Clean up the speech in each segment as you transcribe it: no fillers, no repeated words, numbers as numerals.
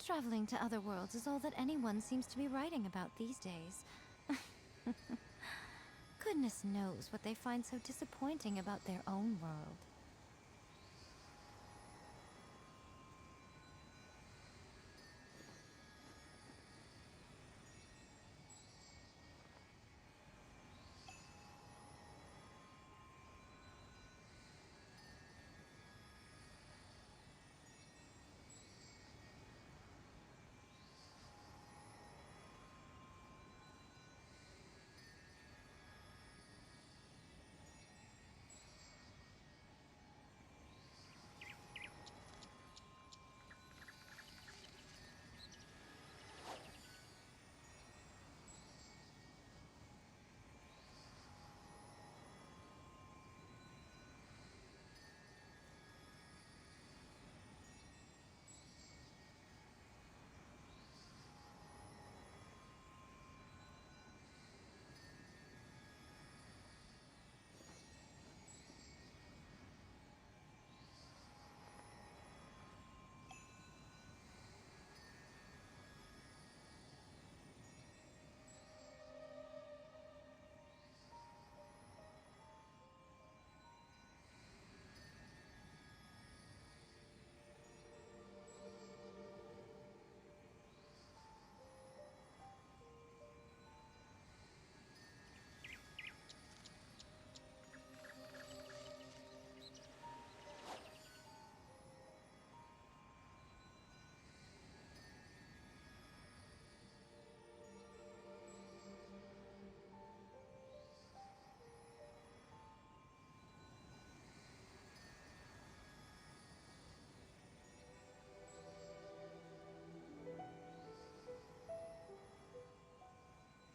Traveling to other worlds is all that anyone seems to be writing about these days. Goodness knows what they find so disappointing about their own world.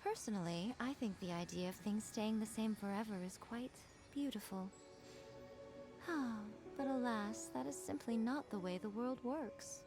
Personally, I think the idea of things staying the same forever is quite beautiful. But alas, that is simply not the way the world works.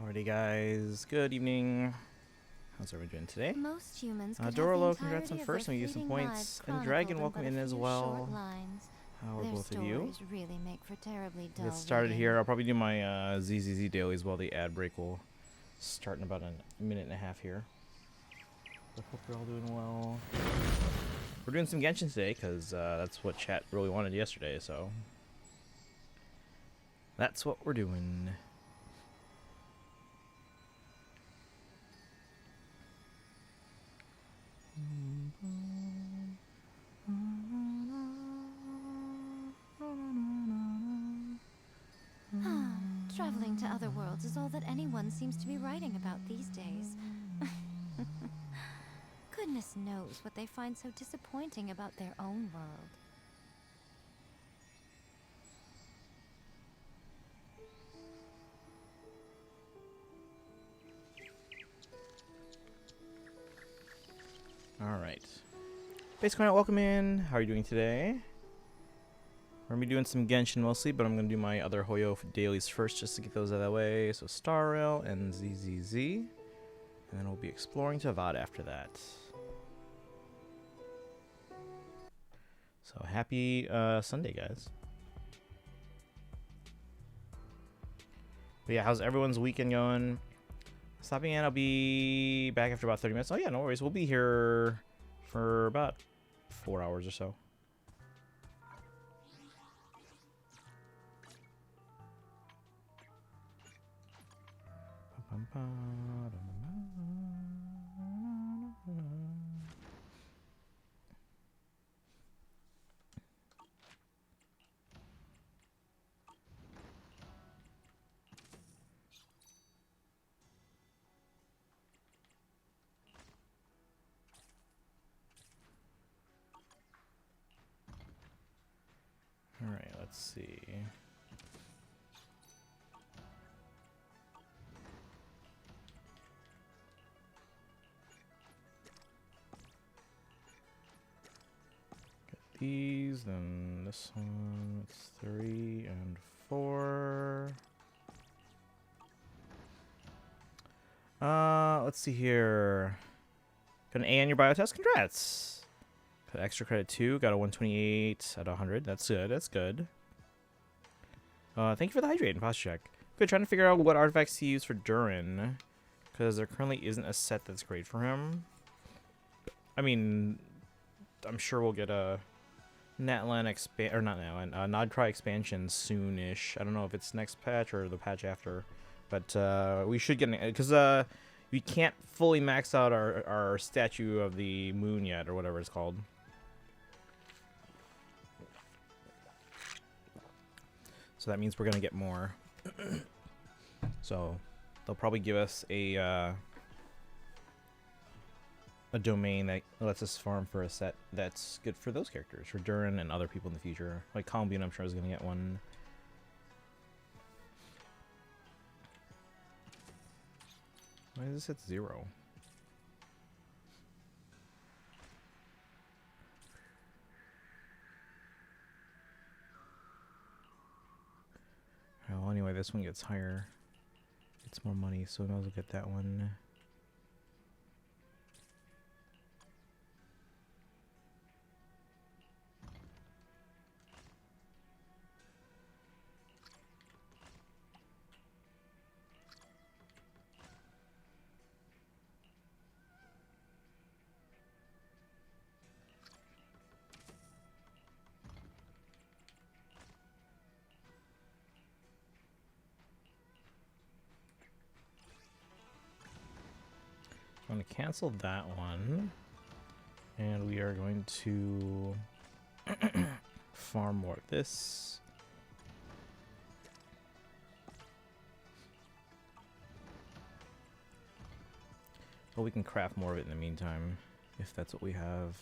Alrighty, guys. Good evening. How's everyone doing today? Most humans could Dorolo, have the congrats on entirety of first. their Let me give some fleeting points. lives And Dragon, chronicled in welcome but a in as few well. short lines. How are Their both of you? stories really make for terribly dull Get started reading. here. I'll probably do my ZZZ dailies while the ad break will start in about a minute and a half here. But hope you're all doing well. We're doing some Genshin today because that's what chat really wanted yesterday, so that's what we're doing. Traveling to other worlds is all that anyone seems to be writing about these days. Goodness knows what they find so disappointing about their own world. Alright. Basically, welcome in. How are you doing today? We're going to be doing some Genshin mostly, but I'm going to do my other Hoyo dailies first just to get those out of the way. So Star Rail and ZZZ. And then we'll be exploring to VOD after that. So happy Sunday, guys. But yeah, how's everyone's weekend going? Stopping in, I'll be back after about 30 minutes. Oh yeah, no worries. We'll be here for about 4 hours or so. Let's see. Get these, then this one. It's 3 and 4. Let's see here. Got an A on your bio test. Congrats. Got extra credit 2. Got a 128 out of 100. That's good. That's good. Thank you for the hydrate and posture check. Good. Trying to figure out what artifacts to use for Durin, because there currently isn't a set that's great for him. I mean, I'm sure we'll get a Natlan or not Natlan, Nodcry expansion soonish. I don't know if it's next patch or the patch after, but we should get an, because we can't fully max out our statue of the moon yet, or whatever it's called. So that means we're gonna get more. So they'll probably give us a domain that lets us farm for a set that's good for those characters, for Durin and other people in the future. Like Columbian, I'm sure is gonna get one. Why is this at 0? Well, anyway, this one gets higher. It's more money, so we might as well get that one. I'm going to cancel that one, and we are going to farm more of this. But we can craft more of it in the meantime, if that's what we have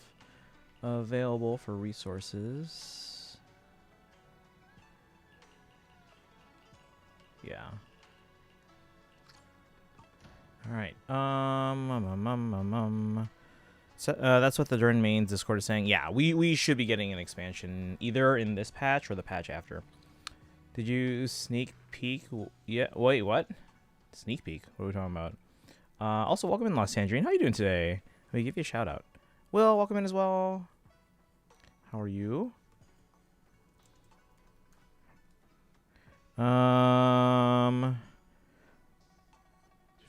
available for resources. Yeah. All right. So that's what the Durin Mains Discord is saying. Yeah, we should be getting an expansion either in this patch or the patch after. Did you sneak peek? Yeah. Wait, what? Sneak peek? What are we talking about? Also, welcome in, Los Sandrine. How you doing today? Let me give you a shout out. Will, welcome in as well. How are you?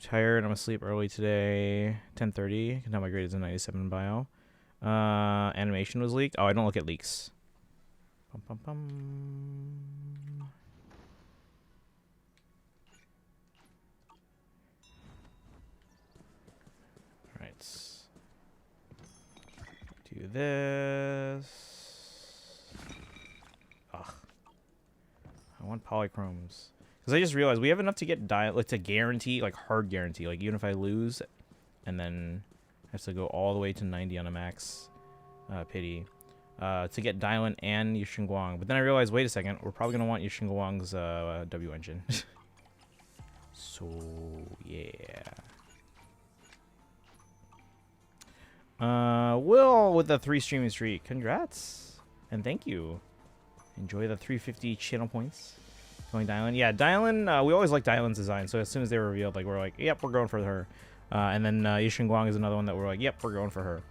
Tired. I'm asleep early today. 10:30. Now my grade is a 97 in bio. Animation was leaked. Oh, I don't look at leaks. Bum, bum, bum. All right. Do this. Ugh. I want polychromes. Because I just realized we have enough to get like to guarantee, like hard guarantee. Like even if I lose, and then I have to go all the way to 90 on a max pity to get Dylan and Yixinguang. But then I realized, wait a second, we're probably gonna want Yixinguang's W engine. So yeah. Will with the 3 streaming streak. Congrats and thank you. Enjoy the 350 channel points. Going Dylan. Yeah, Dylan, we always like Dylan's design, so as soon as they were revealed, like, we're like, yep, we're going for her. And then Yixinguang is another one that we're like, yep, we're going for her.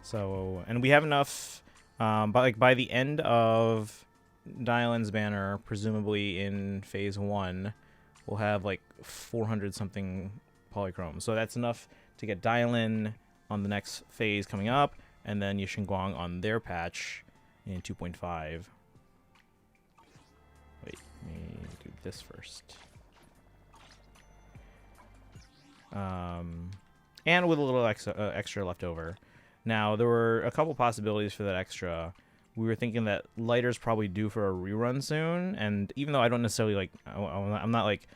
So, and we have enough, but like by the end of Dylan's banner, presumably in phase 1, we'll have like 400 something polychrome. So that's enough to get Dylan on the next phase coming up, and then Yixinguang on their patch in 2.5. Wait, let me do this first. And with a little extra left over. Now, there were a couple possibilities for that extra. We were thinking that Lighter's probably due for a rerun soon, and even though I don't necessarily like, I'm not like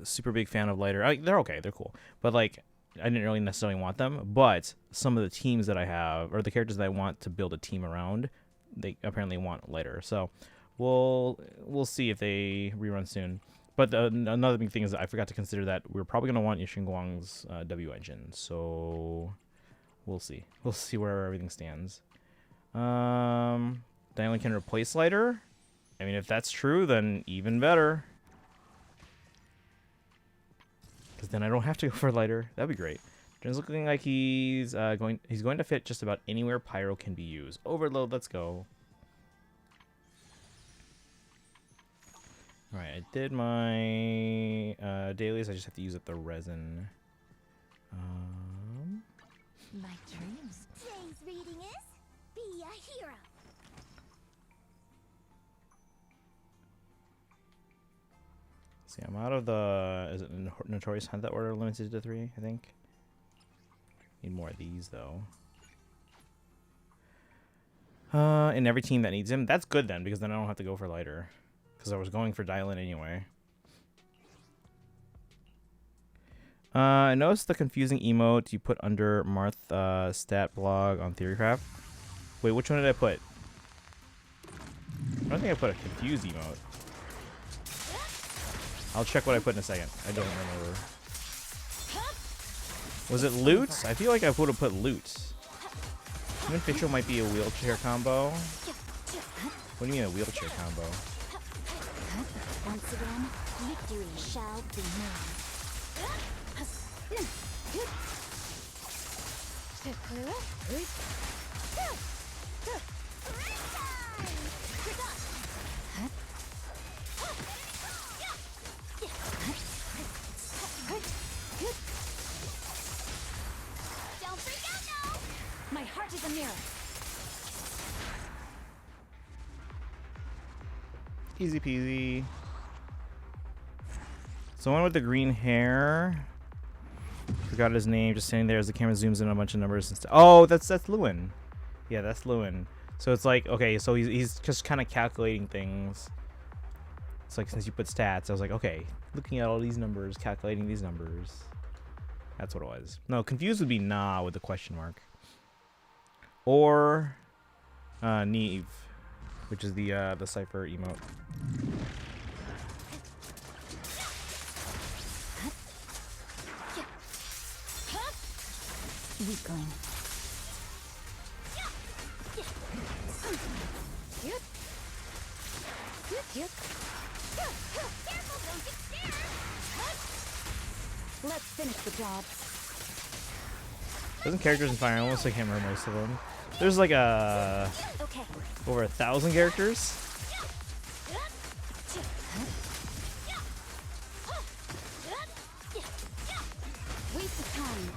super big fan of Lighter. They're okay, they're cool, but like I didn't really necessarily want them, but some of the teams that I have, or the characters that I want to build a team around, they apparently want lighter. So we'll see if they rerun soon. But another big thing is that I forgot to consider that we're probably going to want Yishin Guang's W engine. So we'll see. We'll see where everything stands. Dylan can replace lighter. I mean, if that's true, then even better. Because then I don't have to go for lighter. That'd be great. It's looking like he's going to fit just about anywhere pyro can be used. Overload, let's go. Alright, I did my dailies. I just have to use up the resin. My dreams. Today's reading is Be a Hero. See, I'm out of the... Is it Notorious Hunt that order limited to 3, I think? Need more of these, though. In every team that needs him. That's good, then, because then I don't have to go for lighter. Because I was going for Dylan anyway. I noticed the confusing emote you put under Marth stat blog on Theorycraft. Wait, which one did I put? I don't think I put a confused emote. I'll check what I put in a second. I don't remember. Was it loot? I feel like I would have put loot. Human Facial might be a wheelchair combo. What do you mean a wheelchair combo? Once again, victory shall be mine. Don't freak out now! My heart is a mirror. Easy peasy. Someone with the green hair. Forgot his name. Just standing there as the camera zooms in on a bunch of numbers and stuff. Oh, that's Lewin. Yeah, that's Lewin. So it's like, okay, so he's just kind of calculating things. It's like, since you put stats, I was like, okay, looking at all these numbers, calculating these numbers. That's what it was. No, confused would be nah with the question mark. Or Neve, which is the Cypher emote. Weakling. Careful, don't get scared! Let's finish the job. Doesn't characters in Fire Emblem? I can't remember most of them. There's like Okay. over 1,000 characters. Waste of time.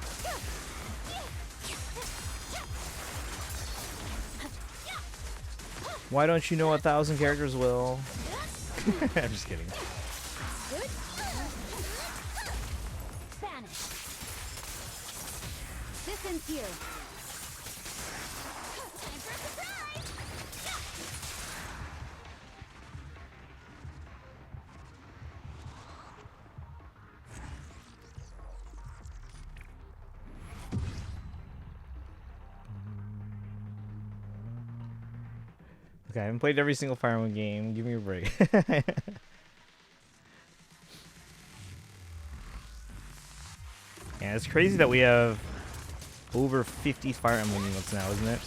Why don't you know 1,000 characters, Will? I'm just kidding. Vanish. This ends here. Time for a surprise! Okay, I haven't played every single Fire Emblem game. Give me a break. Yeah, it's crazy that we have over 50 Fire Emblem emotes now, isn't it?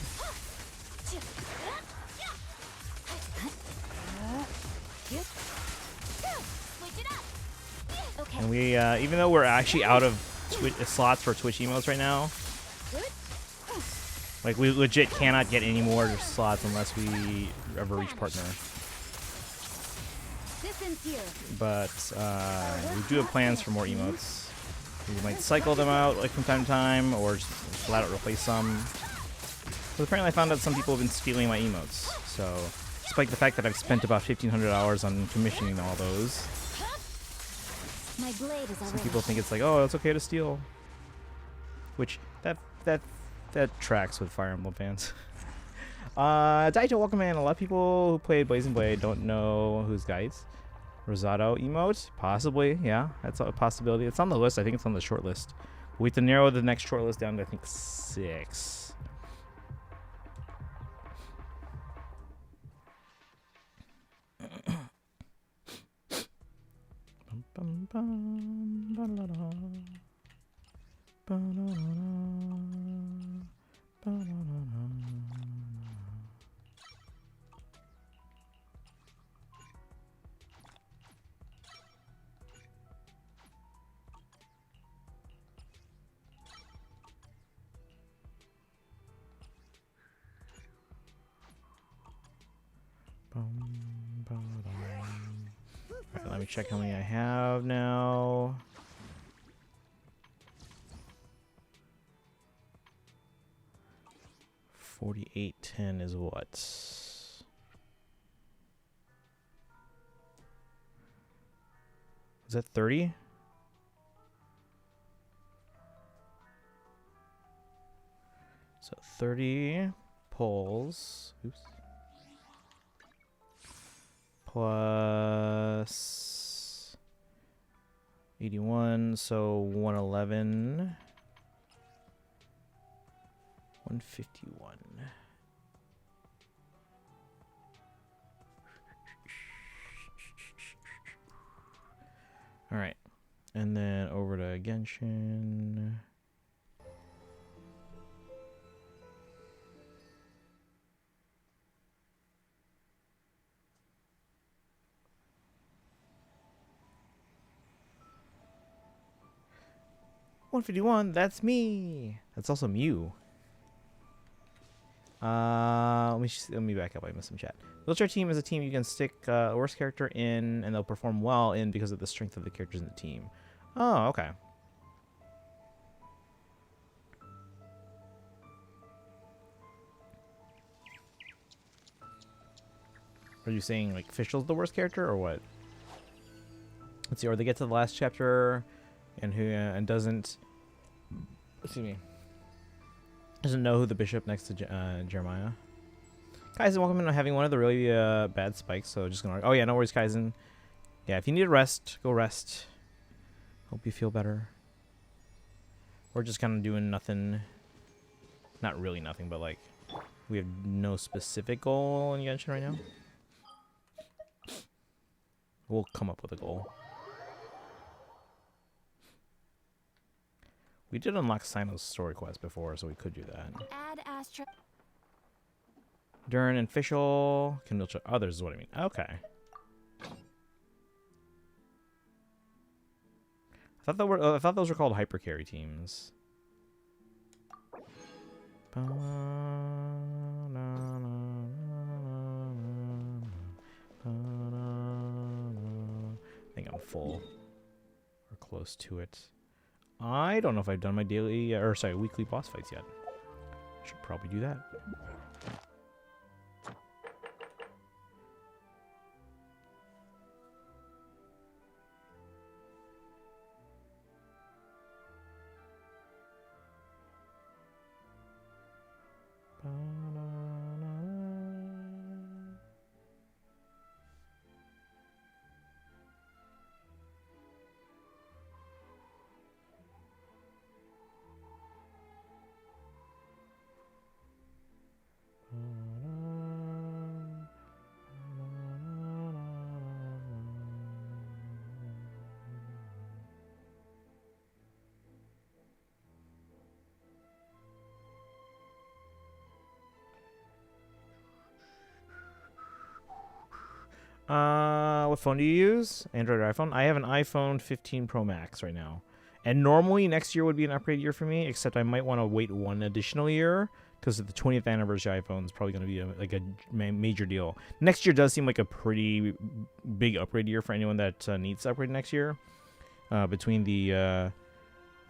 Switch it up! Okay. And we, even though we're actually out of slots for Twitch emotes right now, like we legit cannot get any more slots unless we ever reach partner. This ends here. But we do have plans for more emotes. We might cycle them out like from time to time, or just flat out replace some. But apparently I found out some people have been stealing my emotes. So, despite the fact that I've spent about 1,500 hours on commissioning all those, My blade is some already. people think it's like, oh, it's okay to steal. Which that tracks with Fire Emblem fans. Daito, welcome in. A lot of people who played Blazing Blade don't know who's guides. Rosado emote? Possibly, yeah. That's a possibility. It's on the list. I think it's on the short list. We have to narrow the next shortlist down to, I think, 6. Bum, bum, bum, ba-da-da. Ba-da-da-da. Ba-da-da-da. Alright, let me check how many I have now. $48.10 is what? Is that 30? So 30 pulls. Oops. Plus 81, so 111. 151. All right. And then over to Genshin. $151, that's me. That's also Mew. Let me back up. I missed some chat. Wheelchair team is a team you can stick a worst character in, and they'll perform well in because of the strength of the characters in the team. Oh, okay. Are you saying like Fischl's the worst character or what? Let's see. Or they get to the last chapter, and who and doesn't. Excuse me. Doesn't know who the bishop next to Jeremiah. Kaizen, welcome in. I'm having one of the really bad spikes, so just gonna. Oh yeah, no worries, Kaizen. Yeah, if you need a rest, go rest. Hope you feel better. We're just kind of doing nothing. Not really nothing, but like we have no specific goal in Genshin right now. We'll come up with a goal. We did unlock Sino's story quest before, so we could do that. Add Astra. Durin and Fischl can wheelchair others is what I mean. Okay. I thought those were called hyper carry teams. I think I'm full or close to it. I don't know if I've done my daily or sorry, weekly boss fights yet. Should probably do that. What phone do you use? Android or iPhone? I have an iPhone 15 Pro Max right now. And normally next year would be an upgrade year for me, except I might want to wait one additional year because the 20th anniversary iPhone is probably going to be like a major deal. Next year does seem like a pretty big upgrade year for anyone that needs to upgrade next year. Between the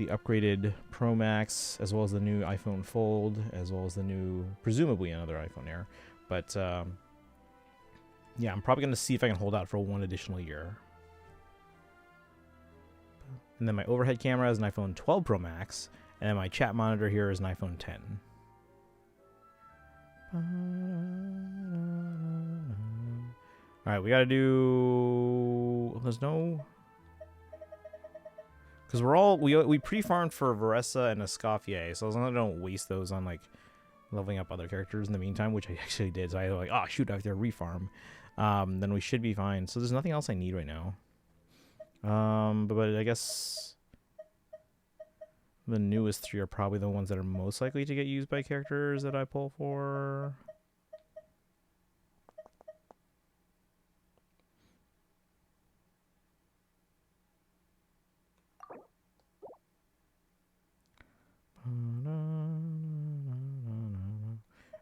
upgraded Pro Max as well as the new iPhone Fold as well as the new, presumably another iPhone Air. But yeah, I'm probably going to see if I can hold out for one additional year. And then my overhead camera is an iPhone 12 Pro Max. And then my chat monitor here is an iPhone 10. Alright, we got to do... There's no Because we pre-farmed for Varessa and Escoffier, so as long as I don't waste those on like leveling up other characters in the meantime, which I actually did. So I was like, oh shoot, I have to refarm. Then we should be fine. So there's nothing else I need right now. But I guess the newest 3 are probably the ones that are most likely to get used by characters that I pull for.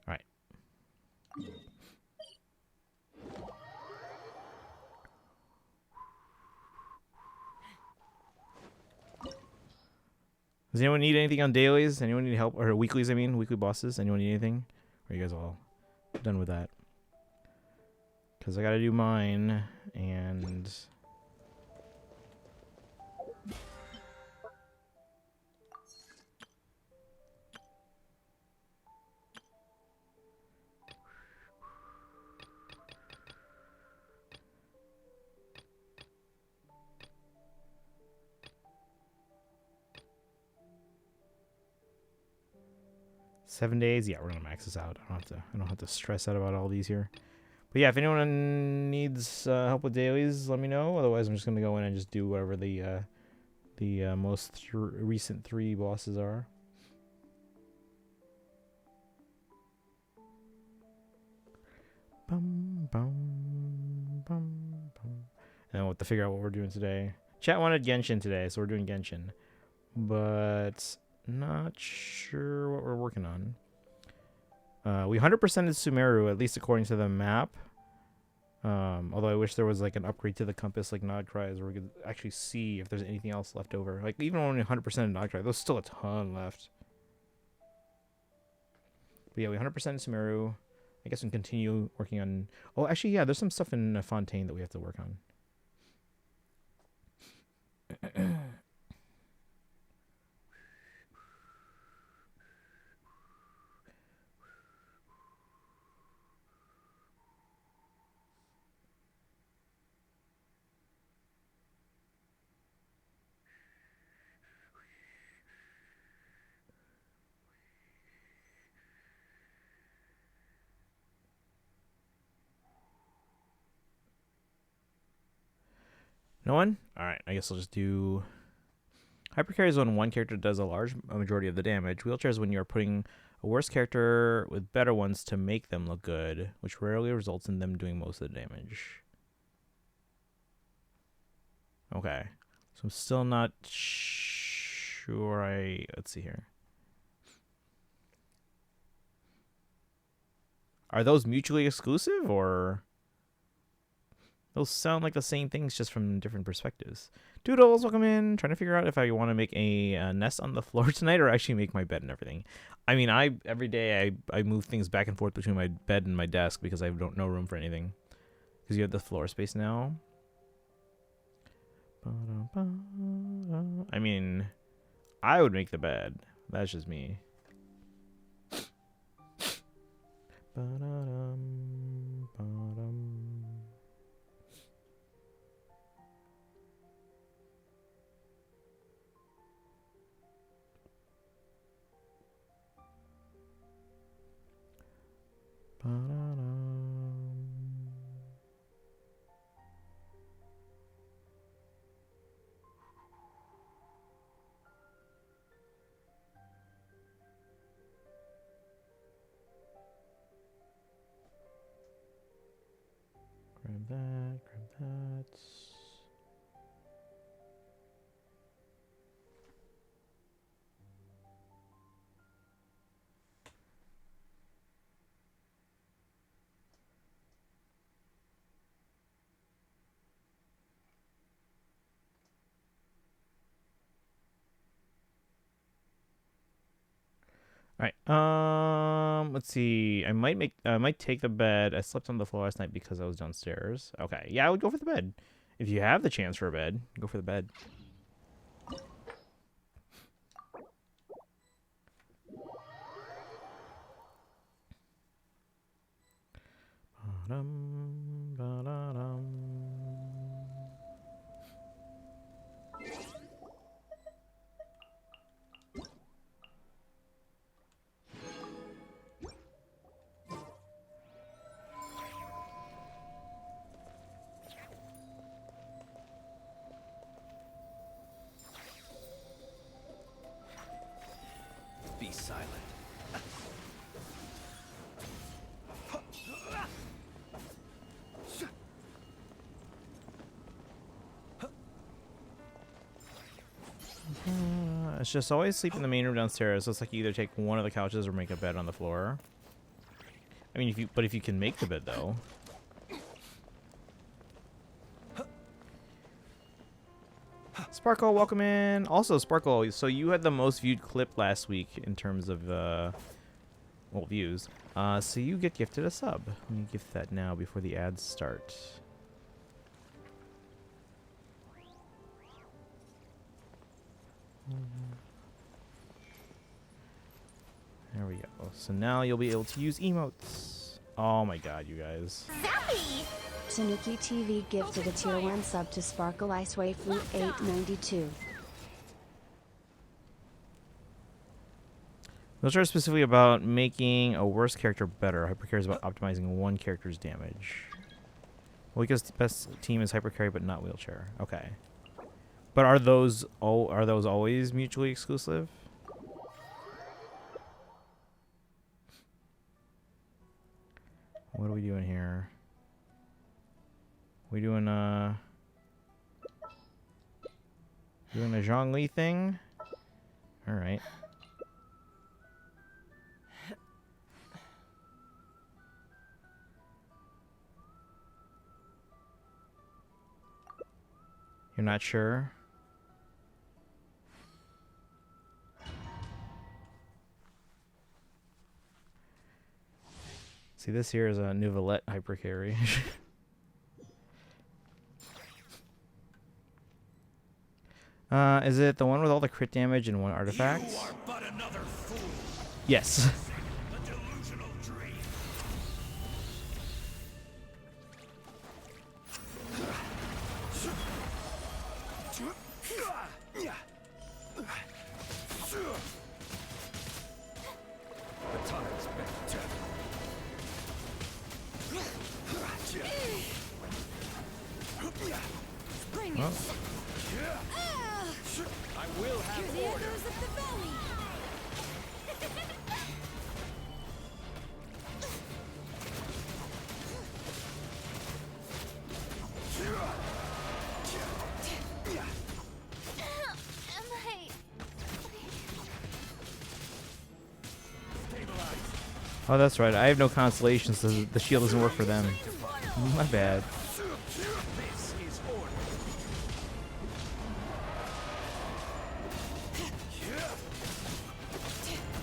Alright. Does anyone need anything on dailies? Anyone need help? Or weeklies, I mean. Weekly bosses? Anyone need anything? Or are you guys all done with that? Because I gotta do mine, and... 7 days? Yeah, we're gonna max this out. I don't have to stress out about all these here. But yeah, if anyone needs help with dailies, let me know. Otherwise, I'm just gonna go in and just do whatever the most recent 3 bosses are. Bum, bum, bum, bum. And we'll have to figure out what we're doing today. Chat wanted Genshin today, so we're doing Genshin. But not sure what we're working on. We 100%ed Sumeru, at least according to the map. Although I wish there was like an upgrade to the compass like Nodcries where we could actually see if there's anything else left over. Like even only 100% of Nodcry, there's still a ton left. But yeah, we 100% Sumeru. I guess we can continue working on... Oh, actually, yeah, there's some stuff in Fontaine that we have to work on. No one? Alright, I guess I'll just do... Hypercarry is when one character does a large majority of the damage. Wheelchair is when you're putting a worse character with better ones to make them look good, which rarely results in them doing most of the damage. Okay. So I'm still not sure Let's see here. Are those mutually exclusive, or... Those sound like the same things, just from different perspectives. Doodles, welcome in. Trying to figure out if I want to make a nest on the floor tonight or actually make my bed and everything. I mean, every day I move things back and forth between my bed and my desk because I don't no room for anything. Because you have the floor space now. I mean, I would make the bed. That's just me. Grab that, grab that. All right. Let's see. I might take the bed. I slept on the floor last night because I was downstairs. Okay. Yeah, I would go for the bed. If you have the chance for a bed, go for the bed. Ba-dum, ba-da-dum. silent. It's just always sleep in the main room downstairs. So it's like you either take one of the couches or make a bed on the floor. I mean, if you can make the bed though. Sparkle, welcome in. Also, Sparkle, so you had the most viewed clip last week in terms of well, views. So you get gifted a sub. Let me gift that now before the ads start. There we go. So now you'll be able to use emotes. Oh my god, you guys. Zappy! Tanuki TV gifted a tier 1 sub to Sparkle Ice Waifu 892. Those are specifically about making a worse character better. Hypercarry is about optimizing one character's damage. Well, because the best team is Hypercarry, but not wheelchair. Okay. But are those always mutually exclusive? What are we doing here? We doing a Zhongli thing? All right. You're not sure? See, this here is a Nouvelette hypercarry. Is it the one with all the crit damage and one artifact? You are but another fool. Yes. A delusional dream. The time's been turned. Bring Well, it! I will have Hear the order. echoes of the valley! Am I... oh, that's right. I have no constellations, so the shield doesn't work for them. My bad. This is order.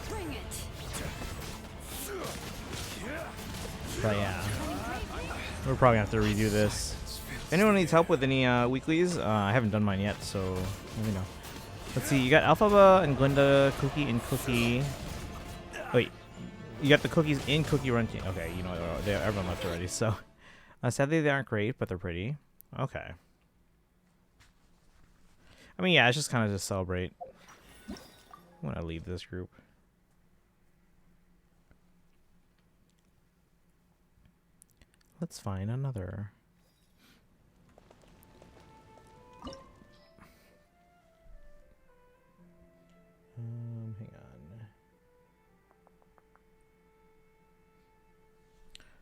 Bring it! But yeah, we're probably gonna have to redo this. If anyone needs help with any weeklies, I haven't done mine yet, so let me know. Let's see. You got Alphaba and Glinda, Cookie and Cookie. Wait, you got the cookies in Cookie Run King. Okay, you know everyone left already. So sadly they aren't great, but they're pretty. Okay. I mean, yeah, it's just kind of just celebrate. I'm gonna leave this group. Let's find another. Hang on.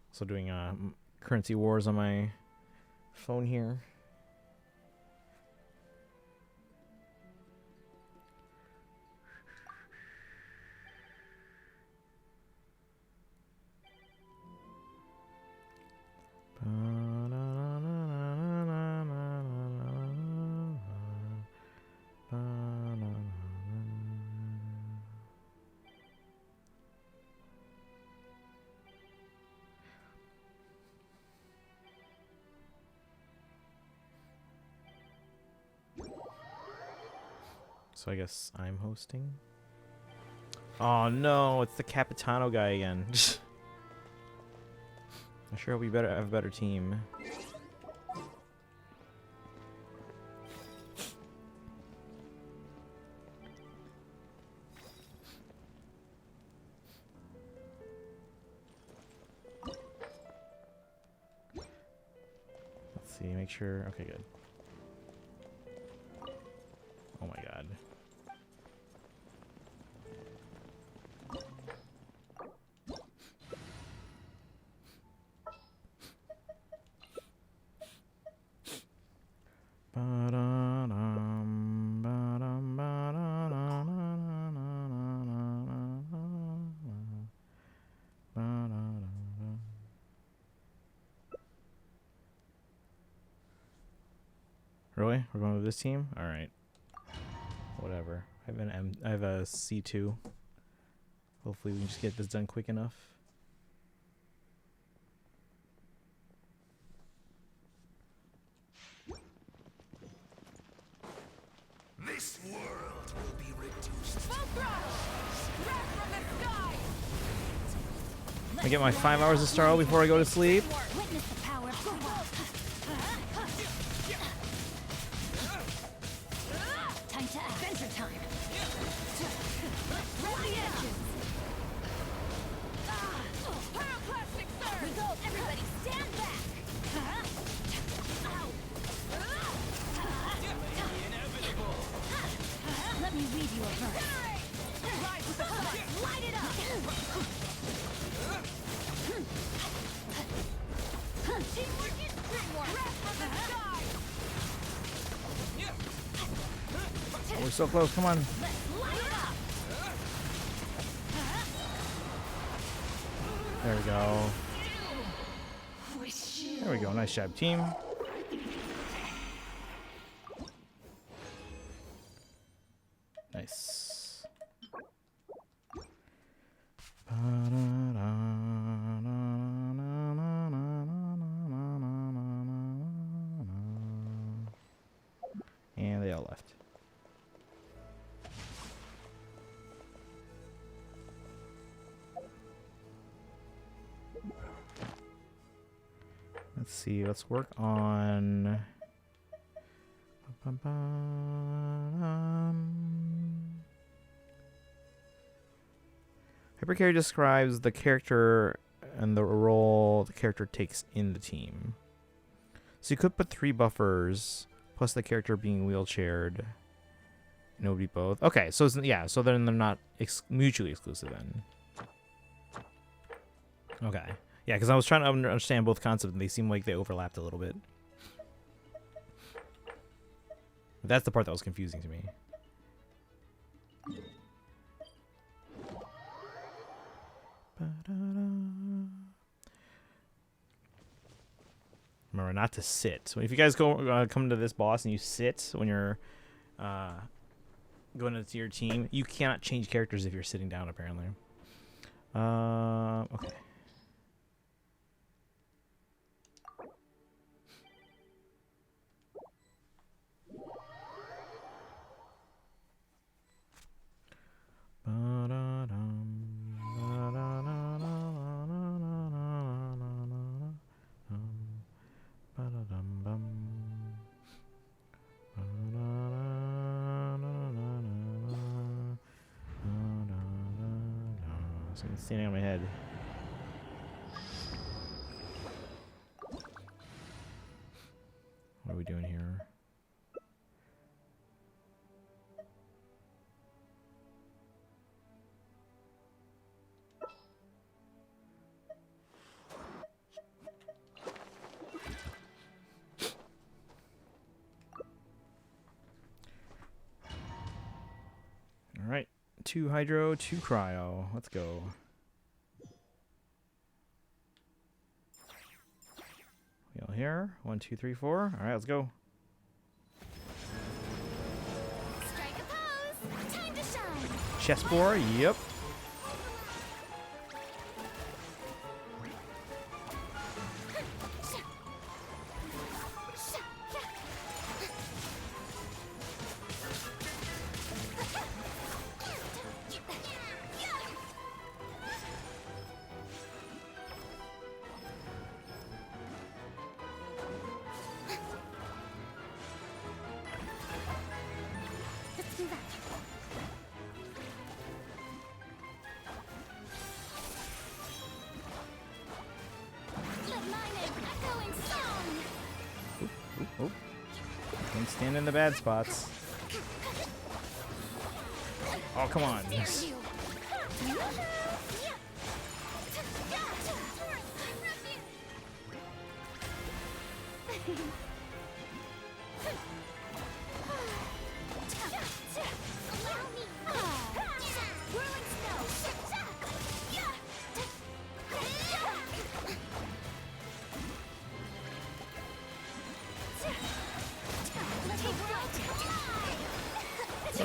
Also doing currency wars on my phone here. So I guess I'm hosting. Oh no, it's the Capitano guy again. I'm sure we better have a better team. Let's see, make sure. Okay, good. Oh my god. Ba-da-dum, ba-dum, ba-da-da-da-da-da-da-da. Really? We're going with this team? All right. Whatever. I have a C2. Hopefully we can just get this done quick enough. This world will be reduced. I get my 5 hours of Starro before I go to sleep. Witness the power of the world. Time to adventure time. Rub the edges. Pyroclastic surge. Result, everybody stand back. Let me read you a verse. Rise with the sun. Light it up. Teamwork is teamwork. Rest from the sky. Oh, we're so close. Come on. Let's light it up. There we go. There we go. Nice job, team. Nice. And they all left. Let's see. Let's work on. Hypercarry describes the character and the role the character takes in the team. So you could put 3 buffers plus the character being wheelchaired. Nobody both. Okay, so yeah, so then they're not mutually exclusive then. Okay. Yeah, because I was trying to understand both concepts and they seem like they overlapped a little bit. That's the part that was confusing to me. Remember not to sit. So if you guys go come to this boss and you sit when you're going into your team, you cannot change characters if you're sitting down apparently. Okay. Something's standing on my head. What are we doing here? All right, 2 hydro, 2 cryo. Let's go. Wheel here. 1, 2, 3, 4. All right, let's go. Strike a pose. Time to shine. Chessboard. Yep. Let's do that. Let mine echo in song. Oh. Don't stand in the bad spots. Oh, come on. Dare you.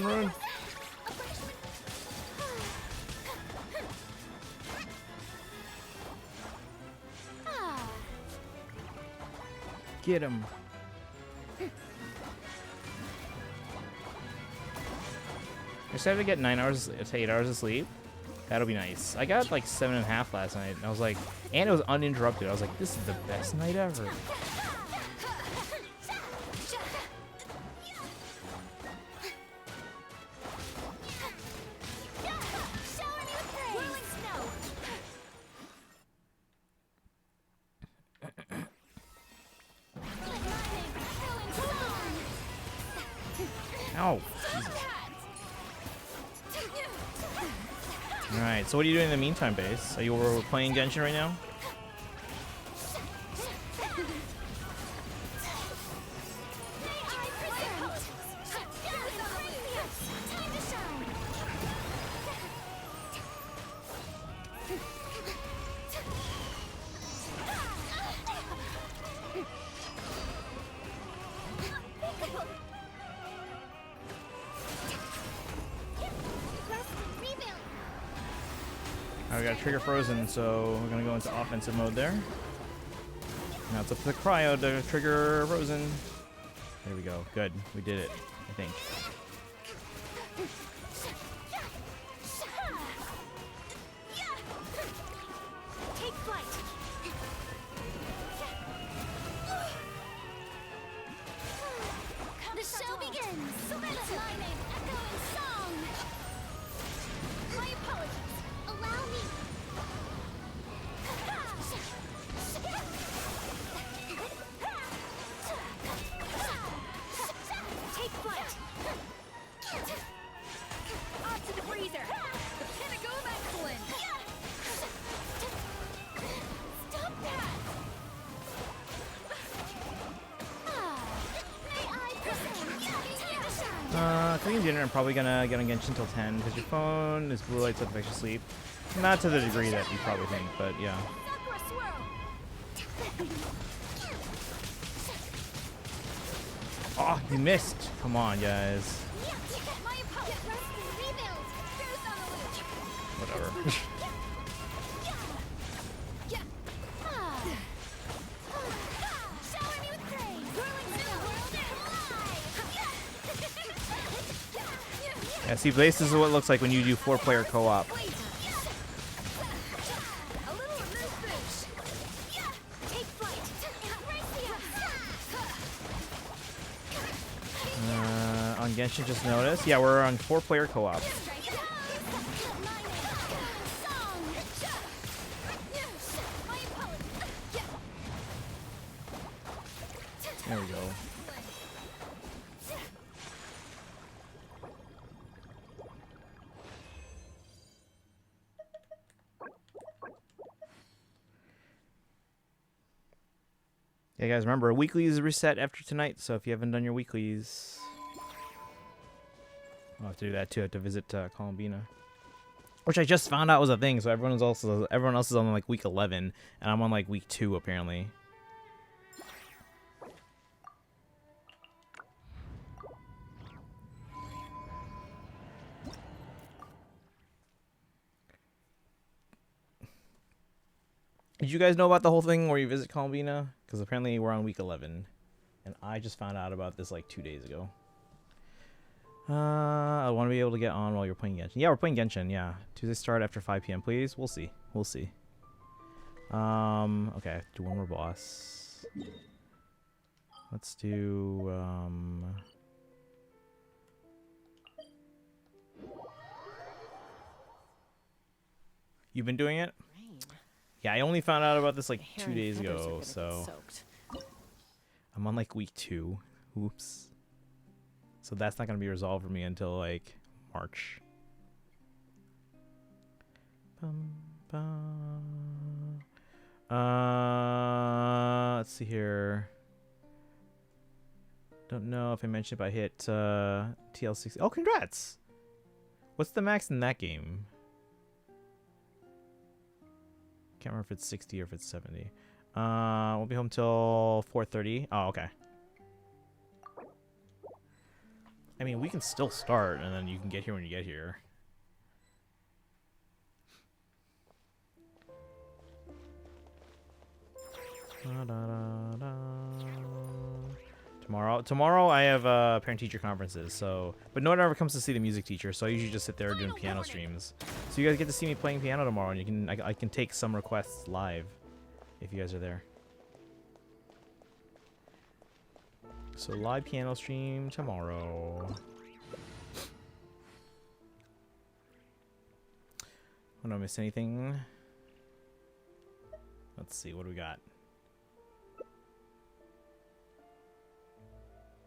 run. Get him. I just have to get 9 hours to 8 hours of sleep. That'll be nice. I got like 7.5 last night, and I was like, and it was uninterrupted. I was like, this is the best night ever. Ow. Jesus. Alright, so what are you doing in the meantime, Base? Are you playing Genshin right now? We got trigger frozen, so we're gonna go into offensive mode there. Now it's up to the cryo to trigger frozen. There we go. Good. We did it, I think. Take flight. The show begins. Lightning, echoing song. My apologies. Allow me. Take flight. On to the breather. The pinnacle of excellence. Stop that. May I present? Cooking dinner, I'm probably gonna get on Genshin until 10 because your phone is blue lights up makes you sleep. Not to the degree that you probably think, but yeah. Sakura swirl. Oh, you missed! Come on, guys. My apologies. Rebuild. Truth on the loop. Whatever. Shower me with praise. New world fly. Yeah, see, Blaze, this is what it looks like when you do 4-player co-op. A little remove boost. Take flight. On Genshin, just noticed. Yeah, we're on 4-player co-op. There we go. Yeah, guys, remember, weeklies reset after tonight, so if you haven't done your weeklies, I'll have to do that too. I have to visit Columbina, which I just found out was a thing. So everyone else is on like week 11, and I'm on like week 2 apparently. Did you guys know about the whole thing where you visit Columbina? Because apparently we're on week 11, and I just found out about this like 2 days ago. I want to be able to get on while you're playing Genshin. Yeah, we're playing Genshin. Yeah, Tuesday start after 5 p.m. Please. We'll see. We'll see. Okay, do one more boss. Let's do You've been doing it? Yeah, I only found out about this like 2 days ago, so I'm on like week 2. Oops. So that's not gonna be resolved for me until like March. Let's see here. Don't know if I mentioned if I hit TL60. Oh, congrats! What's the max in that game? Can't remember if it's 60 or if it's 70. We'll be home till 4:30. Oh, okay. I mean, we can still start, and then you can get here when you get here. Tomorrow I have parent-teacher conferences, so but no one ever comes to see the music teacher, so I usually just sit there doing piano streams. So you guys get to see me playing piano tomorrow, and you can I can take some requests live if you guys are there. So live piano stream tomorrow. I don't miss anything. Let's see, what do we got?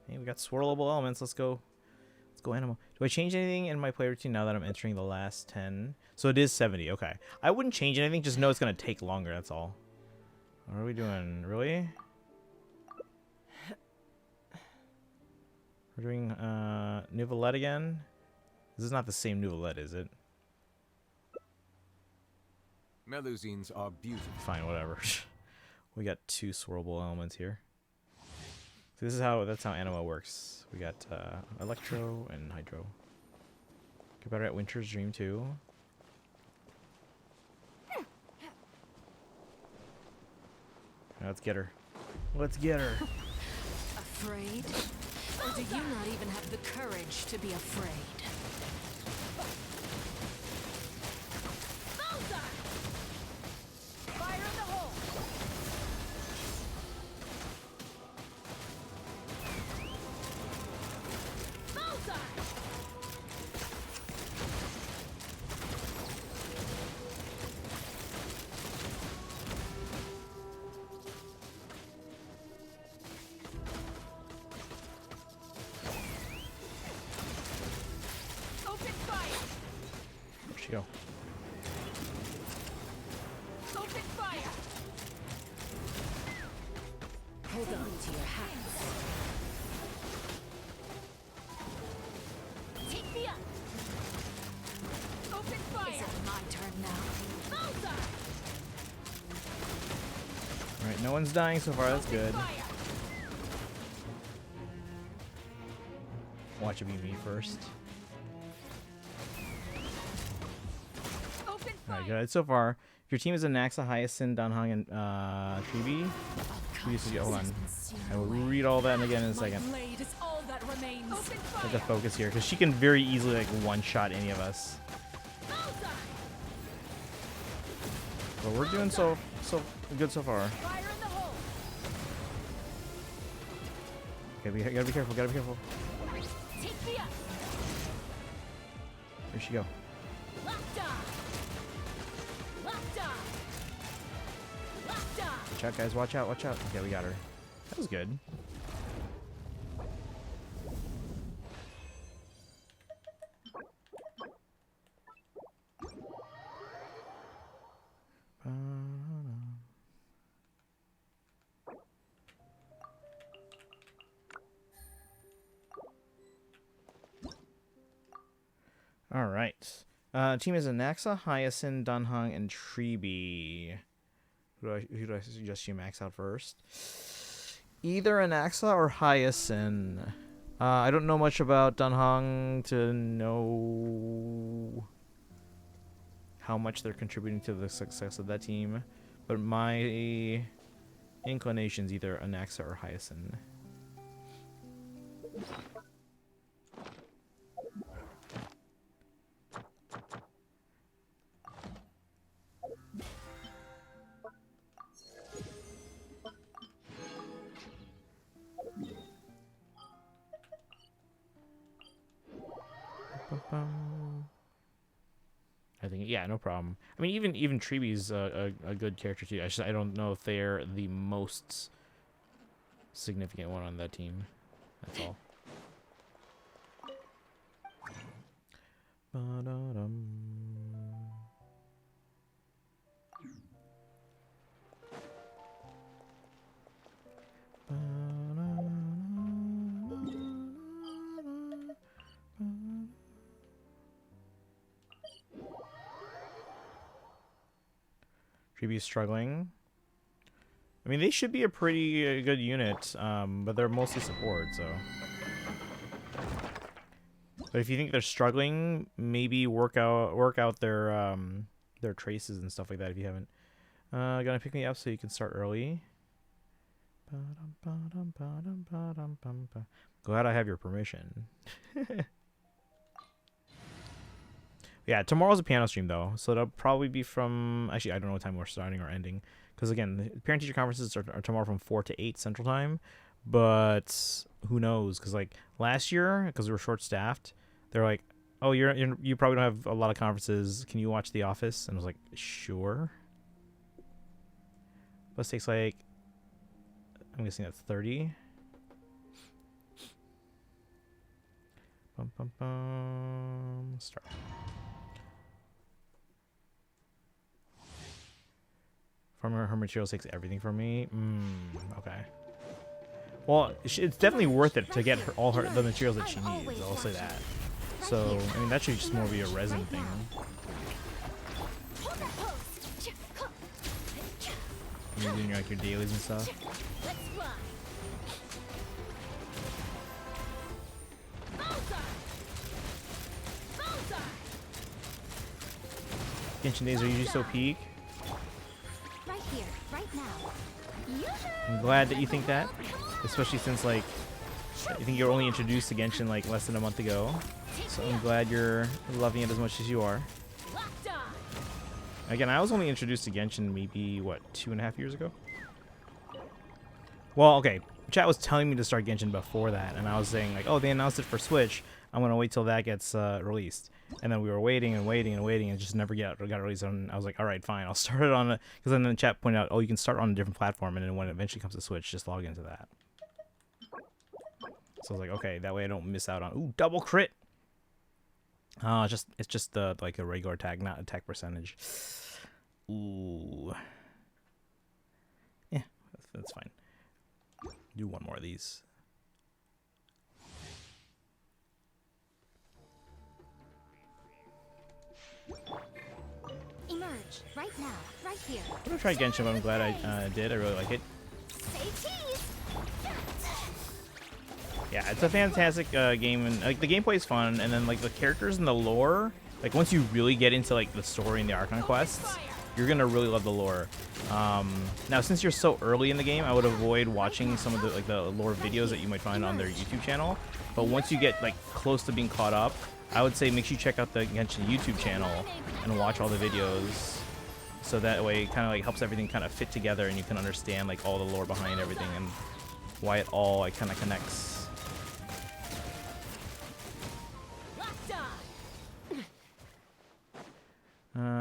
Hey, we got swirlable elements. Let's go animal. Do I change anything in my play routine now that I'm entering the last 10? So it is 70. Okay. I wouldn't change anything. Just know it's going to take longer. That's all. What are we doing? Really? We're doing Nouvellette again? This is not the same Nouvellette, is it? Melusines are beautiful. Fine, whatever. We got 2 swirlable elements here. So that's how Anima works. We got Electro and Hydro. Get better at Winter's Dream too. Let's get her. Let's get her. Afraid? Or do you not even have the courage to be afraid? Fire in the hole! Where'd she go? Open fire! Hold on to your hats. Take me up! Open fire! Is it my turn now? Bullseye! Alright, no one's dying so far. That's good. Watch it be me first. Alright, good so far. If your team is a Naxa, Hyacinth, Danhong, and Tribi, hold on. I will read all that again in a second. I have to focus here because she can very easily like one-shot any of us. But we're doing so good so far. Okay, we gotta be careful. Gotta be careful. Where'd she go? Watch out, guys. Watch out. Watch out. Okay, we got her. That was good. All right. Team is Anaxa, Hyacinth, Danhong, and Tribi. Who do I suggest you max out first? Either Anaxa or Hyacinth. I don't know much about Danhong to know how much they're contributing to the success of that team, but my inclination's either Anaxa or Hyacinth. I think, yeah, no problem. I mean, even Tribi's a good character too. I don't know if they're the most significant one on that team. That's all. Ba-da-dum. Tribi's struggling. I mean, they should be a pretty good unit, but they're mostly support, so. But if you think they're struggling, maybe work out their traces and stuff like that if you haven't. Gonna pick me up so you can start early. Glad I have your permission. Yeah, tomorrow's a piano stream though, so it'll probably be from, actually I don't know what time we're starting or ending, because again, the parent teacher conferences are tomorrow from 4 to 8 Central Time, but who knows? Because like last year, because we were short staffed, they're like, oh, you probably don't have a lot of conferences. Can you watch The Office? And I was like, sure. Bus takes like, I'm guessing that's 30. Bum, bum, bum. Start. From her materials takes everything from me. Okay. Well, it's definitely worth it to get the materials that she needs. I'll say that. So, I mean, that should just more be a resin thing. You're doing like your dailies and stuff. Genshin days are usually so peak. Right here, right now. I'm glad that you think that, especially since like I think you're only introduced to Genshin like less than a month ago. So I'm glad you're loving it as much as you are. Again, I was only introduced to Genshin maybe what 2.5 years ago. Well, okay, chat was telling me to start Genshin before that, and I was saying like, oh, they announced it for Switch. I'm gonna wait till that gets released. And then we were waiting and waiting and waiting, and it just never got released. And I was like, all right, fine, I'll start it on it. Because then the chat pointed out, oh, you can start on a different platform, and then when it eventually comes to Switch, just log into that. So I was like, okay, that way I don't miss out on. Ooh, double crit. It's just like a regular attack, not attack percentage. Ooh. Yeah, that's fine. Do one more of these. Emerge right now, right here. I'm gonna try Genshin, but I'm glad I did. I really like it. Say cheese. Yeah, it's a fantastic game, and like the gameplay is fun, and then like the characters and the lore. Like once you really get into like the story and the Archon quests, you're gonna really love the lore. Now, since you're so early in the game, I would avoid watching some of the lore videos that you might find on their YouTube channel. But once you get like close to being caught up, I would say make sure you check out the Genshin YouTube channel and watch all the videos. So that way, it kind of like helps everything kind of fit together, and you can understand like all the lore behind everything and why it all like kind of connects.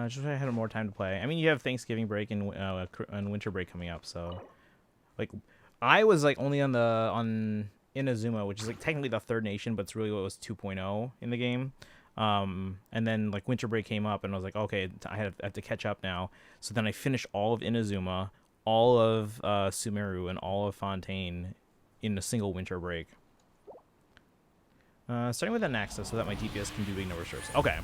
Just wish I had more time to play. I mean, you have Thanksgiving break and winter break coming up, so like I was like only on Inazuma, which is like technically the third nation, but it's really what was 2.0 in the game. And then like winter break came up, and I was like, okay, I have to catch up now. So then I finished all of Inazuma, all of Sumeru, and all of Fontaine in a single winter break. Starting with Anaxa so that my DPS can do big number strokes. Okay.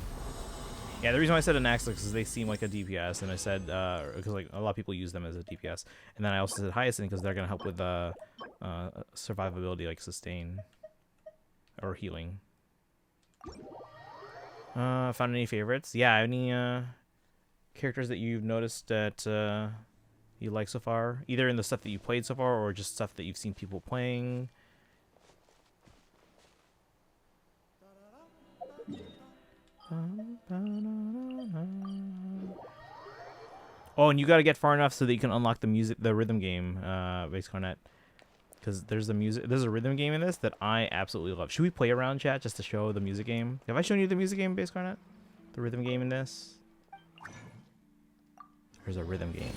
Yeah, the reason why I said Anaxa is because they seem like a DPS, and I said because like a lot of people use them as a DPS, and then I also said Hyacinth because they're gonna help with survivability, like sustain or healing. Found any favorites? Yeah, any characters that you've noticed that you like so far, either in the stuff that you played so far or just stuff that you've seen people playing? Oh, and you gotta get far enough so that you can unlock the rhythm game, Base Cornet. Because there's a rhythm game in this that I absolutely love. Should we play around, chat, just to show the music game? Have I shown you the music game, Base Cornet? The rhythm game in this? There's a rhythm game,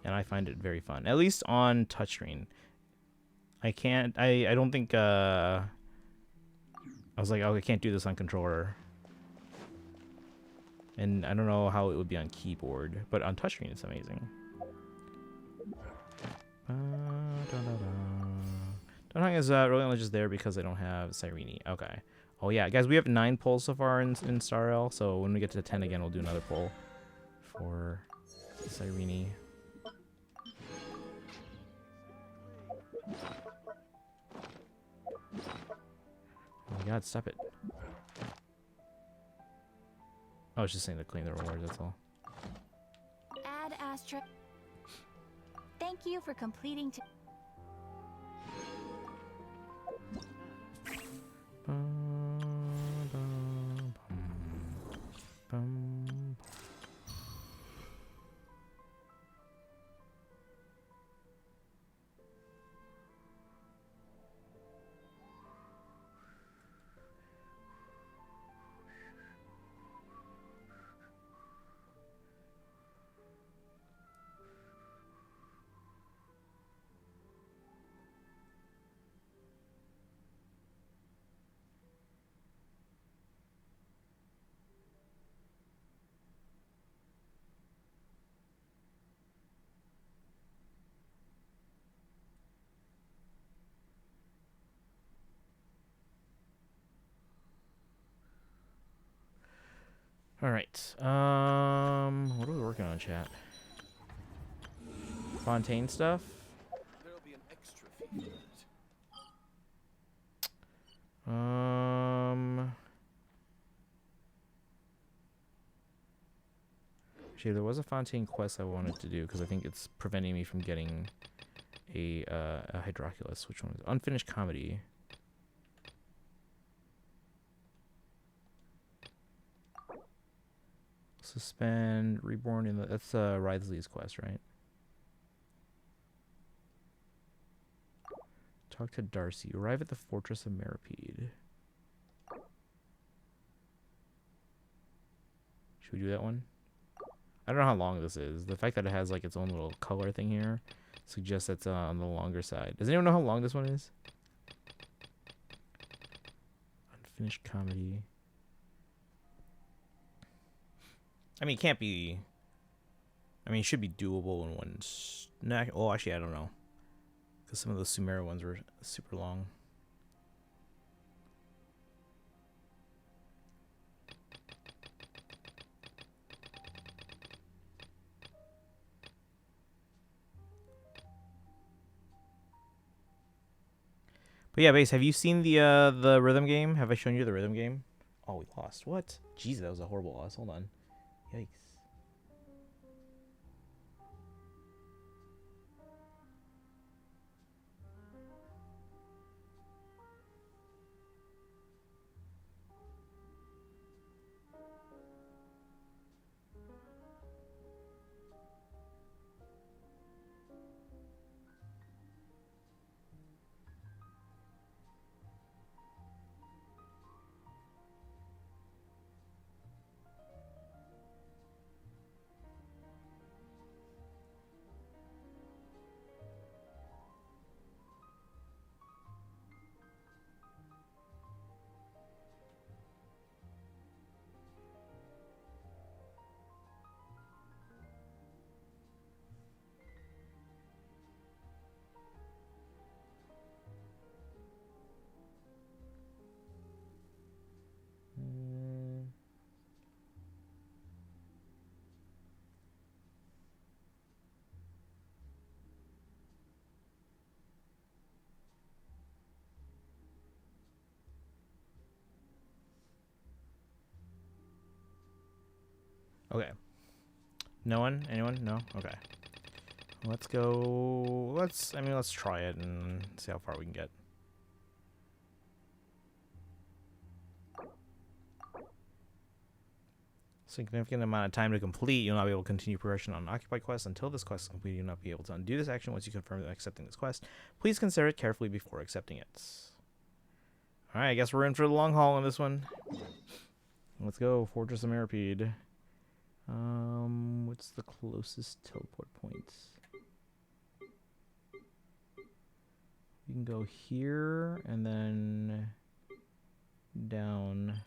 and I find it very fun. At least on touchscreen. I don't think, I was like, oh, I can't do this on controller. And I don't know how it would be on keyboard, but on touchscreen it's amazing. Donghang is really only just there because I don't have Cyrene. Okay. Oh yeah, guys, we have 9 polls so far in Star Rail, so when we get to 10 again, we'll do another poll for Cyrene. Oh my god, stop it. I was just saying to claim the rewards, that's all. Add Astra. Thank you for completing. All right. What are we working on, chat? Fontaine stuff. There'll be an extra fee for that. Actually, there was a Fontaine quest I wanted to do because I think it's preventing me from getting a Hydroculus. Which one is it? Unfinished Comedy? Suspend, Reborn in the... That's Wriothesley's quest, right? Talk to Darcy. Arrive at the Fortress of Meripede. Should we do that one? I don't know how long this is. The fact that it has like its own little color thing here suggests it's on the longer side. Does anyone know how long this one is? Unfinished Comedy. I mean, it can't be... I mean, it should be doable in one snack. Oh, actually, I don't know. Because some of those Sumeru ones were super long. But yeah, Base, have you seen the rhythm game? Have I shown you the rhythm game? Oh, we lost. What? Jeez, that was a horrible loss. Hold on. Yikes. Okay. No one? Anyone? No? Okay. Let's go... let's try it and see how far we can get. Significant amount of time to complete. You'll not be able to continue progression on an occupied quest. Until this quest is complete, you'll not be able to undo this action once you confirm accepting this quest. Please consider it carefully before accepting it. Alright, I guess we're in for the long haul on this one. Let's go. Fortress of Meripede. What's the closest teleport point? We can go here and then down.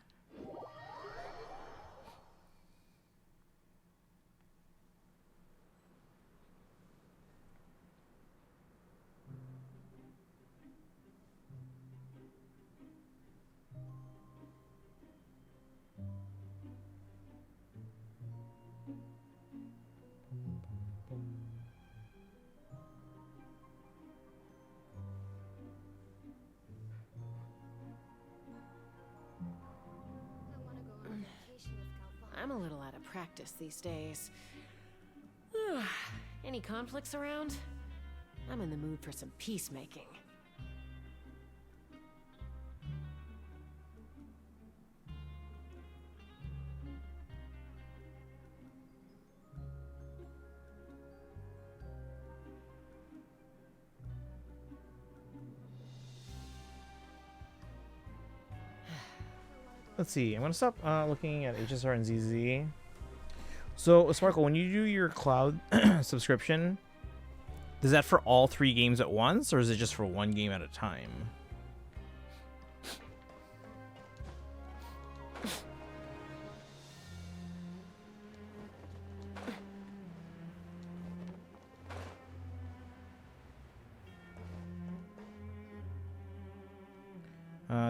I'm a little out of practice these days. Any conflicts around? I'm in the mood for some peacemaking. Let's see. I'm gonna stop looking at HSR and ZZ. So, Sparkle, when you do your cloud subscription, is that for all 3 games at once, or is it just for one game at a time?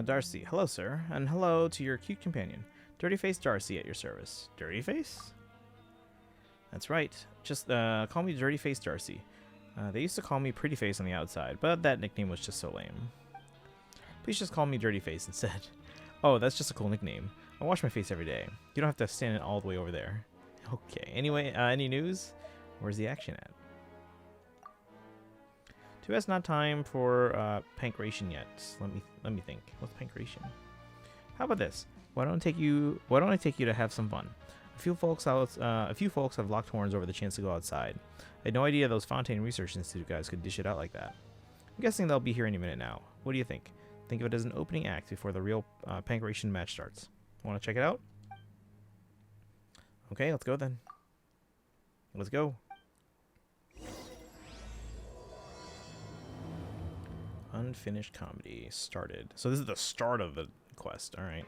Darcy. Hello, sir. And hello to your cute companion. Dirty Face Darcy at your service. Dirty Face? That's right. Just call me Dirty Face Darcy. They used to call me Pretty Face on the outside, but that nickname was just so lame. Please just call me Dirty Face instead. Oh, that's just a cool nickname. I wash my face every day. You don't have to stand it all the way over there. Okay. Anyway, any news? Where's the action at? Too bad it's not time for pancreation yet. Let me think. What's pancreation? How about this? Why don't I take you to have some fun? A few folks have locked horns over the chance to go outside. I had no idea those Fontaine Research Institute guys could dish it out like that. I'm guessing they'll be here any minute now. What do you think? Think of it as an opening act before the real pancreation match starts. Want to check it out? Okay, let's go then. Let's go. Unfinished comedy started. So this is the start of the quest. All right.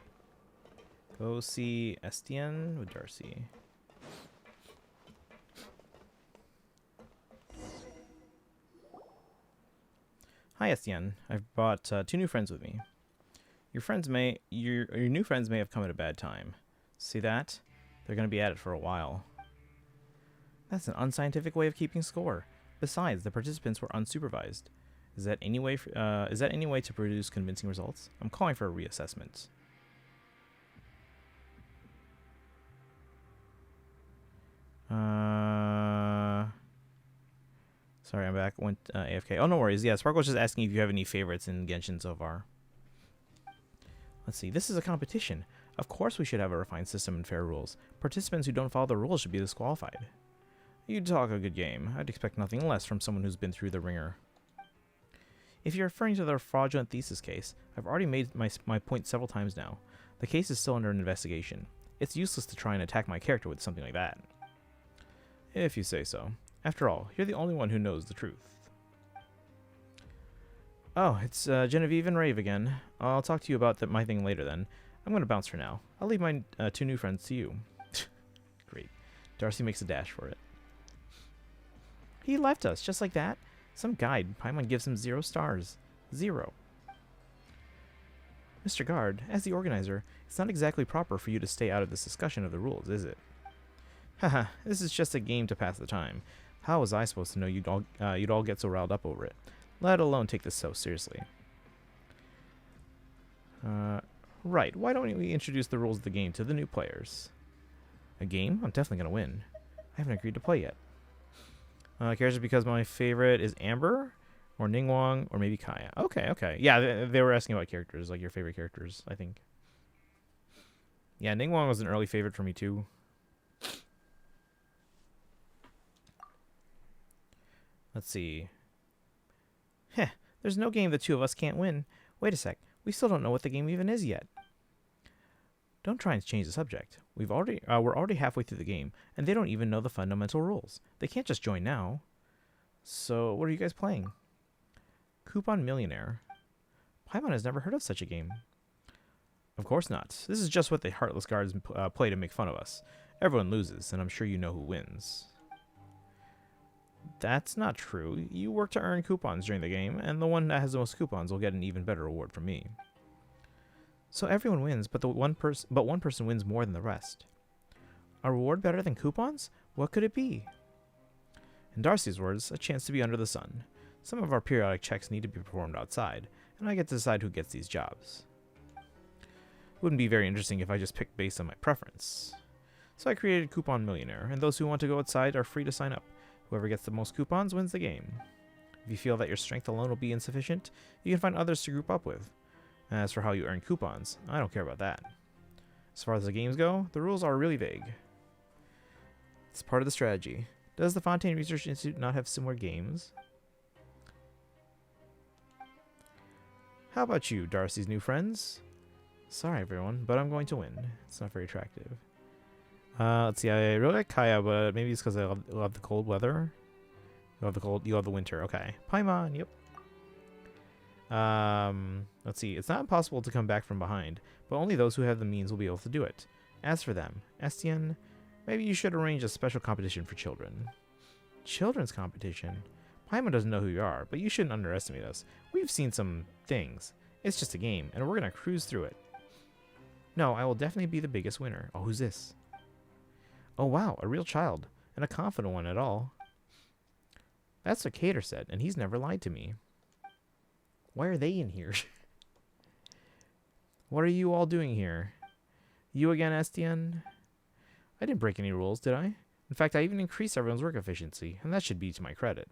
Go see Estienne with Darcy. Hi, Estienne. I've brought 2 new friends with me. Your new friends may have come at a bad time. See that? They're going to be at it for a while. That's an unscientific way of keeping score. Besides, the participants were unsupervised. Is that any way to produce convincing results? I'm calling for a reassessment. Sorry, I'm back. Went AFK. Oh, no worries. Yeah, Sparkle's just asking if you have any favorites in Genshin so far. Let's see. This is a competition. Of course we should have a refined system and fair rules. Participants who don't follow the rules should be disqualified. You talk a good game. I'd expect nothing less from someone who's been through the ringer. If you're referring to the fraudulent thesis case, I've already made my point several times now. The case is still under investigation. It's useless to try and attack my character with something like that. If you say so. After all, you're the only one who knows the truth. Oh, it's Genevieve and Rave again. I'll talk to you about my thing later then. I'm going to bounce for now. I'll leave my 2 new friends to you. Great. Darcy makes a dash for it. He left us, just like that. Some guide. Paimon gives him 0 stars. 0. Mr. Guard, as the organizer, it's not exactly proper for you to stay out of this discussion of the rules, is it? Haha, this is just a game to pass the time. How was I supposed to know you'd all get so riled up over it? Let alone take this so seriously. Right, why don't we introduce the rules of the game to the new players? A game? I'm definitely going to win. I haven't agreed to play yet. Characters because my favorite is Amber, or Ningguang, or maybe Kaya. Okay. Yeah, they were asking about characters, like your favorite characters, I think. Yeah, Ningguang was an early favorite for me, too. Let's see. Heh, there's no game the 2 of us can't win. Wait a sec, we still don't know what the game even is yet. Don't try and change the subject. We're already halfway through the game, and they don't even know the fundamental rules. They can't just join now. So, what are you guys playing? Coupon Millionaire. Paimon has never heard of such a game. Of course not. This is just what the Heartless Guards play to make fun of us. Everyone loses, and I'm sure you know who wins. That's not true. You work to earn coupons during the game, and the one that has the most coupons will get an even better reward from me. So everyone wins, but one person wins more than the rest. A reward better than coupons? What could it be? In Darcy's words, a chance to be under the sun. Some of our periodic checks need to be performed outside, and I get to decide who gets these jobs. Wouldn't be very interesting if I just picked based on my preference. So I created Coupon Millionaire, and those who want to go outside are free to sign up. Whoever gets the most coupons wins the game. If you feel that your strength alone will be insufficient, you can find others to group up with. As for how you earn coupons, I don't care about that. As far as the games go, the rules are really vague. It's part of the strategy. Does the Fontaine Research Institute not have similar games? How about you, Darcy's new friends? Sorry, everyone, but I'm going to win. It's not very attractive. Let's see. I really like Kaya, but maybe it's because I love the cold weather. You love the cold. You love the winter. Okay. Paimon. Yep. Let's see. It's not impossible to come back from behind, but only those who have the means will be able to do it. As for them, Estienne, maybe you should arrange a special competition for children. Children's competition? Paimon doesn't know who you are, but you shouldn't underestimate us. We've seen some things. It's just a game, and we're going to cruise through it. No, I will definitely be the biggest winner. Oh, who's this? Oh, wow, a real child, and a confident one at all. That's what Cater said, and he's never lied to me. Why are they in here? What are you all doing here? You again, Estienne? I didn't break any rules, did I? In fact, I even increased everyone's work efficiency, and that should be to my credit.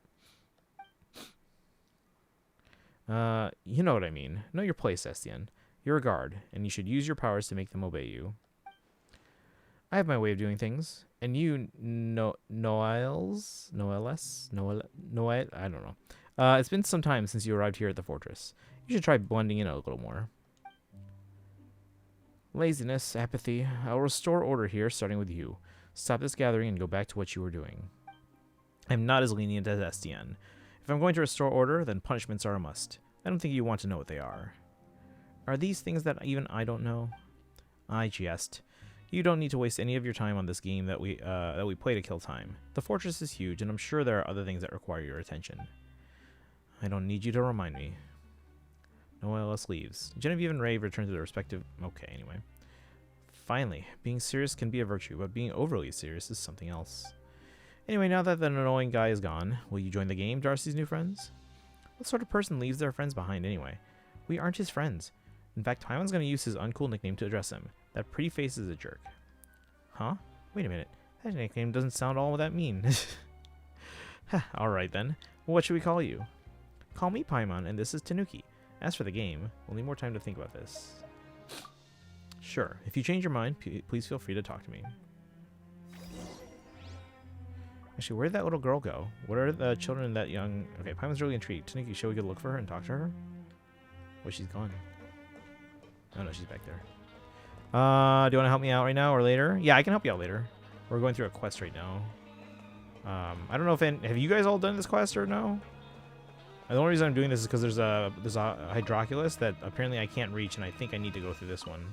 You know what I mean. Know your place, Estienne. You're a guard, and you should use your powers to make them obey you. I have my way of doing things, and you, Noel, I don't know. It's been some time since you arrived here at the fortress. You should try blending in a little more. Laziness, apathy. I'll restore order here, starting with you. Stop this gathering and go back to what you were doing. I'm not as lenient as Estienne. If I'm going to restore order, then punishments are a must. I don't think you want to know what they are. Are these things that even I don't know? I jest. You don't need to waste any of your time on this game that we play to kill time. The fortress is huge, and I'm sure there are other things that require your attention. I don't need you to remind me. Noel else leaves. Genevieve and Ray return to their respective... Okay, anyway. Finally, being serious can be a virtue, but being overly serious is something else. Anyway, now that the annoying guy is gone, will you join the game, Darcy's new friends? What sort of person leaves their friends behind anyway? We aren't his friends. In fact, Paimon's going to use his uncool nickname to address him. That pretty face is a jerk. Huh? Wait a minute. That nickname doesn't sound all that mean. Alright then. Well, what should we call you? Call me Paimon, and this is Tanuki. As for the game, we'll need more time to think about this. Sure. If you change your mind, please feel free to talk to me. Actually, where did that little girl go? What are the children that young... Okay, Paimon's really intrigued. Tanuki, shall we go look for her and talk to her? Oh, she's gone. Oh, no, she's back there. Do you want to help me out right now or later? Yeah, I can help you out later. We're going through a quest right now. I don't know if... Have you guys all done this quest or no? The only reason I'm doing this is because there's a Hydroculus that apparently I can't reach, and I think I need to go through this one.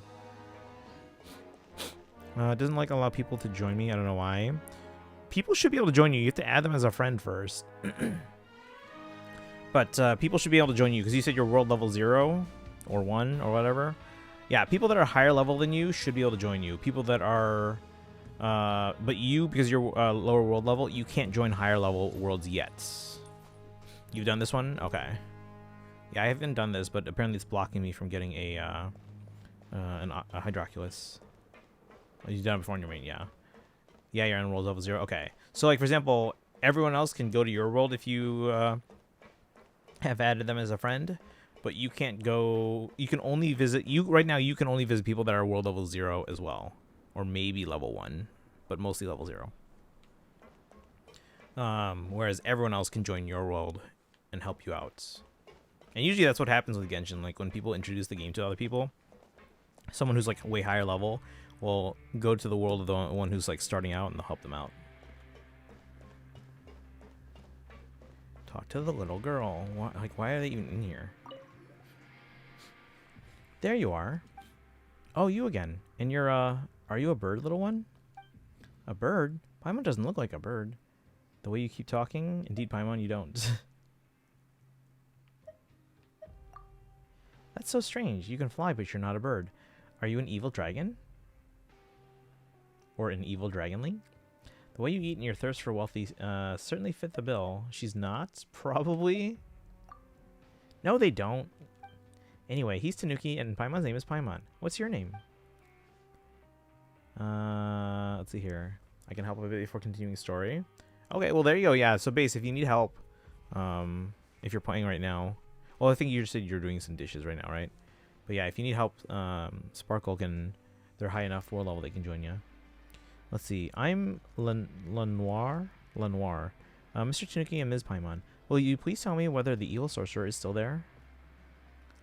It doesn't like allow people to join me. I don't know why. People should be able to join you. You have to add them as a friend first. But people should be able to join you because you said you're world level 0 or 1 or whatever. Yeah, people that are higher level than you should be able to join you. People that are... but you, because you're lower world level, you can't join higher level worlds yet. You've done this one? Okay. Yeah, I haven't done this, but apparently it's blocking me from getting a Hydroculus. Oh, you've done it before in your main, yeah. Yeah, you're on world level 0. Okay. So, like, for example, everyone else can go to your world if you have added them as a friend, but you can't go... You can only visit... Right now, you can only visit people that are world level 0 as well. Or maybe level 1, but mostly level 0. Whereas everyone else can join your world and help you out. And usually that's what happens with Genshin. Like, when people introduce the game to other people, someone who's, like, way higher level will go to the world of the one who's, like, starting out, and they'll help them out. Talk to the little girl. Why are they even in here? There you are. Oh, you again. And you're, are you a bird, little one? A bird? Paimon doesn't look like a bird. The way you keep talking, indeed, Paimon, you don't. That's so strange. You can fly, but you're not a bird. Are you an evil dragon? Or an evil dragonling? The way you eat and your thirst for wealthy certainly fit the bill. She's not? Probably? No, they don't. Anyway, he's Tanuki, and Paimon's name is Paimon. What's your name? Let's see here. I can help a bit before continuing story. Okay, well there you go. Yeah, so base, if you need help, if you're playing right now, well, I think you said you're doing some dishes right now, right? But yeah, if you need help, Sparkle can. They're high enough war level they can join you. Let's see. I'm Lenoir. Mr. Tanuki and Ms. Paimon. Will you please tell me whether the evil sorcerer is still there?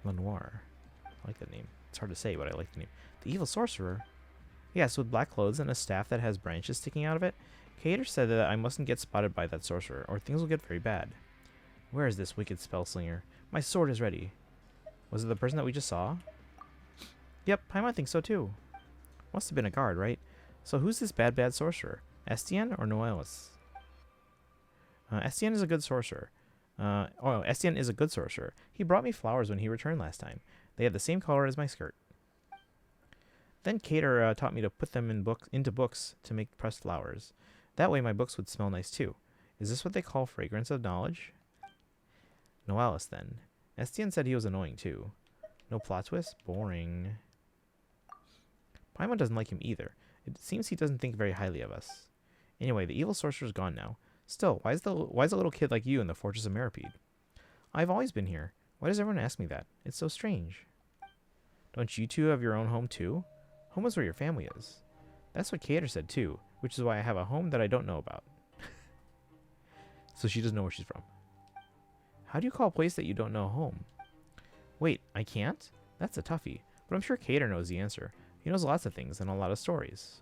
Lenoir. I like that name. It's hard to say, but I like the name. The evil sorcerer? Yes, with black clothes and a staff that has branches sticking out of it. Cater said that I mustn't get spotted by that sorcerer, or things will get very bad. Where is this wicked spell slinger? My sword is ready. Was it the person that we just saw? Yep, Paimon thinks so too. Must have been a guard, right? So who's this bad sorcerer? Estienne or Noelis? Estienne is a good sorcerer. Estienne is a good sorcerer. He brought me flowers when he returned last time. They had the same color as my skirt. Then Cater taught me to put them into books to make pressed flowers. That way my books would smell nice too. Is this what they call fragrance of knowledge? Noelis then. Estienne said he was annoying too. No plot twist? Boring. Paimon doesn't like him either. It seems he doesn't think very highly of us. Anyway, the evil sorcerer's gone now. Still, why is a little kid like you in the Fortress of Meripede? I've always been here. Why does everyone ask me that? It's so strange. Don't you two have your own home too? Home is where your family is. That's what Cater said too, which is why I have a home that I don't know about. So she doesn't know where she's from. How do you call a place that you don't know home? Wait, I can't? That's a toughie. But I'm sure Cater knows the answer. He knows lots of things and a lot of stories.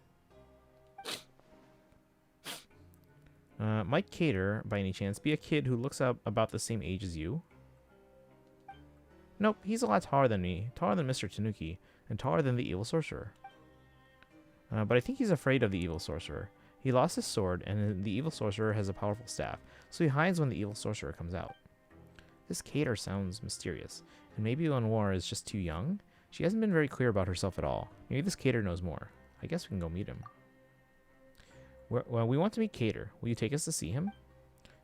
Might Cater, by any chance, be a kid who looks up about the same age as you? Nope, he's a lot taller than me, taller than Mr. Tanuki, and taller than the evil sorcerer. But I think he's afraid of the evil sorcerer. He lost his sword, and the evil sorcerer has a powerful staff, so he hides when the evil sorcerer comes out. This Cater sounds mysterious, and maybe Lenoir is just too young? She hasn't been very clear about herself at all. Maybe this Cater knows more. I guess we can go meet him. Well, we want to meet Cater. Will you take us to see him?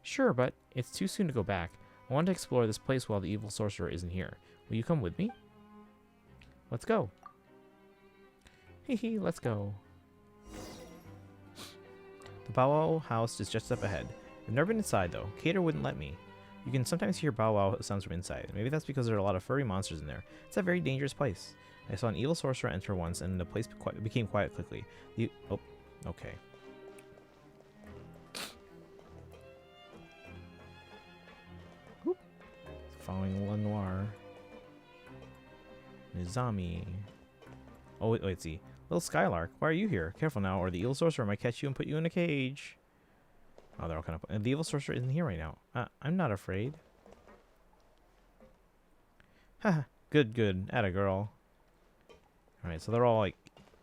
Sure, but it's too soon to go back. I want to explore this place while the evil sorcerer isn't here. Will you come with me? Let's go. Hee, let's go. The Bow Wow house is just up ahead. I've never been inside, though. Cater wouldn't let me. You can sometimes hear Bow Wow sounds from inside. Maybe that's because there are a lot of furry monsters in there. It's a very dangerous place. I saw an evil sorcerer enter once, and the place became quiet quickly. Oh, okay. Whoop. Following Lenoir. Nizami. Oh, wait, see. Little Skylark, why are you here? Careful now, or the evil sorcerer might catch you and put you in a cage. Oh, they're all kind of... And the evil sorcerer isn't here right now. I'm not afraid. Haha, good. Atta girl. Alright, so they're all, like,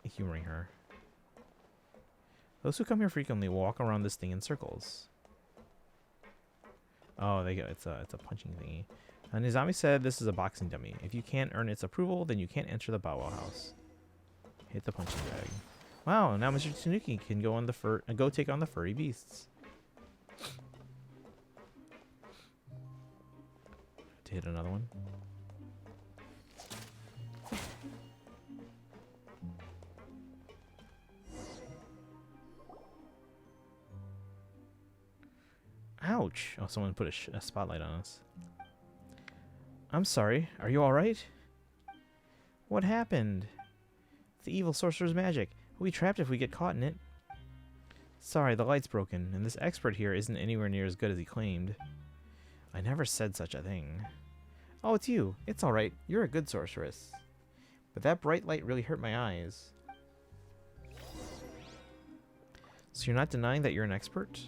humoring her. Those who come here frequently walk around this thing in circles. Oh, it's a punching thingy. Nizami said this is a boxing dummy. If you can't earn its approval, then you can't enter the Bow Wow house. Hit the punching bag. Wow, now Mr. Tanuki can go take on the furry beasts. To hit another one. Ouch! Oh, someone put a spotlight on us. I'm sorry. Are you alright? What happened? The evil sorcerer's magic. We'll be trapped if we get caught in it. Sorry, the light's broken, and this expert here isn't anywhere near as good as he claimed. I never said such a thing. Oh, it's you. It's alright. You're a good sorceress. But that bright light really hurt my eyes. So you're not denying that you're an expert?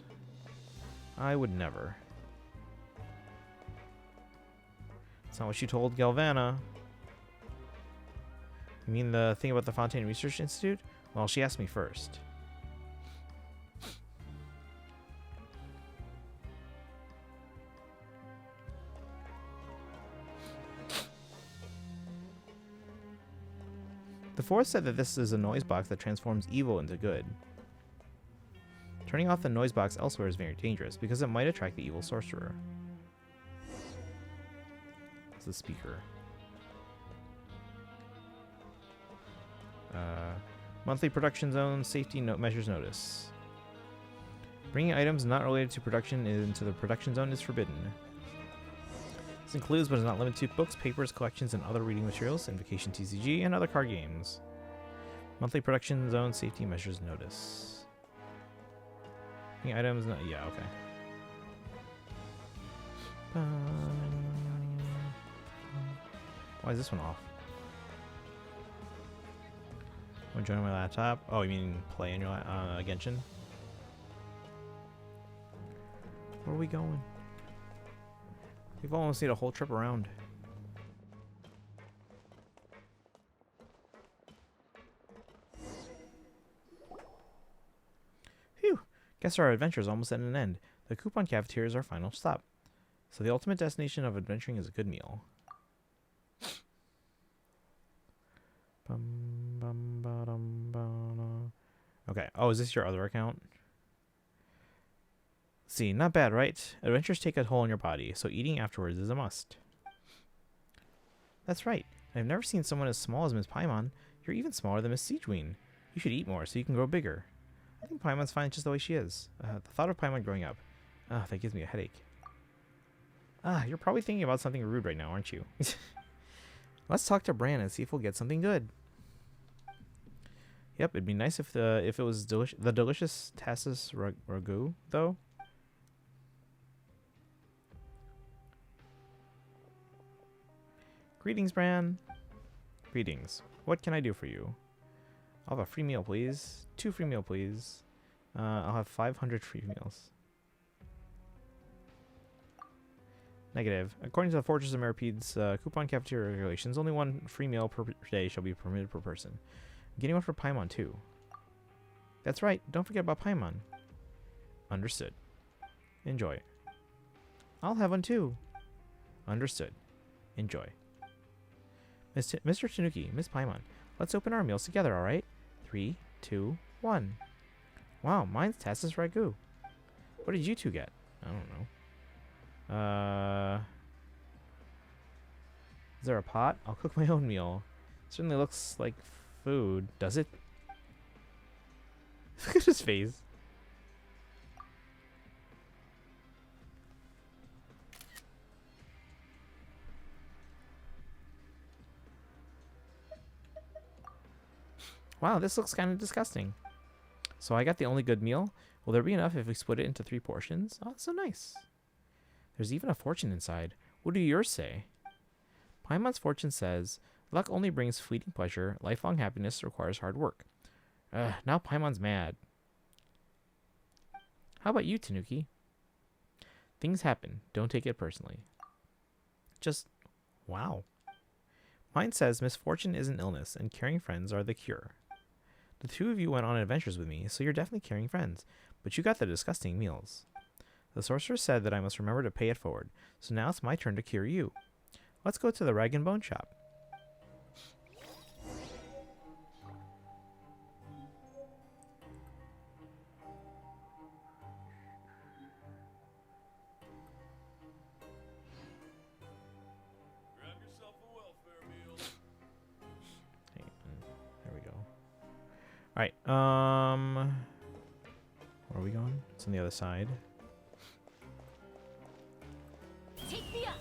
I would never. That's not what you told Galvana. You mean the thing about the Fontaine Research Institute? Well, she asked me first. The fourth said that this is a noise box that transforms evil into good. Turning off the noise box elsewhere is very dangerous because it might attract the evil sorcerer. It's the speaker. Monthly production zone safety measures notice. Bringing items not related to production into the production zone is forbidden. This includes but is not limited to books, papers, collections, and other reading materials, Invocation TCG, and other card games. Monthly production zone safety measures notice. Bringing items not... Yeah, okay. Why is this one off? Want to join on my laptop? Oh, you mean play on your Genshin? Where are we going? We've almost made a whole trip around. Phew! Guess our adventure is almost at an end. The coupon cafeteria is our final stop. So the ultimate destination of adventuring is a good meal. Okay. Oh, is this your other account? See, not bad, right? Adventures take a toll on your body, so eating afterwards is a must. That's right. I've never seen someone as small as Miss Paimon. You're even smaller than Miss Siegeween. You should eat more so you can grow bigger. I think Paimon's fine just the way she is. The thought of Paimon growing up. That gives me a headache. You're probably thinking about something rude right now, aren't you? Let's talk to Bran and see if we'll get something good. Yep, it'd be nice if it was the delicious Tassus ragu, though. Greetings, Bran. Greetings. What can I do for you? I'll have a free meal, please. 2 free meal, please. I'll have 500 free meals. Negative. According to the Fortress of Maripede's coupon cafeteria regulations, only 1 free meal per day shall be permitted per person. I'm getting one for Paimon, too. That's right. Don't forget about Paimon. Understood. Enjoy. I'll have one, too. Understood. Enjoy. Mr. Tanuki, Miss Paimon, let's open our meals together, alright? 3, 2, 1. Wow, mine's Tassus ragu. What did you two get? I don't know. Is there a pot? I'll cook my own meal. Certainly looks like food. Does it? Look at his face. Wow, this looks kind of disgusting. So I got the only good meal. Will there be enough if we split it into 3 portions? Oh, that's so nice. There's even a fortune inside. What do yours say? Paimon's fortune says, luck only brings fleeting pleasure. Lifelong happiness requires hard work. Now Paimon's mad. How about you, Tanuki? Things happen. Don't take it personally. Just, wow. Mine says misfortune is an illness and caring friends are the cure. The 2 of you went on adventures with me, so you're definitely caring friends. But you got the disgusting meals. The sorcerer said that I must remember to pay it forward, so now it's my turn to cure you. Let's go to the Rag and Bone shop. Grab yourself a welfare meal. Hey, there we go. Alright, where are we going? It's on the other side. Take me up.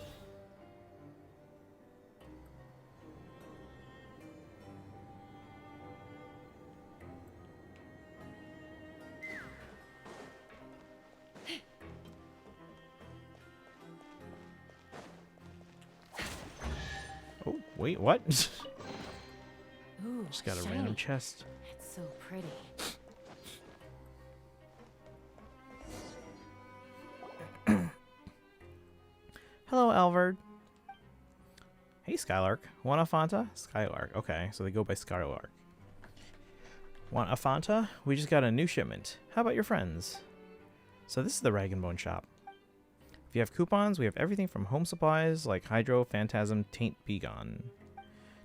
Oh, wait, what? Ooh, Just got a shiny. random chest. It's so pretty. Hello, Alvard. Hey, Skylark. Want a Fanta? Skylark. Okay, so they go by Skylark. Want a Fanta? We just got a new shipment. How about your friends? So this is the Rag and Bone shop. If you have coupons, we have everything from home supplies like Hydro, Phantasm, Taint Begone,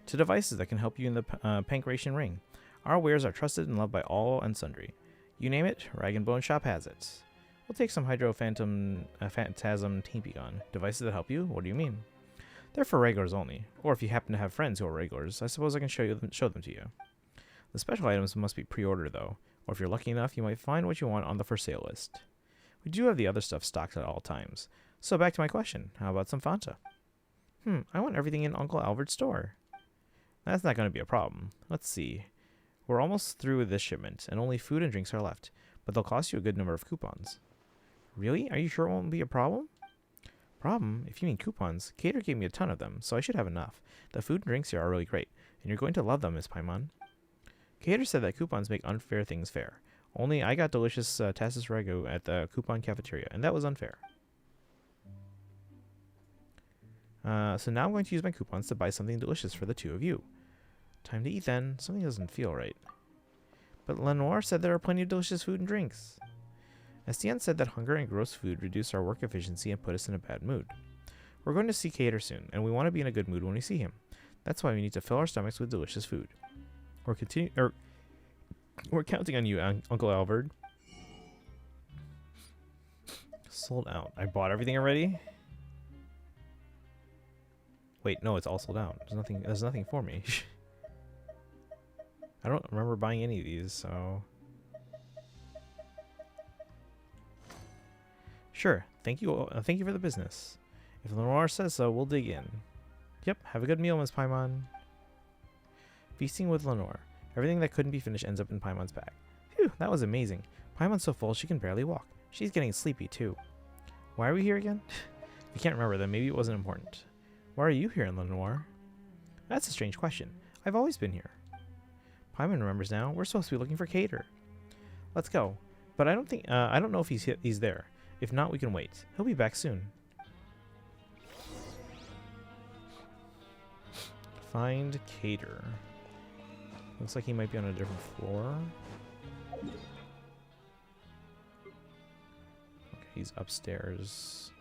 to devices that can help you in the Pankration Ring. Our wares are trusted and loved by all and sundry. You name it, Rag and Bone shop has it. We'll take some Hydro, Phantasm, Taint Begone. Devices that help you? What do you mean? They're for regulars only. Or if you happen to have friends who are regulars, I suppose I can show them to you. The special items must be pre-ordered though, or if you're lucky enough, you might find what you want on the for sale list. We do have the other stuff stocked at all times. So back to my question, how about some Fanta? I want everything in Uncle Albert's store. That's not going to be a problem. Let's see. We're almost through with this shipment, and only food and drinks are left, but they'll cost you a good number of coupons. Really? Are you sure it won't be a problem? Problem? If you mean coupons, Cater gave me a ton of them, so I should have enough. The food and drinks here are really great, and you're going to love them, Miss Paimon. Cater said that coupons make unfair things fair. Only I got delicious Tassis Ragu at the coupon cafeteria, and that was unfair. So now I'm going to use my coupons to buy something delicious for the two of you. Time to eat then. Something doesn't feel right. But Lenoir said there are plenty of delicious food and drinks. Estienne said that hunger and gross food reduce our work efficiency and put us in a bad mood. We're going to see Cater soon, and we want to be in a good mood when we see him. That's why we need to fill our stomachs with delicious food. We're counting on you, Uncle Albert. Sold out. I bought everything already? Wait, no, it's all sold out. There's nothing for me. I don't remember buying any of these, so... Sure, thank you for the business. If Lenoir says so, we'll dig in. Yep, have a good meal, Miss Paimon. Feasting with Lenoir. Everything that couldn't be finished ends up in Paimon's bag. Phew, that was amazing. Paimon's so full she can barely walk. She's getting sleepy, too. Why are we here again? I can't remember, then maybe it wasn't important. Why are you here, Lenoir? That's a strange question. I've always been here. Paimon remembers now. We're supposed to be looking for Cater. Let's go. But I don't know if he's there. If not, we can wait. He'll be back soon. Find Cater. Looks like he might be on a different floor. Okay, he's upstairs.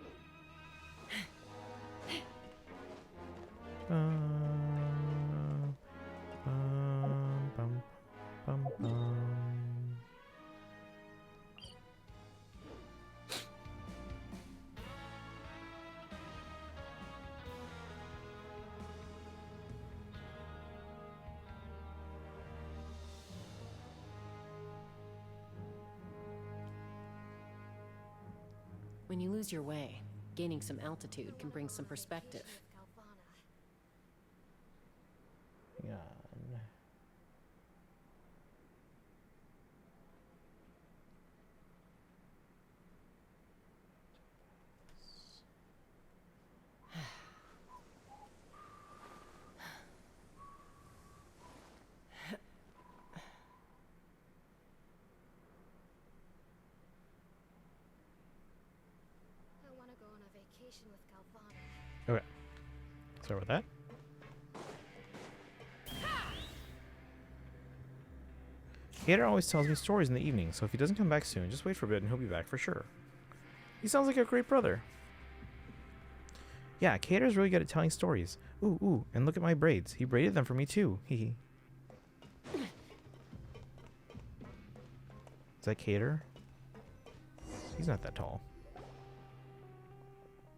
When you lose your way, gaining some altitude can bring some perspective. Hang on. Okay. Sorry about that. Cater always tells me stories in the evening, so if he doesn't come back soon, just wait for a bit and he'll be back for sure. He sounds like a great brother. Yeah, Cater's really good at telling stories. Ooh, and look at my braids. He braided them for me too. Hee. Is that Cater? He's not that tall.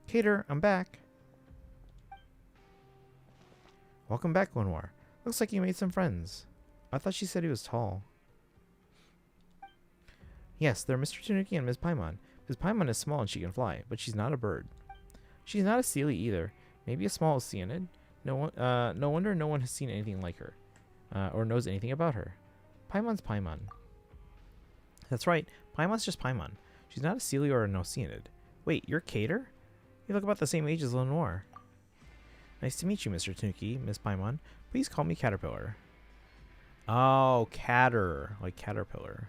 Cater, I'm back. Welcome back, Lenoir. Looks like you made some friends. I thought she said he was tall. Yes, they're Mr. Tanuki and Ms. Paimon. Ms. Paimon is small and she can fly, but she's not a bird. She's not a Seelie either. Maybe a small Oceanid. No wonder no one has seen anything like her, or knows anything about her. Paimon's Paimon. That's right. Paimon's just Paimon. She's not a Seelie or an Oceanid. Wait, you're Cater? You look about the same age as Lenoir. Nice to meet you, Mr. Tanuki, Miss Paimon. Please call me Caterpillar. Oh, Catter, like caterpillar.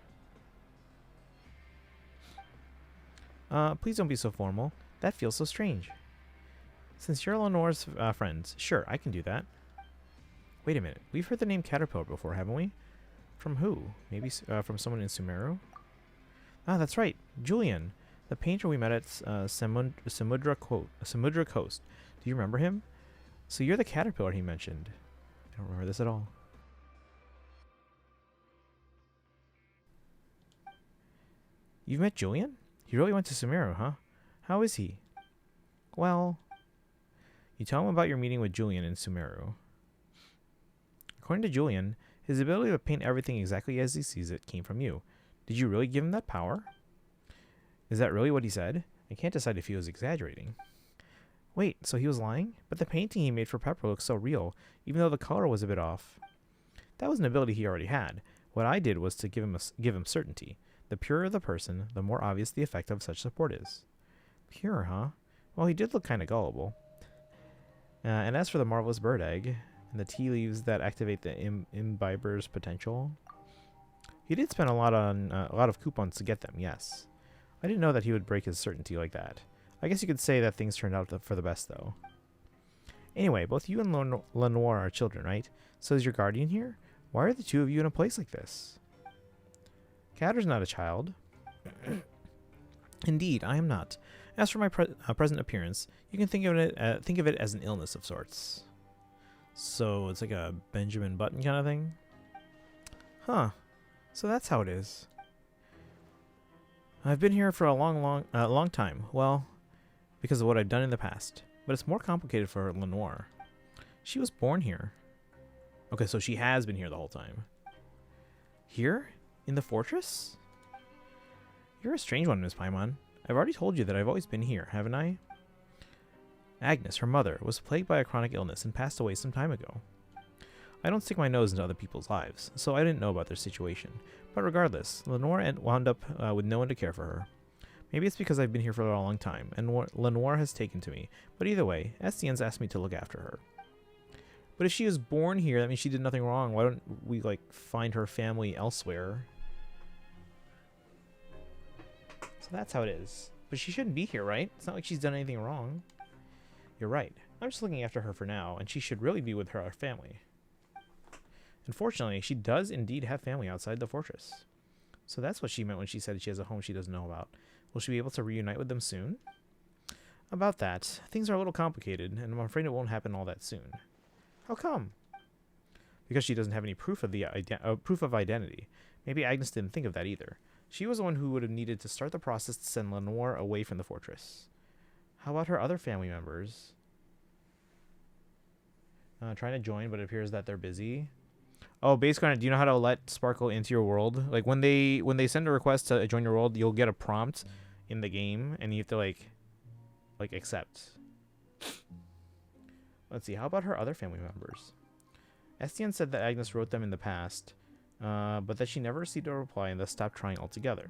Please don't be so formal. That feels so strange. Since you're Lenoir's friends, sure, I can do that. Wait a minute. We've heard the name Caterpillar before, haven't we? From who? Maybe from someone in Sumeru? Ah, that's right. Julian, the painter we met at Samudra Coast. Do you remember him? So you're the caterpillar he mentioned. I don't remember this at all. You've met Julian? He really went to Sumeru, huh? How is he? Well, you tell him about your meeting with Julian in Sumeru. According to Julian, His ability to paint everything exactly as he sees it came from you. Did you really give him that power? Is that really what he said? I can't decide if he was exaggerating. Wait, so he was lying? But the painting he made for Pepper looks so real, even though the color was a bit off. That was an ability he already had. What I did was to give him certainty. The purer the person, the more obvious the effect of such support is. Pure, huh? Well, he did look kind of gullible. And as for the marvelous bird egg, and the tea leaves that activate the imbiber's potential, he did spend a lot of coupons to get them, yes. I didn't know that he would break his certainty like that. I guess you could say that things turned out for the best, though. Anyway, both you and Lenoir are children, right? So is your guardian here? Why are the two of you in a place like this? Catter's not a child. Indeed, I am not. As for my present appearance, you can think of it as an illness of sorts. So it's like a Benjamin Button kind of thing? Huh. So that's how it is. I've been here for a long time. Well, because of what I've done in the past. But it's more complicated for Lenoir. She was born here. Okay, so she has been here the whole time. Here? In the fortress? You're a strange one, Miss Paimon. I've already told you that I've always been here, haven't I? Agnes, her mother, was plagued by a chronic illness and passed away some time ago. I don't stick my nose into other people's lives, so I didn't know about their situation. But regardless, Lenoir wound up with no one to care for her. Maybe it's because I've been here for a long time, and Lenoir has taken to me. But either way, Estienne's asked me to look after her. But if she was born here, that means she did nothing wrong. Why don't we, like, find her family elsewhere? So that's how it is. But she shouldn't be here, right? It's not like she's done anything wrong. You're right. I'm just looking after her for now, and she should really be with her family. Unfortunately, she does indeed have family outside the fortress. So that's what she meant when she said she has a home she doesn't know about. Will she be able to reunite with them soon? About that, things are a little complicated, and I'm afraid it won't happen all that soon. How come? Because she doesn't have any proof of proof of identity. Maybe Agnes didn't think of that either. She was the one who would have needed to start the process to send Lenoir away from the fortress. How about her other family members? Trying to join, but it appears that they're busy. Oh, base Garnet, do you know how to let Sparkle into your world? Like when they send a request to join your world, you'll get a prompt in the game, and you have to like accept. Let's see. How about her other family members? Estienne said that Agnes wrote them in the past, but that she never received a reply and thus stopped trying altogether.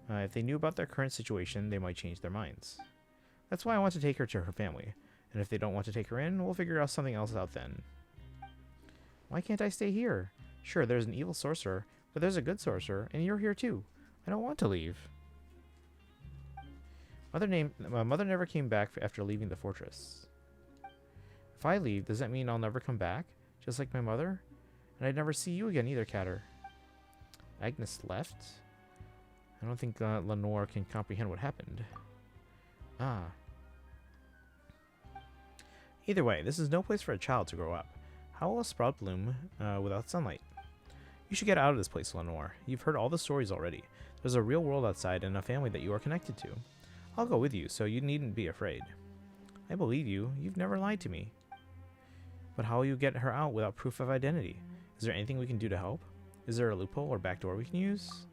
If they knew about their current situation, they might change their minds. That's why I want to take her to her family. And if they don't want to take her in, we'll figure out something else out then. Why can't I stay here? Sure, there's an evil sorcerer, but there's a good sorcerer, and you're here too. I don't want to leave. My mother never came back after leaving the fortress. If I leave, does that mean I'll never come back? Just like my mother? And I'd never see you again either, Catter. Agnes left? I don't think Lenoir can comprehend what happened. Ah. Either way, this is no place for a child to grow up. How will a sprout bloom without sunlight? You should get out of this place, Lenoir. You've heard all the stories already. There's a real world outside and a family that you are connected to. I'll go with you, so you needn't be afraid. I believe you. You've never lied to me. But how will you get her out without proof of identity? Is there anything we can do to help? Is there a loophole or backdoor we can use?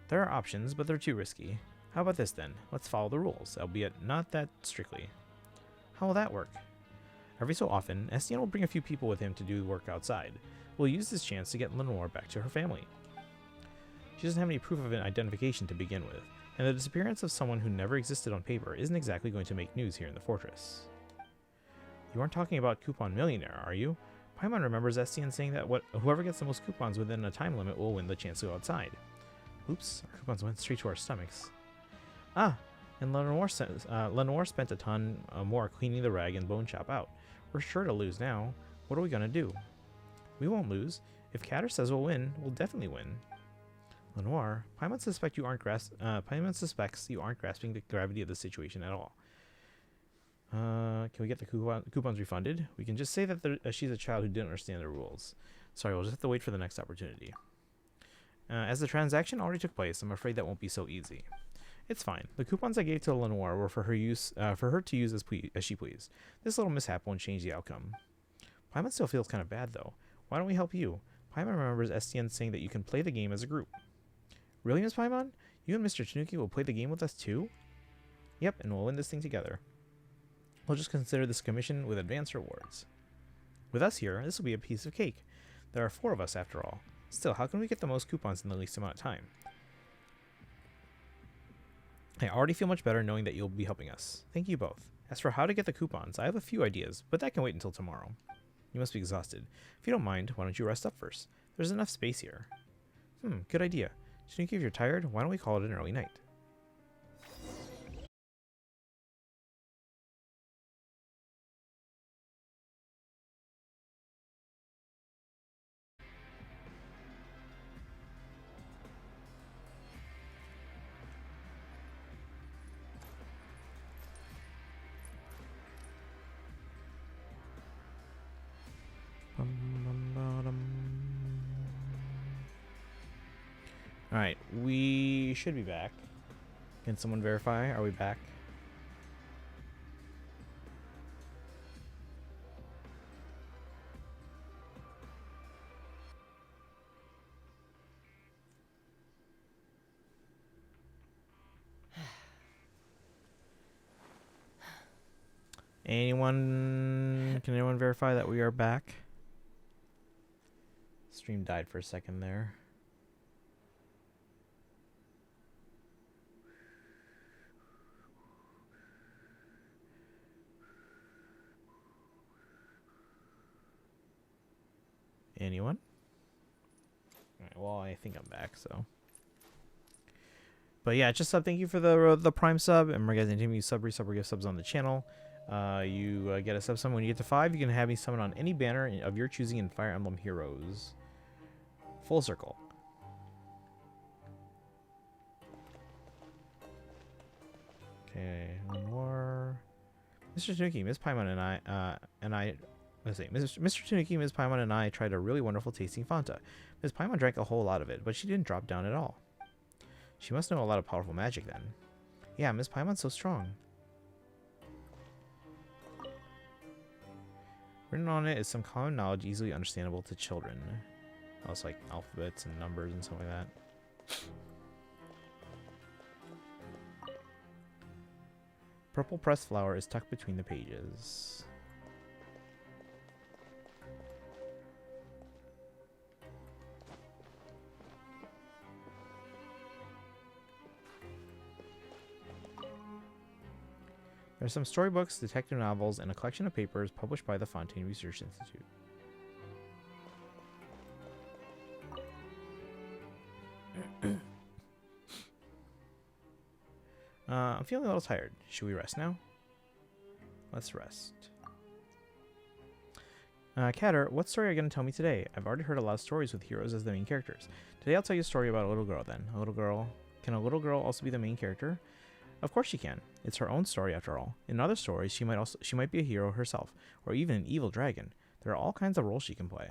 There are options, but they're too risky. How about this then? Let's follow the rules, albeit not that strictly. How will that work? Every so often, Estienne will bring a few people with him to do work outside. We'll use this chance to get Lenoir back to her family. She doesn't have any proof of an identification to begin with, and the disappearance of someone who never existed on paper isn't exactly going to make news here in the fortress. You aren't talking about Coupon Millionaire, are you? Paimon remembers Estienne saying that whoever gets the most coupons within a time limit will win the chance to go outside. Oops, our coupons went straight to our stomachs. Ah, and Lenoir spent a ton more cleaning the rag and bone shop out. We're sure to lose now. What are we gonna do? We won't lose. If Catter says we'll win, we'll definitely win. Lenoir, Paimon suspects you aren't grasping the gravity of the situation at all. Can we get the coupons refunded? We can just say that she's a child who didn't understand the rules. Sorry, we'll just have to wait for the next opportunity. As the transaction already took place, I'm afraid that won't be so easy. It's fine. The coupons I gave to Lenoir were for her to use as she pleased. This little mishap won't change the outcome. Paimon still feels kind of bad though. Why don't we help you? Paimon remembers STN saying that you can play the game as a group. Really, Miss Paimon? You and Mr. Tanuki will play the game with us too? Yep, and we'll win this thing together. We'll just consider this commission with advance rewards. With us here, this will be a piece of cake. There are 4 of us after all. Still, how can we get the most coupons in the least amount of time? I already feel much better knowing that you'll be helping us. Thank you both. As for how to get the coupons, I have a few ideas, but that can wait until tomorrow. You must be exhausted. If you don't mind, why don't you rest up first? There's enough space here. Good idea. Tanuki, if you're tired, why don't we call it an early night? Alright, we should be back. Can someone verify? Are we back? Can anyone verify that we are back? Stream died for a second there. Anyone? Alright, well, I think I'm back, so. But yeah, just thank you for the Prime sub, and remember guys, anytime you sub, resub, or give subs on the channel, you get a sub summon. When you get to 5, you can have me summon on any banner of your choosing in Fire Emblem Heroes. Full circle. Okay, one more. Mr. Tanuki, Ms. Paimon, and I let's see, Mr. Tanuki, Ms. Paimon, and I tried a really wonderful tasting Fanta. Ms. Paimon drank a whole lot of it, but she didn't drop down at all. She must know a lot of powerful magic then. Yeah, Ms. Paimon's so strong. Written on it is some common knowledge easily understandable to children. Also like alphabets and numbers and stuff like that. Purple pressed flower is tucked between the pages. There are some storybooks, detective novels, and a collection of papers published by the Fontaine Research Institute. I'm feeling a little tired. Should we rest now? Let's rest. Catter, what story are you going to tell me today? I've already heard a lot of stories with heroes as the main characters. Today I'll tell you a story about a little girl then. A little girl. Can a little girl also be the main character? Of course she can. It's her own story after all. In other stories, she might be a hero herself, or even an evil dragon. There are all kinds of roles she can play.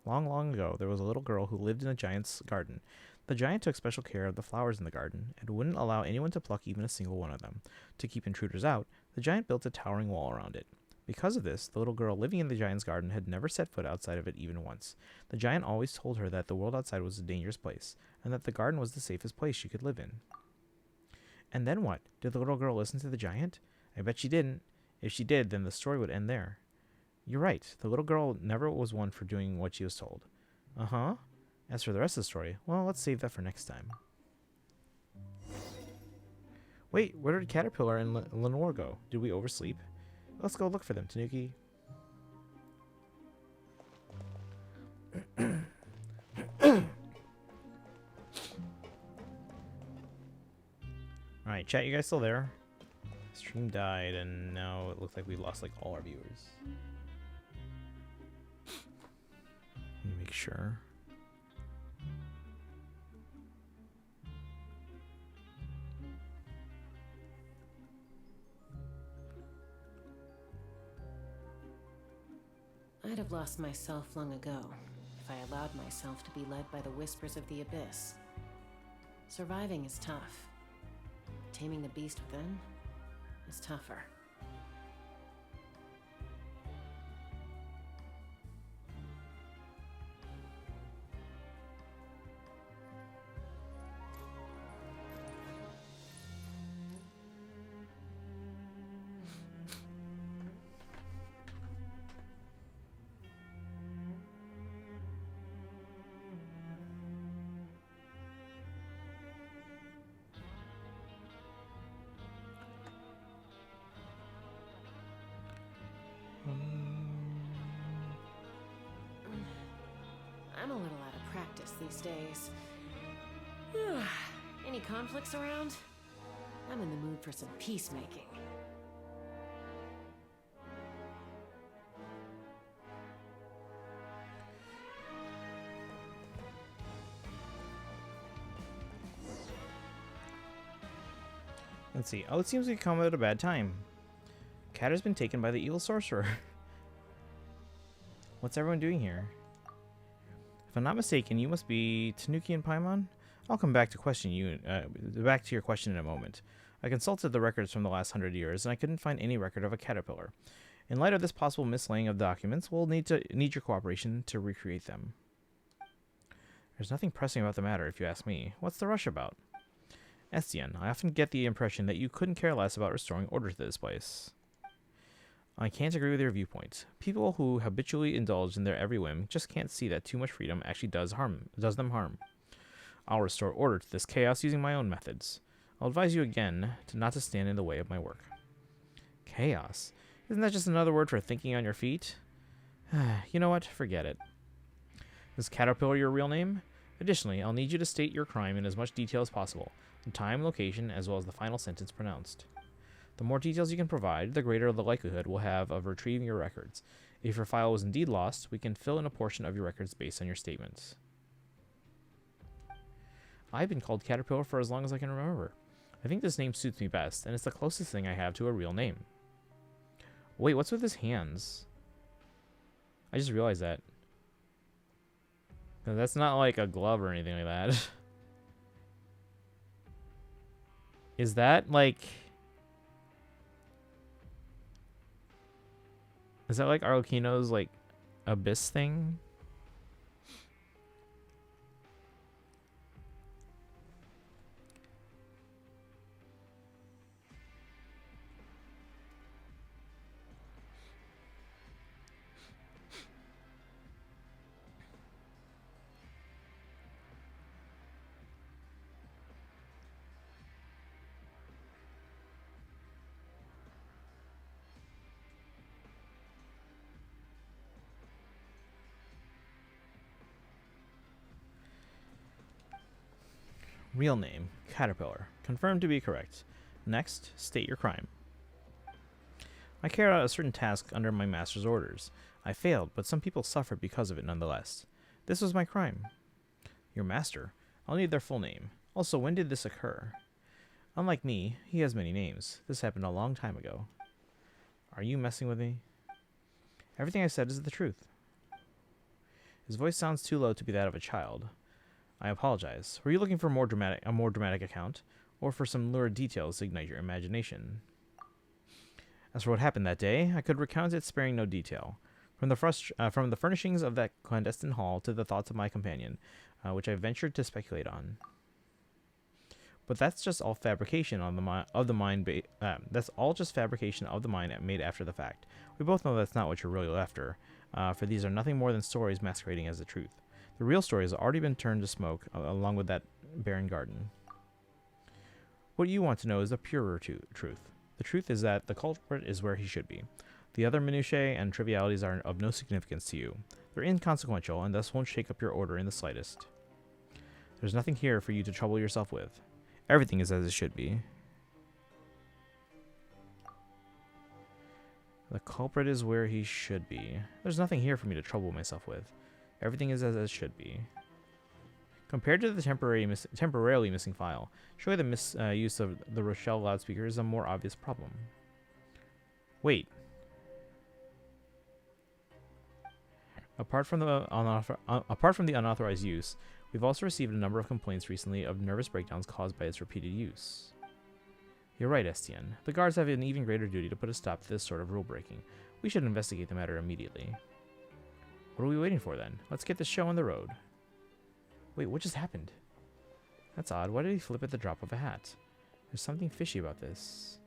Long, long ago, there was a little girl who lived in a giant's garden. The giant took special care of the flowers in the garden, and wouldn't allow anyone to pluck even a single one of them. To keep intruders out, the giant built a towering wall around it. Because of this, the little girl living in the giant's garden had never set foot outside of it even once. The giant always told her that the world outside was a dangerous place, and that the garden was the safest place she could live in. And then what? Did the little girl listen to the giant? I bet she didn't. If she did, then the story would end there. You're right. The little girl never was one for doing what she was told. Uh-huh. As for the rest of the story, well, let's save that for next time. Wait, where did Caterpillar and Lenore go? Did we oversleep? Let's go look for them, Tanuki. Alright, chat, you guys still there? Stream died, and now it looks like we lost like all our viewers. Let me make sure. I'd have lost myself long ago if I allowed myself to be led by the whispers of the abyss. Surviving is tough. Taming the beast within is tougher. I'm a little out of practice these days. Any conflicts around? I'm in the mood for some peacemaking. Let's see. Oh, it seems we come at a bad time. Cat has been taken by the evil sorcerer. What's everyone doing here? If I'm not mistaken, you must be Tanuki and Paimon? I'll come back to back to your question in a moment. I consulted the records from the last 100 years, and I couldn't find any record of a caterpillar. In light of this possible mislaying of documents, we'll need your cooperation to recreate them. There's nothing pressing about the matter, if you ask me. What's the rush about? Estienne, I often get the impression that you couldn't care less about restoring order to this place. I can't agree with your viewpoint. People who habitually indulge in their every whim just can't see that too much freedom actually does them harm. I'll restore order to this chaos using my own methods. I'll advise you again not to stand in the way of my work. Chaos? Isn't that just another word for thinking on your feet? You know what? Forget it. Is Caterpillar your real name? Additionally, I'll need you to state your crime in as much detail as possible, the time, location, as well as the final sentence pronounced. The more details you can provide, the greater the likelihood we'll have of retrieving your records. If your file was indeed lost, we can fill in a portion of your records based on your statements. I've been called Caterpillar for as long as I can remember. I think this name suits me best, and it's the closest thing I have to a real name. Wait, what's with his hands? I just realized that. No, that's not like a glove or anything like that. Is that like... Is that like Arlecchino's like abyss thing? Real name, Caterpillar. Confirmed to be correct. Next, state your crime. I carried out a certain task under my master's orders. I failed, but some people suffered because of it nonetheless. This was my crime. Your master? I'll need their full name. Also, when did this occur? Unlike me, he has many names. This happened a long time ago. Are you messing with me? Everything I said is the truth. His voice sounds too low to be that of a child. I apologize. Were you looking for a more dramatic account, or for some lurid details to ignite your imagination? As for what happened that day, I could recount it sparing no detail. From the furnishings of that clandestine hall to the thoughts of my companion, which I ventured to speculate on. But that's just all fabrication of the mind. That's all just fabrication of the mind made after the fact. We both know that's not what you're really after, for these are nothing more than stories masquerading as the truth. The real story has already been turned to smoke, along with that barren garden. What you want to know is the purer truth. The truth is that the culprit is where he should be. The other minutiae and trivialities are of no significance to you. They're inconsequential, and thus won't shake up your order in the slightest. There's nothing here for you to trouble yourself with. Everything is as it should be. The culprit is where he should be. There's nothing here for me to trouble myself with. Everything is as it should be. Compared to the temporarily missing file, surely the misuse of the Rochelle loudspeaker is a more obvious problem. Wait. Apart from the unauthorized use, we've also received a number of complaints recently of nervous breakdowns caused by its repeated use. You're right, Estienne. The guards have an even greater duty to put a stop to this sort of rule breaking. We should investigate the matter immediately. What are we waiting for then? Let's get this show on the road. Wait, what just happened? That's odd. Why did he flip at the drop of a hat? There's something fishy about this.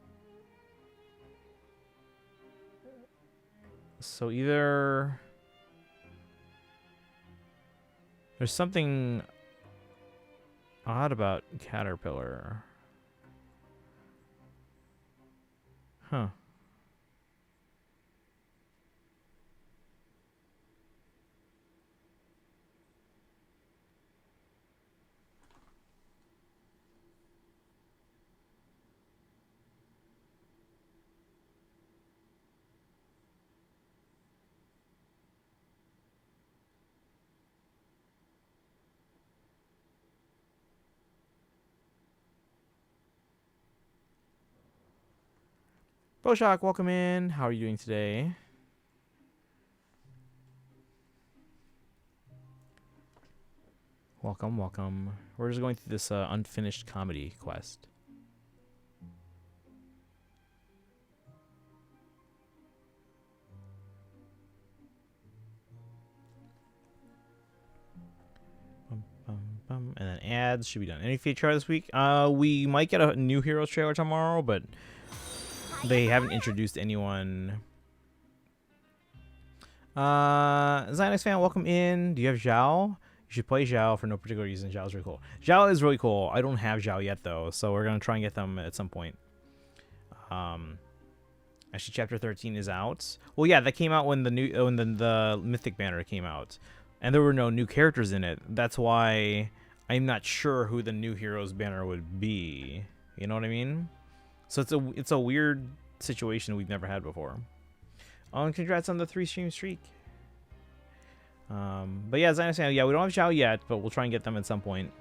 So either... There's something odd about Caterpillar. Huh. Boshak, welcome in. How are you doing today? Welcome, welcome. We're just going through this unfinished comedy quest. And then ads should be done. Any feature this week? We might get a new Heroes trailer tomorrow, but they haven't introduced anyone. Zynex fan, welcome in. Do you have Zhao? You should play Zhao for no particular reason. Zhao's really cool. Zhao is really cool. I don't have Zhao yet though, so we're gonna try and get them at some point. Actually, chapter 13 is out. Well, yeah, that came out when the new when the Mythic banner came out, and there were no new characters in it. That's why I'm not sure who the new Heroes banner would be. You know what I mean? So it's a weird situation we've never had before. Oh, and congrats on the 3-stream streak. But yeah, as I understand, yeah, we don't have Zhao yet, but we'll try and get them at some point.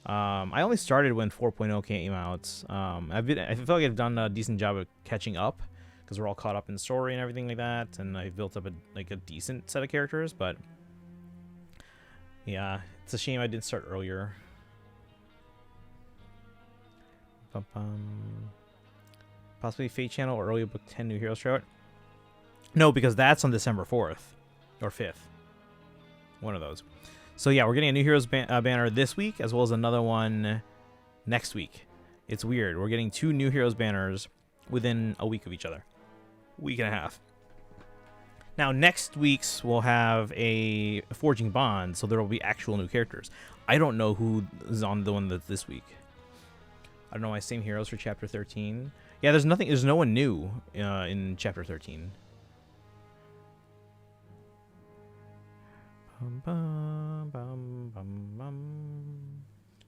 I only started when 4.0 came out. I feel like I've done a decent job of catching up because we're all caught up in story and everything like that, and I've built up a decent set of characters. But yeah, it's a shame I didn't start earlier. Possibly Fate Channel or early book 10 new Heroes trailer. No, because that's on December 4th or 5th. One of those. So yeah, we're getting a new Heroes banner this week, as well as another one next week. It's weird. We're getting 2 new Heroes banners within a week of each other. Week and a half. Now, next week's will have a Forging Bond, so there will be actual new characters. I don't know who is on the one that's this week. I don't know why same heroes for Chapter 13. Yeah, there's no one new in Chapter 13.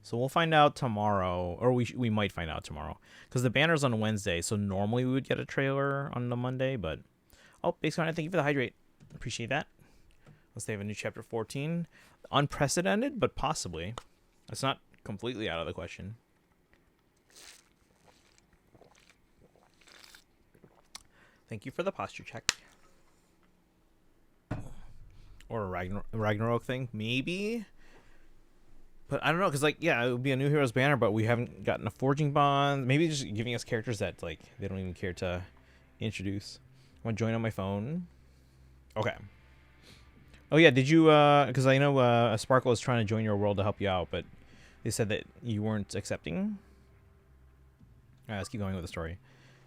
So we'll find out tomorrow, or we might find out tomorrow, because the banner's on Wednesday. So normally we would get a trailer on the Monday, but basically, thank you for the hydrate. Appreciate that. Unless they have a new chapter 14, unprecedented, but possibly. It's not completely out of the question. Thank you for the posture check. Or a Ragnarok thing, maybe. But I don't know, because, like, yeah, it would be a new Heroes banner, but we haven't gotten a Forging Bond. Maybe just giving us characters that, like, they don't even care to introduce. Want to join on my phone? Okay. Oh, yeah, did you, because I know Sparkle is trying to join your world to help you out, but they said that you weren't accepting? Alright, let's keep going with the story.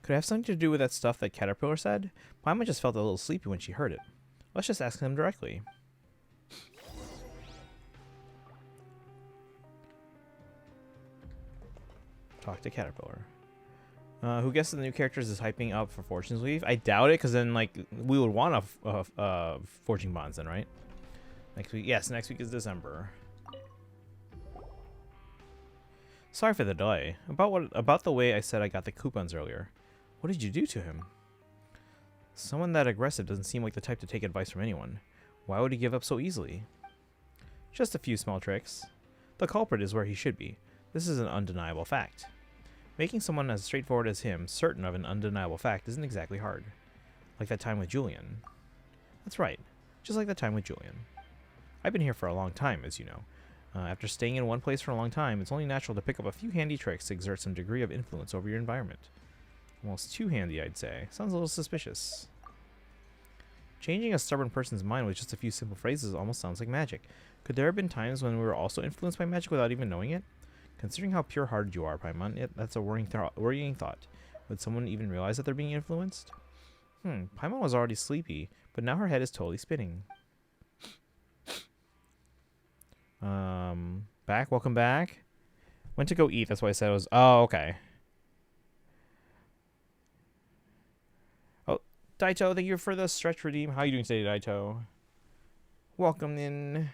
Could it have something to do with that stuff that Caterpillar said? Paimon just felt a little sleepy when she heard it. Let's just ask him directly. Talk to Caterpillar. Who guesses the new characters is hyping up for Fortune's Weave? I doubt it, because then, like, we would want a Forging Bonds then, right? Next week? Yes, next week is December. Sorry for the delay. About the way I said I got the coupons earlier. What did you do to him? Someone that aggressive doesn't seem like the type to take advice from anyone. Why would he give up so easily? Just a few small tricks. The culprit is where he should be. This is an undeniable fact. Making someone as straightforward as him certain of an undeniable fact isn't exactly hard. Like that time with Julian. That's right. Just like that time with Julian. I've been here for a long time, as you know. After staying in one place for a long time, it's only natural to pick up a few handy tricks to exert some degree of influence over your environment. Almost too handy, I'd say. Sounds a little suspicious. Changing a stubborn person's mind with just a few simple phrases almost sounds like magic. Could there have been times when we were also influenced by magic without even knowing it? Considering how pure-hearted you are, Paimon, that's a worrying thought. Would someone even realize that they're being influenced? Paimon was already sleepy, but now her head is totally spinning. Back? Welcome back? Went to go eat, that's why I said it was... Oh, okay. Oh, Daito, thank you for the stretch redeem. How are you doing today, Daito? Welcome in.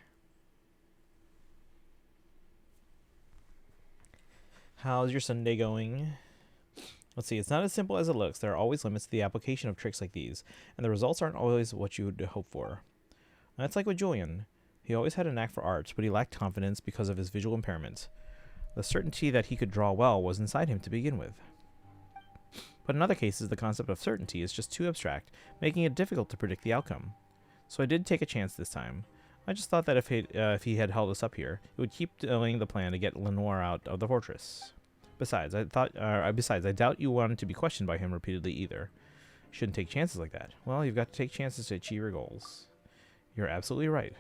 How's your Sunday going? Let's see, it's not as simple as it looks. There are always limits to the application of tricks like these, and the results aren't always what you would hope for. And that's like with Julian. He always had a knack for art, but he lacked confidence because of his visual impairment. The certainty that he could draw well was inside him to begin with. But in other cases, the concept of certainty is just too abstract, making it difficult to predict the outcome. So I did take a chance this time. I just thought that if he had held us up here, it would keep delaying the plan to get Lenoir out of the fortress. Besides, I doubt you wanted to be questioned by him repeatedly either. You shouldn't take chances like that. Well, you've got to take chances to achieve your goals. You're absolutely right.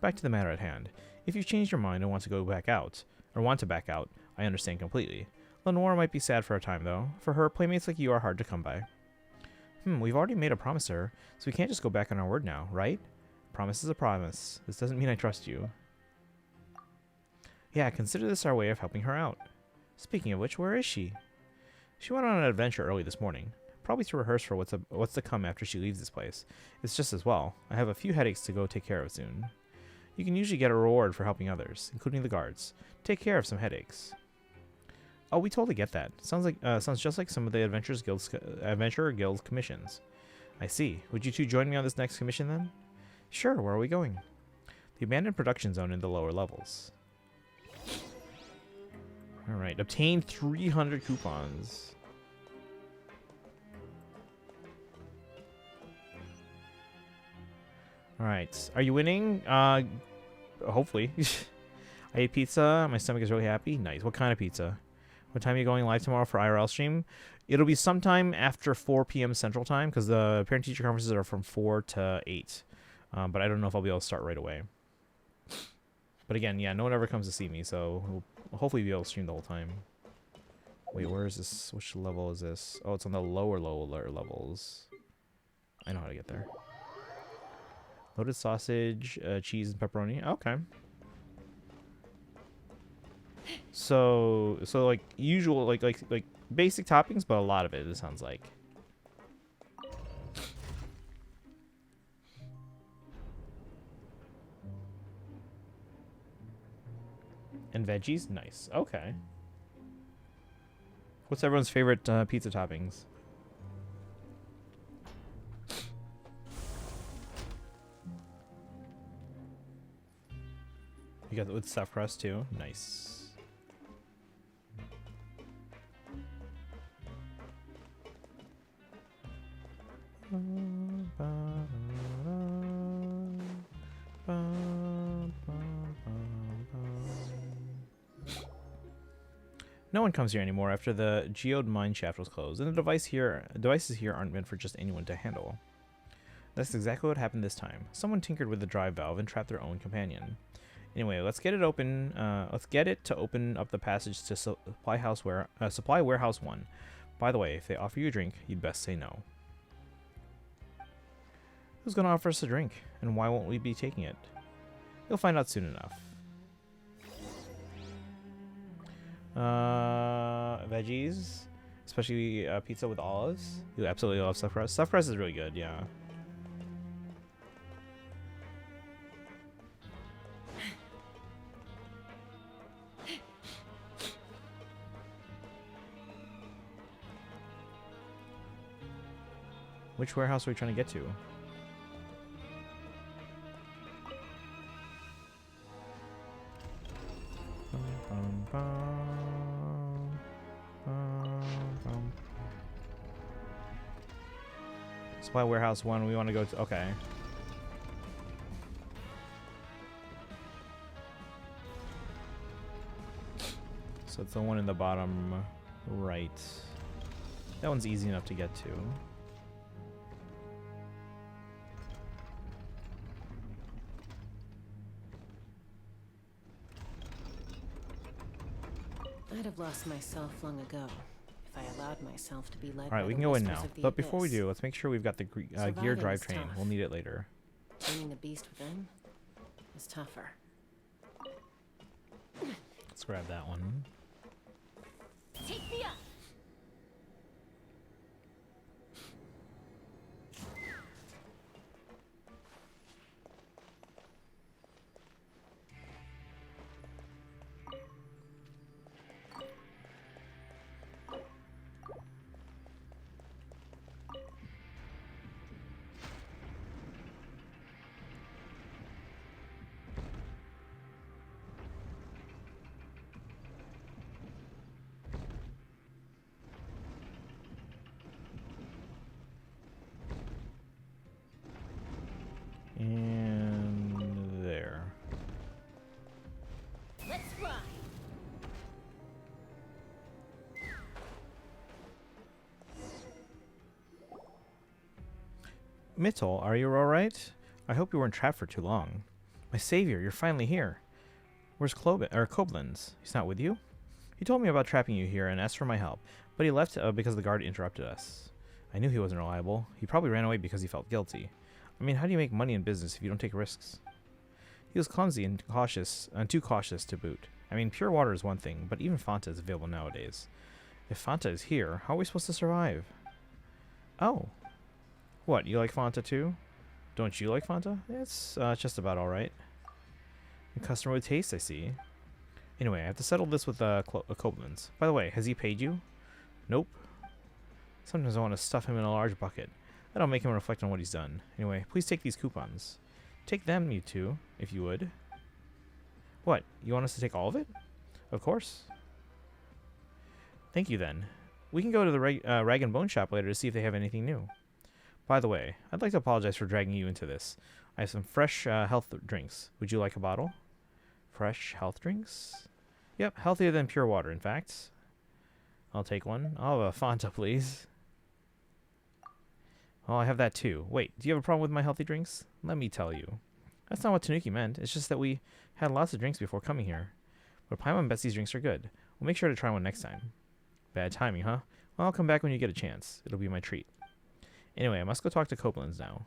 Back to the matter at hand. If you've changed your mind and want to go back out, or want to back out, I understand completely. Lenoir might be sad for a time, though. For her, playmates like you are hard to come by. We've already made a promise to her, so we can't just go back on our word now, right? Promise is a promise. This doesn't mean I trust you. Yeah, consider this our way of helping her out. Speaking of which, where is she? She went on an adventure early this morning. Probably to rehearse for what's to come after she leaves this place. It's just as well. I have a few headaches to go take care of soon. You can usually get a reward for helping others, including the guards. Take care of some headaches. Oh, we totally get that. Sounds just like some of the Adventurer Guild's commissions. I see. Would you two join me on this next commission then? Sure, where are we going? The abandoned production zone in the lower levels. Alright, obtain 300 coupons. Alright, are you winning? Hopefully. I ate pizza, my stomach is really happy. Nice. What kind of pizza? What time are you going live tomorrow for IRL stream? It'll be sometime after 4 p.m. Central Time, because the parent-teacher conferences are from 4 to 8. But I don't know if I'll be able to start right away. But again, yeah, no one ever comes to see me, so we'll hopefully be able to stream the whole time. Wait, where is this? Which level is this? Oh, it's on the lower levels. I know how to get there. Loaded sausage, cheese, and pepperoni. Okay. So like usual, like basic toppings, but a lot of it sounds like. And veggies, nice. Okay. What's everyone's favorite pizza toppings? You got it with stuffed crust too. Nice. No one comes here anymore after the geode mine shaft was closed, and the devices here aren't meant for just anyone to handle. That's exactly what happened this time. Someone tinkered with the drive valve and trapped their own companion. Anyway, let's get it open. Let's get it to open up the passage to Supply Warehouse 1. By the way, if they offer you a drink, you'd best say no. Who's gonna offer us a drink, and why won't we be taking it? You'll find out soon enough. Veggies, especially pizza with olives. You absolutely love stuffed crust. Stuffed crust is really good, yeah. Which warehouse are we trying to get to? Supply Warehouse 1, we want to go to... Okay. So it's the one in the bottom right. That one's easy enough to get to. I'd have lost myself long ago if I allowed myself to be led. All right, we can go in now. But before we do, let's make sure we've got the gear drivetrain. We'll need it later. Taming the beast within is tougher. Let's grab that one. Take me up. Mittel, are you alright? I hope you weren't trapped for too long. My savior, you're finally here. Where's Koblenz? He's not with you? He told me about trapping you here and asked for my help, but he left because the guard interrupted us. I knew he wasn't reliable. He probably ran away because he felt guilty. I mean, how do you make money in business if you don't take risks? He was clumsy and cautious, and too cautious to boot. I mean, pure water is one thing, but even Fanta is available nowadays. If Fanta is here, how are we supposed to survive? Oh. What, you like Fanta too? Don't you like Fanta? It's just about alright. A customer with taste, I see. Anyway, I have to settle this with Koblenz. By the way, has he paid you? Nope. Sometimes I want to stuff him in a large bucket. That'll make him reflect on what he's done. Anyway, please take these coupons. Take them, you two, if you would. What? You want us to take all of it? Of course. Thank you, then. We can go to the Rag and Bone shop later to see if they have anything new. By the way, I'd like to apologize for dragging you into this. I have some fresh health drinks. Would you like a bottle? Fresh health drinks? Yep, healthier than pure water, in fact. I'll take one. I'll have a Fanta, please. Oh, I have that too. Wait, do you have a problem with my healthy drinks? Let me tell you. That's not what Tanuki meant. It's just that we had lots of drinks before coming here. But Paimon and Betsy's drinks are good. We'll make sure to try one next time. Bad timing, huh? Well, I'll come back when you get a chance. It'll be my treat. Anyway, I must go talk to Koblenz now.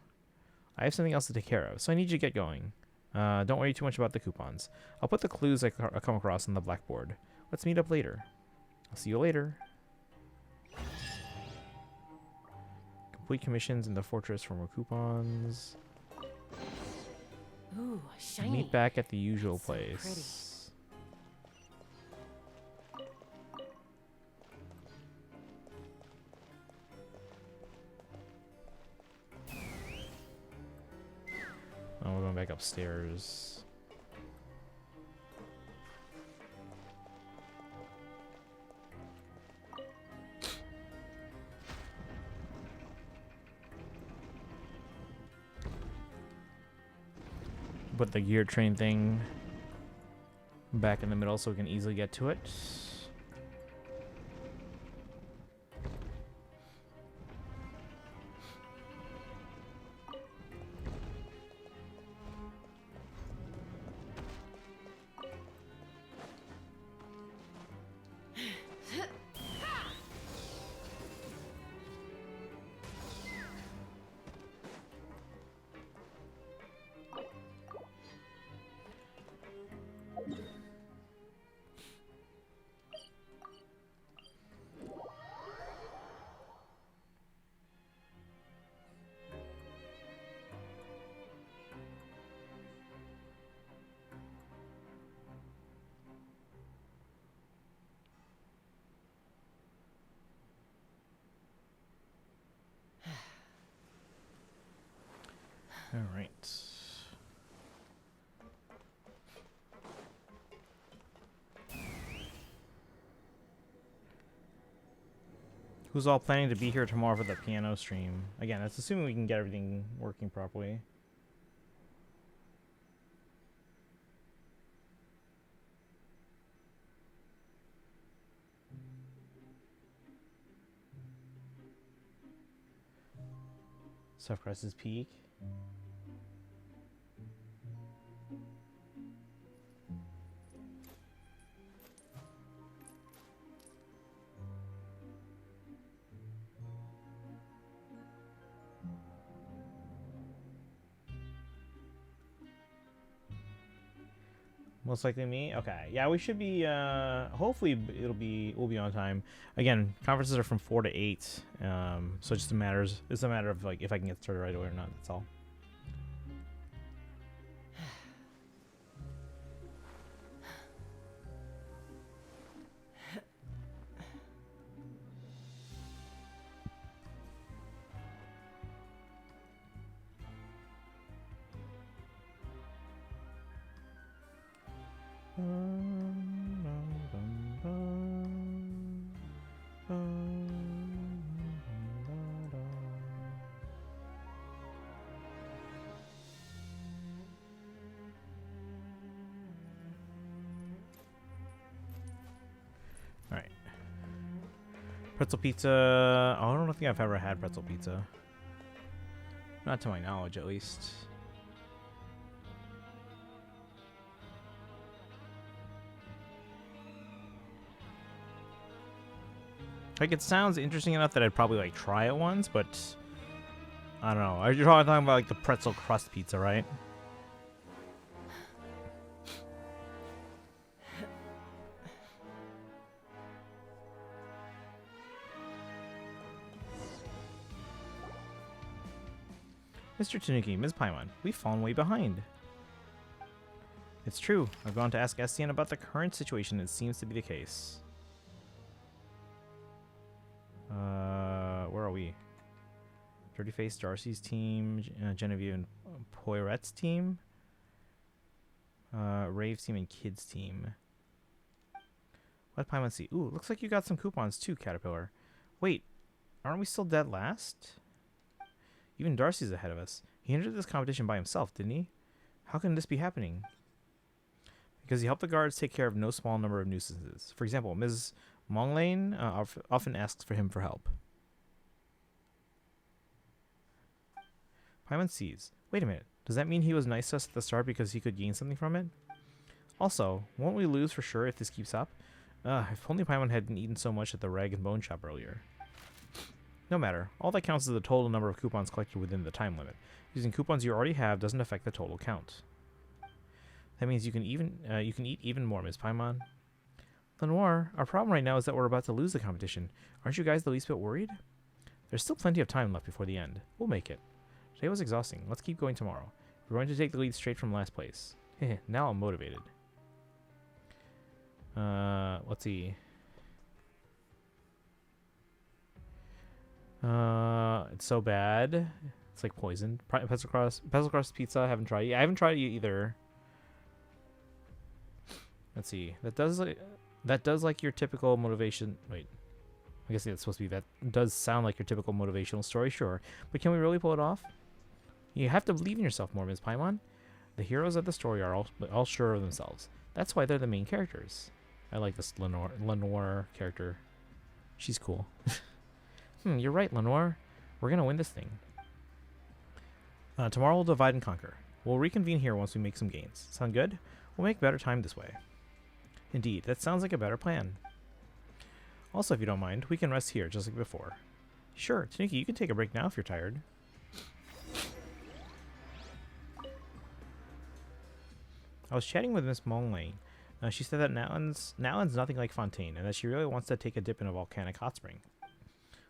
I have something else to take care of, so I need you to get going. Don't worry too much about the coupons. I'll put the clues I come across on the blackboard. Let's meet up later. I'll see you later. Complete commissions in the fortress for more coupons. Ooh, shiny. Meet back at the usual So place. pretty. Oh, we're going back upstairs. Put the gear train thing back in the middle so we can easily get to it. All right. Who's all planning to be here tomorrow for the piano stream? Again, that's assuming we can get everything working properly. Stuff Crest's Peak. Most likely me. Okay. Yeah, we should be hopefully we'll be on time. Again, conferences are from 4 to 8. So it's just it's a matter of like if I can get started right away or not, that's all. All right. Pretzel pizza. Oh, I don't think I've ever had pretzel pizza. Not to my knowledge, at least. Like, it sounds interesting enough that I'd probably, like, try it once, but I don't know. You're probably talking about, like, the pretzel crust pizza, right? Mr. Tanuki, Ms. Paimon, we've fallen way behind. It's true. I've gone to ask Estienne about the current situation. It seems to be the case. Where are we? Dirty Face, Darcy's team, Genevieve and Poirette's team, Rave's team, and Kid's team. Let Paimon see. Ooh, looks like you got some coupons too, Caterpillar. Wait, aren't we still dead last? Even Darcy's ahead of us. He entered this competition by himself, didn't he? How can this be happening? Because he helped the guards take care of no small number of nuisances. For example, Ms. Monglane often asks for him for help. Paimon sees. Wait a minute. Does that mean he was nice to us at the start because he could gain something from it? Also, won't we lose for sure if this keeps up? If only Paimon hadn't eaten so much at the Rag and Bone Shop earlier. No matter. All that counts is the total number of coupons collected within the time limit. Using coupons you already have doesn't affect the total count. That means you can eat even more, Ms. Paimon. Lenoir, our problem right now is that we're about to lose the competition. Aren't you guys the least bit worried? There's still plenty of time left before the end. We'll make it. Today was exhausting. Let's keep going tomorrow. We're going to take the lead straight from last place. Now I'm motivated. Let's see. It's so bad. It's like poison. Pencil Cross Pizza. I haven't tried it. I haven't tried it either. Let's see. That does like your typical motivation. Wait. I guess that's supposed to be that. Does sound like your typical motivational story, sure. But can we really pull it off? You have to believe in yourself more, Ms. Paimon. The heroes of the story are all sure of themselves. That's why they're the main characters. I like this Lenoir character. She's cool. You're right, Lenoir. We're gonna win this thing. Tomorrow we'll divide and conquer. We'll reconvene here once we make some gains. Sound good? We'll make better time this way. Indeed, that sounds like a better plan. Also, if you don't mind, we can rest here just like before. Sure, Tanuki, you can take a break now if you're tired. I was chatting with Miss Monglane. She said that Natlan's nothing like Fontaine, and that she really wants to take a dip in a volcanic hot spring.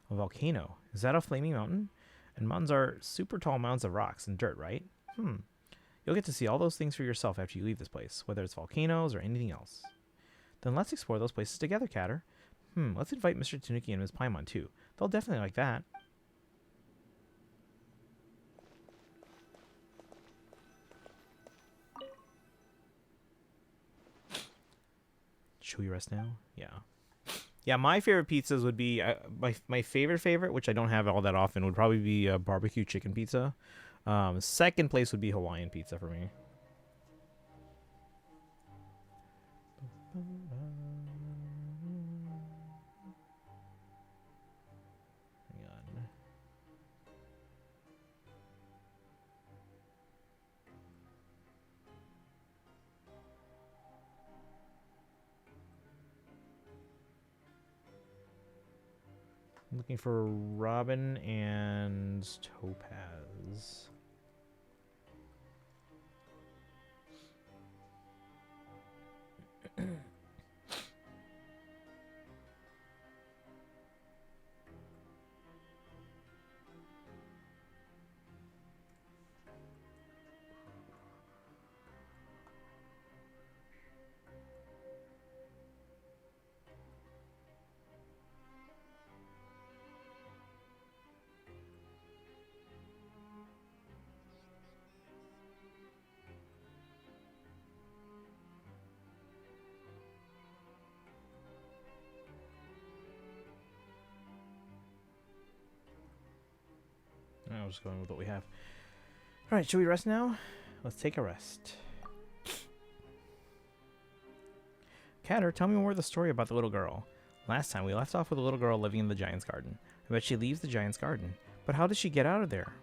A volcano? Is that a flaming mountain? And mountains are super tall mounds of rocks and dirt, right? You'll get to see all those things for yourself after you leave this place, whether it's volcanoes or anything else. Then let's explore those places together, Catter. Let's invite Mr. Tanuki and Ms. Paimon too. They'll definitely like that. Should we rest now? Yeah. Yeah, my favorite pizzas would be my favorite, which I don't have all that often, would probably be barbecue chicken pizza. Second place would be Hawaiian pizza for me. Hang on. I'm looking for Robin and Topaz. I'm just going with what we have. Alright, should we rest now? Let's take a rest. Catter, tell me more of the story about the little girl. Last time we left off with a little girl living in the Giant's Garden. I bet she leaves the Giant's Garden. But how did she get out of there?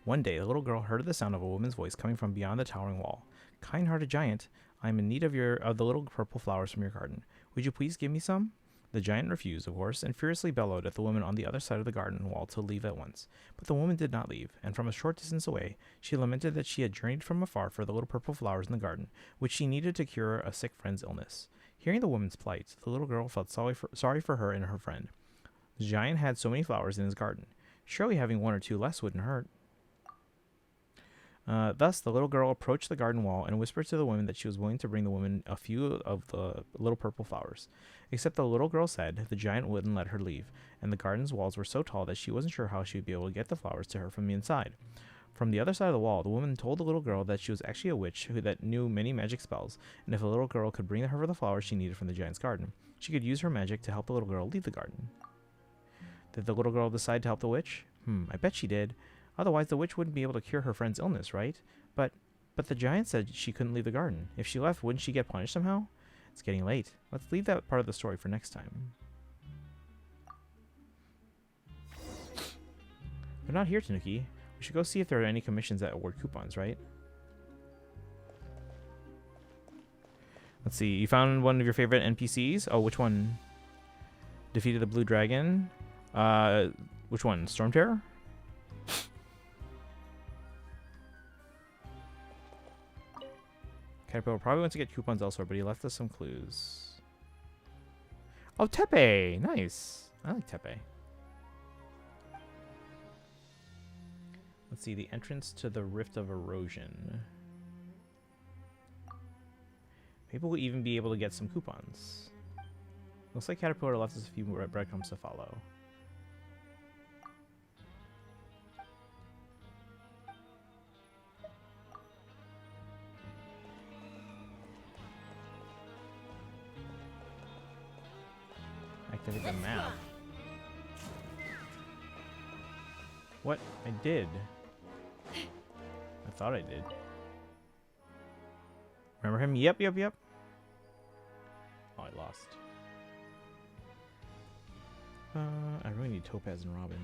One day, the little girl heard the sound of a woman's voice coming from beyond the towering wall. Kind-hearted giant, I am in need of the little purple flowers from your garden. Would you please give me some? The giant refused, of course, and furiously bellowed at the woman on the other side of the garden wall to leave at once. But the woman did not leave, and from a short distance away, she lamented that she had journeyed from afar for the little purple flowers in the garden, which she needed to cure a sick friend's illness. Hearing the woman's plight, the little girl felt sorry for her and her friend. The giant had so many flowers in his garden. Surely having one or two less wouldn't hurt. Thus, the little girl approached the garden wall and whispered to the woman that she was willing to bring the woman a few of the little purple flowers. Except the little girl said the giant wouldn't let her leave, and the garden's walls were so tall that she wasn't sure how she would be able to get the flowers to her from the inside. From the other side of the wall, the woman told the little girl that she was actually a witch that knew many magic spells, and if the little girl could bring her the flowers she needed from the giant's garden, she could use her magic to help the little girl leave the garden. Did the little girl decide to help the witch? I bet she did. Otherwise, the witch wouldn't be able to cure her friend's illness, right? But the giant said she couldn't leave the garden. If she left, wouldn't she get punished somehow? It's getting late. Let's leave that part of the story for next time. They're not here, Tanuki. We should go see if there are any commissions that award coupons, right? Let's see. You found one of your favorite NPCs? Oh, which one? Defeated the blue dragon. Which one? Storm Terror? Caterpillar probably wants to get coupons elsewhere, but he left us some clues. Oh, Tepe! Nice. I like Tepe. Let's see. The entrance to the Rift of Erosion. Maybe we'll even be able to get some coupons. Looks like Caterpillar left us a few more breadcrumbs to follow. Activate the map. What? I did. I thought I did. Remember him? Yep. Oh, I lost. I really need Topaz and Robin.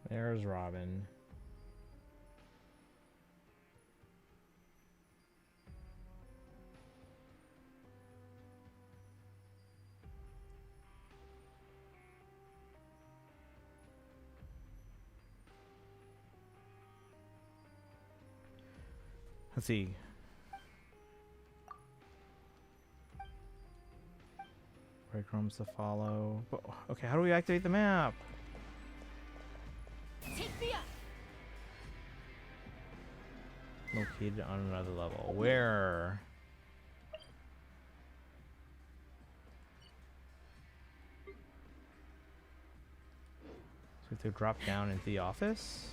There's Robin. Let's see. Breadcrumbs to follow. But, okay, how do we activate the map? Take me up. Located on another level. Where? So we have to drop down into the office?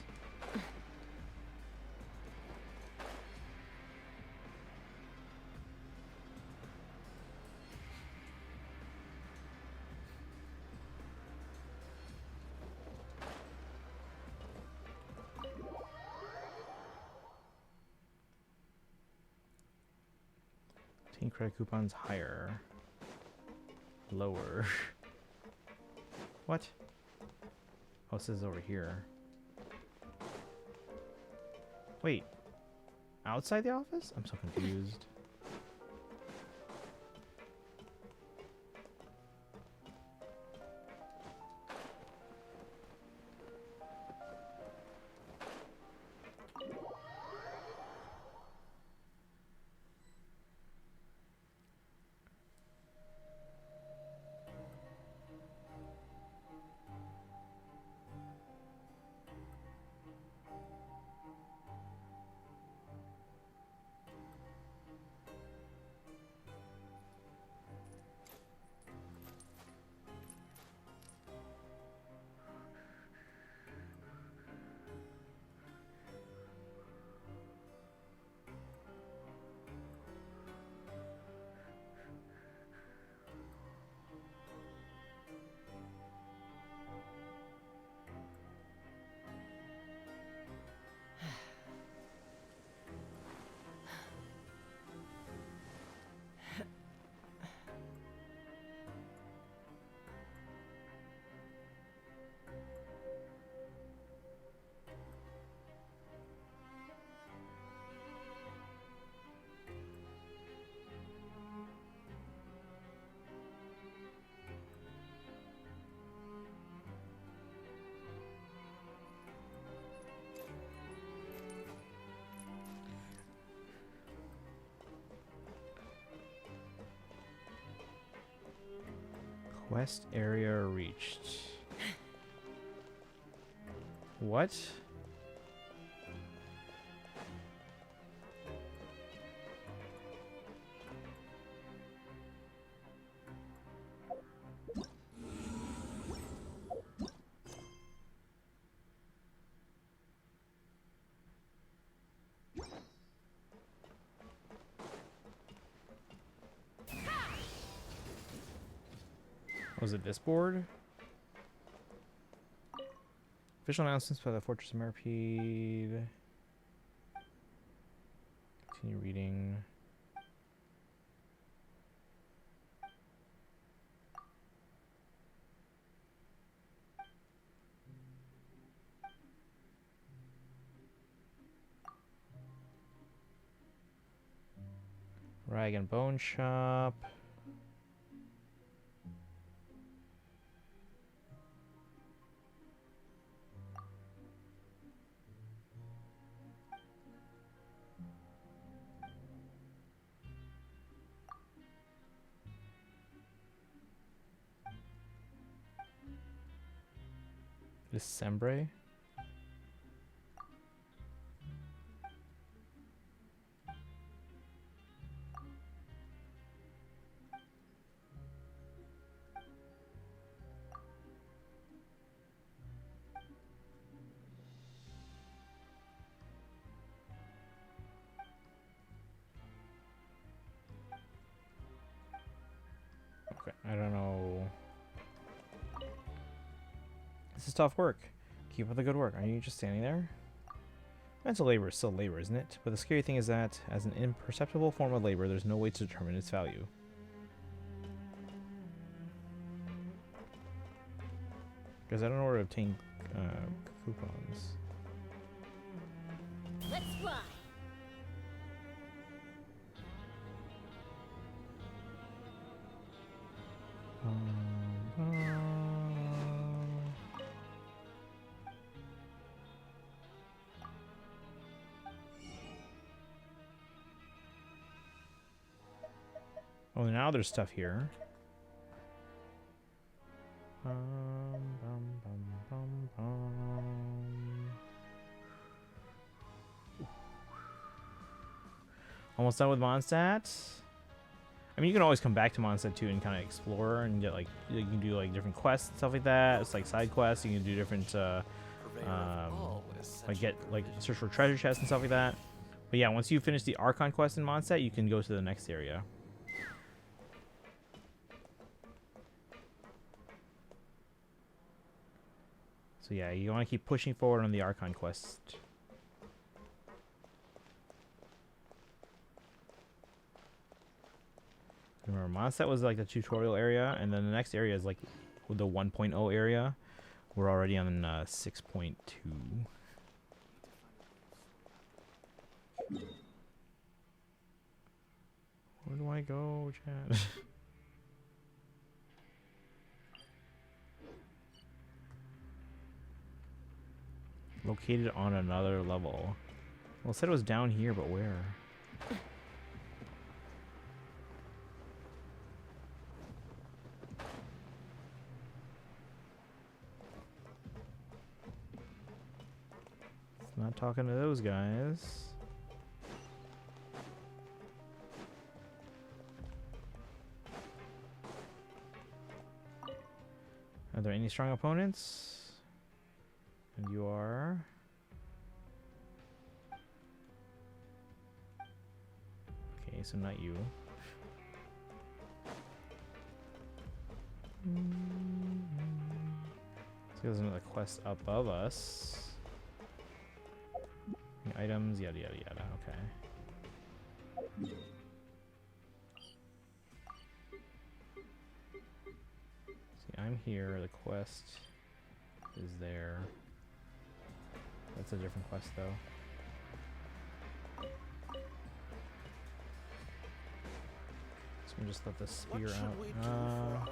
Credit coupons higher. Lower. What? Oh, it says over here. Wait. Outside the office? I'm so confused. Quest area reached. What? Was it this board? Official announcements by the Fortress of Merpede. Continue reading. Rag and Bone Shop. December. Okay, I don't know. This is tough work. Keep up the good work. Are you just standing there? Mental labor is still labor, isn't it? But the scary thing is that, as an imperceptible form of labor, there's no way to determine its value. Because I don't know where to obtain coupons. Let's fly. Oh, now there's stuff here. Almost done with Mondstadt. I mean, you can always come back to Mondstadt too and kind of explore and get like you can do like different quests and stuff like that. It's like side quests. You can do different like get like search for treasure chests and stuff like that. But yeah, once you finish the Archon quest in Mondstadt, you can go to the next area. So yeah, you want to keep pushing forward on the Archon quest. Remember, Mondstadt was like the tutorial area, and then the next area is like with the 1.0 area. We're already on 6.2. Where do I go, Chad? Located on another level. Well, it said it was down here, but where? It's not talking to those guys. Are there any strong opponents? And you are... Okay, so not you. So there's another quest above us. The items, yada yada yada, okay. See, I'm here, the quest is there. That's a different quest though. So we just let the spear out.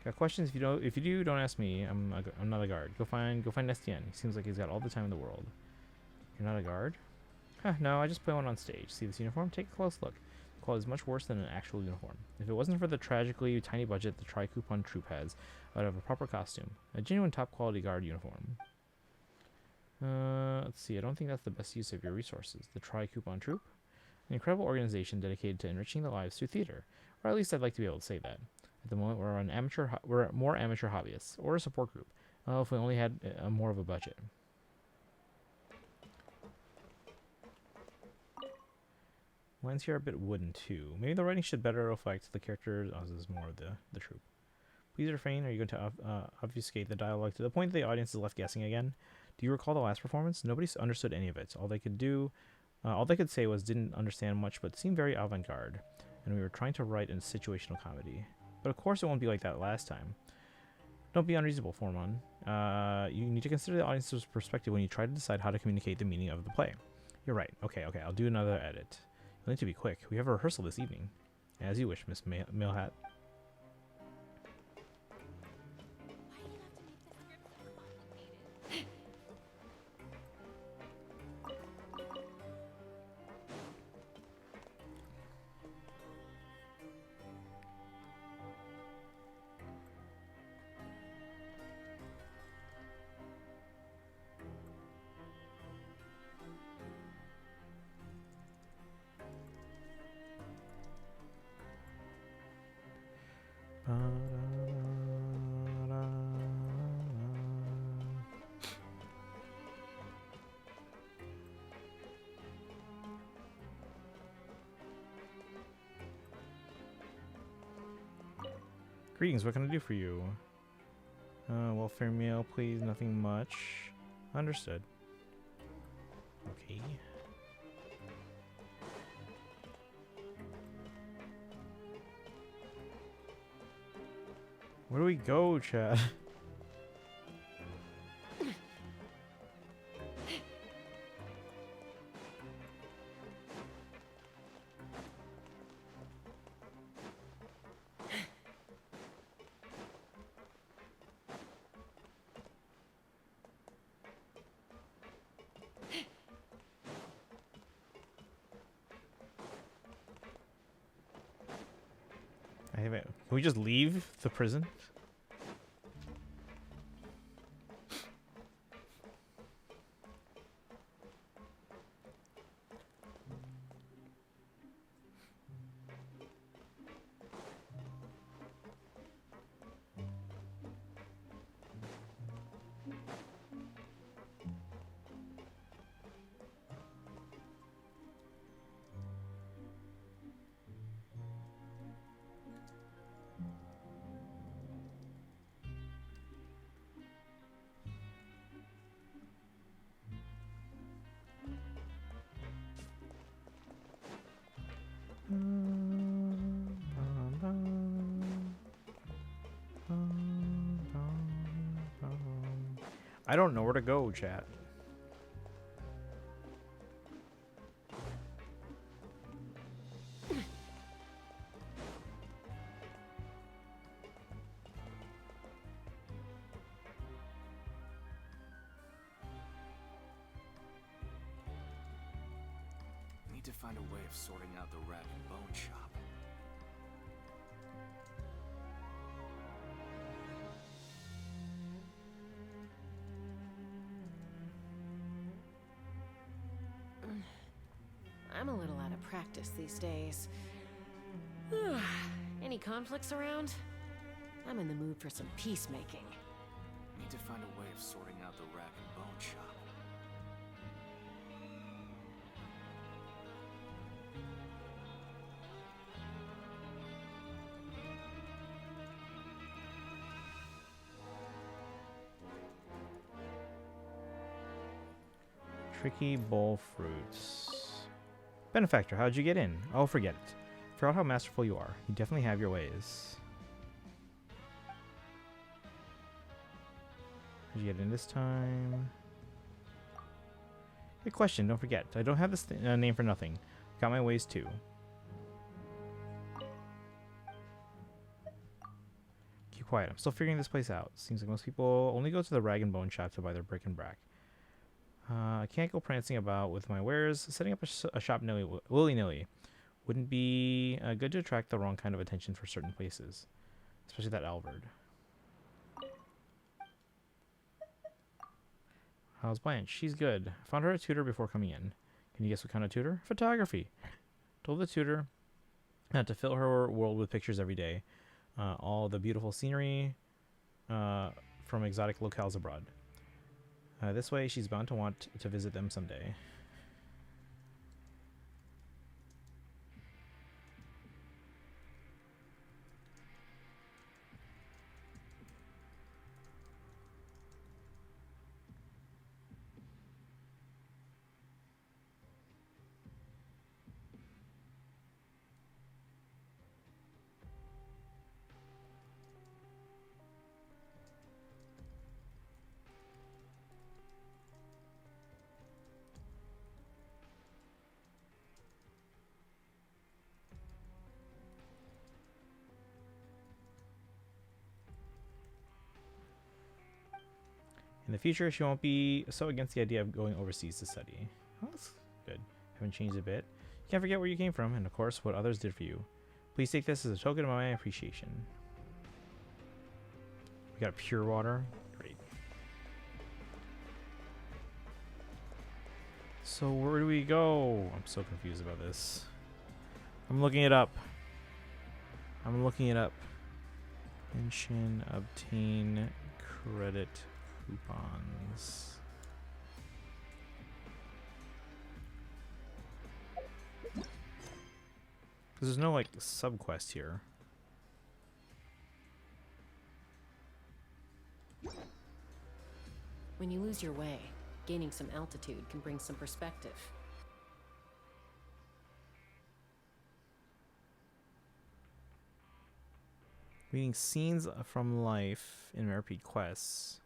Got questions? If you do, don't ask me. I'm not a guard. Go find Estienne. He seems like he's got all the time in the world. You're not a guard? Huh, no, I just play one on stage. See this uniform? Take a close look. The quality is much worse than an actual uniform. If it wasn't for the tragically tiny budget the Tri-Coupon Troop has, I'd have a proper costume. A genuine top quality guard uniform. Let's see. I don't think that's the best use of your resources. The Tri-Coupon Troop? An incredible organization dedicated to enriching the lives through theater. Or at least I'd like to be able to say that. At the moment, we're more amateur hobbyists, or a support group. Well, if we only had more of a budget. Lines here are a bit wooden too. Maybe the writing should better reflect the characters. Oh, this is more of the troop. Please refrain. Are you going to obfuscate the dialogue to the point that the audience is left guessing again? Do you recall the last performance? Nobody understood any of it. All they could say was didn't understand much, but seemed very avant-garde. And we were trying to write a situational comedy. But of course it won't be like that last time. Don't be unreasonable, Foreman. You need to consider the audience's perspective when you try to decide how to communicate the meaning of the play. You're right. Okay, I'll do another edit. You'll need to be quick. We have a rehearsal this evening. As you wish, Miss Millhat. Greetings, what can I do for you? Welfare meal, please, nothing much. Understood. Okay. Where do we go, Chad? Can we just leave the prison? I don't know where to go, chat. Need to find a way of sorting out the rag and bone shop. I'm a little out of practice these days. Any conflicts around? I'm in the mood for some peacemaking. Need to find a way of sorting out the rag and bone shop. Tricky bowl fruits. Benefactor, how'd you get in? Oh, forget it. Forgot how masterful you are. You definitely have your ways. How'd you get in this time? Good question, don't forget. I don't have this name for nothing. Got my ways too. Keep quiet, I'm still figuring this place out. Seems like most people only go to the rag and bone shop to buy their brick and brack. I can't go prancing about with my wares. Setting up a shop willy-nilly wouldn't be good to attract the wrong kind of attention for certain places. Especially that Albert. How's Blanche? She's good. Found her a tutor before coming in. Can you guess what kind of tutor? Photography. Told the tutor to fill her world with pictures every day. All the beautiful scenery from exotic locales abroad. This way, she's bound to want to visit them someday. In the future, she won't be so against the idea of going overseas to study. Oh, that's good. Haven't changed a bit. You can't forget where you came from, and of course, what others did for you. Please take this as a token of my appreciation. We got pure water. Great. So where do we go? I'm so confused about this. I'm looking it up. Genshin, obtain credit coupons. Because there's no like sub-quest here. When you lose your way, gaining some altitude can bring some perspective. Reading scenes from life in repeat quests.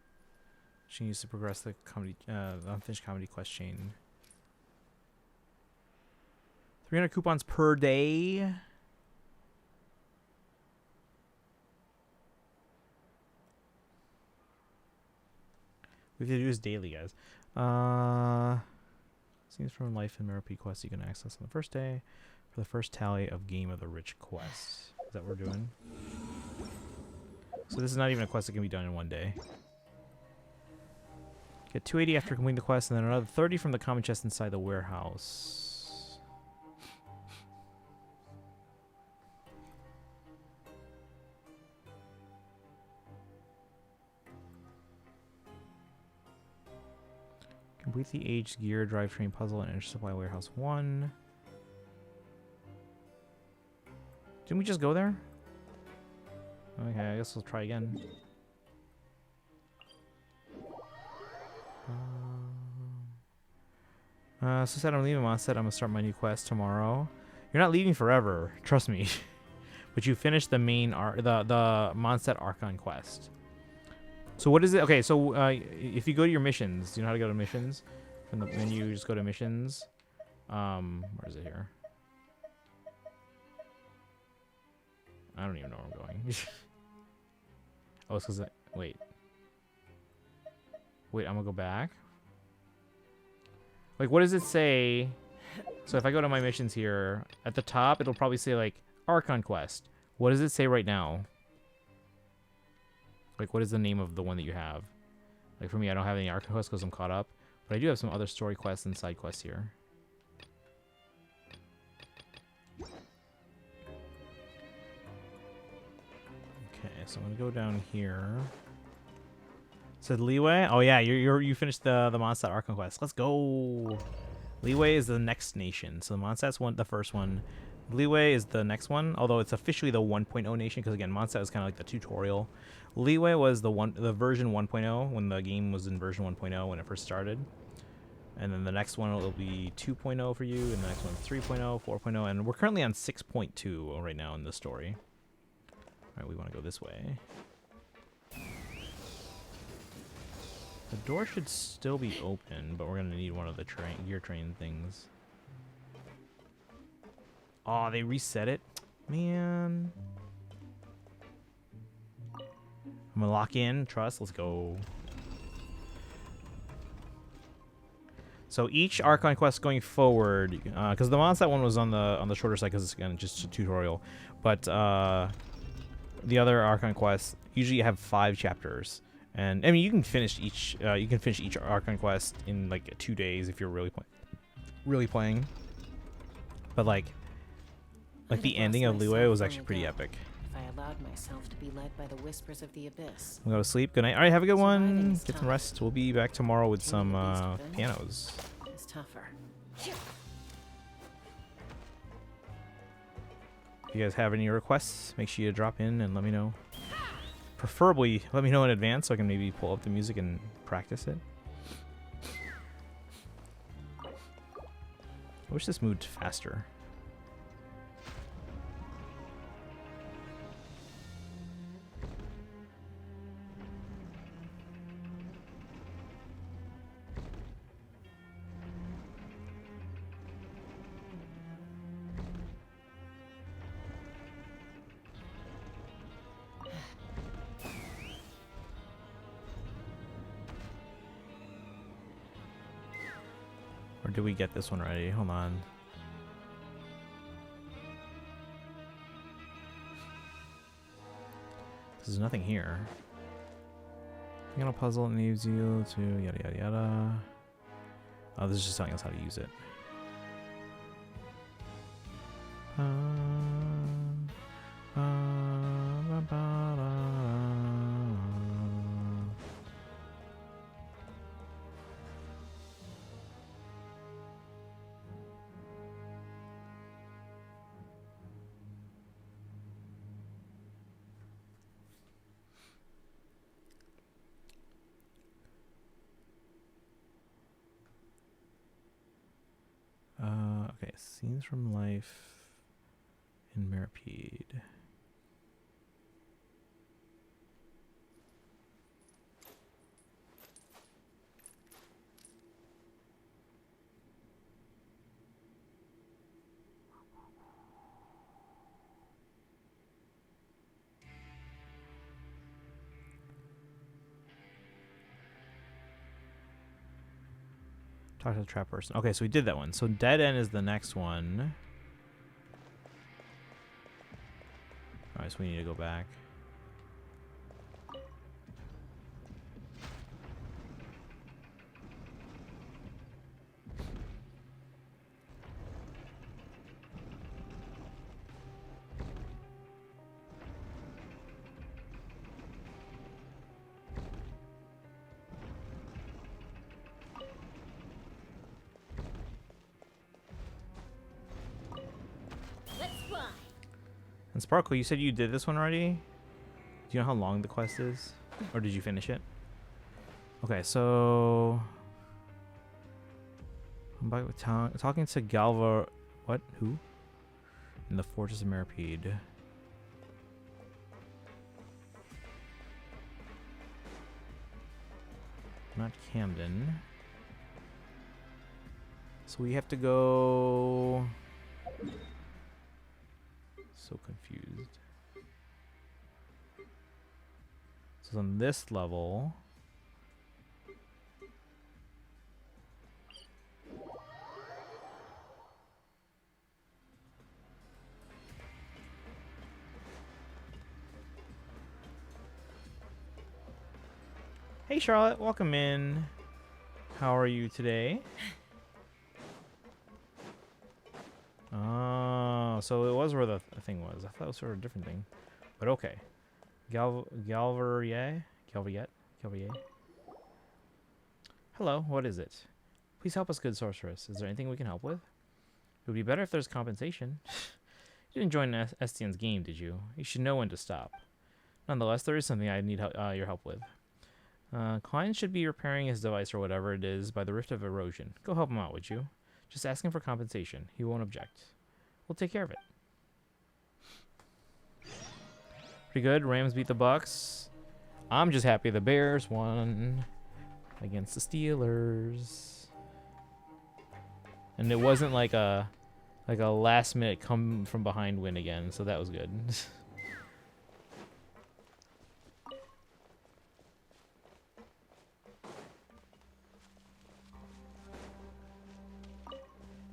She needs to progress the comedy, the unfinished comedy quest chain. 300 coupons per day. We have to do this daily, guys. Scenes from life in repeat quests you can access on the first day for the first tally of Game of the Rich quests. Is that what we're doing? So this is not even a quest that can be done in one day. Get 280 after completing the quest, and then another 30 from the common chest inside the warehouse. Complete the aged gear drivetrain puzzle and enter supply warehouse 1. Didn't we just go there? Okay, I guess we'll try again. So said I'm leaving. Mom said I'm gonna start my new quest tomorrow. You're not leaving forever, trust me. But you finished the main the Mondstadt Archon quest. So what is it? Okay, so if you go to your missions, do you know how to go to missions? From the menu, just go to missions. Where is it here? I don't even know where I'm going. Oh, it's because wait. Wait, I'm gonna go back. Like, what does it say? So if I go to my missions here, at the top, it'll probably say like Archon Quest. What does it say right now? Like, what is the name of the one that you have? Like, for me, I don't have any Archon Quests because I'm caught up. But I do have some other story quests and side quests here. Okay, so I'm gonna go down here. Said Leeway? Oh yeah, you finished the Mondstadt Archon Quest. Let's go. Leeway is the next nation. So Mondstadt's the first one. Leeway is the next one, although it's officially the 1.0 nation because again, Mondstadt is kind of like the tutorial. Leeway was the version 1.0 when the game was in version 1.0 when it first started. And then the next one will be 2.0 for you, and the next one 3.0, 4.0, and we're currently on 6.2 right now in the story. All right, we want to go this way. The door should still be open, but we're gonna need one of the gear train things. Oh, they reset it? Man. I'm gonna lock in, trust, let's go. So each Archon quest going forward, because the Mondstadt one was on the shorter side because it's again just a tutorial, but the other Archon quests usually have 5 chapters. And I mean, you can finish each Archon quest in like 2 days if you're really playing. But like the ending of Leeway was actually pretty epic. If I allowed myself to be led by the whispers of the abyss. I'm gonna go to sleep. Good night. All right, have a good Surviving one. is Get some tough. rest. We'll be back tomorrow with Taming some the beast within pianos. is tougher. If you guys have any requests, make sure you drop in and let me know. Preferably, let me know in advance so I can maybe pull up the music and practice it. I wish this moved faster. Or did we get this one ready? Hold on. There's nothing here. Piano puzzle needs you to yada yada yada. Oh, this is just telling us how to use it. Okay, scenes from life in Maripede. Talk to the trap person. Okay, so we did that one. So dead end is the next one. Alright, so we need to go back. Let's fly. And Sparkle, you said you did this one already? Do you know how long the quest is? Or did you finish it? Okay, so I'm back with talking to Galva. What? Who? In the Fortress of Maripede. Not Camden. So we have to go... So confused. So on this level... Hey Charlotte, welcome in. How are you today? Oh, so it was where the thing was. I thought it was sort of a different thing. But okay. Galverier? Hello, what is it? Please help us, good sorceress. Is there anything we can help with? It would be better if there's compensation. You didn't join Estienne's game, did you? You should know when to stop. Nonetheless, there is something I need your help with. Klein should be repairing his device or whatever it is by the Rift of Erosion. Go help him out, would you? Just ask him for compensation. He won't object. We'll take care of it. Pretty good. Rams beat the Bucks. I'm just happy the Bears won against the Steelers. And it wasn't like a last minute come from behind win again, so that was good.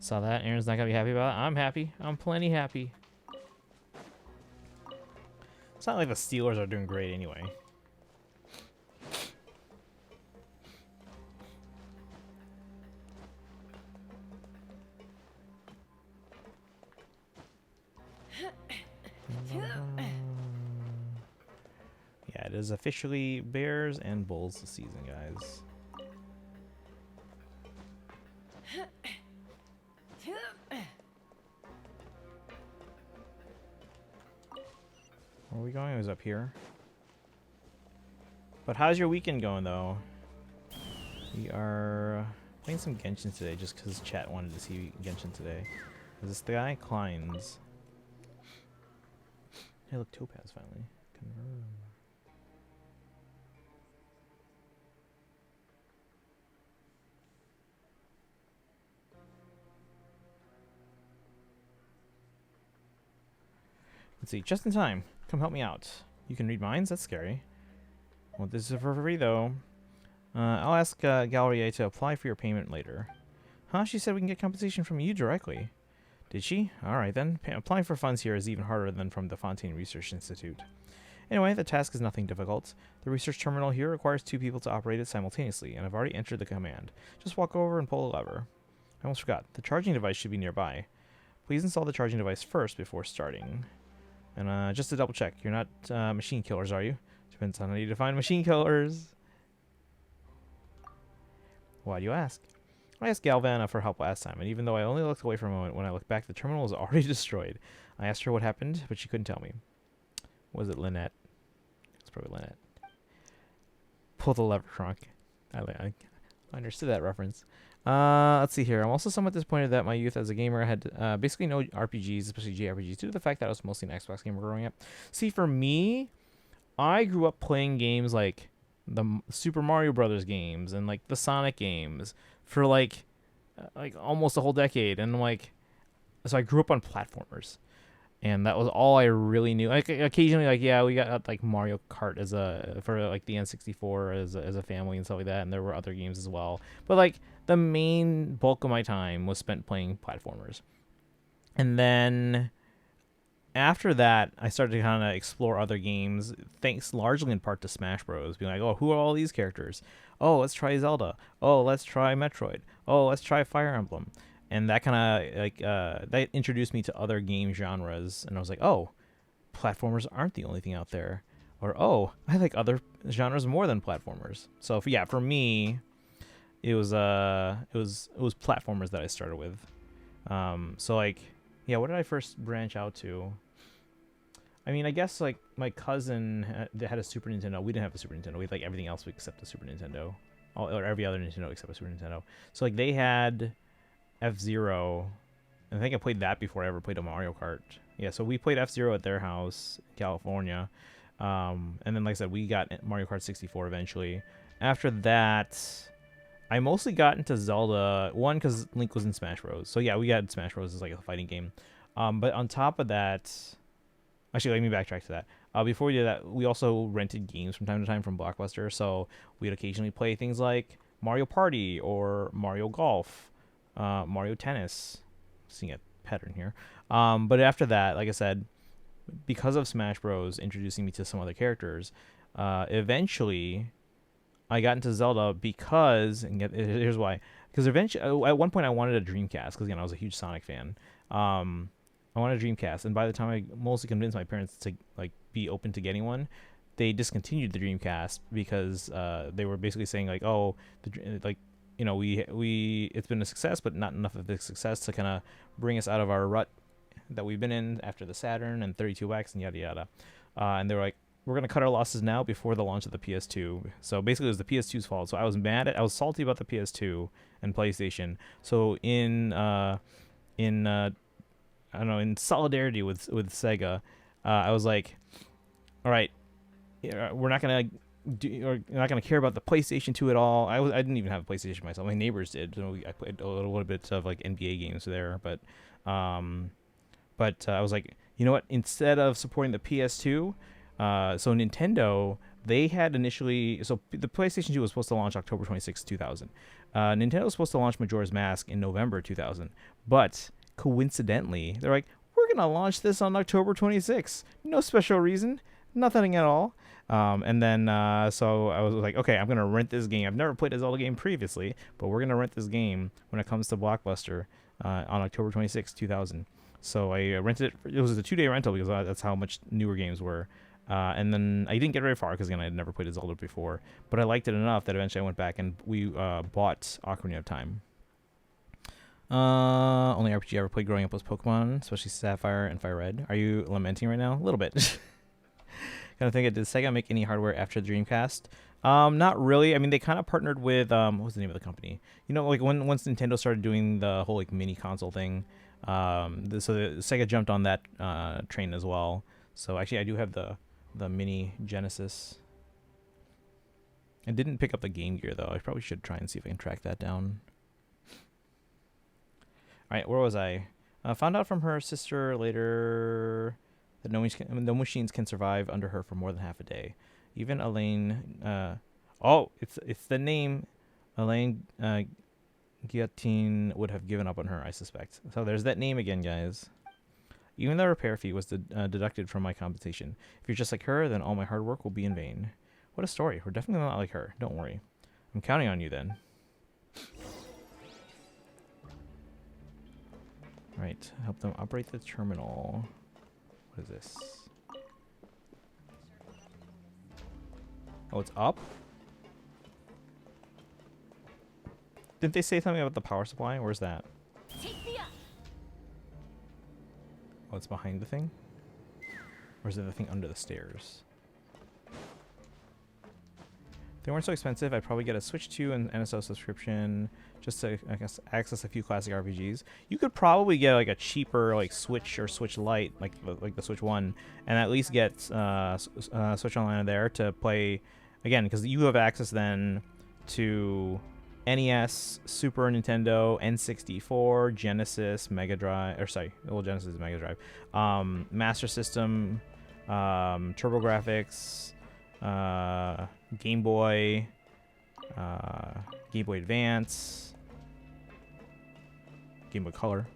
Saw that. Aaron's not gonna be happy about it. I'm happy. I'm plenty happy. It's not like the Steelers are doing great anyway. Yeah, it is officially Bears and Bulls this season, guys. Where are we going? It was up here. But how's your weekend going, though? We are playing some Genshin today just because chat wanted to see Genshin today. Is this the guy? Klein's. Hey, look, Topaz finally. Convert. Let's see. Just in time. Come help me out. You can read minds? That's scary. Well, this is for free, though. I'll ask Galleria to apply for your payment later. Huh? She said we can get compensation from you directly. Did she? Alright then. Applying for funds here is even harder than from the Fontaine Research Institute. Anyway, the task is nothing difficult. The research terminal here requires 2 people to operate it simultaneously, and I've already entered the command. Just walk over and pull a lever. I almost forgot. The charging device should be nearby. Please install the charging device first before starting. And just to double check, you're not machine killers, are you? Depends on how you define machine killers. Why do you ask? I asked Galvana for help last time, and even though I only looked away for a moment, when I looked back, the terminal was already destroyed. I asked her what happened, but she couldn't tell me. Was it Lynette? It's probably Lynette. Pull the lever, trunk. I understood that reference. Let's see here. I'm also somewhat disappointed that my youth as a gamer had basically no RPGs, especially JRPGs, due to the fact that I was mostly an Xbox gamer growing up. See, for me, I grew up playing games like the Super Mario Brothers games and like the Sonic games for like almost a whole decade, and like so I grew up on platformers. And that was all I really knew. Like occasionally, like yeah, we got like Mario Kart as for like the N64 as a family and stuff like that, and there were other games as well. But like the main bulk of my time was spent playing platformers. And then after that, I started to kind of explore other games, thanks largely in part to Smash Bros. Being like, oh, who are all these characters? Oh, let's try Zelda. Oh, let's try Metroid. Oh, let's try Fire Emblem. And that kind of like that introduced me to other game genres, and I was like, oh, platformers aren't the only thing out there, or oh, I like other genres more than platformers. So for me, it was platformers that I started with. So like what did I first branch out to? I mean, I guess like my cousin had a Super Nintendo. We didn't have a Super Nintendo. We had like everything else except the Super Nintendo, or every other Nintendo except a Super Nintendo. So like they had F-Zero, and I think I played that before I ever played a Mario Kart. Yeah, so we played F-Zero at their house, California, and then like I said, we got Mario Kart 64 eventually, after that, I mostly got into Zelda. One, because Link was in Smash Bros. So yeah, we got Smash Bros. As like a fighting game. But on top of that, actually, let me backtrack to that. Before we did that, we also rented games from time to time from Blockbuster. So we'd occasionally play things like Mario Party or Mario Golf, Mario Tennis. Seeing a pattern here. But after that, like I said, because of Smash Bros. Introducing me to some other characters, eventually I got into Zelda because, and here's why. Because eventually, at one point, I wanted a Dreamcast because I was a huge Sonic fan. I wanted a Dreamcast, and by the time I mostly convinced my parents to like be open to getting one, they discontinued the Dreamcast because they were basically saying like, oh, we it's been a success, but not enough of a success to kind of bring us out of our rut that we've been in after the Saturn and 32X and yada yada. And they were like, we're gonna cut our losses now before the launch of the PS2. So basically, it was the PS2's fault. So I was salty about the PS2 and PlayStation. So in I don't know, in solidarity with Sega, I was like, all right, we're not gonna care about the PlayStation 2 at all. I didn't even have a PlayStation myself. My neighbors did. So I played a little bit of like NBA games there, but I was like, you know what? Instead of supporting the PS2, so Nintendo, they had initially, so the PlayStation 2 was supposed to launch October 26, 2000. Nintendo was supposed to launch Majora's Mask in November 2000, but coincidentally, they're like, we're going to launch this on October 26th. No special reason, nothing at all. And then, so I was like, okay, I'm going to rent this game. I've never played a Zelda game previously, but we're going to rent this game when it comes to Blockbuster on October 26th, 2000. So I rented it. It was a 2-day rental because that's how much newer games were. And then I didn't get very far because, again, I had never played a Zelda before. But I liked it enough that eventually I went back and we bought Ocarina of Time. Only RPG I ever played growing up was Pokemon, especially Sapphire and Fire Red. Are you lamenting right now? A little bit. Kind of think, did Sega make any hardware after the Dreamcast? Not really. I mean, they kind of partnered with what was the name of the company? Like once Nintendo started doing the whole like mini console thing, Sega jumped on that train as well. So actually, I do have the mini Genesis. I didn't pick up the Game Gear though. I probably should try and see if I can track that down. All right, where was I? Found out from her sister later that no machines can survive under her for more than half a day. Even Elaine. It's the name. Elaine Guillotine would have given up on her, I suspect. So there's that name again, guys. Even the repair fee was deducted from my compensation. If you're just like her, then all my hard work will be in vain. What a story. We're definitely not like her. Don't worry. I'm counting on you then. Right, help them operate the terminal. What is this? Oh, it's up? Didn't they say something about the power supply? Where's that? Oh, it's behind the thing? Or is it the thing under the stairs? If they weren't so expensive, I'd probably get a Switch 2 and NSO subscription just to, I guess, access a few classic RPGs. You could probably get like a cheaper like Switch or Switch Lite, like the Switch 1, and at least get Switch Online there to play, again, because you have access then to NES, Super Nintendo, N64, Genesis, Mega Drive, Genesis is Mega Drive, Master System, TurboGrafx, Game Boy, Game Boy Advance, Game Boy Color.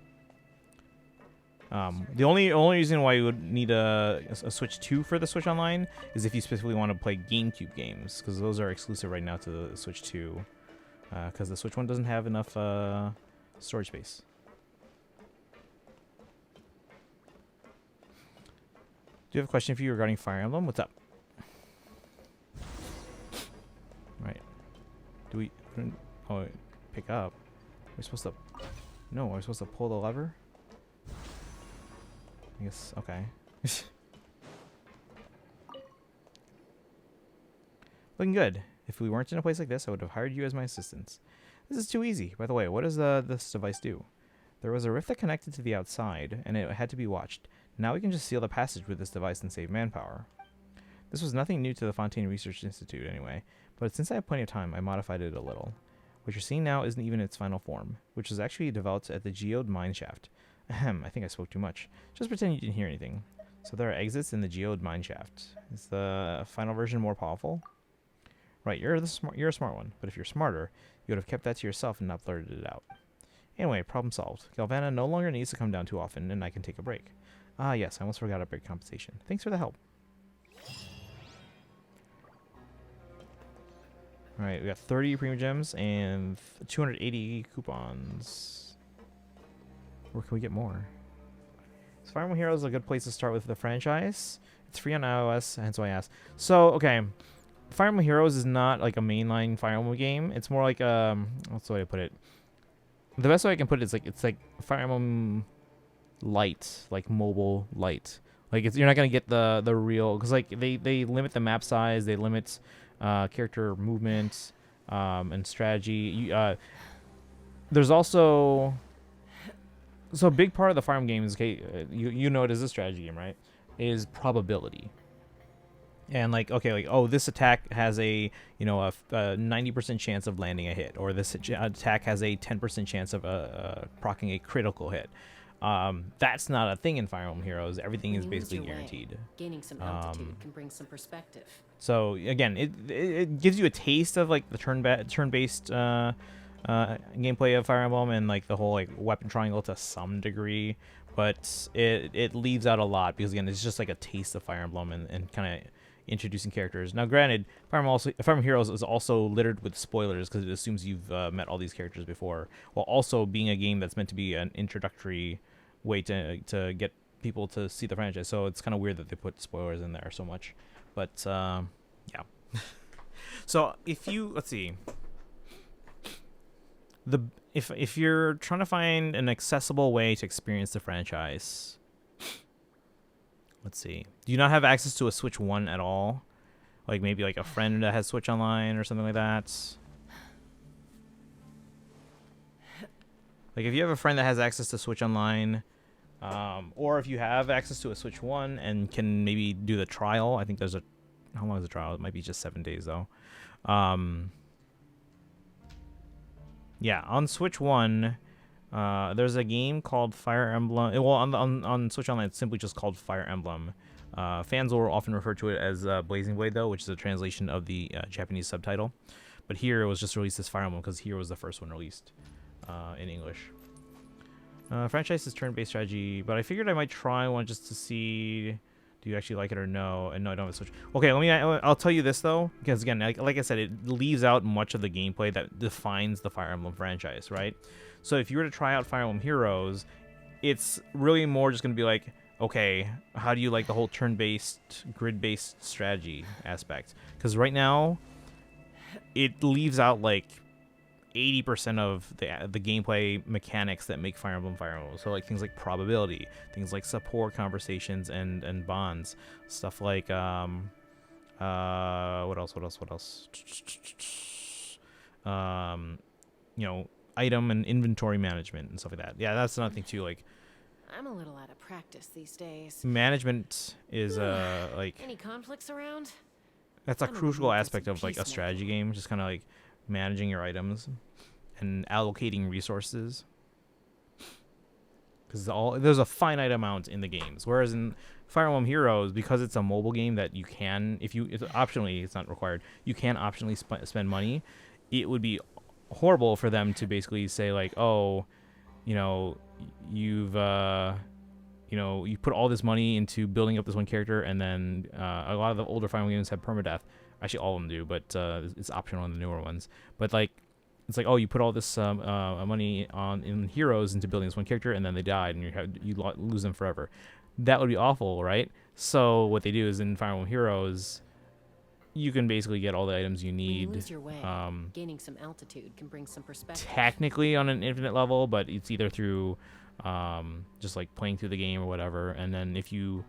The only reason why you would need a Switch 2 for the Switch Online is if you specifically want to play GameCube games, because those are exclusive right now to the Switch 2. Because the Switch 1 doesn't have enough storage space. Do you have a question for you regarding Fire Emblem? What's up? Right. Do we... Oh, pick up. We're supposed to... No, we're supposed to pull the lever? I guess... Okay. Looking good. If we weren't in a place like this, I would have hired you as my assistants. This is too easy. By the way, what does this device do? There was a rift that connected to the outside, and it had to be watched. Now we can just seal the passage with this device and save manpower. This was nothing new to the Fontaine Research Institute anyway, but since I have plenty of time, I modified it a little. What you're seeing now isn't even its final form, which was actually developed at the geode mine shaft. Ahem, I think I spoke too much. Just pretend you didn't hear anything. So there are exits in the geode mine shaft. Is the final version more powerful? Right, you're a smart one, but if you're smarter, you would have kept that to yourself and not blurted it out. Anyway, problem solved. Galvana no longer needs to come down too often, and I can take a break. Ah, yes, I almost forgot a break compensation. Thanks for the help. Alright, we got 30 premium gems and 280 coupons. Where can we get more? So Fire Emblem Heroes is a good place to start with the franchise. It's free on iOS, hence why I asked. So, okay. Fire Emblem Heroes is not like a mainline Fire Emblem game. It's more like what's the way to put it? The best way I can put it is like it's like Fire Emblem Light, like mobile light. Like you're not gonna get the real, because like they limit the map size, they limit character movement and strategy. There's also a big part of the Fire Emblem game is, okay, you know it is a strategy game, right? Is probability. And like, okay, like, oh, this attack has a 90% chance of landing a hit, or this attack has a 10% chance of proccing a critical hit. That's not a thing in Fire Emblem Heroes. Everything is basically guaranteed. Gaining some altitude can bring some perspective. So again, it gives you a taste of like the turn-based gameplay of Fire Emblem and like the whole like weapon triangle to some degree, but it leaves out a lot because again, it's just like a taste of Fire Emblem and kind of introducing characters. Now, granted, Fire Emblem Heroes is also littered with spoilers because it assumes you've met all these characters before, while also being a game that's meant to be an introductory way to get people to see the franchise. So it's kind of weird that they put spoilers in there so much. But yeah. So let's see. If you're trying to find an accessible way to experience the franchise, let's see. Do you not have access to a Switch 1 at all? Like maybe like a friend that has Switch Online or something like that? Like if you have a friend that has access to Switch Online, or if you have access to a Switch 1 and can maybe do the trial. I think there's how long is the trial? It might be just 7 days though. Yeah, on Switch 1, there's a game called Fire Emblem. Well, on Switch Online, it's simply just called Fire Emblem. Fans will often refer to it as Blazing Blade, though, which is a translation of the Japanese subtitle. But here it was just released as Fire Emblem because here was the first one released in English. Franchise is turn-based strategy, but I figured I might try one just to see. Do you actually like it or no? And no, I don't have a Switch. Okay, I'll tell you this though, because again, like I said, it leaves out much of the gameplay that defines the Fire Emblem franchise, right? So if you were to try out Fire Emblem Heroes, it's really more just going to be like, okay, how do you like the whole turn-based, grid-based strategy aspect? Because right now, it leaves out like 80% of the gameplay mechanics that make Fire Emblem Fire Emblem. So like things like probability, things like support conversations and bonds, stuff like what else? Item and inventory management and stuff like that. Yeah, that's another thing too. Like, I'm a little out of practice these days. management is like Any conflicts around? that's a I'm gonna crucial need aspect some of like a peacemaking. strategy game, just kind of like managing your items and allocating resources, because there's a finite amount in the games, whereas in Fire Emblem Heroes, because it's a mobile game that you can, it's optionally, it's not required, you can optionally spend money. It would be horrible for them to basically say like, oh, you've you put all this money into building up this one character, and then a lot of the older Fire Emblem games have permadeath. Actually, all of them do, but it's optional on the newer ones. But like, it's like, oh, you put all this money in Heroes into building this one character, and then they died, and you lose them forever. That would be awful, right? So what they do is in Fire Emblem Heroes, you can basically get all the items you When need. you lose your way, gaining some altitude can bring some perspective. Technically on an infinite level, but it's either through just like playing through the game or whatever. And then if you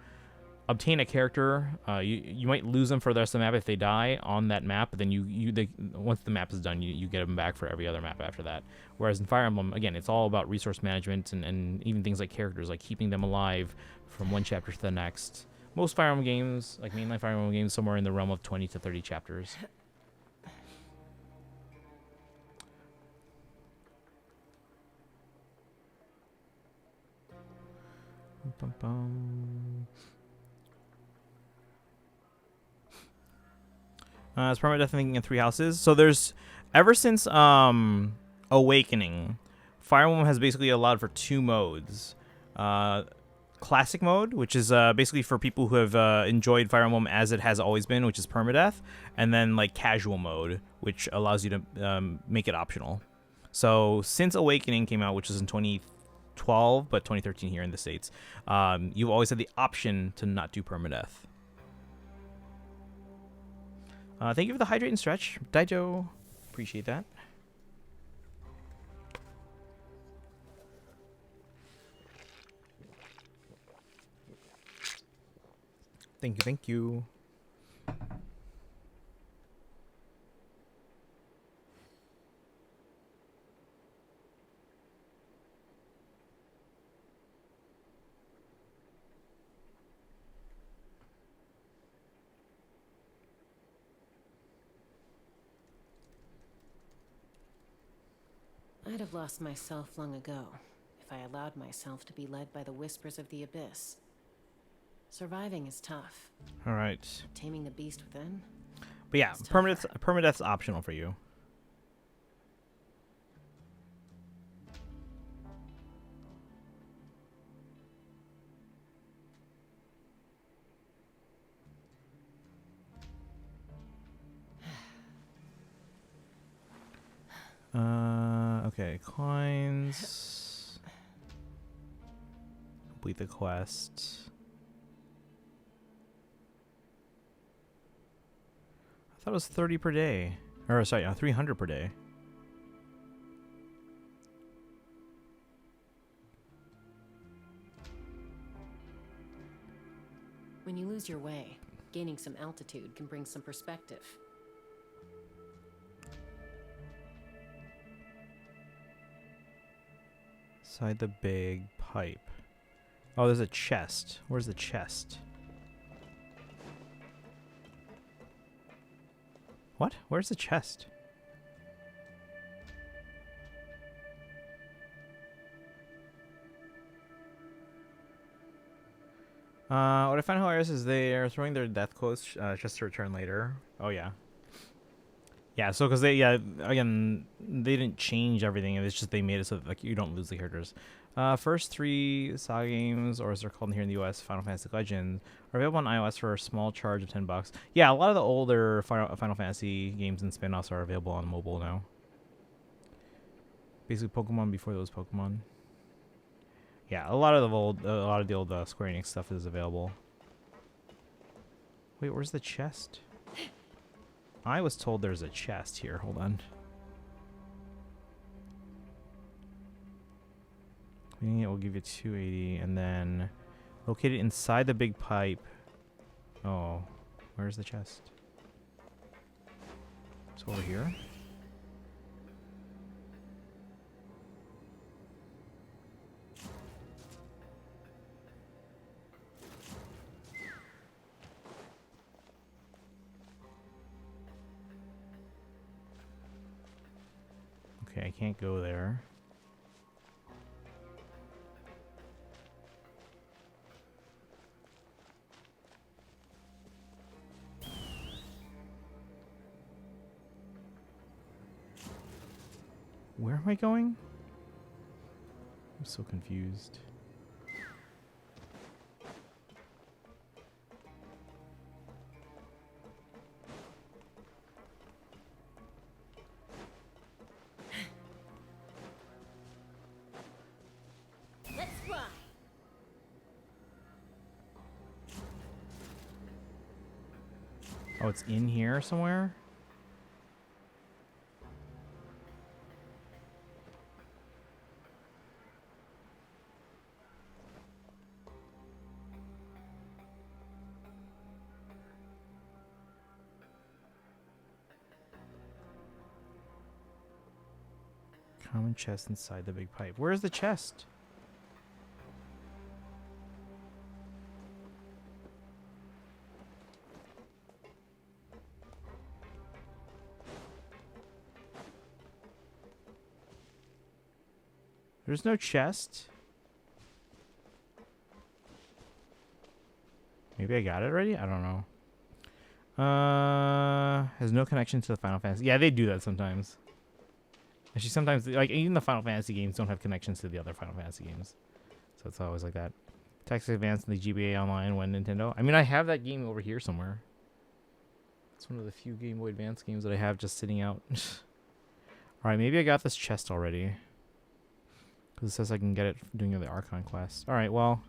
obtain a character, you might lose them for the rest of the map if they die on that map, but then once the map is done, you get them back for every other map after that. Whereas in Fire Emblem, again, it's all about resource management and even things like characters, like keeping them alive from one chapter to the next, Most Fire Emblem games, like mainline Fire Emblem games, somewhere in the realm of 20 to 30 chapters. Bum, bum. It's permanent death thinking in 3 houses. So there's ever since Awakening, Fire Emblem has basically allowed for 2 modes. Classic mode, which is basically for people who have enjoyed Fire Emblem as it has always been, which is permadeath, and then like casual mode, which allows you to make it optional. So since Awakening came out, which was in 2012, but 2013 here in the States, you've always had the option to not do permadeath. Thank you for the hydrate and stretch, Daijo. Appreciate that. Thank you, thank you. I'd have lost myself long ago if I allowed myself to be led by the whispers of the abyss. Surviving is tough. All right. Taming the beast within? But yeah, permadeath's optional for you. Okay, coins. Complete the quest. I thought it was 30 per day. Or sorry, 300 per day. When you lose your way, gaining some altitude can bring some perspective. Inside the big pipe. Oh, there's a chest. Where's the chest? What? Where's the chest? What I find hilarious is they are throwing their death quotes just to return later. Oh yeah. Yeah, so because they, again, they didn't change everything. It's just they made it so that, like, you don't lose the characters. First 3 Saga games, or as they're called here in the US, Final Fantasy Legends, are available on iOS for a small charge of $10. Yeah, a lot of the older Final Fantasy games and spin-offs are available on mobile now. Basically, Pokemon before those Pokemon. Yeah, a lot of the old Square Enix stuff is available. Wait, where's the chest? I was told there's a chest here. Hold on. Cleaning it will give you 280, and then located inside the big pipe. Oh, where's the chest? It's over here. Okay, I can't go there. Where am I going? I'm so confused. Let's fly. Oh, it's in here somewhere? Common chest inside the big pipe. Where's the chest? There's no chest. Maybe I got it already? I don't know. Has no connection to the Final Fantasy. Yeah, they do that sometimes. Actually, sometimes, like, even the Final Fantasy games don't have connections to the other Final Fantasy games. So it's always like that. Text Advance and the GBA Online when Nintendo. I mean, I have that game over here somewhere. It's one of the few Game Boy Advance games that I have just sitting out. Alright, maybe I got this chest already. Because it says I can get it doing the Archon quest. Alright, well.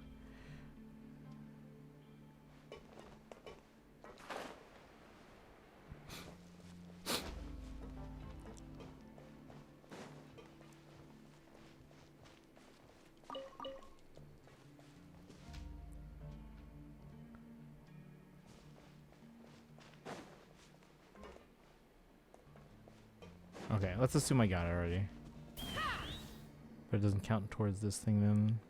Okay, let's assume I got it already. But it doesn't count towards this thing then.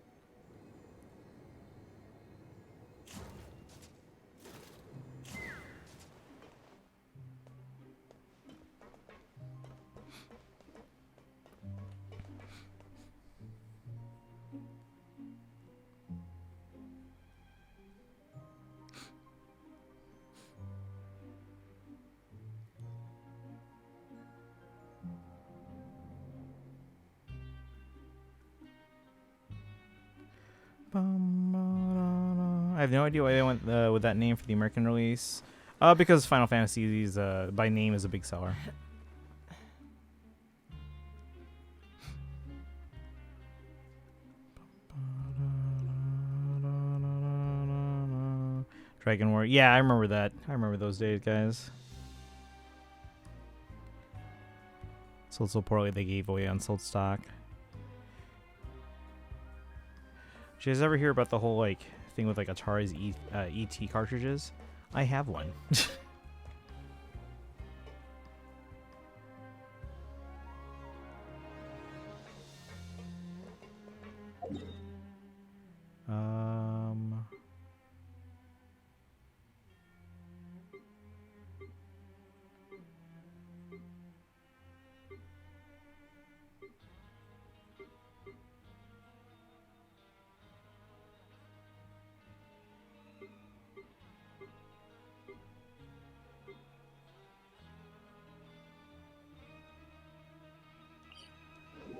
I have no idea why they went with that name for the American release. Because Final Fantasy's by name is a big seller. Dragon War. Yeah, I remember that. I remember those days, guys. Sold so poorly they gave away unsold stock. Did you guys ever hear about the whole like thing with like Atari's ET cartridges? I have one.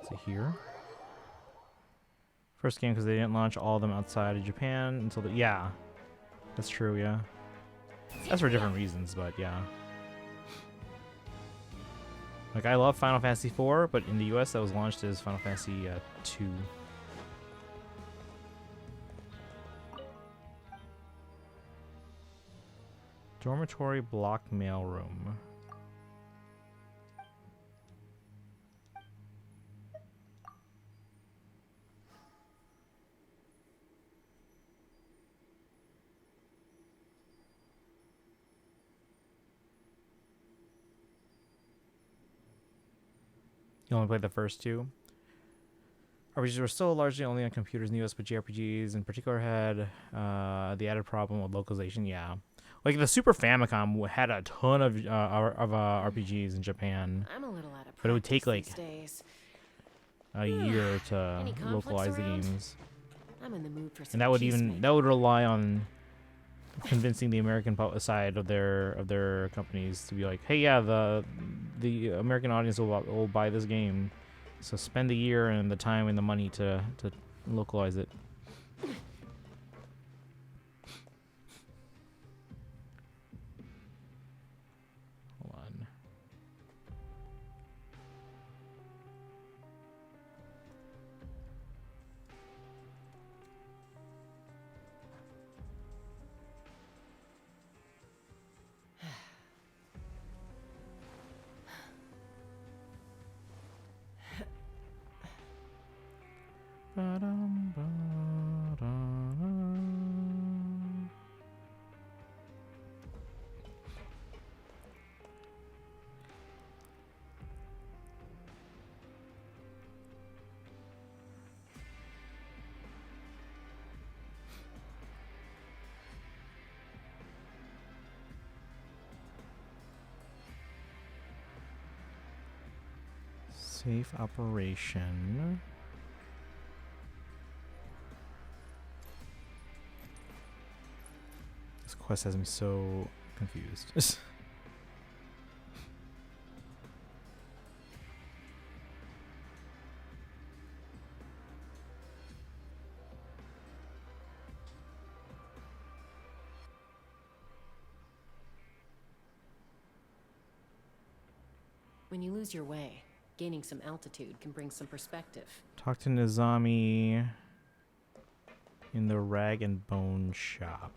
Is it here? First game because they didn't launch all of them outside of Japan until the... Yeah. That's true, yeah. That's for different reasons, but yeah. Like, I love Final Fantasy IV, but in the US that was launched as Final Fantasy II. Dormitory block mailroom. You only played the first two? RPGs were still largely only on computers in the US, but JRPGs in particular had the added problem with localization. Yeah, like the Super Famicom had a ton of RPGs in Japan, I'm a little out of but it would take like these days. a year to Any conflicts localize the around? games, I'm in the mood for some and that would cheesemaking. that would rely on convincing the American side of their companies to be like, hey, yeah, the American audience will buy this game, so spend the year and the time and the money to localize it. Hold on. Safe operation. quest has me so confused. When you lose your way, gaining some altitude can bring some perspective. Talk to Nizami in the rag and bone shop.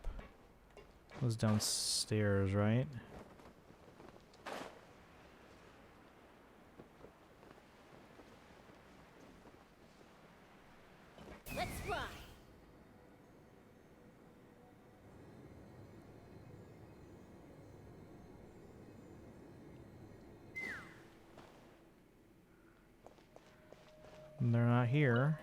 It was downstairs, right? Let's fly. They're not here.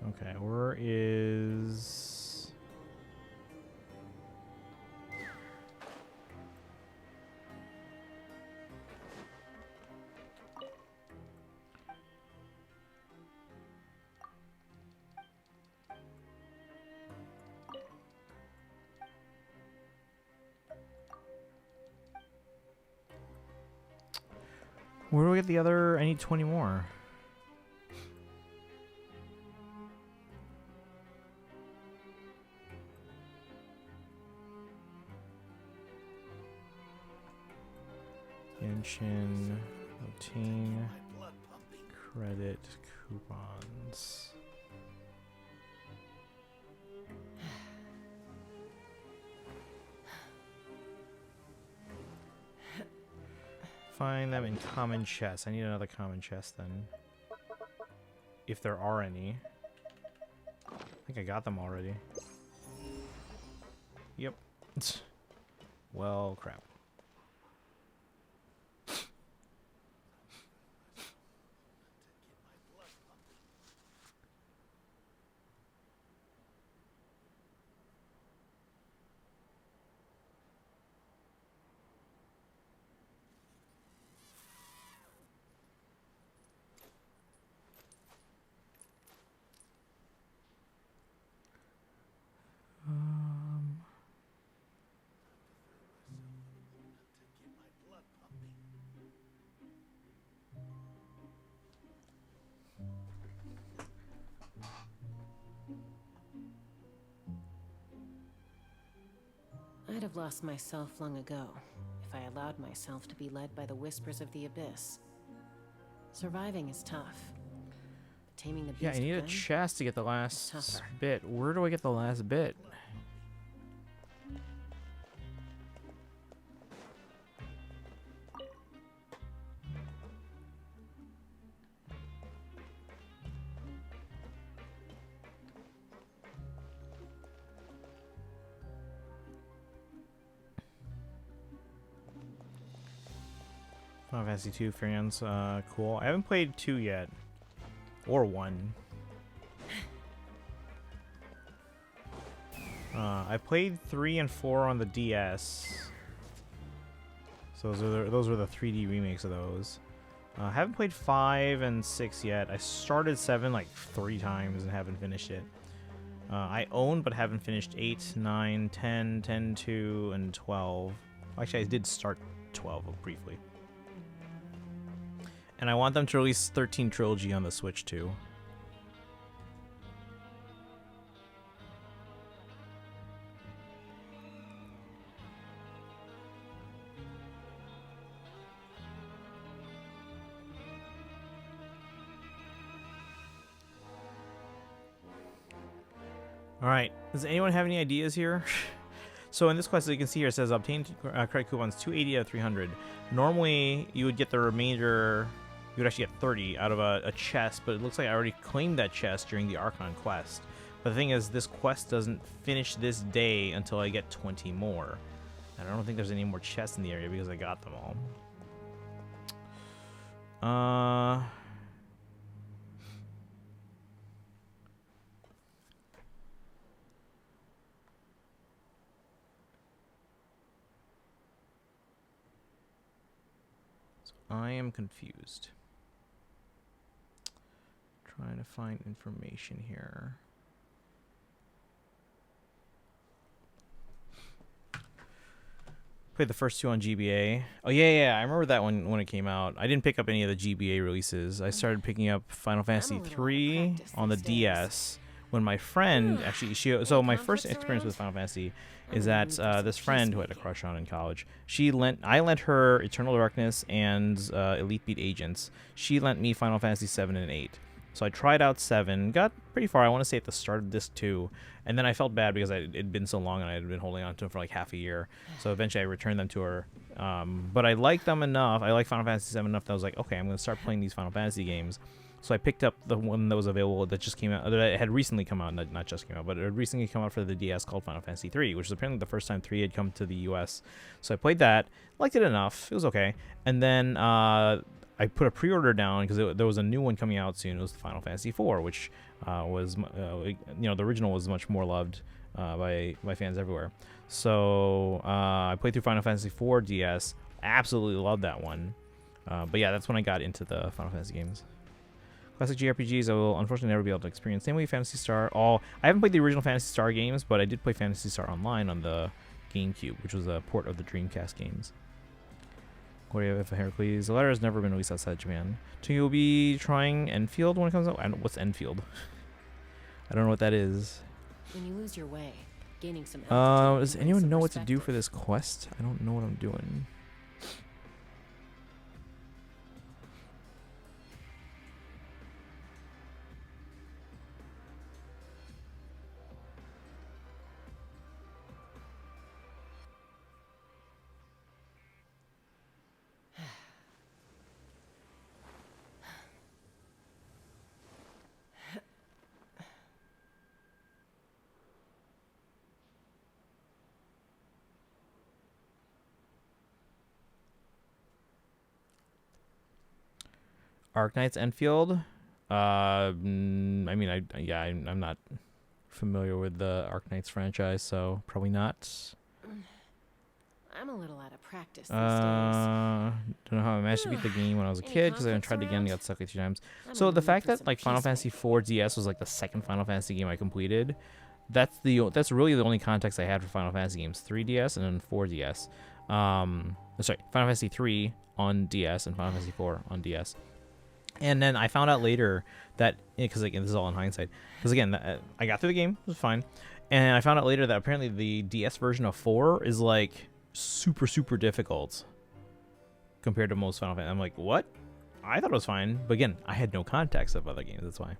Okay, where is... Where do we get the other? I need 20 more. Genshin, obtain credit coupons. Find them in common chests. I need another common chest then. If there are any. I think I got them already. Yep. Well, crap. I'd have lost myself long ago if I allowed myself to be led by the whispers of the abyss. Surviving is tough. But taming the beast Yeah, I need a within, chest to get the last tougher. bit. Where do I get the last bit? Final Fantasy 2 fans, cool. I haven't played 2 yet. Or 1. I played 3 and 4 on the DS. So those were the 3D remakes of those. I haven't played 5 and 6 yet. I started 7 like 3 times and haven't finished it. I own but haven't finished 8, 9, 10, 10, 2, and 12. Actually, I did start 12 briefly. And I want them to release 13 Trilogy on the Switch too. Alright, does anyone have any ideas here? So in this quest, as you can see here, it says obtain credit coupons 280 out of 300. Normally, you would get the remainder, you would actually get 30 out of a chest, but it looks like I already claimed that chest during the Archon quest. But the thing is, this quest doesn't finish this day until I get 20 more. And I don't think there's any more chests in the area because I got them all. Uh. So I am confused. Trying to find information here. Played the first two on GBA. Oh yeah, I remember that one when it came out. I didn't pick up any of the GBA releases. I started picking up Final Fantasy little out of 3 practice on the these days. DS when my friend actually so my first experience with Final Fantasy is that this friend who I had a crush on in college. I lent her Eternal Darkness and Elite Beat Agents. She lent me Final Fantasy 7 and 8. So I tried out 7, got pretty far, I want to say at the start of disc 2, and then I felt bad because it'd been so long and I had been holding on to them for like half a year. So eventually I returned them to her. But I liked them enough, I liked Final Fantasy 7 enough that I was like, okay, I'm going to start playing these Final Fantasy games. So I picked up the one that was available that just came out, that had recently come out, not just came out, but it had recently come out for the DS called Final Fantasy 3, which is apparently the first time 3 had come to the US. So I played that, liked it enough, it was okay. And then I put a pre-order down because there was a new one coming out soon. It was Final Fantasy 4, which was, the original was much more loved by fans everywhere. So I played through Final Fantasy 4 DS. Absolutely loved that one. But yeah, that's when I got into the Final Fantasy games. Classic JRPGs, I will unfortunately never be able to experience. Same way Phantasy Star. I haven't played the original Phantasy Star games, but I did play Phantasy Star Online on the GameCube, which was a port of the Dreamcast games. Gloria of Heracles. The letter has never been released outside Japan. So you'll be trying Enfield when it comes out? What's Enfield? I don't know what that is. When you lose your way, gaining some Does anyone know what to do for this quest? I don't know what I'm doing. Arknight's Enfield. I'm not familiar with the Arknights franchise, so probably not. I'm a little out of practice these days. Don't know how I managed to beat the game when I was a Any kid because I conflicts tried again and around? got stuck a few times. I'm So in the the mood fact for that some like Final Fantasy 4 DS was like the second Final Fantasy game I completed, that's really the only context I had for Final Fantasy games. 3DS and then 4DS. Final Fantasy 3 on DS and Final Fantasy 4 on DS. And then I found out later that, because again, this is all in hindsight, because again, I got through the game, it was fine, and I found out later that apparently the DS version of 4 is like super, super difficult compared to most Final Fantasy. I'm like, what? I thought it was fine, but again, I had no context of other games, that's why.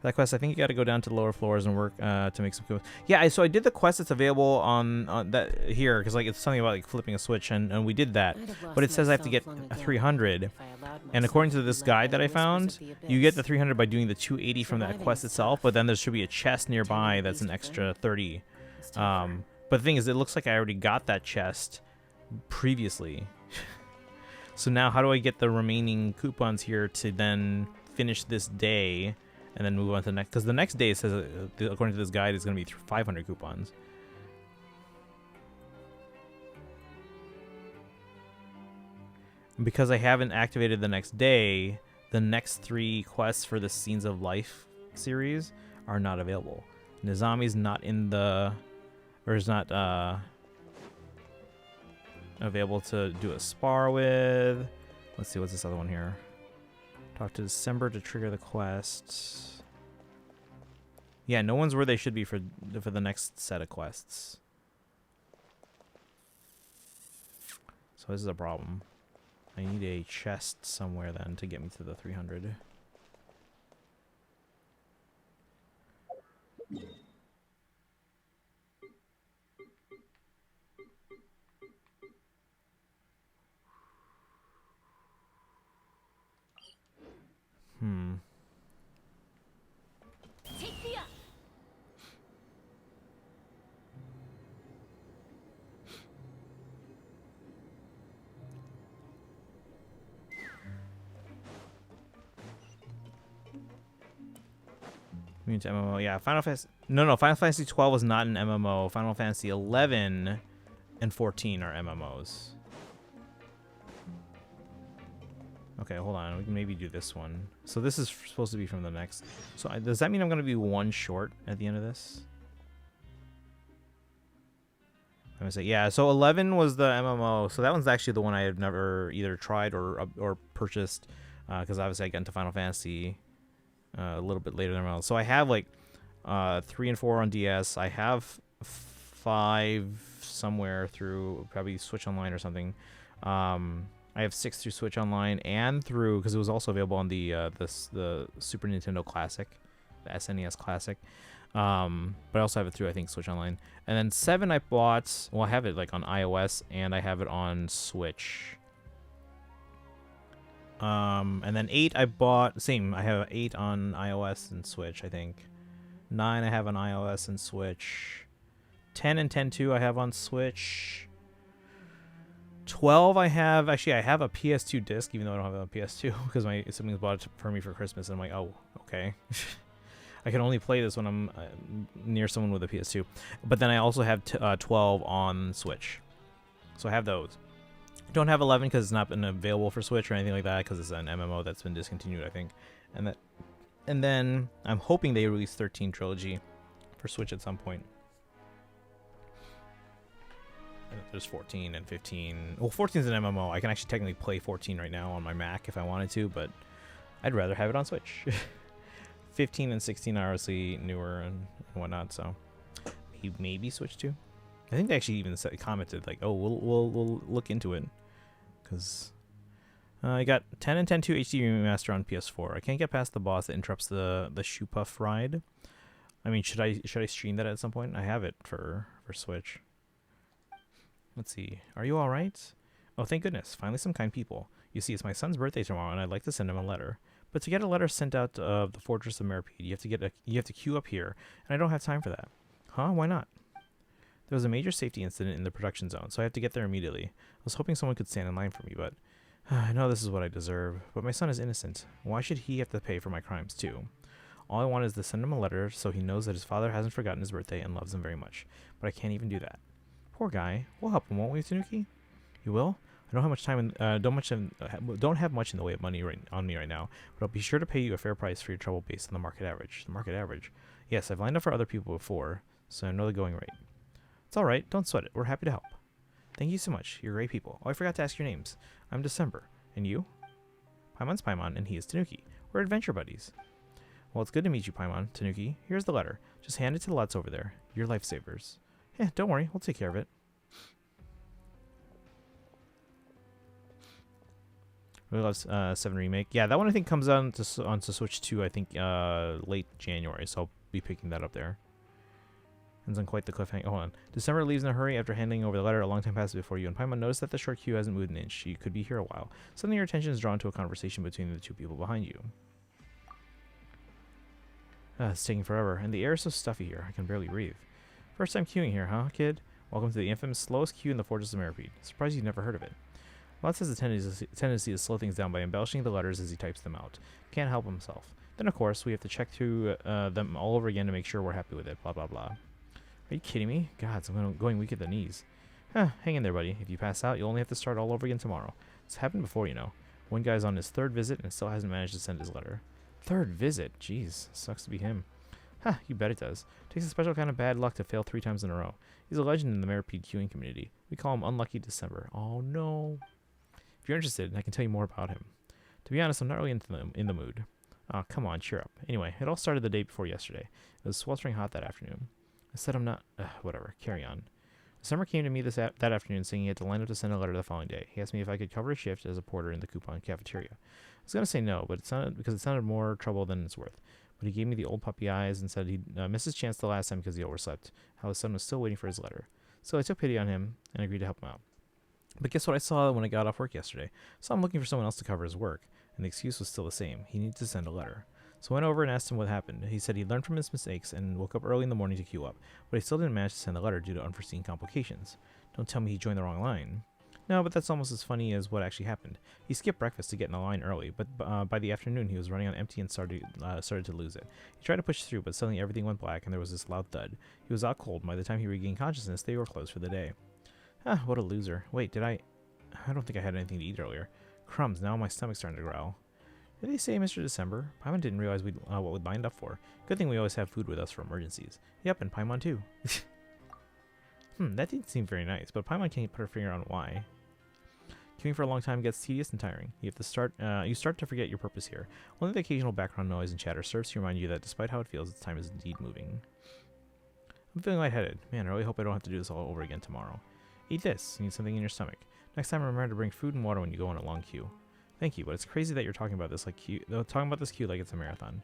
For that quest, I think you got to go down to the lower floors and work to make some cool. Yeah, so I did the quest that's available on that here, because like it's something about like flipping a switch, and we did that. But it says I have to get a 300, and according to this guide that I found, you get the 300 by doing the 280 from that quest itself. But then there should be a chest nearby that's an extra 30. But the thing is, it looks like I already got that chest previously. So now, how do I get the remaining coupons here to then finish this day? And then move on to the next, because the next day it says, according to this guide, is going to be 500 coupons. And because I haven't activated the next day, the next 3 quests for the Scenes of Life series are not available. Nizami's not in the, or is not available to do a spar with. Let's see, what's this other one here? Talk to December to trigger the quest. Yeah, no one's where they should be for the next set of quests. So this is a problem. I need a chest somewhere then to get me to the 300. Take me up. Means MMO. Yeah, Final Fantasy. No, Final Fantasy 12 was not an MMO. Final Fantasy 11 and 14 are MMOs. Okay, hold on. We can maybe do this one. So this is supposed to be from the next. So does that mean I'm going to be one short at the end of this? I'm going to say, yeah, so 11 was the MMO. So that one's actually the one I have never either tried or purchased. Because obviously I got into Final Fantasy a little bit later than MMO. So I have like 3 and 4 on DS. I have 5 somewhere through probably Switch Online or something. I have 6 through Switch Online and through, because it was also available on the Super Nintendo Classic, the SNES Classic. But I also have it through, I think, Switch Online. And then 7 I bought, well, I have it like on iOS and I have it on Switch. And then 8 I bought, same, I have 8 on iOS and Switch, I think. 9 I have on iOS and Switch. 10 and 10.2 I have on Switch. 12 I have a PS2 disc, even though I don't have a PS2 because my siblings bought it for me for Christmas, and I'm like, oh, okay. I can only play this when I'm near someone with a PS2. But then I also have 12 on Switch, so I have those. Don't have 11 because it's not been available for Switch or anything like that, because it's an MMO that's been discontinued, I think. And then I'm hoping they release 13 Trilogy for Switch at some point. There's 14 and 15. Well, 14 is an MMO. I can actually technically play 14 right now on my Mac if I wanted to, but I'd rather have it on Switch. 15 and 16 are obviously newer and whatnot, so maybe Switch 2. I think they actually even commented like, "Oh, we'll look into it," because I got 10 and 10.2 HD remaster on PS4. I can't get past the boss that interrupts the shoe puff ride. I mean, should I stream that at some point? I have it for Switch. Let's see. Are you all right? Oh, thank goodness. Finally some kind people. You see, it's my son's birthday tomorrow, and I'd like to send him a letter. But to get a letter sent out of the Fortress of Meripede, you have to queue up here, and I don't have time for that. Huh? Why not? There was a major safety incident in the production zone, so I have to get there immediately. I was hoping someone could stand in line for me, but I know this is what I deserve. But my son is innocent. Why should he have to pay for my crimes, too? All I want is to send him a letter so he knows that his father hasn't forgotten his birthday and loves him very much. But I can't even do that. Poor guy. We'll help him, won't we, Tanuki? You will? I don't have much time don't have much in the way of money on me right now, but I'll be sure to pay you a fair price for your trouble based on the market average. The market average? Yes, I've lined up for other people before, so I know the going rate. It's all right. Don't sweat it. We're happy to help. Thank you so much. You're great people. Oh, I forgot to ask your names. I'm December. And you? Paimon's Paimon, and he is Tanuki. We're adventure buddies. Well, it's good to meet you, Paimon. Tanuki, here's the letter. Just hand it to the lads over there. Your lifesavers. Yeah, don't worry. We'll take care of it. Really loves 7 Remake. Yeah, that one I think comes on onto Switch 2, I think, late January, so I'll be picking that up there. Ends on quite the cliffhanger. Hold on. December leaves in a hurry after handing over the letter. A long time passes before you and Paimon notice that the short queue hasn't moved an inch. You could be here a while. Suddenly your attention is drawn to a conversation between the two people behind you. It's taking forever, and the air is so stuffy here, I can barely breathe. First time queuing here, huh, kid? Welcome to the infamous slowest queue in the Fortress of Meripede. Surprised you've never heard of it. Lots has a tendency to slow things down by embellishing the letters as he types them out. Can't help himself. Then, of course, we have to check through them all over again to make sure we're happy with it, blah, blah, blah. Are you kidding me? God, I'm going weak at the knees. Hang in there, buddy. If you pass out, you'll only have to start all over again tomorrow. It's happened before, you know. One guy's on his 3rd visit and still hasn't managed to send his letter. 3rd visit? Jeez, sucks to be him. You bet it does. Takes a special kind of bad luck to fail 3 times in a row. He's a legend in the Meripede queuing community. We call him Unlucky December. Oh, no. If you're interested, I can tell you more about him. To be honest, I'm not really in the mood. Oh, come on, cheer up. Anyway, it all started the day before yesterday. It was sweltering hot that afternoon. I said I'm not... whatever, carry on. December came to me that afternoon saying he had to line up to send a letter the following day. He asked me if I could cover a shift as a porter in the coupon cafeteria. I was going to say no, but it sounded more trouble than it's worth. But he gave me the old puppy eyes and said he'd missed his chance the last time because he overslept. How his son was still waiting for his letter. So I took pity on him and agreed to help him out. But guess what I saw when I got off work yesterday? So I'm looking for someone else to cover his work, and the excuse was still the same. He needed to send a letter. So I went over and asked him what happened. He said he learned from his mistakes and woke up early in the morning to queue up, but he still didn't manage to send the letter due to unforeseen complications. Don't tell me he joined the wrong line. No, but that's almost as funny as what actually happened. He skipped breakfast to get in the line early, but by the afternoon he was running on empty and started to lose it. He tried to push through, but suddenly everything went black and there was this loud thud. He was out cold, and by the time he regained consciousness, they were closed for the day. Ah, what a loser. Wait, I don't think I had anything to eat earlier. Crumbs, now my stomach's starting to growl. Did they say Mr. December? Paimon didn't realize what we'd lined up for. Good thing we always have food with us for emergencies. Yep, and Paimon too. That didn't seem very nice, but Paimon can't put her finger on why. Queuing for a long time gets tedious and tiring. You start to forget your purpose here. Only the occasional background noise and chatter serves to remind you that despite how it feels, the time is indeed moving. I'm feeling lightheaded. Man, I really hope I don't have to do this all over again tomorrow. Eat this. You need something in your stomach. Next time, remember to bring food and water when you go on a long queue. Thank you, but it's crazy that you're talking about this queue like it's a marathon.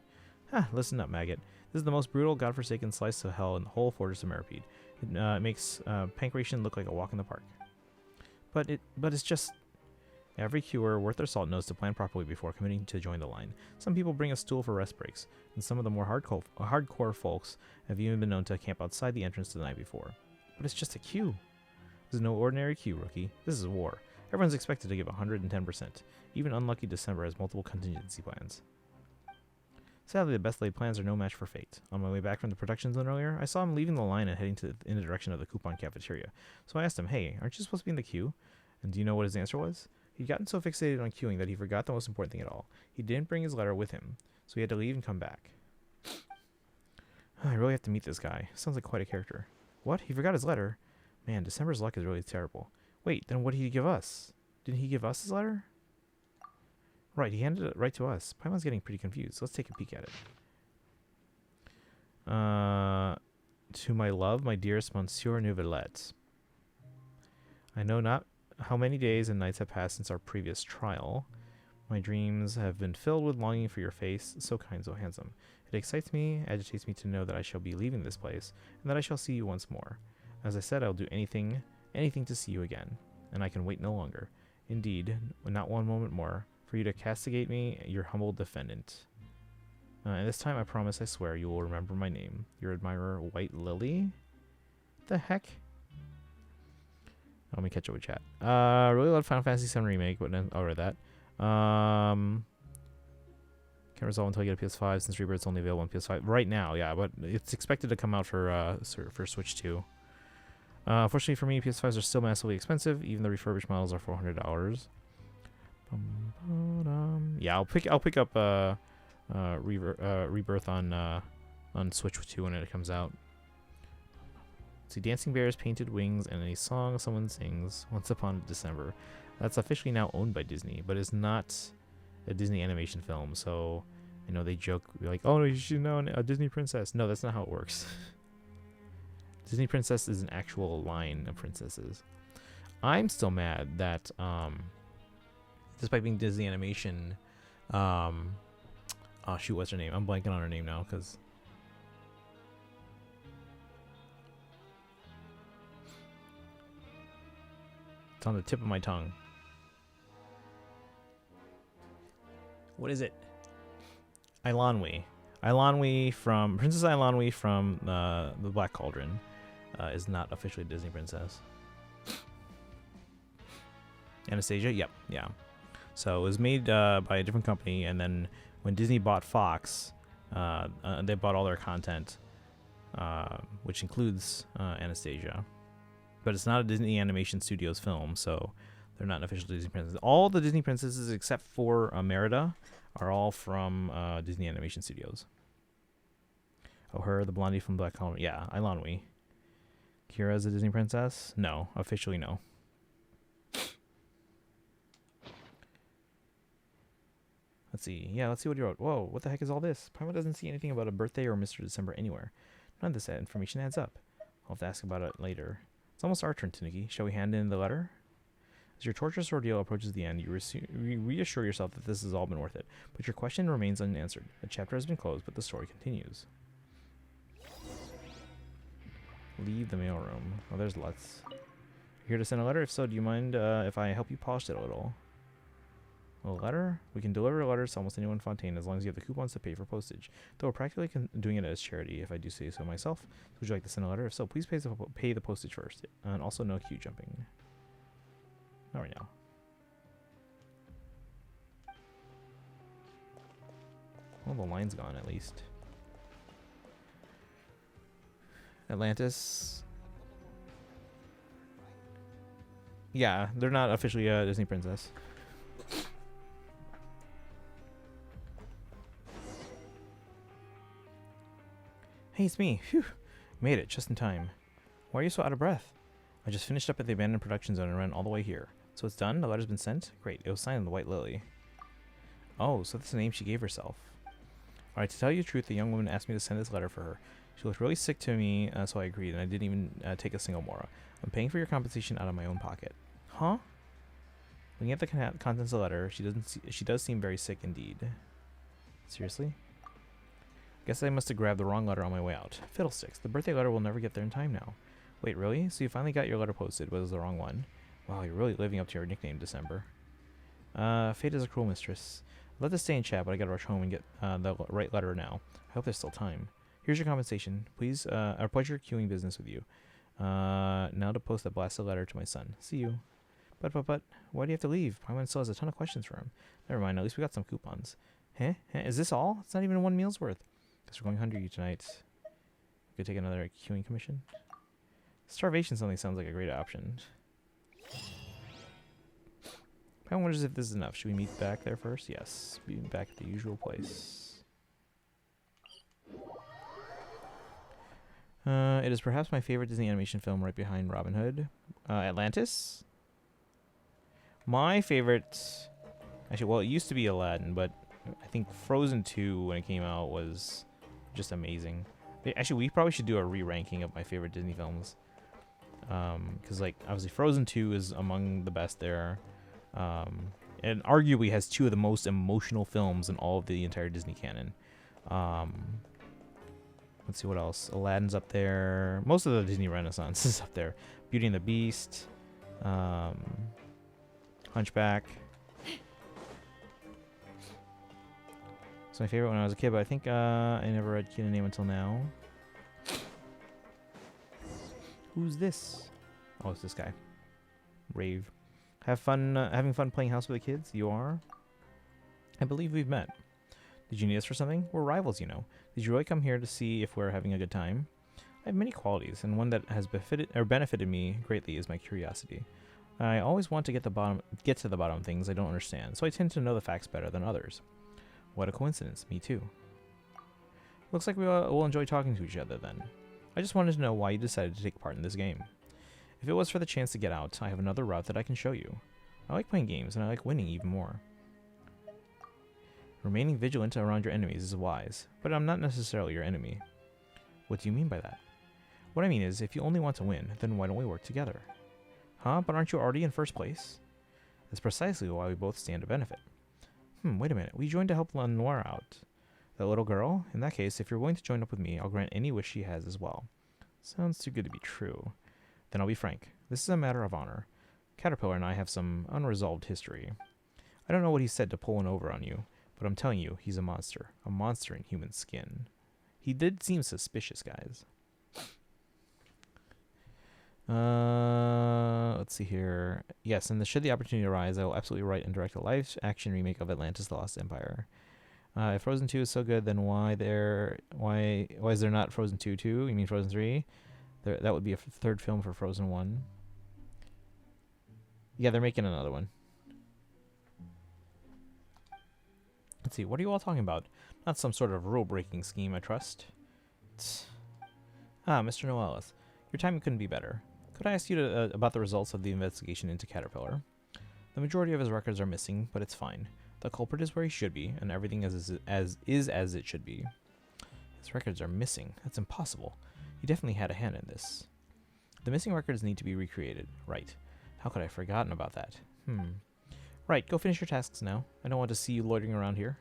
Listen up, maggot. This is the most brutal, godforsaken slice of hell in the whole Fortress of Meripede. It makes Pancration look like a walk in the park. But it's just... Every queuer worth their salt knows to plan properly before committing to join the line. Some people bring a stool for rest breaks, and some of the more hardcore folks have even been known to camp outside the entrance the night before. But it's just a queue. This is no ordinary queue, rookie. This is war. Everyone's expected to give 110%. Even unlucky December has multiple contingency plans. Sadly, the best laid plans are no match for fate. On my way back from the production zone earlier, I saw him leaving the line and heading in the direction of the coupon cafeteria. So I asked him, hey, aren't you supposed to be in the queue? And do you know what his answer was? He'd gotten so fixated on queuing that he forgot the most important thing at all. He didn't bring his letter with him, so he had to leave and come back. I really have to meet this guy. Sounds like quite a character. What? He forgot his letter? Man, December's luck is really terrible. Wait, then what did he give us? Didn't he give us his letter? Right, he handed it right to us. Paimon's getting pretty confused. Let's take a peek at it. To my love, my dearest Monsieur Neuvillette. I know not how many days and nights have passed since our previous trial. My dreams have been filled with longing for your face, so kind, so handsome. It excites me, agitates me to know that I shall be leaving this place, and that I shall see you once more. As I said, I'll do anything to see you again, and I can wait no longer. Indeed, not one moment more, for you to castigate me, your humble defendant. And this time I promise, I swear, you will remember my name. Your admirer, White Lily? The heck? Let me catch up with chat. Really love Final Fantasy VII Remake, but I'll read that. Can't resolve until you get a PS5 since Rebirth's only available on PS5 right now. Yeah, but it's expected to come out for Switch 2. Fortunately for me, PS5s are still massively expensive. Even the refurbished models are $400. Yeah, I'll pick up Rebirth on Switch 2 when it comes out. See, dancing bears, painted wings, and a song someone sings once upon a December. That's officially now owned by Disney, but it's not a Disney animation film. So, you know, they joke like, "Oh, you should know a Disney princess." No, that's not how it works. Disney princess is an actual line of princesses. I'm still mad that, despite being Disney animation, oh shoot, what's her name? I'm blanking on her name now because. On the tip of my tongue. What is it? Eilonwy from Princess Eilonwy from the Black Cauldron is not officially a Disney princess. Anastasia, yep, yeah. So it was made by a different company, and then when Disney bought Fox, they bought all their content, which includes Anastasia. But it's not a Disney Animation Studios film, so they're not an official Disney princess. All the Disney princesses except for Merida are all from Disney Animation Studios. Oh, her, the blondie from Black Cauldron. Yeah, Eilonwy. Kira's a Disney princess? No, officially no. Let's see. Yeah, let's see what you wrote. Whoa, what the heck is all this? Paimon doesn't see anything about a birthday or Mr. December anywhere. None of this information adds up. I'll have to ask about it later. It's almost our turn, Tanuki. Shall we hand in the letter? As your torturous ordeal approaches the end, you reassure yourself that this has all been worth it. But your question remains unanswered. The chapter has been closed, but the story continues. Leave the mailroom. Oh, there's lots. You're here to send a letter? If so, do you mind if I help you polish it a little? A letter? We can deliver letters to almost anyone in Fontaine as long as you have the coupons to pay for postage. Though we're practically doing it as charity, if I do say so myself. Would you like to send a letter? If so, please pay the postage first. And also no queue jumping. Not right now. Well, the line's gone at least. Atlantis. Yeah, they're not officially a Disney princess. Hey, it's me. Phew. Made it just in time. Why are you so out of breath? I just finished up at the abandoned production zone and ran all the way here. So it's done? The letter's been sent? Great. It was signed on the White Lily. Oh, so that's the name she gave herself. Alright, to tell you the truth, the young woman asked me to send this letter for her. She looked really sick to me, so I agreed, and I didn't even take a single mora. I'm paying for your compensation out of my own pocket. Huh? Looking at the contents of the letter, she does seem very sick indeed. Seriously? Guess I must have grabbed the wrong letter on my way out. Fiddlesticks, the birthday letter will never get there in time now. Wait, really? So you finally got your letter posted, but it was the wrong one? Wow, you're really living up to your nickname, December. Fate is a cruel mistress. I'd love to stay and chat, but I gotta rush home and get the right letter now. I hope there's still time. Here's your compensation. Please, our pleasure queuing business with you. Now to post that blasted letter to my son. See you. But, why do you have to leave? Paimon still has a ton of questions for him. Never mind, at least we got some coupons. Huh? Is this all? It's not even one meal's worth. Guess we're going hungry tonight. Could take another queuing commission. Starvation suddenly sounds like a great option. Paimon wonders if this is enough. Should we meet back there first? Yes. Be back at the usual place. It is perhaps my favorite Disney animation film right behind Robin Hood. Atlantis? My favorite... Actually, well, it used to be Aladdin, but I think Frozen 2, when it came out, was just amazing. Actually, we probably should do a re-ranking of my favorite Disney films. Because, like, obviously Frozen 2 is among the best there. And arguably has two of the most emotional films in all of the entire Disney canon. Let's see what else. Aladdin's up there. Most of the Disney Renaissance is up there. Beauty and the Beast. Hunchback. It's my favorite when I was a kid, but I think I never read Kid and Name until now. Who's this? Oh, it's this guy. Rave. Having fun playing house with the kids? You are? I believe we've met. Did you need us for something? We're rivals, you know. Did you really come here to see if we're having a good time? I have many qualities, and one that has benefited me greatly is my curiosity. I always want to get to the bottom of things I don't understand, so I tend to know the facts better than others. What a coincidence. Me too. Looks like we'll enjoy talking to each other then. I just wanted to know why you decided to take part in this game. If it was for the chance to get out, I have another route that I can show you. I like playing games, and I like winning even more. Remaining vigilant around your enemies is wise, but I'm not necessarily your enemy. What do you mean by that? What I mean is, if you only want to win, then why don't we work together? Huh? But aren't you already in first place? That's precisely why we both stand to benefit. Wait a minute. We joined to help Lenoir out. That little girl? In that case, if you're willing to join up with me, I'll grant any wish she has as well. Sounds too good to be true. Then I'll be frank. This is a matter of honor. Caterpillar and I have some unresolved history. I don't know what he said to pull one over on you, but I'm telling you, he's a monster. A monster in human skin. He did seem suspicious, guys. Let's see here. Yes, and should the opportunity arise, I will absolutely write and direct a live-action remake of Atlantis: The Lost Empire. If Frozen 2 is so good, then why is there not Frozen 2 too? You mean Frozen 3? That would be a third film for Frozen 1. Yeah, they're making another one. Let's see, what are you all talking about? Not some sort of rule-breaking scheme, I trust. Mr. Noelis, your timing couldn't be better. Could I ask you about the results of the investigation into Caterpillar? The majority of his records are missing, but it's fine. The culprit is where he should be, and everything is as it should be. His records are missing. That's impossible. He definitely had a hand in this. The missing records need to be recreated. Right. How could I have forgotten about that? Right, go finish your tasks now. I don't want to see you loitering around here.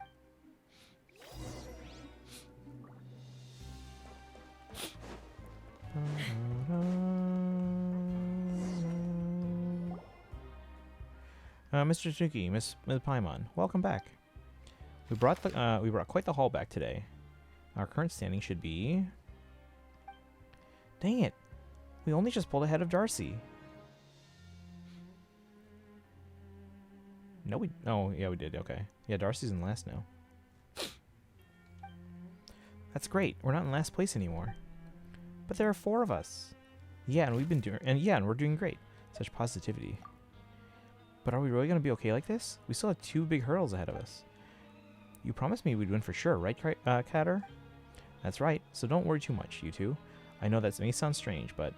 Mr. Tsuki, Ms. Paimon, welcome back. We brought quite the haul back today. Our current standing should be... Dang it! We only just pulled ahead of Darcy. No, we... Oh, yeah, we did. Okay. Yeah, Darcy's in last now. That's great. We're not in last place anymore. But there are 4 of us. Yeah, and we've been doing... And we're doing great. Such positivity. But are we really going to be okay like this? We still have 2 big hurdles ahead of us. You promised me we'd win for sure, right, Catter? That's right. So don't worry too much, you two. I know that may sound strange, but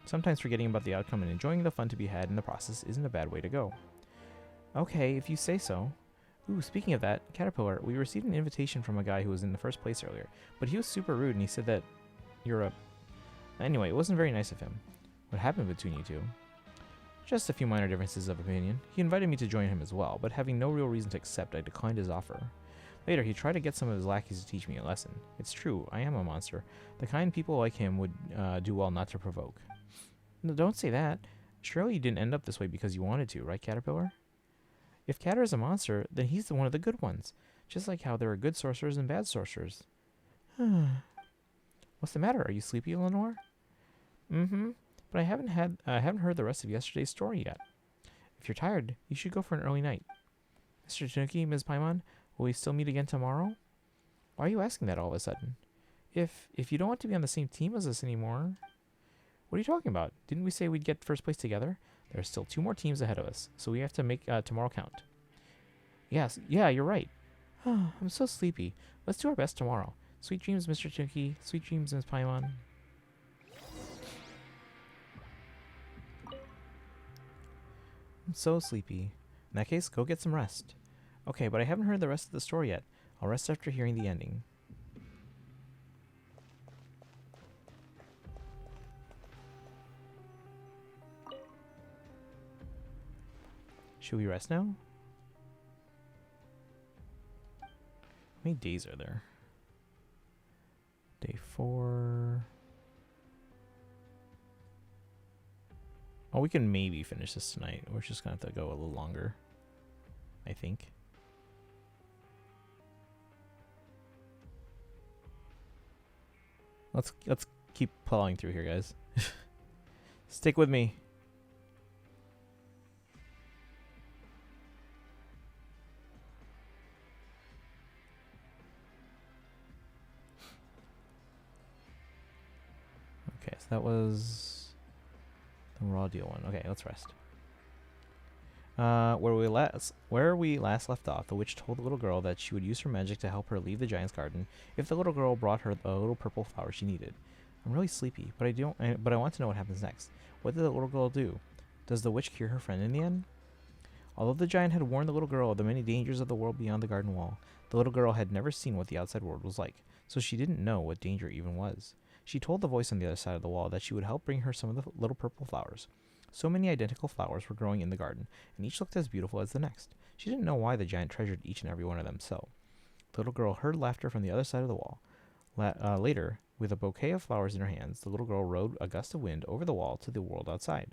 sometimes forgetting about the outcome and enjoying the fun to be had in the process isn't a bad way to go. Okay, if you say so. Ooh, speaking of that, Caterpillar, we received an invitation from a guy who was in the first place earlier, but he was super rude and he said that you're a... Anyway, it wasn't very nice of him. What happened between you two? Just a few minor differences of opinion. He invited me to join him as well, but having no real reason to accept, I declined his offer. Later, he tried to get some of his lackeys to teach me a lesson. It's true, I am a monster. The kind people like him would do well not to provoke. No, don't say that. Surely you didn't end up this way because you wanted to, right, Caterpillar? If Catter is a monster, then he's one of the good ones. Just like how there are good sorcerers and bad sorcerers. What's the matter? Are you sleepy, Lenore? Mm-hmm. But I haven't heard the rest of yesterday's story yet. If you're tired, you should go for an early night. Mr. Tanuki, Ms. Paimon, will we still meet again tomorrow? Why are you asking that all of a sudden? If you don't want to be on the same team as us anymore... What are you talking about? Didn't we say we'd get first place together? There are still 2 more teams ahead of us, so we have to make tomorrow count. Yes, yeah, you're right. I'm so sleepy. Let's do our best tomorrow. Sweet dreams, Mr. Tanuki. Sweet dreams, Ms. Paimon. I'm so sleepy. In that case, go get some rest. Okay, but I haven't heard the rest of the story yet. I'll rest after hearing the ending. Should we rest now? How many days are there? Day 4. Oh, we can maybe finish this tonight. We're just gonna have to go a little longer, I think. Let's keep plowing through here, guys. Stick with me. Okay, so that was the raw deal one. Okay, let's rest. Where we last left off, the witch told the little girl that she would use her magic to help her leave the giant's garden if the little girl brought her the little purple flower she needed. I'm really sleepy, but I want to know what happens next. What did the little girl do? Does the witch cure her friend in the end? Although the giant had warned the little girl of the many dangers of the world beyond the garden wall, the little girl had never seen what the outside world was like, so she didn't know what danger even was. She told the voice on the other side of the wall that she would help bring her some of the little purple flowers. So many identical flowers were growing in the garden, and each looked as beautiful as the next. She didn't know why the giant treasured each and every one of them so. The little girl heard laughter from the other side of the wall. Later, with a bouquet of flowers in her hands, the little girl rode a gust of wind over the wall to the world outside.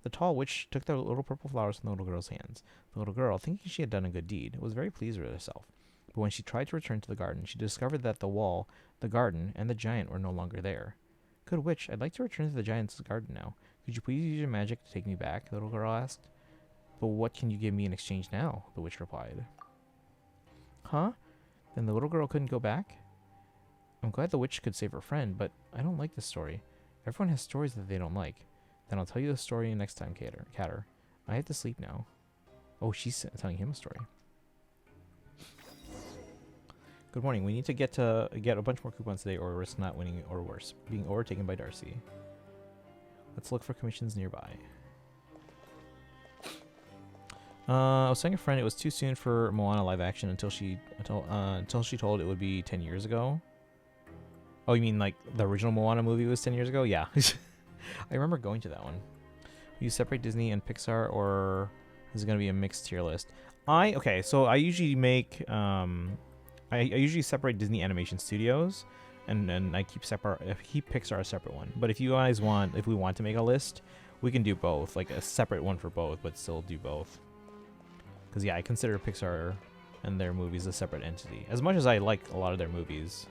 The tall witch took the little purple flowers from the little girl's hands. The little girl, thinking she had done a good deed, was very pleased with herself. But when she tried to return to the garden, she discovered that the wall, the garden, and the giant were no longer there. Good witch, I'd like to return to the giant's garden now. Could you please use your magic to take me back? The little girl asked. But what can you give me in exchange now? The witch replied. Huh? Then the little girl couldn't go back? I'm glad the witch could save her friend, but I don't like this story. Everyone has stories that they don't like. Then I'll tell you the story next time, Catter. I have to sleep now. Oh, she's telling him a story. Good morning. We need to get a bunch more coupons today or risk not winning or worse, being overtaken by Darcy. Let's look for commissions nearby. I was telling a friend it was too soon for Moana live action until she told it would be 10 years ago. Oh, you mean like the original Moana movie was 10 years ago? Yeah. I remember going to that one. Will you separate Disney and Pixar, or is it going to be a mixed tier list? Okay, so I usually make I usually separate Disney Animation Studios, and I keep Pixar a separate one. But if you guys if we want to make a list, we can do both, like a separate one for both, but still do both. Because yeah, I consider Pixar and their movies a separate entity, as much as I like a lot of their movies.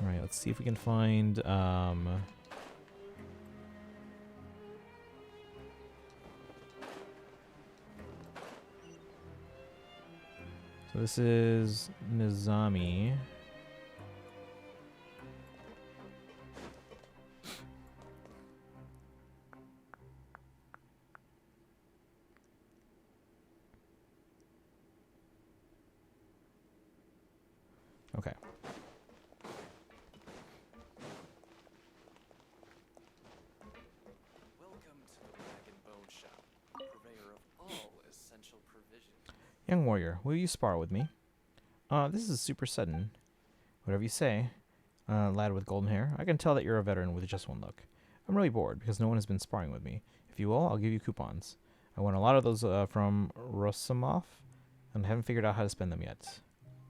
All right, let's see if we can find So this is Nizami. Okay. Welcome to the Rag and Bone Shop, purveyor of all essential provisions. Young warrior, will you spar with me? This is super sudden. Whatever you say. Lad with golden hair, I can tell that you're a veteran with just one look. I'm really bored because no one has been sparring with me. If you will, I'll give you coupons. I won a lot of those from Rosamov, and haven't figured out how to spend them yet.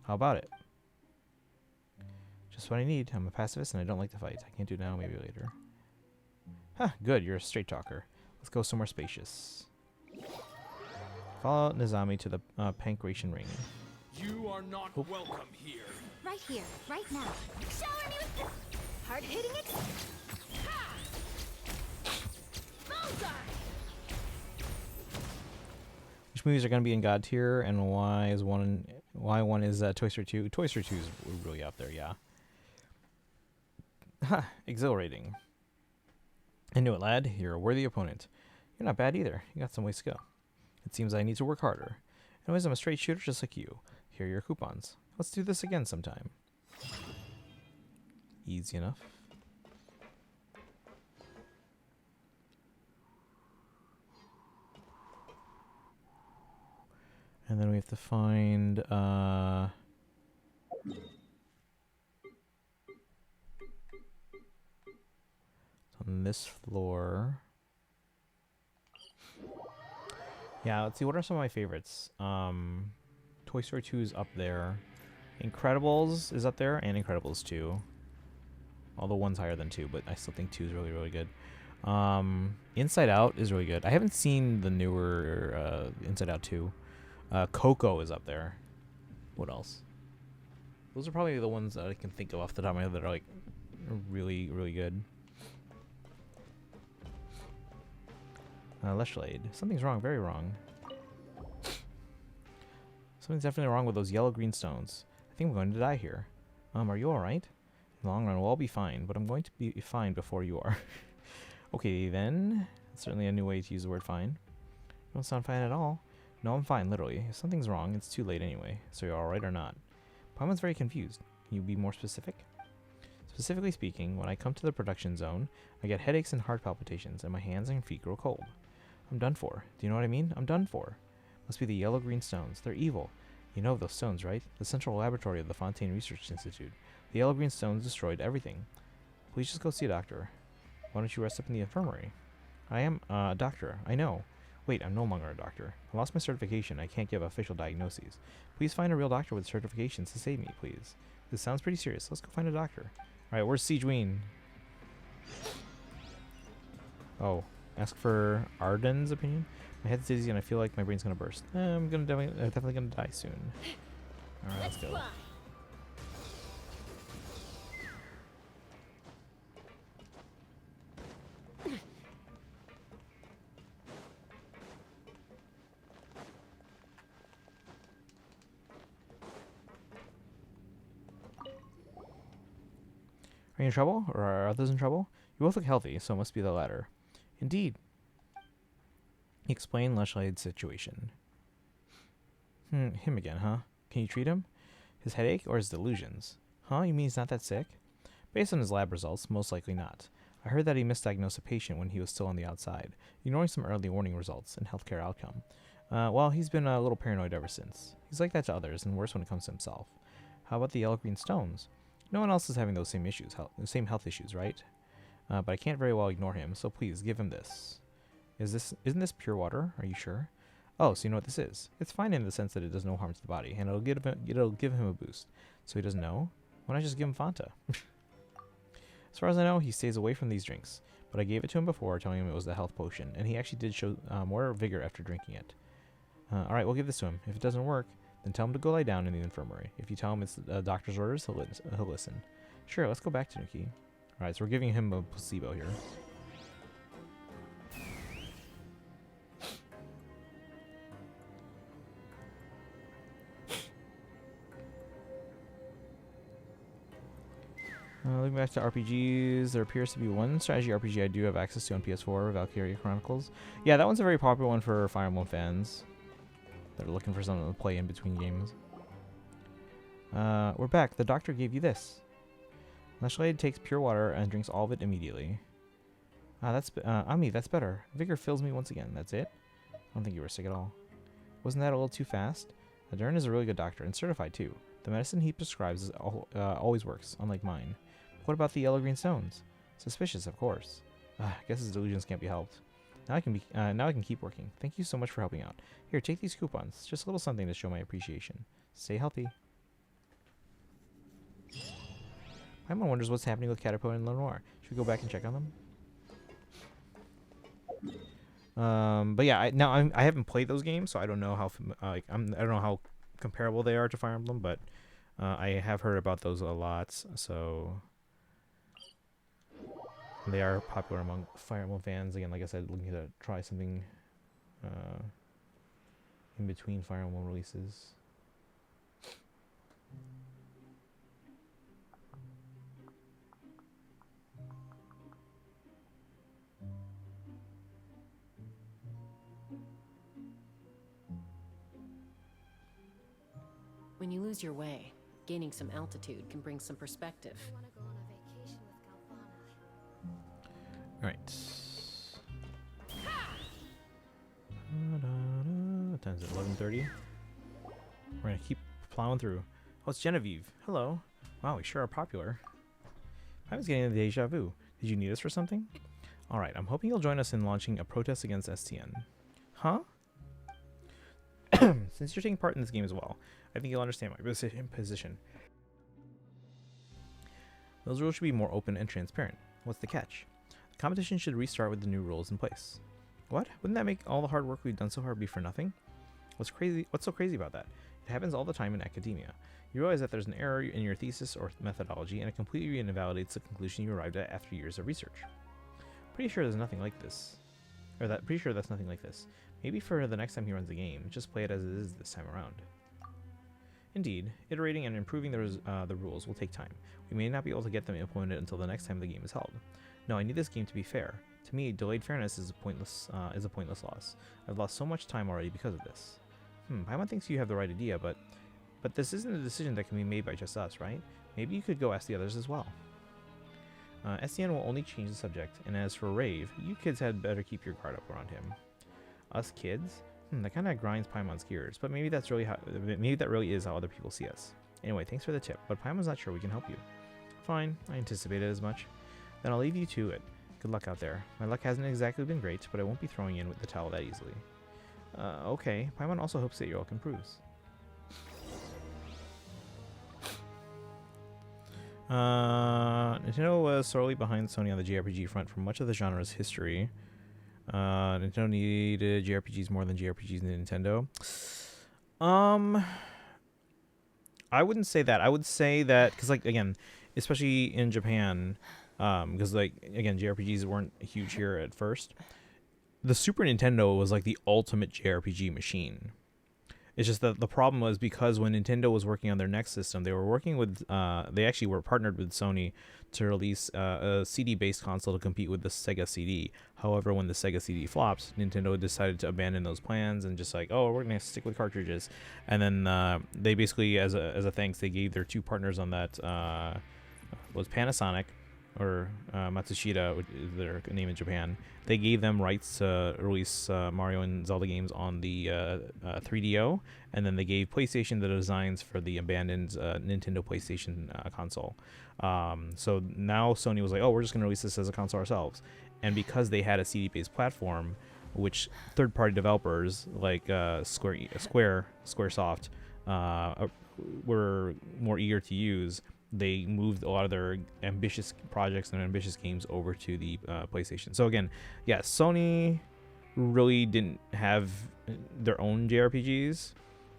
How about it? Just what I need. I'm a pacifist and I don't like to fight. I can't do it now, maybe later. Huh, good, you're a straight talker. Let's go somewhere spacious. Follow Nizami to the Pancration Ring. You are not welcome here. Right here, right now. Shower me with this hard-hitting Ha! Bullseye! Which movies are going to be in God tier, and why one is Toy Story 2? Toy Story 2 is really out there, yeah. Ha! Exhilarating. I knew it, lad. You're a worthy opponent. You're not bad either. You got some ways to go. It seems I need to work harder. Anyways, I'm a straight shooter just like you. Here are your coupons. Let's do this again sometime. Easy enough. And then we have to find on this floor. Yeah, let's see, what are some of my favorites? Toy Story 2 is up there. Incredibles is up there, and Incredibles 2. Although one's higher than 2, but I still think 2 is really, really good. Inside Out is really good. I haven't seen the newer Inside Out 2. Coco is up there. What else? Those are probably the ones that I can think of off the top of my head that are like really, really good. Leshblade. Something's wrong, very wrong. Something's definitely wrong with those yellow-green stones. I think I'm going to die here. Are you alright? In the long run, we'll all be fine, but I'm going to be fine before you are. Okay, then. That's certainly a new way to use the word fine. You don't sound fine at all. No, I'm fine, literally. If something's wrong, it's too late anyway, so you're alright or not. Paimon's very confused. Can you be more specific? Specifically speaking, when I come to the production zone, I get headaches and heart palpitations, and my hands and feet grow cold. I'm done for. Do you know what I mean? I'm done for. Must be the yellow-green stones. They're evil. You know those stones, right? The central laboratory of the Fontaine Research Institute. The yellow-green stones destroyed everything. Please just go see a doctor. Why don't you rest up in the infirmary? I am a doctor. I know. Wait, I'm no longer a doctor. I lost my certification. I can't give official diagnoses. Please find a real doctor with certifications to save me, please. This sounds pretty serious. Let's go find a doctor. Alright, where's Siegeween? Oh, ask for Arden's opinion? My head's dizzy and I feel like my brain's gonna burst. I'm definitely gonna die soon. Alright, let's go. Are you in trouble? Or are others in trouble? You both look healthy, so it must be the latter. Indeed. He explained Leshlade's situation. Him again, huh? Can you treat him? His headache or his delusions? Huh? You mean he's not that sick? Based on his lab results, most likely not. I heard that he misdiagnosed a patient when he was still on the outside, ignoring some early warning results and healthcare outcome. Well, he's been a little paranoid ever since. He's like that to others, and worse when it comes to himself. How about the yellow-green stones? No one else is having those same issues, same health issues, right? But I can't very well ignore him, so please give him this. Isn't this pure water? Are you sure? Oh, so you know what this is? It's fine in the sense that it does no harm to the body, and it'll give him a boost. So he doesn't know? Why not just give him Fanta? As far as I know, he stays away from these drinks, but I gave it to him before, telling him it was the health potion, and he actually did show more vigor after drinking it. Alright, we'll give this to him. If it doesn't work, then tell him to go lie down in the infirmary. If you tell him it's doctor's orders, he'll listen. Sure, let's go back to Nuki. Alright, so we're giving him a placebo here. Looking back to RPGs, there appears to be one strategy RPG I do have access to on PS4, Valkyria Chronicles. Yeah, that one's a very popular one for Fire Emblem fans that are looking for something to play in between games. We're back. The doctor gave you this. Lashblade takes pure water and drinks all of it immediately. Ami, that's better. Vigor fills me once again. That's it? I don't think you were sick at all. Wasn't that a little too fast? Adern is a really good doctor, and certified too. The medicine he prescribes always works, unlike mine. What about the yellow-green stones? Suspicious, of course. I guess his delusions can't be helped. Now I can keep working. Thank you so much for helping out. Here, take these coupons. Just a little something to show my appreciation. Stay healthy. Paimon wonders what's happening with Caterpillar and Lenoir. Should we go back and check on them? But yeah, I haven't played those games, so I don't know how I don't know how comparable they are to Fire Emblem, but I have heard about those a lot, so they are popular among Fire Emblem fans. Again, like I said, looking to try something in between Fire Emblem releases. When you lose your way, gaining some altitude can bring some perspective. All right. Time's at 11:30. We're gonna keep plowing through. Oh, it's Genevieve. Hello. Wow, we sure are popular. I was getting a deja vu. Did you need us for something? All right. I'm hoping you'll join us in launching a protest against STN. Huh? Since you're taking part in this game as well, I think you'll understand my position. Those rules should be more open and transparent. What's the catch? The competition should restart with the new rules in place. What? Wouldn't that make all the hard work we've done so far be for nothing? What's so crazy about that? It happens all the time in academia. You realize that there's an error in your thesis or methodology, and it completely invalidates the conclusion you arrived at after years of research. Pretty sure that's nothing like this. Maybe for the next time he runs the game, just play it as it is this time around. Indeed, iterating and improving the rules will take time. We may not be able to get them implemented until the next time the game is held. No, I need this game to be fair. To me, delayed fairness is a pointless loss. I've lost so much time already because of this. Paimon thinks you have the right idea, but this isn't a decision that can be made by just us, right? Maybe you could go ask the others as well. SDN will only change the subject, and as for Rave, you kids had better keep your guard up around him. Us kids? That kind of grinds Paimon's gears, but maybe that really is how other people see us. Anyway, thanks for the tip, but Paimon's not sure we can help you. Fine, I anticipated as much. Then I'll leave you to it. Good luck out there. My luck hasn't exactly been great, but I won't be throwing in with the towel that easily. Okay. Paimon also hopes that your luck improves. Nintendo was sorely behind Sony on the JRPG front for much of the genre's history. Nintendo needed JRPGs more than JRPGs in Nintendo. I wouldn't say that. I would say that because, like, again, especially in Japan, because, like, again, JRPGs weren't huge here at first. The Super Nintendo was like the ultimate JRPG machine. It's just that the problem was because when Nintendo was working on their next system, they were working with, they actually were partnered with Sony to release a CD-based console to compete with the Sega CD. However, when the Sega CD flopped, Nintendo decided to abandon those plans and just like, oh, we're going to stick with cartridges. And then they basically, as a thanks, they gave their two partners on that, was Panasonic, or Matsushita, which is their name in Japan. They gave them rights to release Mario and Zelda games on the 3DO, and then they gave PlayStation the designs for the abandoned Nintendo PlayStation console. So now Sony was like, oh, we're just going to release this as a console ourselves. And because they had a CD-based platform, which third-party developers like Squaresoft were more eager to use, they moved a lot of their ambitious projects and ambitious games over to the PlayStation. So again, yeah, Sony really didn't have their own JRPGs.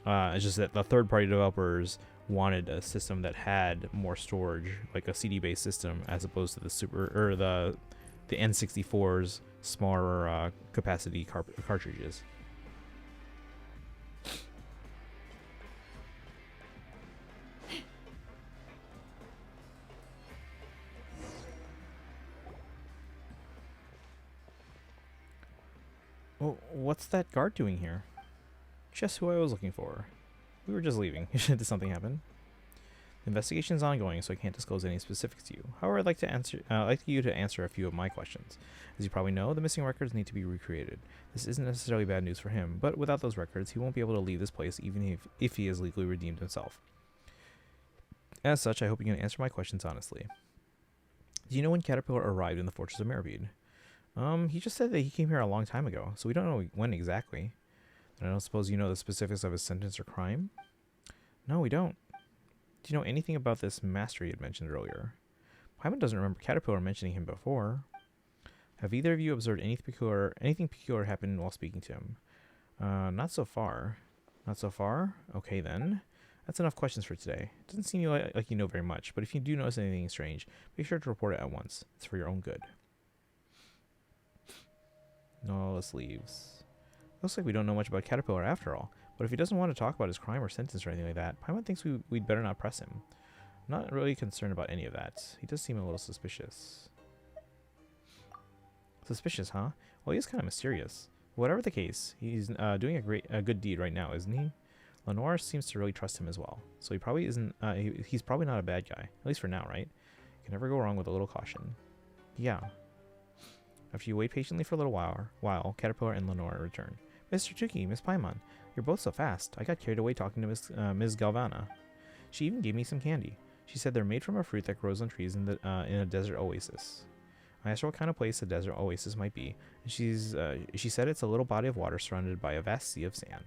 It's just that the third-party developers wanted a system that had more storage, like a CD-based system, as opposed to the N64's smaller capacity cartridges. Well, what's that guard doing here? Just who I was looking for. We were just leaving. Did something happen? The investigation is ongoing, so I can't disclose any specifics to you. However, I'd like you to answer a few of my questions. As you probably know, the missing records need to be recreated. This isn't necessarily bad news for him, but without those records, he won't be able to leave this place even if he has legally redeemed himself. As such, I hope you can answer my questions honestly. Do you know when Caterpillar arrived in the Fortress of Meribede? He just said that he came here a long time ago, so we don't know when exactly. And I don't suppose you know the specifics of his sentence or crime? No, we don't. Do you know anything about this master you had mentioned earlier? Paimon doesn't remember Caterpillar mentioning him before. Have either of you observed anything peculiar happen while speaking to him? Not so far. Not so far? Okay then. That's enough questions for today. It doesn't seem like you know very much, but if you do notice anything strange, be sure to report it at once. It's for your own good. No, this leaves. Looks like we don't know much about Caterpillar after all, but if he doesn't want to talk about his crime or sentence or anything like that, Paimon thinks we'd better not press him. I'm not really concerned about any of that. He does seem a little suspicious. Suspicious, huh? Well, he is kind of mysterious. Whatever the case, he's doing a good deed right now, isn't he? Lenore seems to really trust him as well, so he probably isn't. He's probably not a bad guy, at least for now, right? You can never go wrong with a little caution. Yeah. After you wait patiently for a little while, Caterpillar and Lenore return. Mr. Tuki, Miss Paimon, you're both so fast. I got carried away talking to Ms. Galvana. She even gave me some candy. She said they're made from a fruit that grows on trees in a desert oasis. I asked her what kind of place a desert oasis might be, and she said it's a little body of water surrounded by a vast sea of sand.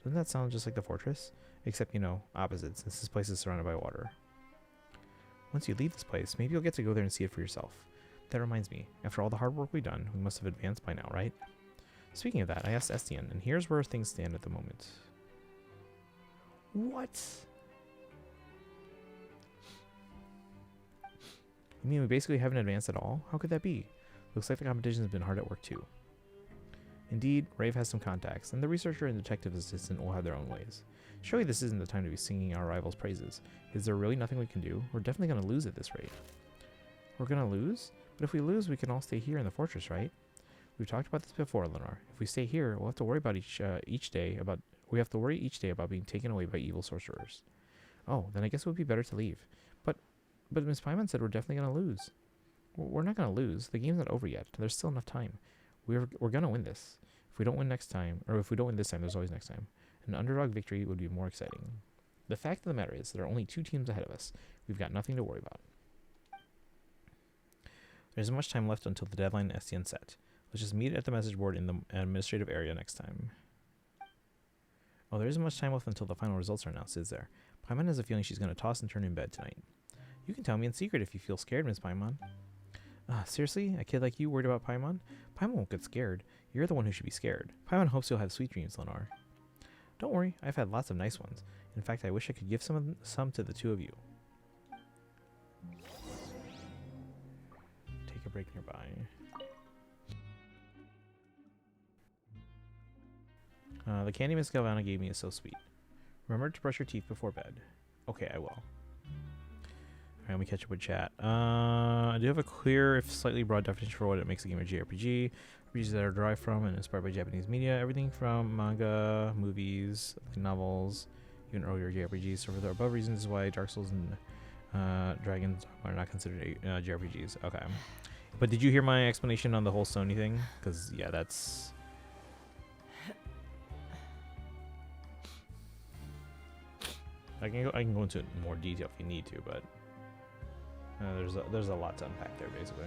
Doesn't that sound just like the fortress? Except, you know, opposite, since this place is surrounded by water. Once you leave this place, maybe you'll get to go there and see it for yourself. That reminds me, after all the hard work we've done, we must have advanced by now, right? Speaking of that, I asked Estienne, and here's where things stand at the moment. What? You mean we basically haven't advanced at all? How could that be? Looks like the competition has been hard at work too. Indeed, Rave has some contacts, and the researcher and detective assistant will have their own ways. Surely this isn't the time to be singing our rival's praises. Is there really nothing we can do? We're definitely going to lose at this rate. We're going to lose? But if we lose, we can all stay here in the fortress, right? We've talked about this before, Lenore. If we stay here, we'll have to worry about each day about being taken away by evil sorcerers. Oh, then I guess it would be better to leave. But Miss Paimon said we're definitely going to lose. We're not going to lose. The game's not over yet. There's still enough time. We're going to win this. If we don't win next time, or if we don't win this time, there's always next time. An underdog victory would be more exciting. The fact of the matter is, there are only 2 teams ahead of us. We've got nothing to worry about. There isn't much time left until the deadline in Estienne set. Let's just meet at the message board in the administrative area next time. Oh, there isn't much time left until the final results are announced, is there? Paimon has a feeling she's going to toss and turn in bed tonight. You can tell me in secret if you feel scared, Miss Paimon. Seriously? A kid like you worried about Paimon? Paimon won't get scared. You're the one who should be scared. Paimon hopes you'll have sweet dreams, Lenore. Don't worry, I've had lots of nice ones. In fact, I wish I could give some to the 2 of you. Take a break nearby. The candy Miss Galvana gave me is so sweet. Remember to brush your teeth before bed. Okay, I will. Alright, let me catch up with chat. I do have a clear, if slightly broad definition for what it makes a game a JRPG. RPGs that are derived from and inspired by Japanese media. Everything from manga, movies, novels, even earlier JRPGs. So for the above reasons is why Dark Souls and Dragons are not considered JRPGs. Okay. But did you hear my explanation on the whole Sony thing? Because, yeah, that's... I can go into more detail if you need to, but there's a lot to unpack there, basically.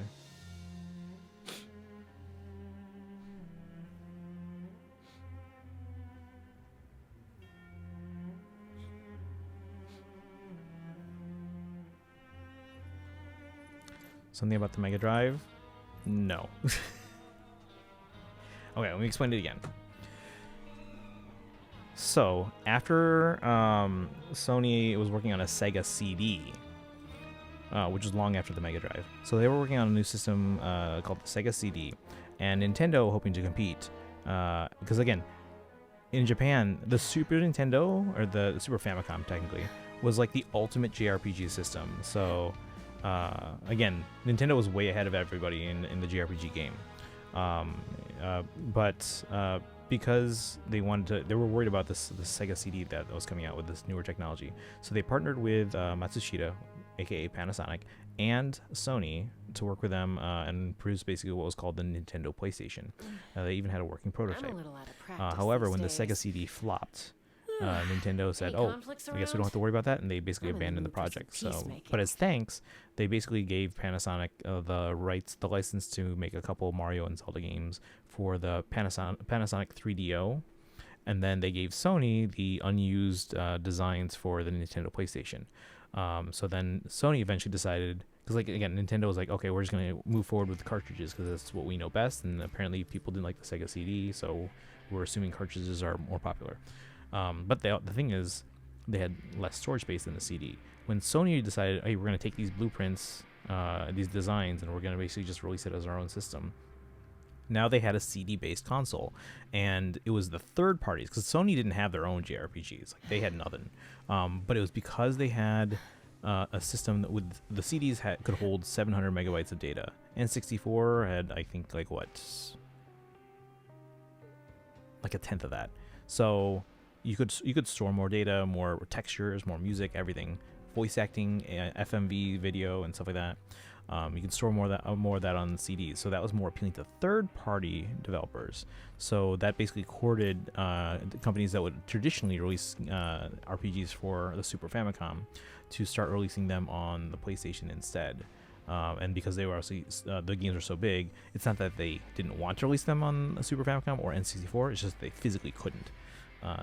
Something about the Mega Drive? No. Okay, let me explain it again. So, after Sony was working on a Sega CD, which was long after the Mega Drive. So they were working on a new system called the Sega CD, and Nintendo hoping to compete. Because again, in Japan, the Super Nintendo, or the Super Famicom technically, was like the ultimate JRPG system. So, again, Nintendo was way ahead of everybody in the JRPG game. but because they were worried about this Sega CD that was coming out with this newer technology, so they partnered with Matsushita, aka Panasonic, and Sony to work with them and produce basically what was called the Nintendo PlayStation. They even had a working I'm a prototype. little out of practice However, these when the days. Sega CD flopped, Nintendo said, Any "Oh, conflicts I guess we don't around? have to worry about that," and they basically I'm in the abandoned the mood for some project. So, peacemaking. but as thanks, they basically gave Panasonic the license to make a couple Mario and Zelda games for the Panasonic 3DO, and then they gave Sony the unused designs for the Nintendo PlayStation. So then Sony eventually decided, because like again, Nintendo was like, okay, we're just gonna move forward with the cartridges because that's what we know best, and apparently people didn't like the Sega CD, so we're assuming cartridges are more popular. But the thing is, they had less storage space than the CD. When Sony decided, hey, we're gonna take these blueprints, these designs, and we're gonna basically just release it as our own system. Now they had a CD-based console, and it was the third parties, because Sony didn't have their own JRPGs. Like, they had nothing. But it was because they had a system that with the CDs could hold 700 megabytes of data. N64 had, I think, like a tenth of that. So you could store more data, more textures, more music, everything, voice acting, FMV video, and stuff like that. You can store more of that on CDs, so that was more appealing to third-party developers. So that basically courted companies that would traditionally release RPGs for the Super Famicom to start releasing them on the PlayStation instead. And because they were obviously the games were so big, it's not that they didn't want to release them on the Super Famicom or N64. It's just they physically couldn't.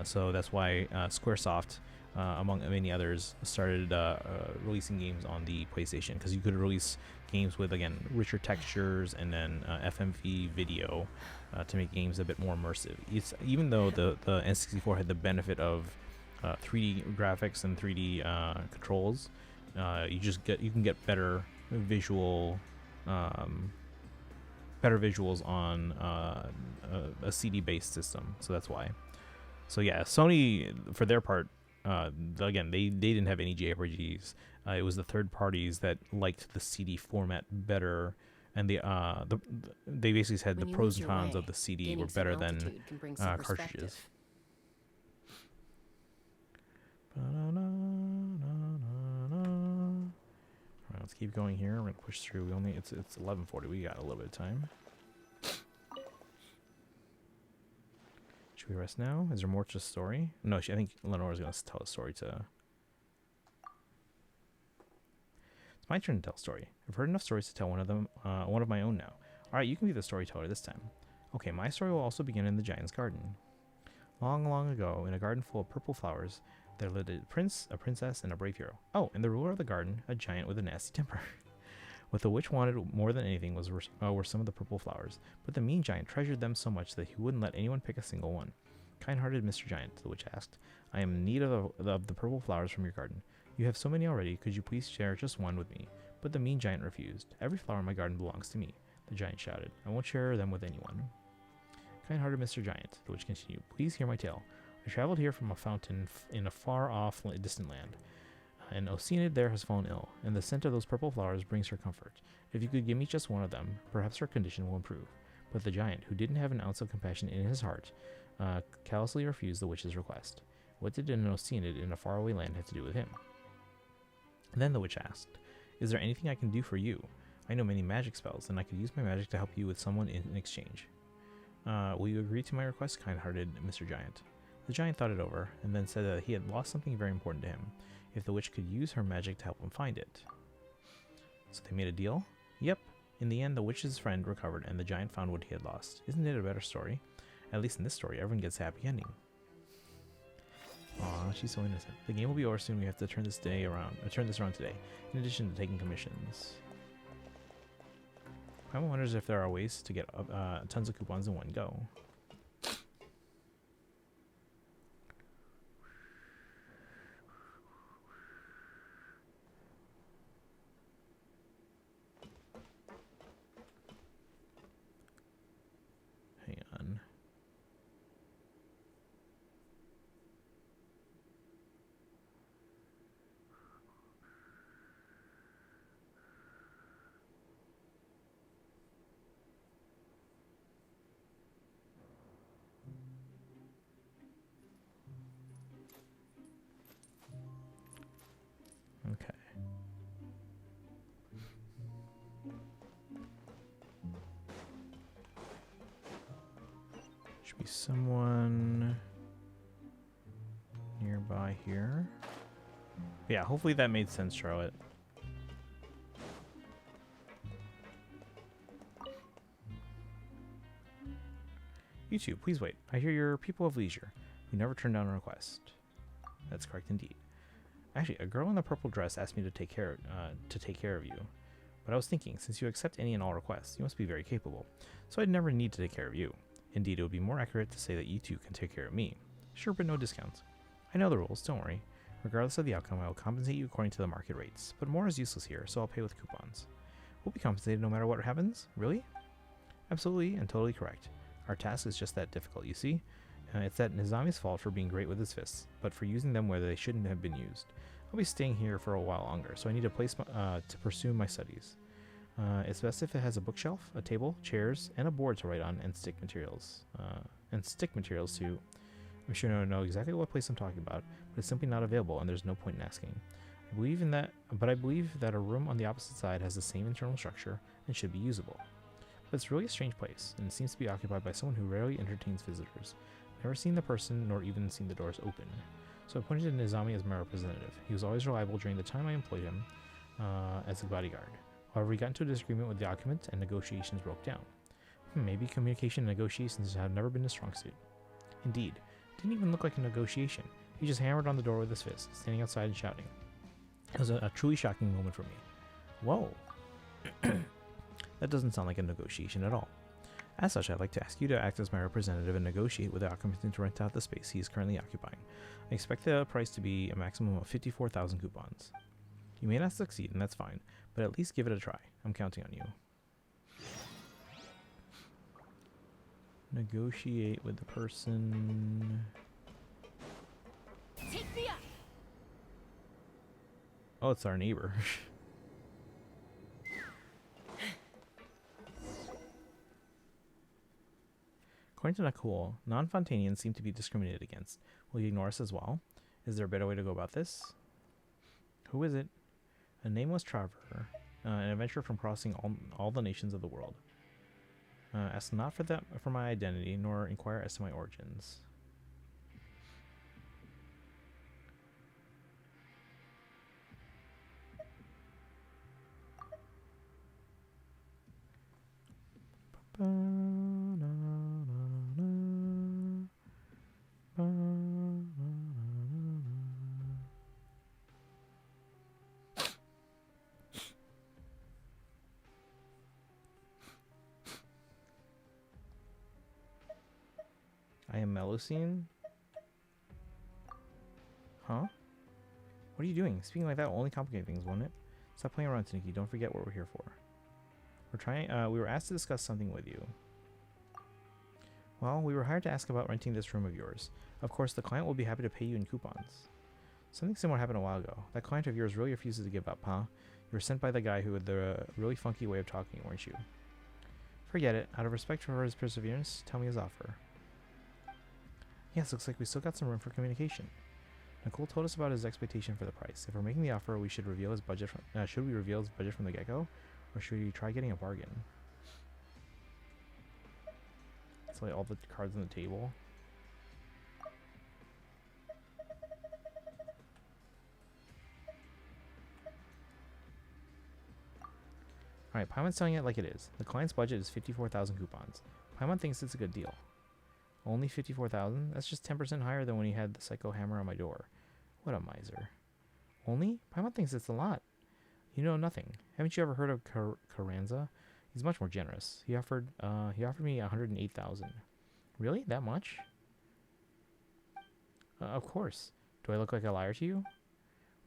So that's why SquareSoft, among many others, started releasing games on the PlayStation, because you could release games with, again, richer textures and then FMV video to make games a bit more immersive. Even though the N64 had the benefit of 3D graphics and 3D controls, you can get better visuals on a CD-based system. So that's why. So yeah, Sony, for their part, again, they didn't have any JRPGs. It was the third parties that liked the CD format better, and they basically said the When you pros lose and your cons way, of the CD gaining were some better than altitude can bring some cartridges. perspective. Alright, let's keep going here. We're gonna push through. It's 11:40. We got a little bit of time. Should we rest now? Is there more to the story? No, I think Lenore's gonna tell a story to. It's my turn to tell a story. I've heard enough stories to tell one of my own now. All right, you can be the storyteller this time. Okay, my story will also begin in the giant's garden. Long, long ago, in a garden full of purple flowers, there lived a prince, a princess, and a brave hero. Oh, and the ruler of the garden, a giant with a nasty temper. What the witch wanted more than anything were some of the purple flowers, but the mean giant treasured them so much that he wouldn't let anyone pick a single one. Kind-hearted Mr. Giant, the witch asked, I am in need of the purple flowers from your garden. You have so many already, could you please share just one with me? But the mean giant refused. Every flower in my garden belongs to me, the giant shouted. I won't share them with anyone. Kind-hearted Mr. Giant, the witch continued, please hear my tale. I traveled here from a fountain in a far-off, distant land. And Oceanid there has fallen ill, and the scent of those purple flowers brings her comfort. If you could give me just one of them, perhaps her condition will improve. But the giant, who didn't have an ounce of compassion in his heart, callously refused the witch's request. What did an Oceanid in a faraway land have to do with him? Then the witch asked, Is there anything I can do for you? I know many magic spells, and I could use my magic to help you with someone in exchange. Will you agree to my request, kind-hearted Mr. Giant? The giant thought it over, and then said that he had lost something very important to him, if the witch could use her magic to help him find it. So they made a deal? Yep. In the end, the witch's friend recovered, and the giant found what he had lost. Isn't it a better story? At least in this story, everyone gets a happy ending. Aw, she's so innocent. The game will be over soon. We have to turn this around today, in addition to taking commissions. Paimon wonders if there are ways to get tons of coupons in one go. Hang on. Should be someone nearby here. Yeah, hopefully that made sense, Charlotte. You two, please wait. I hear you're people of leisure who never turn down a request. That's correct indeed. Actually, a girl in a purple dress asked me to take care of you. But I was thinking, since you accept any and all requests, you must be very capable. So I'd never need to take care of you. Indeed, it would be more accurate to say that you two can take care of me. Sure, but no discounts. I know the rules, don't worry. Regardless of the outcome, I will compensate you according to the market rates. But more is useless here, so I'll pay with coupons. We'll be compensated no matter what happens? Really? Absolutely and totally correct. Our task is just that difficult, you see? It's that Nizami's fault for being great with his fists, but for using them where they shouldn't have been used. I'll be staying here for a while longer, so I need a place to pursue my studies. It's best if it has a bookshelf, a table, chairs, and a board to write on, and stick materials. Too. I'm sure I know exactly what place I'm talking about, but it's simply not available, and there's no point in asking. I believe that a room on the opposite side has the same internal structure and should be usable. But it's really a strange place, and it seems to be occupied by someone who rarely entertains visitors. Never seen the person, nor even seen the doors open. So I appointed Nizami as my representative. He was always reliable during the time I employed him as a bodyguard. However, we got into a disagreement with the occupant, and negotiations broke down. Maybe communication and negotiations have never been a strong suit. Indeed, it didn't even look like a negotiation. He just hammered on the door with his fist, standing outside and shouting. It was a truly shocking moment for me. Whoa. That doesn't sound like a negotiation at all. As such, I'd like to ask you to act as my representative and negotiate with the occupant to rent out the space he is currently occupying. I expect the price to be a maximum of 54,000 coupons. You may not succeed, and that's fine, but at least give it a try. I'm counting on you. Negotiate with the person. Take me up. Oh, it's our neighbor. According to Nakul, non-Fontanians seem to be discriminated against. Will you ignore us as well? Is there a better way to go about this? Who is it? A nameless traveler, an adventurer from crossing all the nations of the world. Ask not for my identity, nor inquire as to my origins. I am Melusine? Huh? What are you doing? Speaking like that will only complicate things, won't it? Stop playing around, Tanuki. Don't forget what we're here for. We were asked to discuss something with you. Well, we were hired to ask about renting this room of yours. Of course, the client will be happy to pay you in coupons. Something similar happened a while ago. That client of yours really refuses to give up, huh? You were sent by the guy who had the really funky way of talking, weren't you? Forget it. Out of respect for his perseverance, tell me his offer. Yes, looks like we still got some room for communication. Nicole told us about his expectation for the price. If we're making the offer, we should reveal his budget. Should we reveal his budget from the get-go, or should we try getting a bargain? Let's lay all the cards on the table. Alright, Paimon's selling it like it is. The client's budget is 54,000 coupons. Paimon thinks it's a good deal. Only 54,000? That's just 10% higher than when he had the psycho hammer on my door. What a miser. Only? Paimon thinks it's a lot. You know nothing. Haven't you ever heard of Carranza? He's much more generous. He offered me 108,000. Really? That much? Of course. Do I look like a liar to you?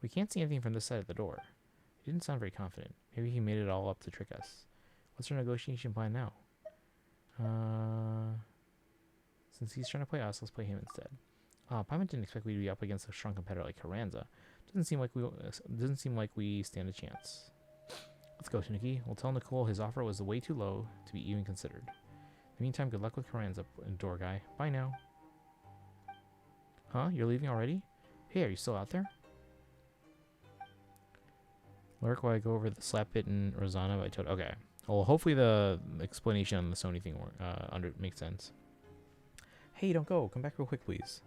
We can't see anything from this side of the door. He didn't sound very confident. Maybe he made it all up to trick us. What's our negotiation plan now? Since he's trying to play us, let's play him instead. Paimon didn't expect me to be up against a strong competitor like Carranza. Doesn't seem like we stand a chance. Let's go, Tanuki. We'll tell Nicole his offer was way too low to be even considered. In the meantime, good luck with Carranza, door guy. Bye now. Huh? You're leaving already? Hey, are you still out there? Lurk while I go over the slap-bitten Rosanna by Toad. Okay. Well, hopefully the explanation on the Sony thing makes sense. Hey, don't go. Come back real quick, please.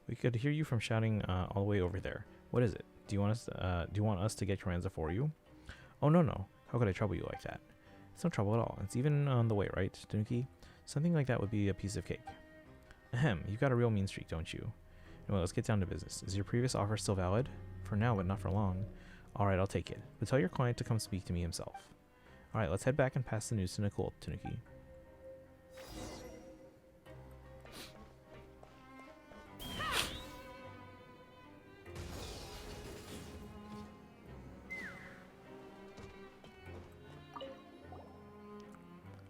We could hear you from shouting all the way over there. What is it? Do you want us to get Carranza for you? Oh, no. How could I trouble you like that? It's no trouble at all. It's even on the way, right, Tanuki? Something like that would be a piece of cake. Ahem, you've got a real mean streak, don't you? Well, let's get down to business. Is your previous offer still valid? For now, but not for long. Alright, I'll take it. But tell your client to come speak to me himself. Alright, let's head back and pass the news to Nicole, Tanuki.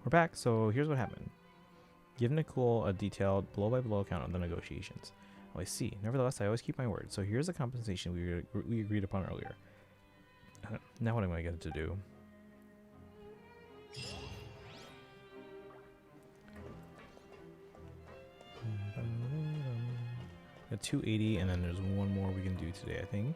We're back, so here's what happened. Give Nicole a detailed blow-by-blow account of the negotiations. Oh, I see. Nevertheless, I always keep my word. So here's the compensation we agreed upon earlier. Now what am I going to do? Got 280, and then there's one more we can do today, I think.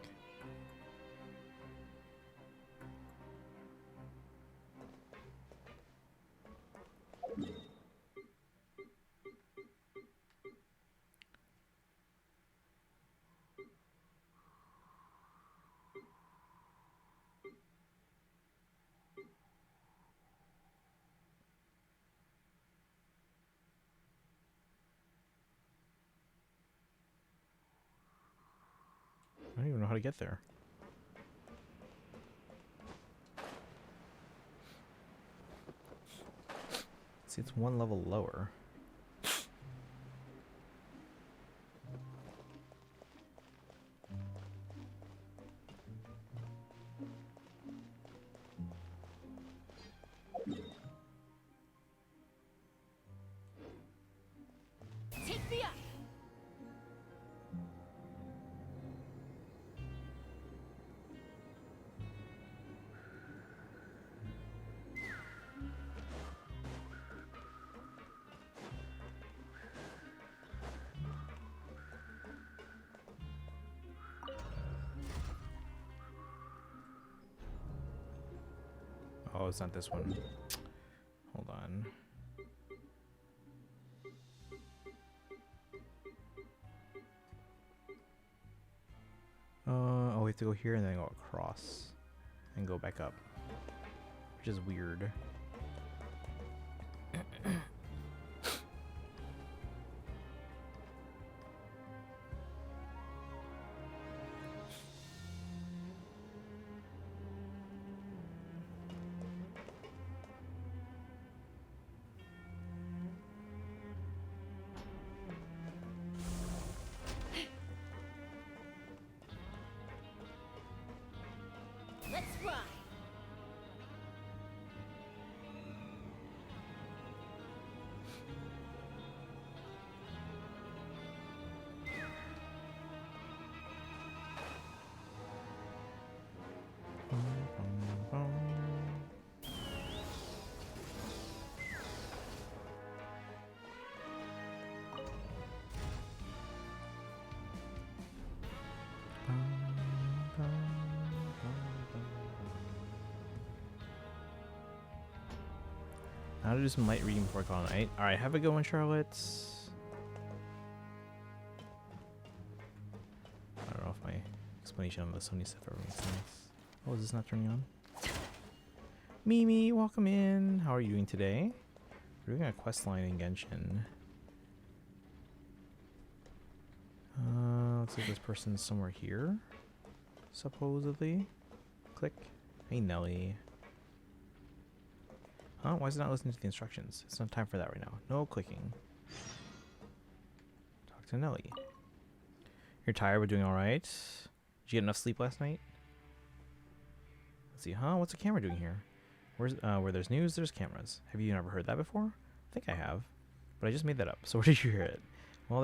I don't even know how to get there. See, it's one level lower. Take me up. Oh, it's not this one. Hold on. Oh, we have to go here and then go across and go back up, which is weird. Let's ride. Now to do some light reading before I call it night. Alright, have a good one, Charlotte. I don't know if my explanation on the Sony stuff ever makes sense. Oh, is this not turning on? Mimi, welcome in. How are you doing today? We're doing a quest line in Genshin. Looks like this person's somewhere here. Supposedly. Click. Hey, Nelly. Huh? Why is it not listening to the instructions? It's not time for that right now. No clicking. Talk to Nelly. You're tired but doing alright? Did you get enough sleep last night? Let's see. Huh? What's a camera doing here? Where there's news, there's cameras. Have you never heard that before? I think I have. But I just made that up. So where did you hear it? Well,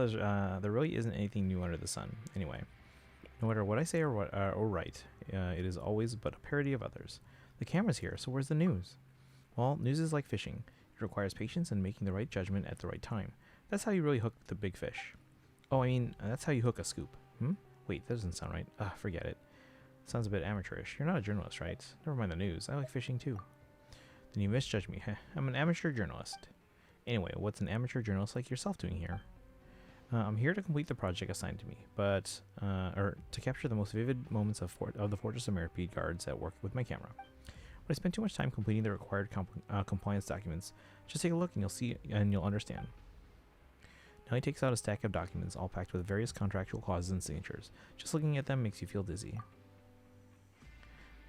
there really isn't anything new under the sun. Anyway, no matter what I say or write, it is always but a parody of others. The camera's here, so where's the news? Well, news is like fishing. It requires patience and making the right judgment at the right time. That's how you really hook the big fish. Oh, I mean, that's how you hook a scoop. Wait, that doesn't sound right. Forget it. Sounds a bit amateurish. You're not a journalist, right? Never mind the news. I like fishing too. Then you misjudge me. I'm an amateur journalist. Anyway, what's an amateur journalist like yourself doing here? I'm here to complete the project assigned to me, but or to capture the most vivid moments of the Fortress of Meripede guards at work with my camera. But I spent too much time completing the required compliance documents. Just take a look and you'll see and you'll understand. Now he takes out a stack of documents, all packed with various contractual clauses and signatures. Just looking at them makes you feel dizzy.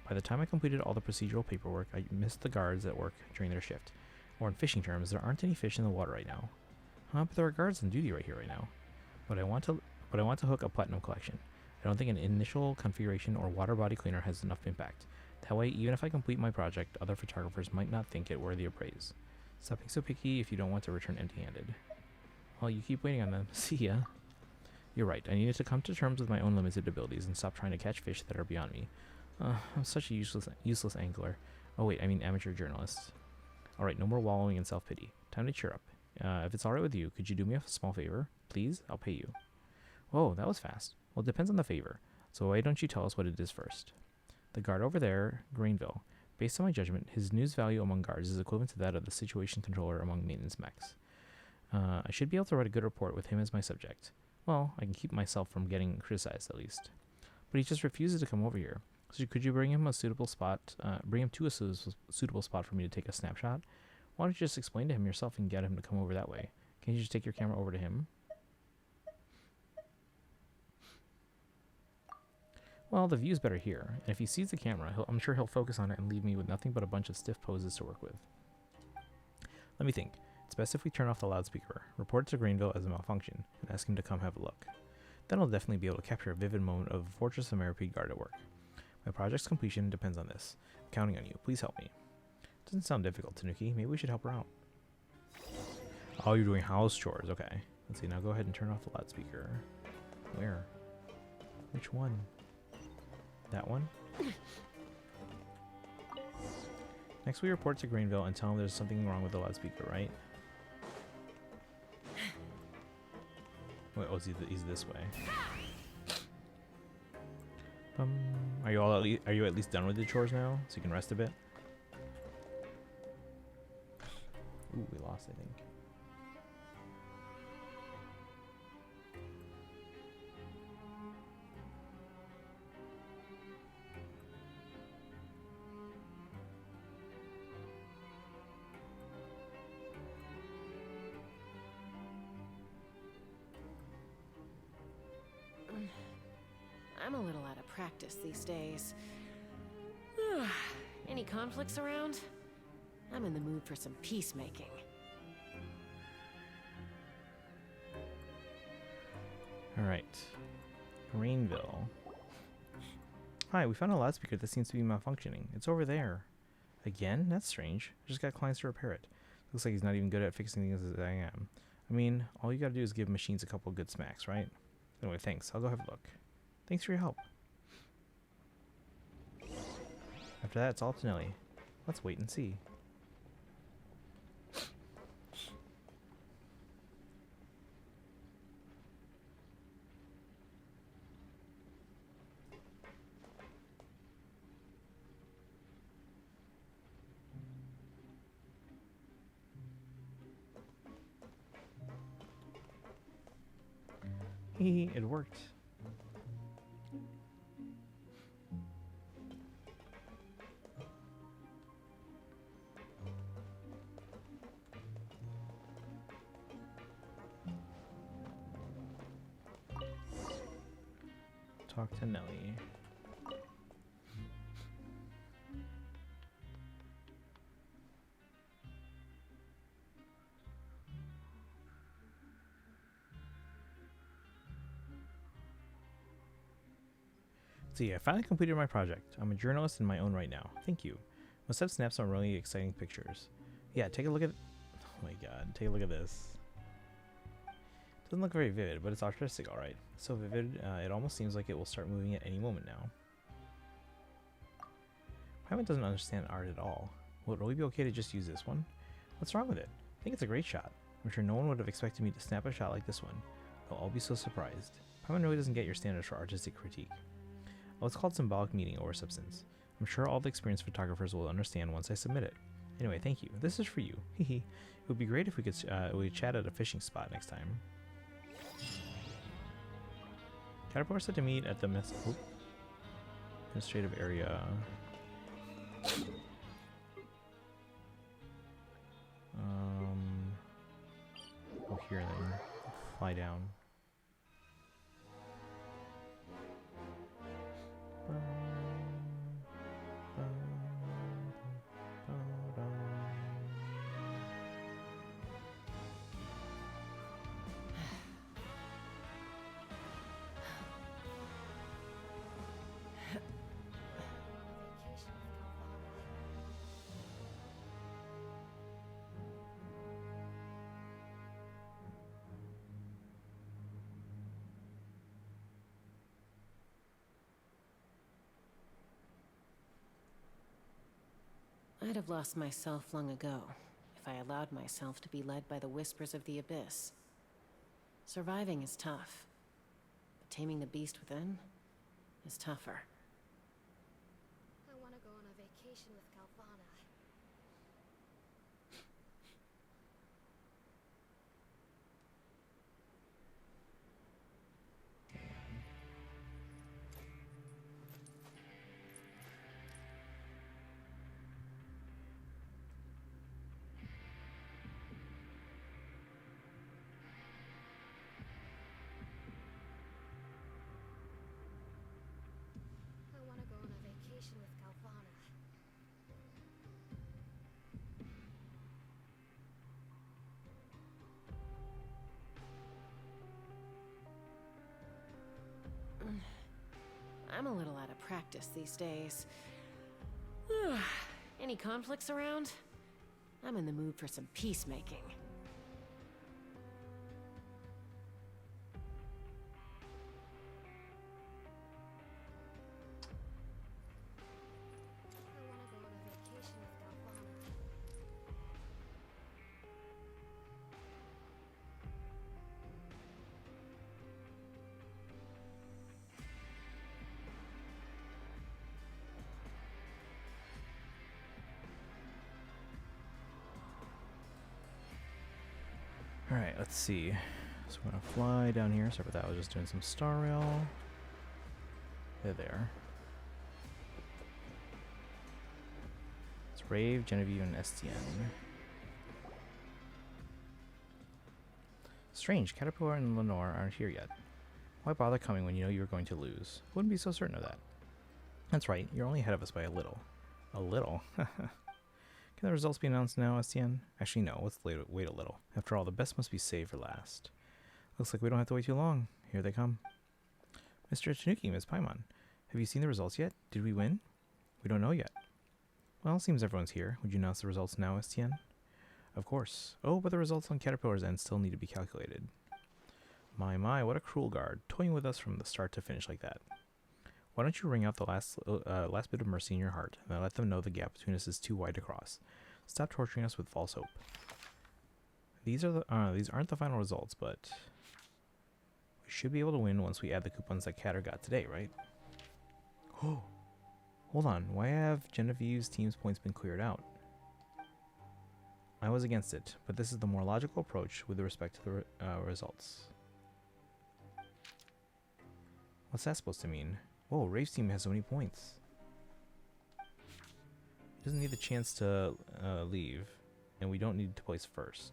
By the time I completed all the procedural paperwork, I missed the guards at work during their shift. Or in fishing terms, there aren't any fish in the water right now. But there are guards on duty right here right now. But I want to hook a platinum collection. I don't think an initial configuration or water body cleaner has enough impact. That way, even if I complete my project, other photographers might not think it worthy of praise. Stop being so picky if you don't want to return empty-handed. Well, you keep waiting on them. See ya. You're right. I needed to come to terms with my own limited abilities and stop trying to catch fish that are beyond me. I'm such a useless angler. Oh wait, I mean amateur journalist. Alright, no more wallowing in self-pity. Time to cheer up. If it's alright with you, could you do me a small favor? Please? I'll pay you. Whoa, that was fast. Well, it depends on the favor. So why don't you tell us what it is first? The guard over there, Greenville. Based on my judgment, his news value among guards is equivalent to that of the situation controller among maintenance mechs. I should be able to write a good report with him as my subject. Well, I can keep myself from getting criticized at least. But he just refuses to come over here. So could you bring him a suitable spot? Bring him to a suitable spot for me to take a snapshot? Why don't you just explain to him yourself and get him to come over that way? Can't you just take your camera over to him? Well, the view's better here, and if he sees the camera, I'm sure he'll focus on it and leave me with nothing but a bunch of stiff poses to work with. Let me think. It's best if we turn off the loudspeaker, report it to Greenville as a malfunction, and ask him to come have a look. Then I'll definitely be able to capture a vivid moment of a Fortress of Meripede guard at work. My project's completion depends on this. I'm counting on you. Please help me. Doesn't sound difficult, Tanuki. Maybe we should help her out. Oh, you're doing house chores. Okay. Let's see. Now go ahead and turn off the loudspeaker. Where? Which one? That one? Next, we report to Greenville and tell him there's something wrong with the loudspeaker, right? Wait, oh, he's this way. Are you at least done with the chores now, so you can rest a bit? Ooh, we lost, I think. I'm a little out of practice these days. Any conflicts around? I'm in the mood for some peacemaking. Alright. Greenville. Hi, we found a loudspeaker that seems to be malfunctioning. It's over there. Again? That's strange. I just got clients to repair it. Looks like he's not even good at fixing things as I am. I mean, all you gotta do is give machines a couple good smacks, right? Anyway, thanks. I'll go have a look. Thanks for your help. After that, it's all up to Nelly. Let's wait and see. It worked. Talk to Nelly. See, I finally completed my project. I'm a journalist in my own right now. Thank you. Must have snapped some really exciting pictures. Yeah, take a look at... Oh my god, take a look at this. Doesn't look very vivid, but it's artistic, alright. So vivid, it almost seems like it will start moving at any moment now. Paimon doesn't understand art at all. Will it really be okay to just use this one? What's wrong with it? I think it's a great shot. I'm sure no one would have expected me to snap a shot like this one. They'll all be so surprised. Paimon really doesn't get your standards for artistic critique. Well, it's called symbolic meaning over substance. I'm sure all the experienced photographers will understand once I submit it. Anyway, thank you. This is for you. Hehe. It would be great if we could chat at a fishing spot next time. Caterpillar said to meet at the administrative area. Oh, here then. Fly down. I'd have lost myself long ago if I allowed myself to be led by the whispers of the abyss. Surviving is tough, but taming the beast within is tougher. I want to go on a vacation with Galvana. I want to go on a vacation with Galvana. I'm a little out of practice these days. Any conflicts around? I'm in the mood for some peacemaking. I want to go on a vacation with Galvana. Alright, let's see. So we're gonna fly down here. Sorry about that, I was just doing some star rail. There. It's Rave, Genevieve, and STN. Strange, Caterpillar and Lenore aren't here yet. Why bother coming when you know you're going to lose? Wouldn't be so certain of that. That's right, you're only ahead of us by a little. A little? Can the results be announced now, STN? Actually, no, let's wait a little. After all, the best must be saved for last. Looks like we don't have to wait too long. Here they come. Mr. Tanuki, Ms. Paimon, have you seen the results yet? Did we win? We don't know yet. Well, seems everyone's here. Would you announce the results now, STN? Of course. Oh, but the results on Caterpillar's end still need to be calculated. My, what a cruel guard, toying with us from the start to finish like that. Why don't you wring out the last bit of mercy in your heart, and then let them know the gap between us is too wide to cross. Stop torturing us with false hope. These aren't the final results, but we should be able to win once we add the coupons that Catter got today, right? Oh, hold on. Why have Genevieve's team's points been cleared out? I was against it, but this is the more logical approach with respect to the results. What's that supposed to mean? Whoa, Rave's team has so many points. He doesn't need the chance to leave, and we don't need to place first.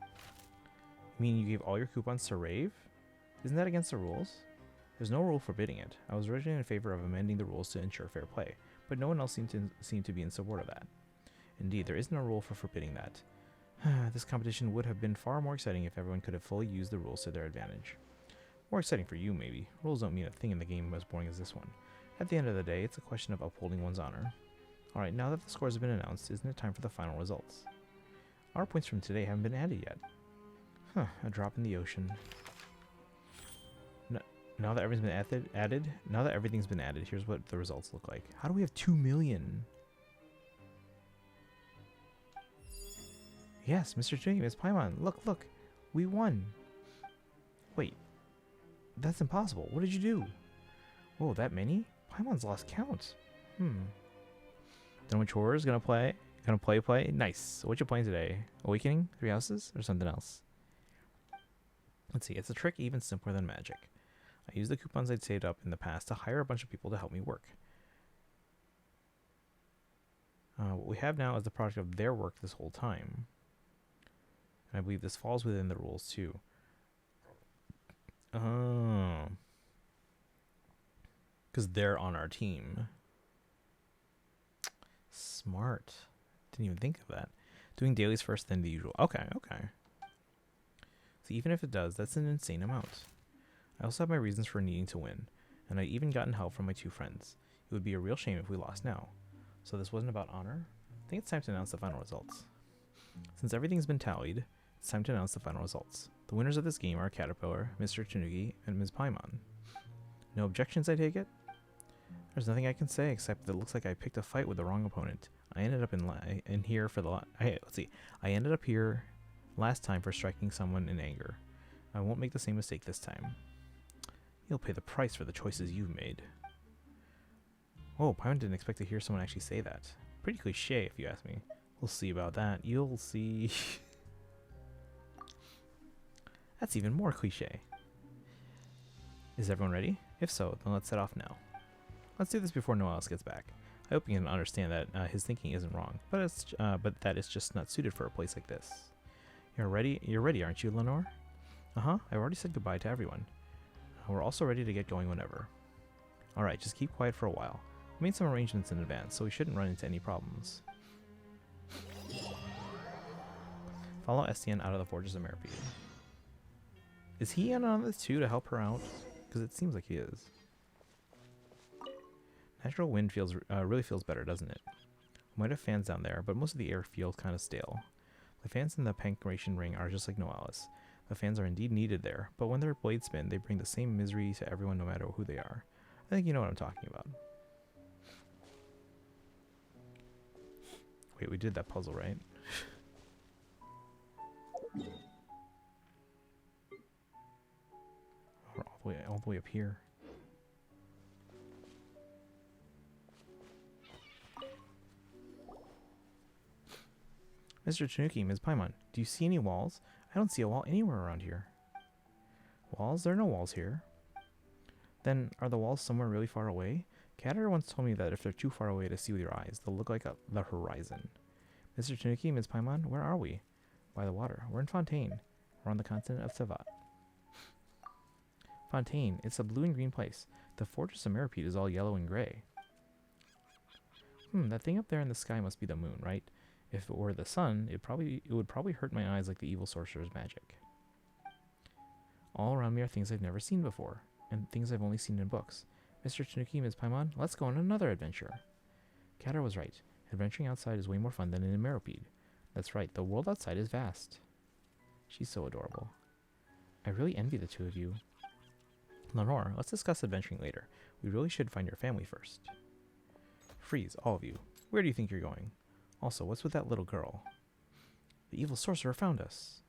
You mean you gave all your coupons to Rave? Isn't that against the rules? There's no rule forbidding it. I was originally in favor of amending the rules to ensure fair play, but no one else seemed to be in support of that. Indeed, there is no rule for forbidding that. This competition would have been far more exciting if everyone could have fully used the rules to their advantage. More exciting for you, maybe. Rules don't mean a thing in the game as boring as this one. At the end of the day, it's a question of upholding one's honor. Alright, now that the scores have been announced, isn't it time for the final results? Our points from today haven't been added yet. Huh, a drop in the ocean. Now that everything's been added, here's what the results look like. How do we have 2 million? Yes, Mr. Junior, Ms. Paimon, look, we won. Wait, that's impossible. What did you do? Whoa, that many? Paimon's lost count. Then which horror is gonna Gonna play? Nice. What you playing today? Awakening? 3 Houses? Or something else? Let's see. It's a trick even simpler than magic. I used the coupons I'd saved up in the past to hire a bunch of people to help me work. What we have now is the product of their work this whole time. And I believe this falls within the rules too. Oh. Because they're on our team. Smart. Didn't even think of that. Doing dailies first, then the usual. Okay. So even if it does, that's an insane amount. I also have my reasons for needing to win, and I even gotten help from my 2 friends. It would be a real shame if we lost now. So this wasn't about honor? I think it's time to announce the final results. Since everything's been tallied, it's time to announce the final results. The winners of this game are Caterpillar, Mr. Tanuki, and Ms. Paimon. No objections, I take it? There's nothing I can say except that it looks like I picked a fight with the wrong opponent. I ended up in here for the I ended up here last time for striking someone in anger. I won't make the same mistake this time. You'll pay the price for the choices you've made. Whoa, Paimon didn't expect to hear someone actually say that. Pretty cliche, if you ask me. We'll see about that. You'll see. That's even more cliche. Is everyone ready? If so, then let's set off now. Let's do this before no one else gets back. I hope you can understand that his thinking isn't wrong, but that it's just not suited for a place like this. You're ready, aren't you, Lenore? Uh-huh, I've already said goodbye to everyone. We're also ready to get going whenever. Alright, just keep quiet for a while. We made some arrangements in advance, so we shouldn't run into any problems. Follow Estienne out of the Fortress of Merpy. Is he in on this too to help her out? Because it seems like he is. Natural wind really feels better, doesn't it? We might have fans down there, but most of the air feels kind of stale. The fans in the Pancration Ring are just like Noalis. The fans are indeed needed there, but when their blades spin, they bring the same misery to everyone no matter who they are. I think you know what I'm talking about. Wait, we did that puzzle, right? We're all the way up here. Mr. Tanuki, Ms. Paimon, do you see any walls? I don't see a wall anywhere around here. Walls? There are no walls here. Then, are the walls somewhere really far away? Catter once told me that if they're too far away to see with your eyes, they'll look like the horizon. Mr. Tanuki, Ms. Paimon, where are we? By the water. We're in Fontaine. We're on the continent of Tevat. Fontaine, it's a blue and green place. The Fortress of Merpy is all yellow and gray. That thing up there in the sky must be the moon, right? If it were the sun, it would probably hurt my eyes like the evil sorcerer's magic. All around me are things I've never seen before, and things I've only seen in books. Mr. Tanuki, Ms. Paimon, let's go on another adventure. Catter was right. Adventuring outside is way more fun than in Meropide. That's right, the world outside is vast. She's so adorable. I really envy the two of you. Lenore, let's discuss adventuring later. We really should find your family first. Freeze, all of you. Where do you think you're going? Also, what's with that little girl? The evil sorcerer found us.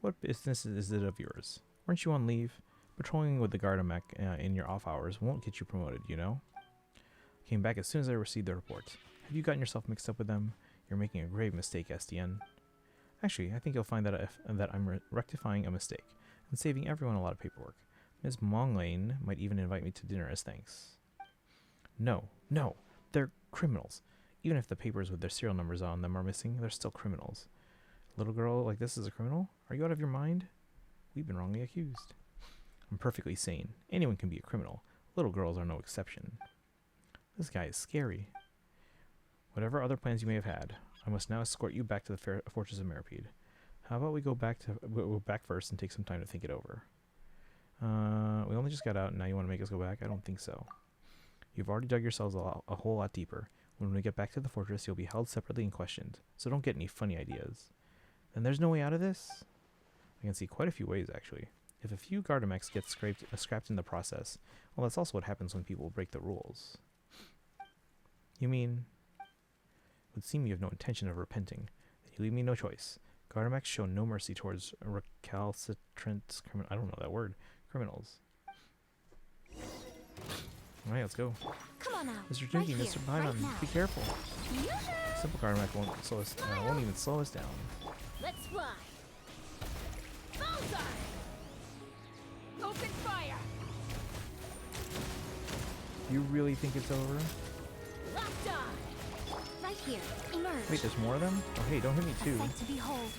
What business is it of yours? Weren't you on leave? Patrolling with the Gardamek in your off hours won't get you promoted, you know? Came back as soon as I received the report. Have you gotten yourself mixed up with them? You're making a grave mistake, Estienne. Actually, I think you'll find that I'm rectifying a mistake and saving everyone a lot of paperwork. Ms. Monglane might even invite me to dinner as thanks. No, they're criminals. Even if the papers with their serial numbers on them are missing, they're still criminals. A little girl like this is a criminal? Are you out of your mind? We've been wrongly accused. I'm perfectly sane. Anyone can be a criminal. Little girls are no exception. This guy is scary. Whatever other plans you may have had, I must now escort you back to the Fortress of Merpide. How about we go back first and take some time to think it over? We only just got out and now you want to make us go back? I don't think so. You've already dug yourselves a whole lot deeper. When we get back to the fortress, you'll be held separately and questioned, so don't get any funny ideas. Then there's no way out of this? I can see quite a few ways, actually. If a few Gardamex get scrapped in the process, well, that's also what happens when people break the rules. You mean? It would seem you have no intention of repenting. Then you leave me no choice. Gardamex show no mercy towards recalcitrant criminals. I don't know that word. Criminals. Alright, let's go. Come on now. Mr. Right Twinkie, here, Mr. right Paimon, now. be careful. Simple Gardemek won't slow us won't even slow us down. Let's fly. Bullseye! Open fire! You really think it's over? Locked on! Right here. Emerge. Wait, there's more of them? Oh hey, don't hit me A too. sight to behold.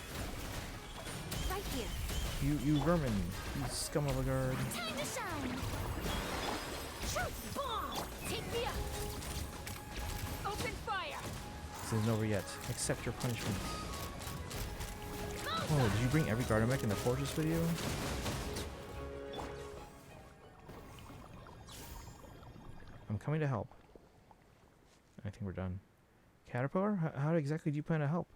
Right here. You vermin, you scum of a guard. Time to shine! Shoot! Bomb! Take me up! Open fire! This isn't over yet. Accept your punishment. Oh, did you bring every Gardemek in the fortress with you? I'm coming to help. I think we're done. Caterpillar? How exactly do you plan to help?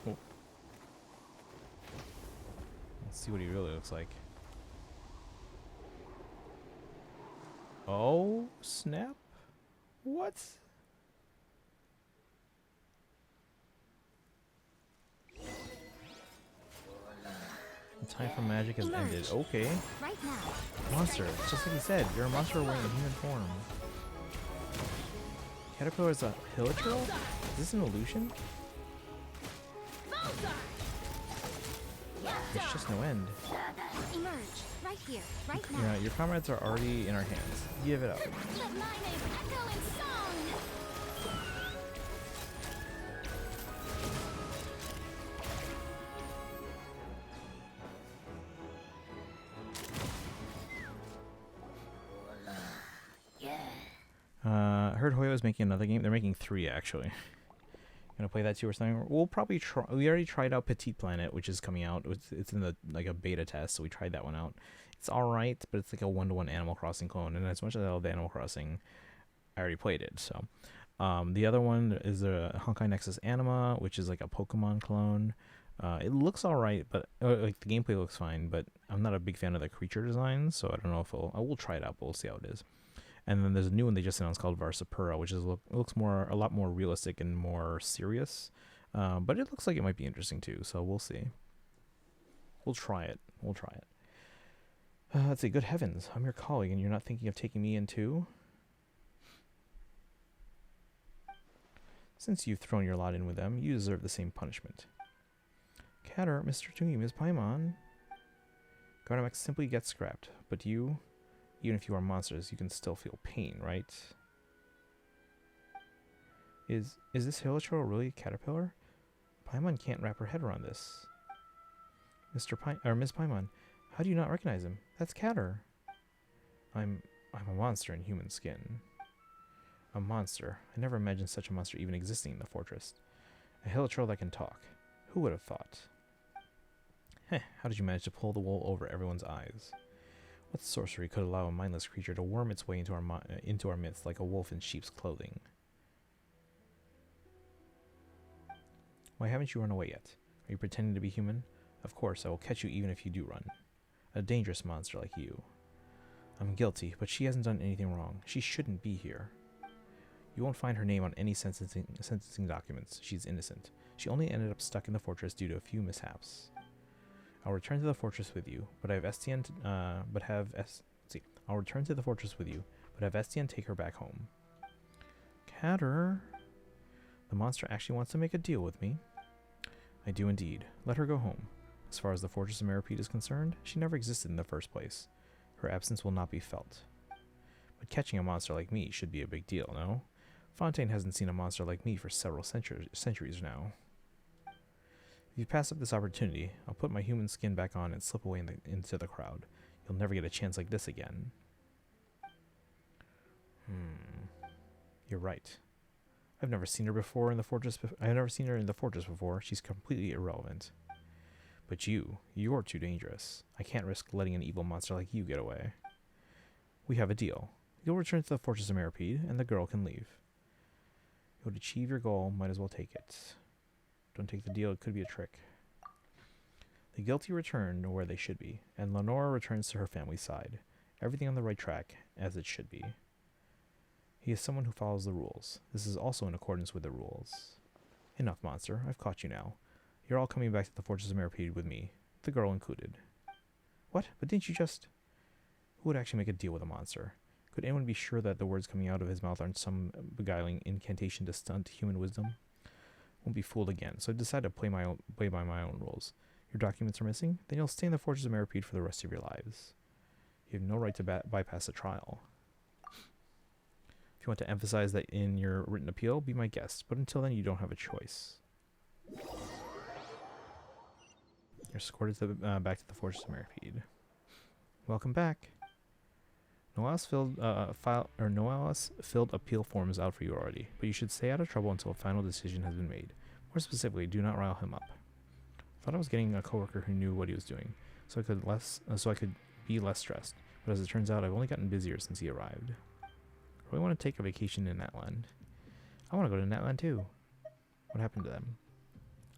Oh. Let's see what he really looks like. Oh, snap. What? The time for magic has ended. Okay. Right now. Monster. It's just like he said. You're a monster wearing a human form. Caterpillar is a hilichurl? Is this an illusion? There's just no end. Emerge. Right here. Right now. Yeah, your comrades are already in our hands. Give it up. Let my name echo in song! I heard Hoyo is making another game. They're making 3 actually. Gonna play that too or something. We'll probably try. We already tried out Petite Planet, which is coming out. It's in the like a beta test, so we tried that one out. It's all right, but it's like a 1-to-1 Animal Crossing clone. And as much as I love the Animal Crossing, I already played it. So the other one is a Honkai Nexus Anima, which is like a Pokemon clone. It looks all right, but like the gameplay looks fine. But I'm not a big fan of the creature design, so I don't know if I will try it out, but we'll see how it is. And then there's a new one they just announced called Varsapura, which is looks a lot more realistic and more serious. But it looks like it might be interesting too, so we'll see. We'll try it. Let's see. Good heavens, I'm your colleague, and you're not thinking of taking me in too? Since you've thrown your lot in with them, you deserve the same punishment. Catter, Mr. Tungi, Ms. Paimon. Gardemek simply gets scrapped, but you... Even if you are monsters, you can still feel pain, right? Is this hilichurl really a caterpillar? Paimon can't wrap her head around this. Ms. Paimon, how do you not recognize him? That's Catter. I'm a monster in human skin. A monster. I never imagined such a monster even existing in the fortress. A hilichurl that can talk. Who would have thought? Heh, how did you manage to pull the wool over everyone's eyes? What sorcery could allow a mindless creature to worm its way into our midst like a wolf in sheep's clothing? Why haven't you run away yet? Are you pretending to be human? Of course, I will catch you even if you do run. A dangerous monster like you. I'm guilty, but she hasn't done anything wrong. She shouldn't be here. You won't find her name on any sentencing documents. She's innocent. She only ended up stuck in the fortress due to a few mishaps. I'll return to the fortress with you, but I'll return to the fortress with you, but have Estienne take her back home. Catter, the monster actually wants to make a deal with me. I do indeed. Let her go home. As far as the Fortress of Meripede is concerned, she never existed in the first place. Her absence will not be felt. But catching a monster like me should be a big deal, no? Fontaine hasn't seen a monster like me for several centuries now. If you pass up this opportunity, I'll put my human skin back on and slip away into the crowd. You'll never get a chance like this again. You're right. I've never seen her before in the fortress. I've never seen her in the fortress before. She's completely irrelevant. But you're too dangerous. I can't risk letting an evil monster like you get away. We have a deal. You'll return to the Fortress of Meripede, and the girl can leave. You would achieve your goal, might as well take it. Don't take the deal, it could be a trick. The guilty return to where they should be, and Lenora returns to her family's side. Everything on the right track, as it should be. He is someone who follows the rules. This is also in accordance with the rules. Enough, monster. I've caught you now. You're all coming back to the Fortress of Mirapede with me, the girl included. What? But didn't you just... Who would actually make a deal with a monster? Could anyone be sure that the words coming out of his mouth aren't some beguiling incantation to stunt human wisdom? Won't be fooled again, so I decided to play by my own rules. Your documents are missing? Then you'll stay in the Fortress of Mirapede for the rest of your lives. You have no right to bypass a trial. If you want to emphasize that in your written appeal, be my guest, but until then you don't have a choice. You're escorted to back to the Fortress of Mirapede. Welcome back. Noelis filled appeal forms out for you already, but you should stay out of trouble until a final decision has been made. More specifically, do not rile him up. Thought I was getting a coworker who knew what he was doing, so I could be less stressed. But as it turns out, I've only gotten busier since he arrived. I really want to take a vacation in Natland. I want to go to Natland too. What happened to them?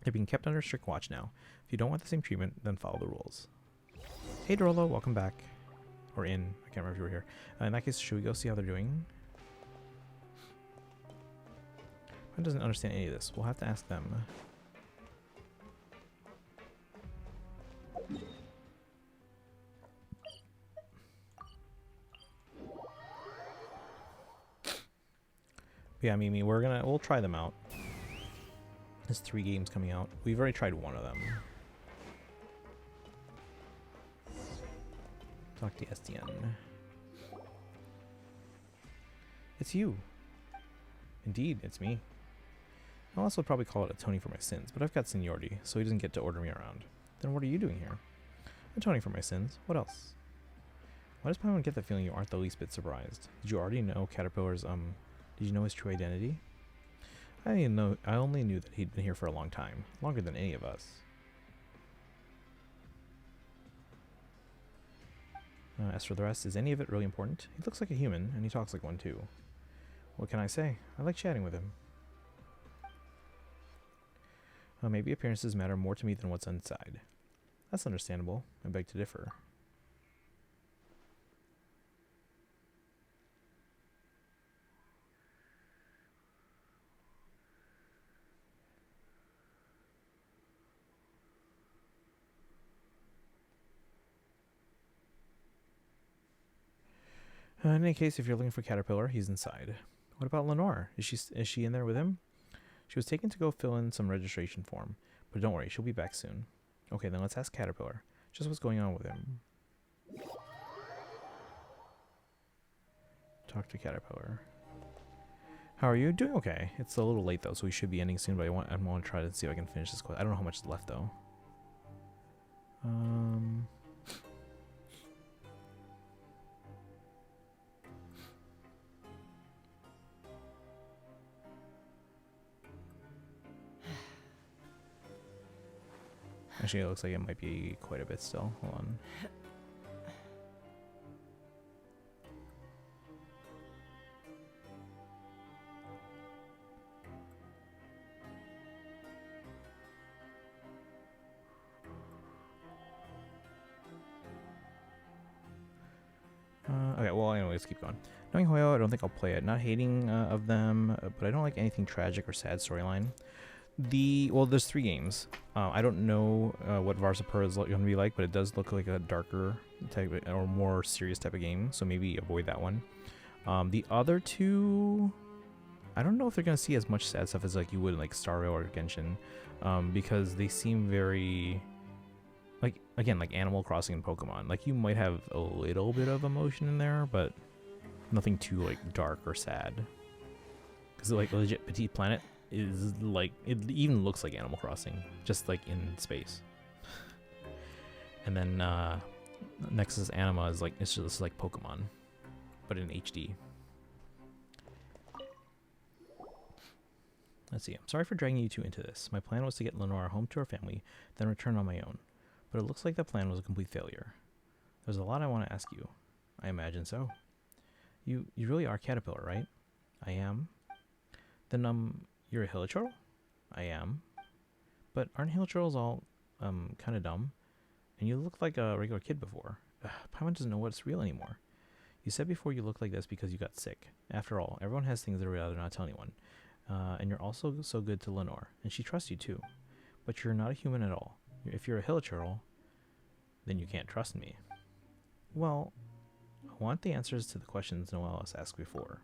They're being kept under strict watch now. If you don't want the same treatment, then follow the rules. Hey Dorolo, welcome back. Or in. I can't remember if you were here. In that case, should we go see how they're doing? One doesn't understand any of this. We'll have to ask them. Yeah, Mimi, we'll try them out. There's 3 games coming out. We've already tried one of them. Talk to SDN. It's you. Indeed, it's me. I'll also probably call it a Tony for my sins, but I've got seniority, so he doesn't get to order me around. Then what are you doing here? A Tony for my sins. What else? Why does Paimon get the feeling you aren't the least bit surprised? Did you already know Caterpillar's, did you know his true identity? I only knew that he'd been here for a long time. Longer than any of us. As for the rest, is any of it really important? He looks like a human, and he talks like one too. What can I say? I like chatting with him. Maybe appearances matter more to me than what's inside. That's understandable. I beg to differ. In any case, if you're looking for Caterpillar, he's inside. What about Lenore? Is she in there with him? She was taken to go fill in some registration form, but don't worry, she'll be back soon. Okay, then let's ask Caterpillar. Just what's going on with him. Talk to Caterpillar. How are you? Doing okay. It's a little late though, so we should be ending soon, but I want to try to see if I can finish this quest. I don't know how much is left though. Actually, it looks like it might be quite a bit still. Hold on. Okay, well, anyway, let's keep going. Knowing Hoyo, I don't think I'll play it. Not hating of them, but I don't like anything tragic or sad storyline. Well, there's 3 games. I don't know what Varsapur is going to be like, but it does look like a darker type or more serious type of game, so maybe avoid that one. The other 2, I don't know if they're going to see as much sad stuff as like you would in like Star Rail or Genshin, because they seem very, like, again, like Animal Crossing and Pokemon. Like, you might have a little bit of emotion in there, but nothing too like dark or sad. Because like legit Petite Planet is like, it even looks like Animal Crossing, just like in space. And then Nexus Anima is like, it's just like Pokemon, but in HD. Let's see. I'm sorry for dragging you two into this. My plan was to get Lenore home to her family, then return on my own. But it looks like the plan was a complete failure. There's a lot I want to ask you. I imagine so. You really are Caterpillar, right? I am. Then you're a Hilichurl? I am. But aren't Hilichurls all kind of dumb? And you looked like a regular kid before. Paimon doesn't know what's real anymore. You said before you looked like this because you got sick. After all, everyone has things they'd rather not tell anyone. And you're also so good to Lenore, and she trusts you too. but you're not a human at all. If you're a hilichurl, then you can't trust me. Well, I want the answers to the questions Noelle has asked before.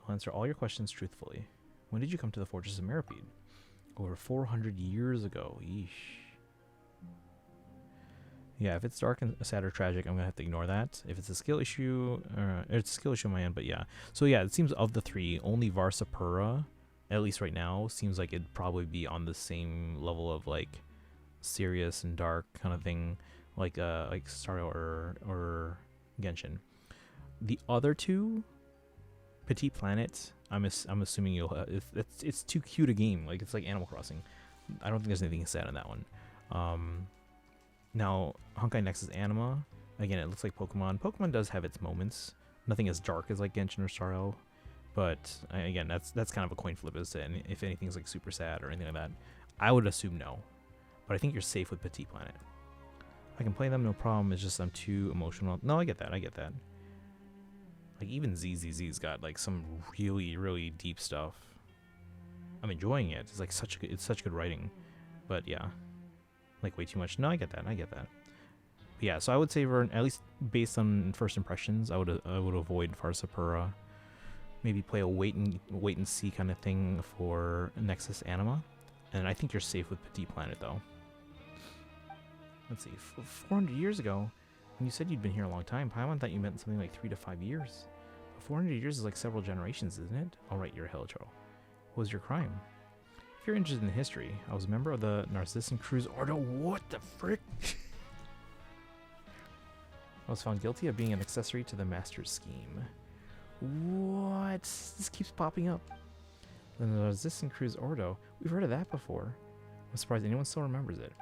I'll answer all your questions truthfully. When did you come to the Fortress of Meripede? Over 400 years ago. Yeesh. Yeah, if it's dark and sad or tragic, I'm gonna have to ignore that. If it's a skill issue, it's a skill issue on my end, but yeah. So yeah, it seems of the three, only Varsapura, at least right now, seems like it'd probably be on the same level of like serious and dark kind of thing, like Star or Genshin. The other two, Petit Planet, I'm assuming you'll it's too cute a game. Like it's like Animal Crossing. I don't think there's anything sad in that one. Now Honkai Nexus Anima, again, it looks like Pokemon. Pokemon does have its moments. Nothing as dark as like Genshin or Starro, but again, that's kind of a coin flip as to if anything's like super sad or anything like that. I would assume no, but I think you're safe with Petit Planet. I can play them, no problem. It's just I'm too emotional. No, I get that. Like even ZZZ's got like some really, really deep stuff. I'm enjoying it. It's like it's such good writing, but yeah, like way too much. No, I get that. But yeah, so I would say at least based on first impressions, I would avoid Varsapura. Maybe play a wait and see kind of thing for Nexus Anima, and I think you're safe with Petit Planet though. Let's see, 400 years ago. When you said you'd been here a long time, Paimon thought you meant something like 3 to 5 years. But 400 years is like several generations, isn't it? Alright, you're a hilichurl. What was your crime? If you're interested in history, I was a member of the Narcissan Cruz Ordo. What the frick? I was found guilty of being an accessory to the Master's scheme. What? This keeps popping up. The Narcissan Cruz Ordo. We've heard of that before. I'm surprised anyone still remembers it.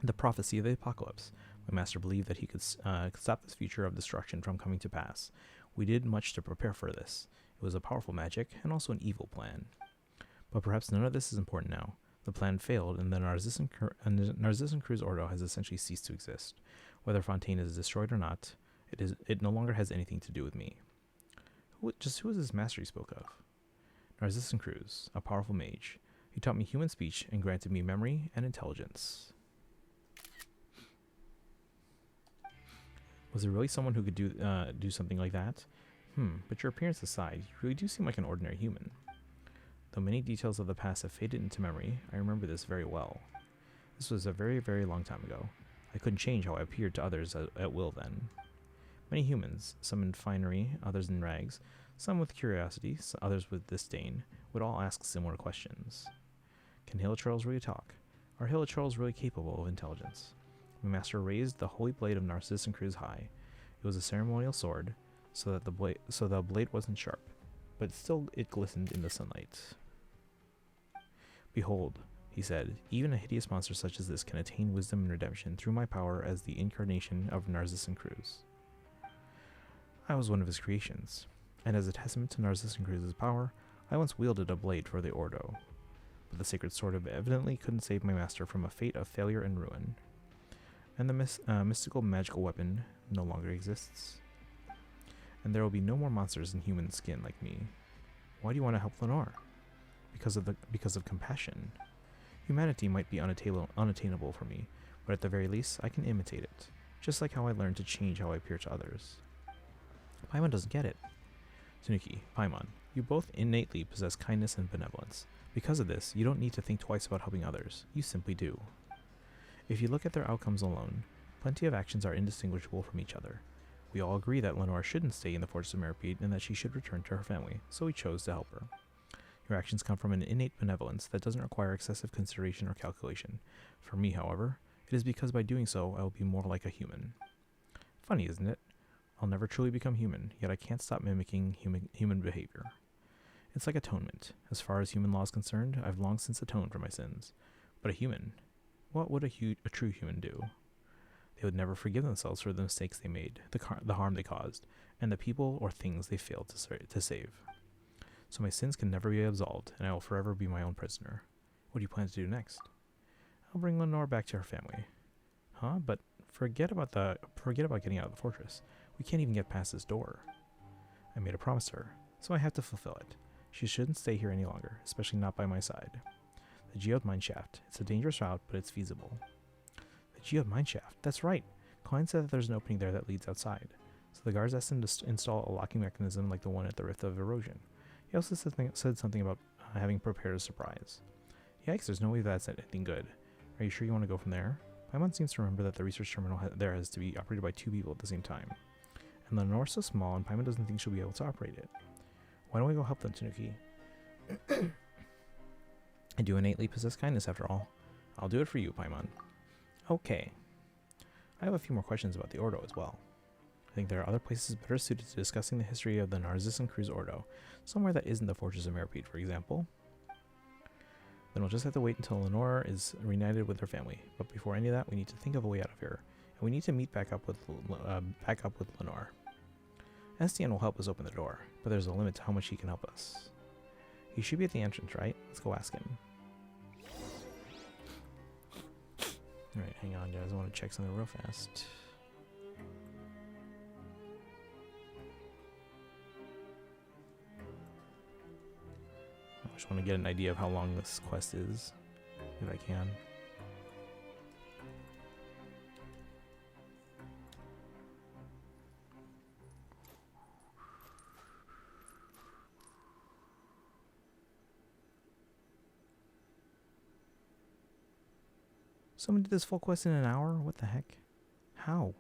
The prophecy of the apocalypse. My master believed that he could stop this future of destruction from coming to pass. We did much to prepare for this. It was a powerful magic and also an evil plan. But perhaps none of this is important now. The plan failed, and the Narcissan Cruz Ordo has essentially ceased to exist. Whether Fontaine is destroyed or not, it no longer has anything to do with me. Who is this master he spoke of? Narcissan Cruz, a powerful mage. He taught me human speech and granted me memory and intelligence. Was there really someone who could do something like that? But your appearance aside, you really do seem like an ordinary human. Though many details of the past have faded into memory, I remember this very well. This was a very, very long time ago. I couldn't change how I appeared to others at will then. Many humans, some in finery, others in rags, some with curiosity, others with disdain, would all ask similar questions. Can hilichurls really talk? Are hilichurls really capable of intelligence? My master raised the holy blade of Narcissan Cruz high. It was a ceremonial sword, so that the blade wasn't sharp, but still it glistened in the sunlight. Behold, he said, even a hideous monster such as this can attain wisdom and redemption through my power as the incarnation of Narcissan Cruz. I was one of his creations, and as a testament to Narcissan Cruz's power, I once wielded a blade for the Ordo. But the sacred sword evidently couldn't save my master from a fate of failure and ruin. And the mystical magical weapon no longer exists. And there will be no more monsters in human skin like me. Why do you want to help Lenore? Because of compassion. Humanity might be unattainable for me, but at the very least, I can imitate it, just like how I learned to change how I appear to others. Paimon doesn't get it. Tanuki, Paimon, you both innately possess kindness and benevolence. Because of this, you don't need to think twice about helping others. You simply do. If you look at their outcomes alone, plenty of actions are indistinguishable from each other. We all agree that Lenore shouldn't stay in the Fortress of Meripede and that she should return to her family, so we chose to help her. Your actions come from an innate benevolence that doesn't require excessive consideration or calculation. For me, however, it is because by doing so, I will be more like a human. Funny, isn't it? I'll never truly become human, yet I can't stop mimicking human behavior. It's like atonement. As far as human law is concerned, I've long since atoned for my sins. But a human, what would a true human do? They would never forgive themselves for the mistakes they made, the harm they caused, and the people or things they failed to save. So my sins can never be absolved, and I will forever be my own prisoner. What do you plan to do next? I'll bring Lenore back to her family. Huh? But forget about getting out of the fortress. We can't even get past this door. I made a promise to her, so I have to fulfill it. She shouldn't stay here any longer, especially not by my side. The geode mine shaft. It's a dangerous route, but it's feasible. The geode mine shaft. That's right. Klein said that there's an opening there that leads outside. So the guards asked him to install a locking mechanism like the one at the Rift of Erosion. He also said something about having prepared a surprise. Yikes, there's no way that's anything good. Are you sure you want to go from there? Paimon seems to remember that the research terminal there has to be operated by 2 people at the same time. And Lenore's so small, and Paimon doesn't think she'll be able to operate it. Why don't we go help them, Tanuki? I do innately possess kindness, after all. I'll do it for you, Paimon. Okay. I have a few more questions about the Ordo as well. I think there are other places better suited to discussing the history of the Narcissus Cruz Ordo. Somewhere that isn't the Fortress of Merpede, for example. Then we'll just have to wait until Lenore is reunited with her family. But before any of that, we need to think of a way out of here. And we need to meet back up with Lenore. Estienne will help us open the door, but there's a limit to how much he can help us. He should be at the entrance, right? Let's go ask him. Alright, hang on, guys. I want to check something real fast. I just want to get an idea of how long this quest is, if I can. Someone did this full quest in an hour? What the heck? How?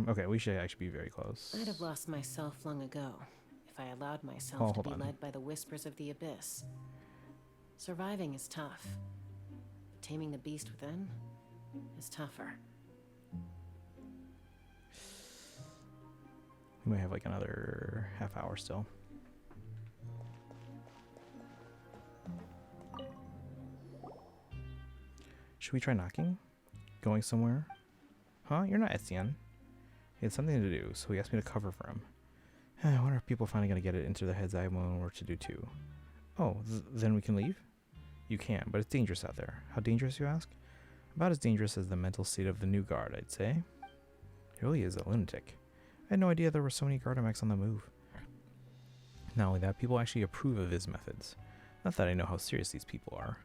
Okay, we should actually be very close. I'd have lost myself long ago if I allowed myself to be hold on. led by the whispers of the abyss. Surviving is tough. Taming the beast within is tougher. We might have like another half hour still. Should we try knocking? Going somewhere? Huh? You're not Etienne. He had something to do, so he asked me to cover for him. I wonder if people are finally going to get it into their heads I have my own work to do too. Oh, then we can leave? You can, but it's dangerous out there. How dangerous, you ask? About as dangerous as the mental state of the new guard, I'd say. He really is a lunatic. I had no idea there were so many Gardamex on the move. Not only that, people actually approve of his methods. Not that I know how serious these people are.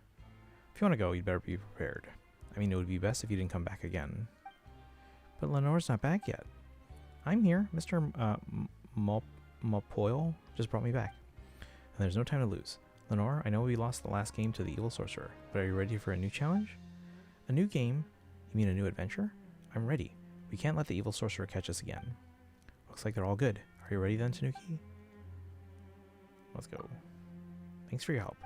If you want to go, you'd better be prepared. I mean, it would be best if you didn't come back again. But Lenore's not back yet. I'm here. Mr. Mopoil just brought me back. And there's no time to lose. Lenore, I know we lost the last game to the evil sorcerer, but are you ready for a new challenge? A new game? You mean a new adventure? I'm ready. We can't let the evil sorcerer catch us again. Looks like they're all good. Are you ready then, Tanuki? Let's go. Thanks for your help.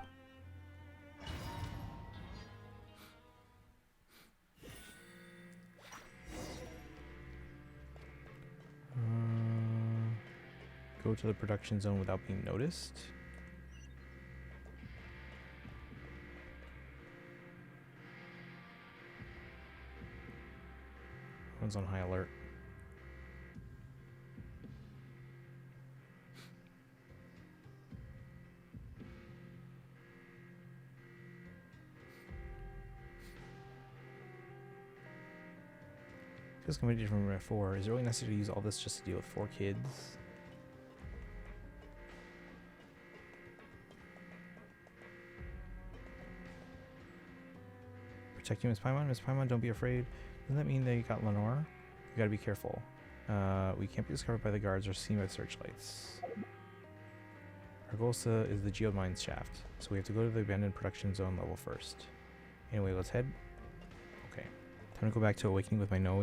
Go to the production zone without being noticed. Everyone's on high alert. Feels completely from Room 4. Is it really necessary to use all this just to deal with 4 kids? Protect you, Miss Paimon. Miss Paimon, don't be afraid. Doesn't that mean they got Lenore? You gotta be careful. We can't be discovered by the guards or seen by searchlights. Our goal is the geode mines shaft, so we have to go to the abandoned production zone level first. Anyway, let's head. Okay, time to go back to Awakening with my Noe.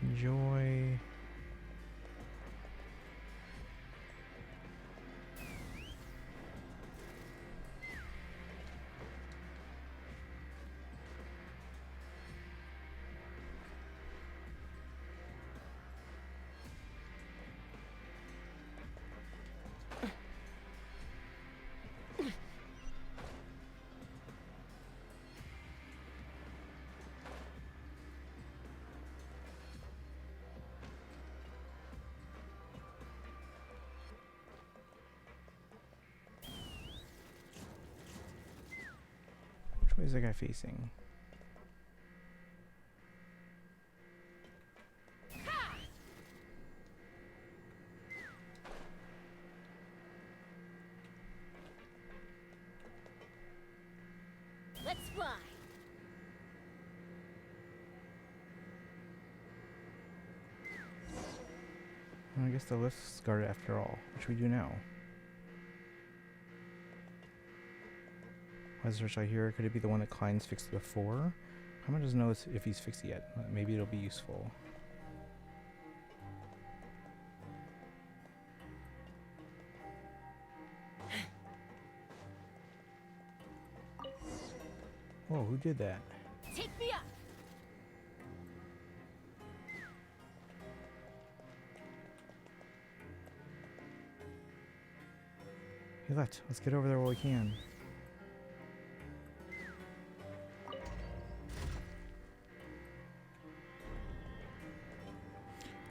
Enjoy. Where's that guy facing? Let's fly. Well, I guess the lift's guarded after all. What should we do now? Why is there a search here? Could it be the one that Klein's fixed before? How much doesn't know if he's fixed it yet? Maybe it'll be useful. Whoa, who did that? Take me up. He left. Let's get over there while we can.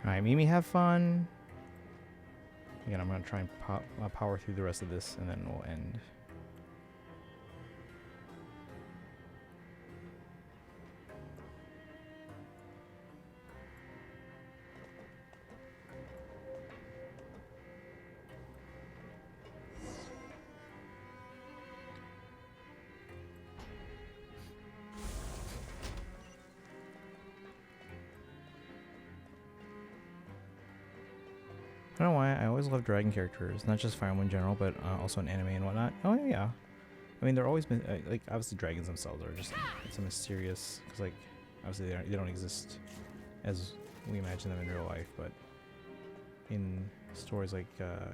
Alright, Mimi, have fun. Again, I'm going to try and power through the rest of this, and then we'll end. I don't know why, I always love dragon characters, not just Fire Emblem in general, but also in anime and whatnot. Oh yeah, I mean they're always been like obviously dragons themselves are just it's a mysterious because like obviously they don't exist as we imagine them in real life, but in stories like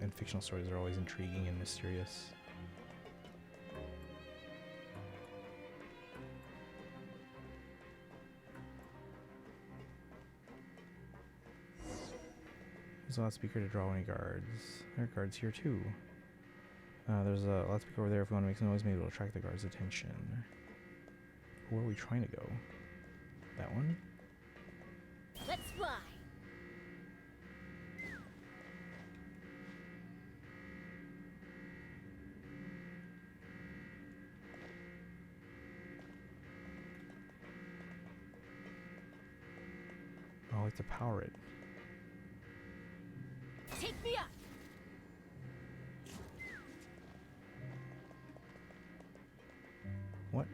in fictional stories they're always intriguing and mysterious. There's a loudspeaker to draw any guards. There are guards here too. There's a loudspeaker over there if we want to make some noise, maybe it'll attract the guards' attention. Where are we trying to go? That one? Let's fly. Oh, I like to power it. Take me up. What?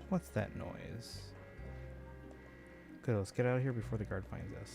What's that noise? Good, let's get out of here before the guard finds us.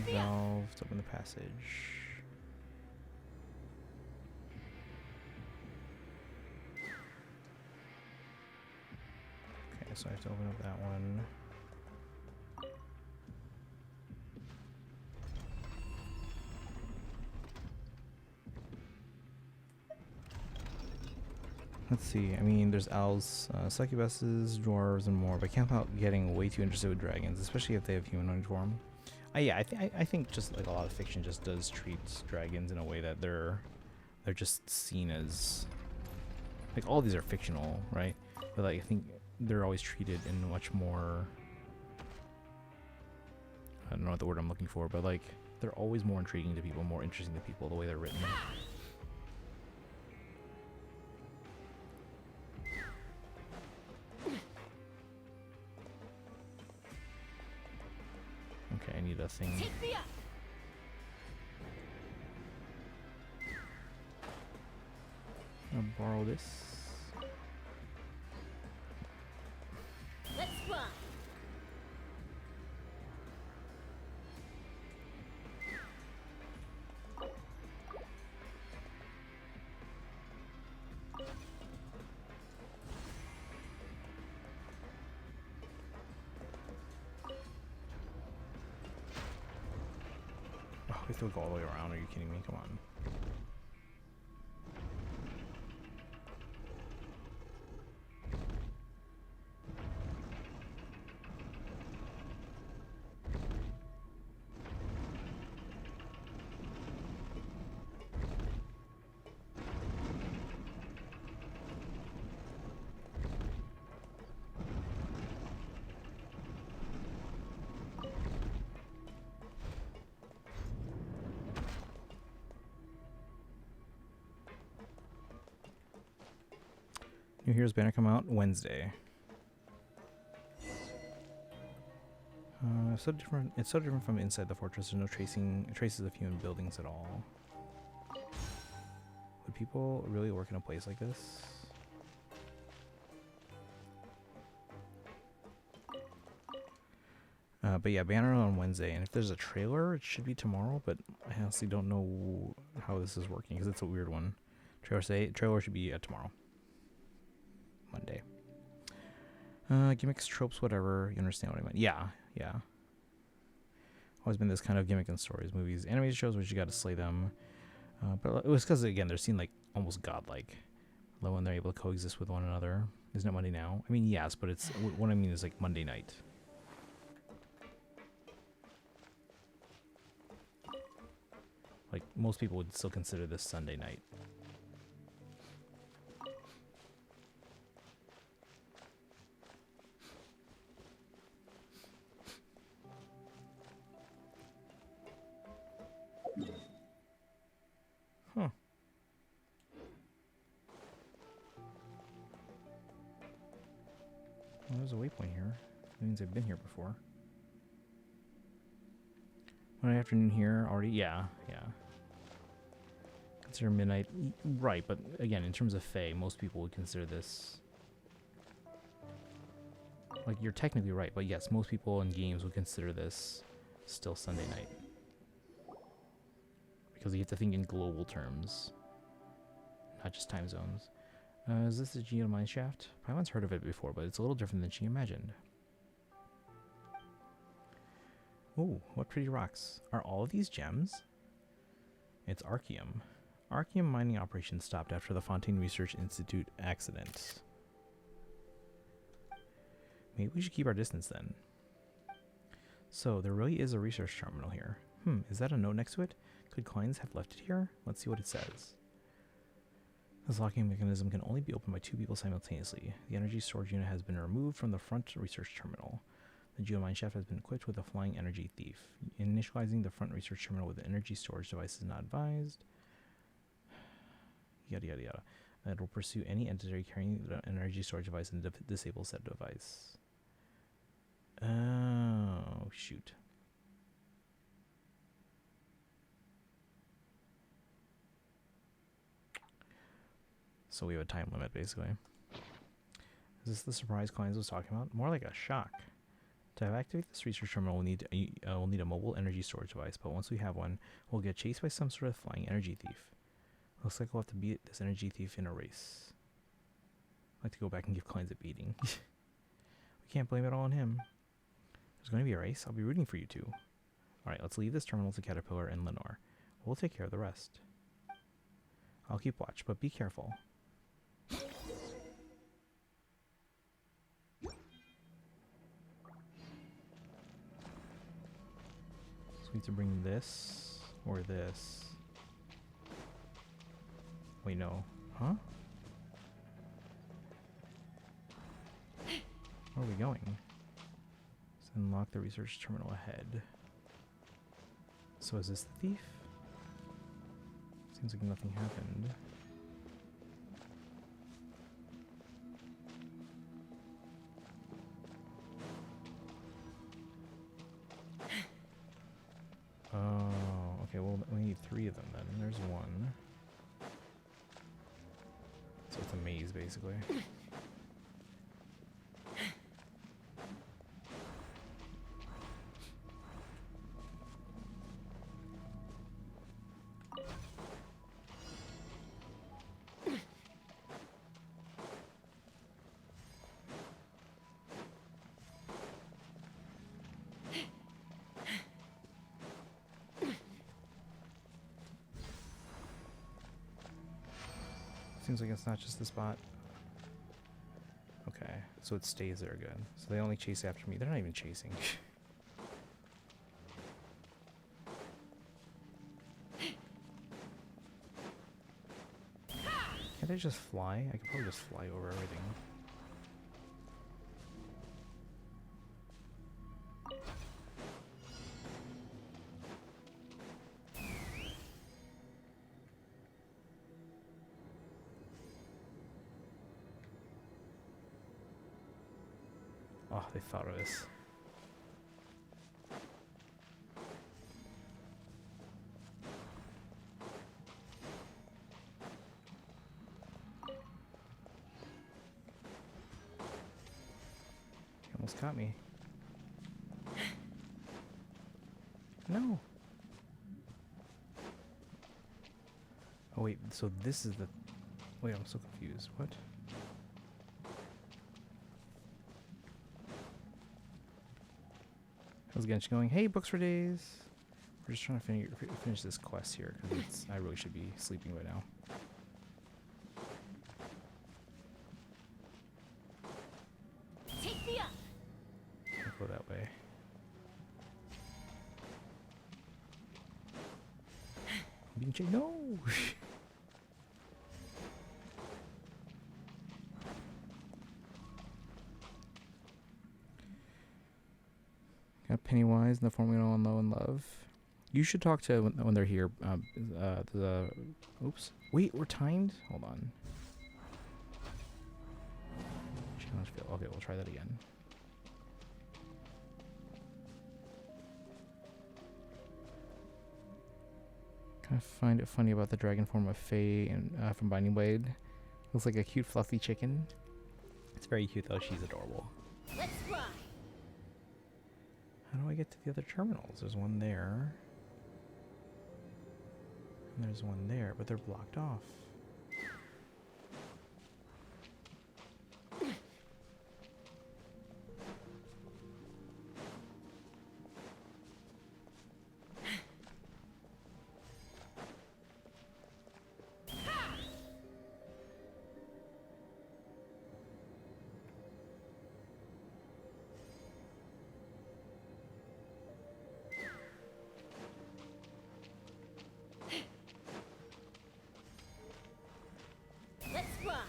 Valve to open the passage. Okay, so I have to open up that one. Let's see, I mean, there's owls, succubuses, dwarves, and more, but I can't help getting way too interested with dragons, especially if they have humanoid form. Yeah, I think just like a lot of fiction just does treat dragons in a way that they're just seen as like all these are fictional, right? But like I think they're always treated in a much more, I don't know what the word I'm looking for, but like they're always more intriguing to people, more interesting to people the way they're written. Okay, I need a thing. Take me up. I'll borrow this. Let's fly. We have to go all the way around. Are you kidding me? Come on. New Heroes banner come out Wednesday. So different. It's so different from inside the fortress. There's no traces of human buildings at all. Would people really work in a place like this? But yeah, banner on Wednesday, and if there's a trailer, it should be tomorrow. But I honestly don't know how this is working because it's a weird one. Trailer should be tomorrow. Monday. Gimmicks, tropes, whatever. You understand what I meant? Yeah, yeah. Always been this kind of gimmick in stories, movies, animated shows, which you got to slay them. But it was because again, they're seen like almost godlike. When they're able to coexist with one another. Isn't it Monday now? I mean, yes, but it's what I mean is like Monday night. Like most people would still consider this Sunday night. Huh. Well, there's a waypoint here. That means I've been here before. Monday afternoon here already? Yeah, yeah. Consider midnight. Right, but again, in terms of Fae, most people would consider this... Like, you're technically right, but yes, most people in games would consider this still Sunday night. Because you have to think in global terms, not just time zones. Is this a Geo mine shaft? Paimon's heard of it before, but it's a little different than she imagined. Ooh, what pretty rocks. Are all of these gems? It's Archeum. Archeum mining operations stopped after the Fontaine Research Institute accident. Maybe we should keep our distance then. So, there really is a research terminal here. Is that a note next to it? Could clients have left it here? Let's see what it says. This locking mechanism can only be opened by 2 people simultaneously. The energy storage unit has been removed from the front research terminal. The geomine shaft has been equipped with a flying energy thief. Initializing the front research terminal with an energy storage device is not advised. Yada yada yada. It will pursue any entity carrying the energy storage device and disable said device. Oh, shoot. So we have a time limit, basically. Is this the surprise Kleins was talking about? More like a shock. To activate this research terminal, we'll need a mobile energy storage device, but once we have one, we'll get chased by some sort of flying energy thief. Looks like we'll have to beat this energy thief in a race. I'd like to go back and give Kleins a beating. We can't blame it all on him. There's going to be a race? I'll be rooting for you two. Alright, let's leave this terminal to Caterpillar and Lenore. We'll take care of the rest. I'll keep watch, but be careful. So we need to bring this or this. Wait, no. Huh? Where are we going? Let's unlock the research terminal ahead. So is this the thief? Seems like nothing happened. Oh, okay, well, we need 3 of them then. There's 1. So it's a maze, basically. Seems like it's not just the spot. Okay, so it stays there good. So they only chase after me. They're not even chasing. Can't I just fly? I could probably just fly over everything. Oh, they thought of this. He almost got me. No. Oh wait, so this is the... Wait, I'm so confused. What? How's Genshin going? Hey, books for days. We're just trying to finish this quest here because I really should be sleeping by now. Take me up. I'll go that way. I'm being chased. No. Got Pennywise and the Formula 1 Low and Love. You should talk to when they're here. Oops. Wait, we're timed? Hold on. Challenge fail. Okay, we'll try that again. Kind of find it funny about the dragon form of Faye and from Binding Blade. Looks like a cute fluffy chicken. It's very cute though. She's adorable. Let's fly. How do I get to the other terminals? There's one there. And there's one there, but they're blocked off. Let's fly.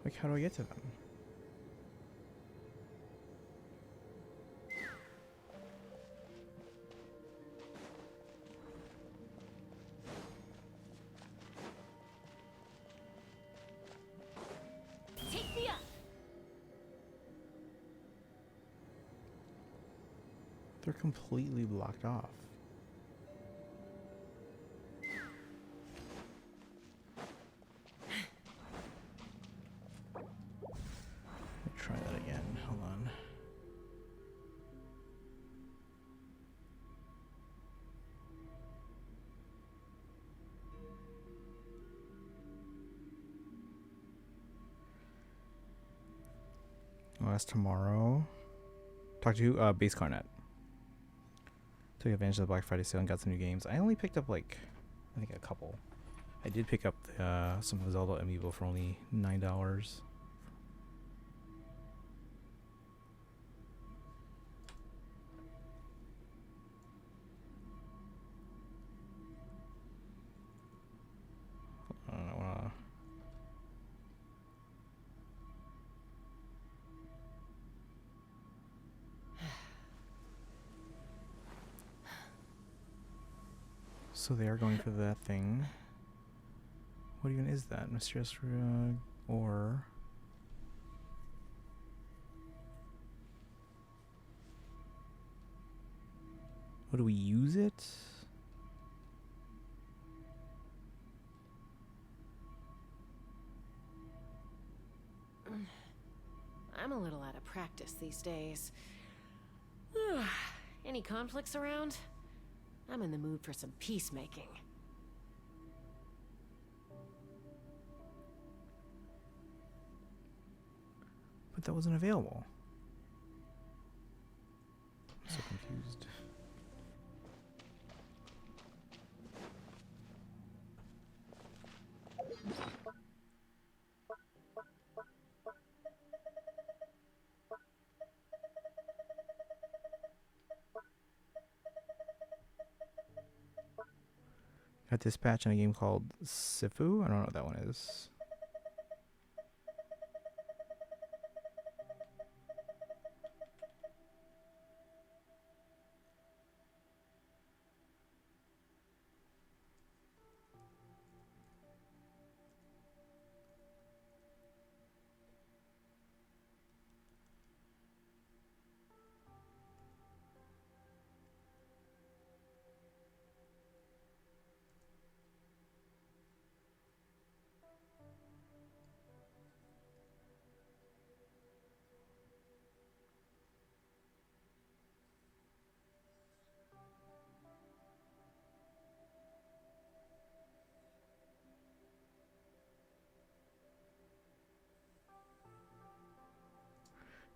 Like, how do I get to them? Take me up. They're completely blocked off. Let me try that again. Hold on. Oh, that's tomorrow. Talk to Base Carnet. Took advantage of the Black Friday sale and got some new games. I only picked up like, I think a couple. I did pick up some Zelda Amiibo for only $9. I don't wanna... So they are going for that thing. What even is that? Mysterious rug or... What do we use it? I'm a little out of practice these days. Any conflicts around? I'm in the mood for some peacemaking. But that wasn't available. I'm so confused. Got dispatch in a game called Sifu. I don't know what that one is.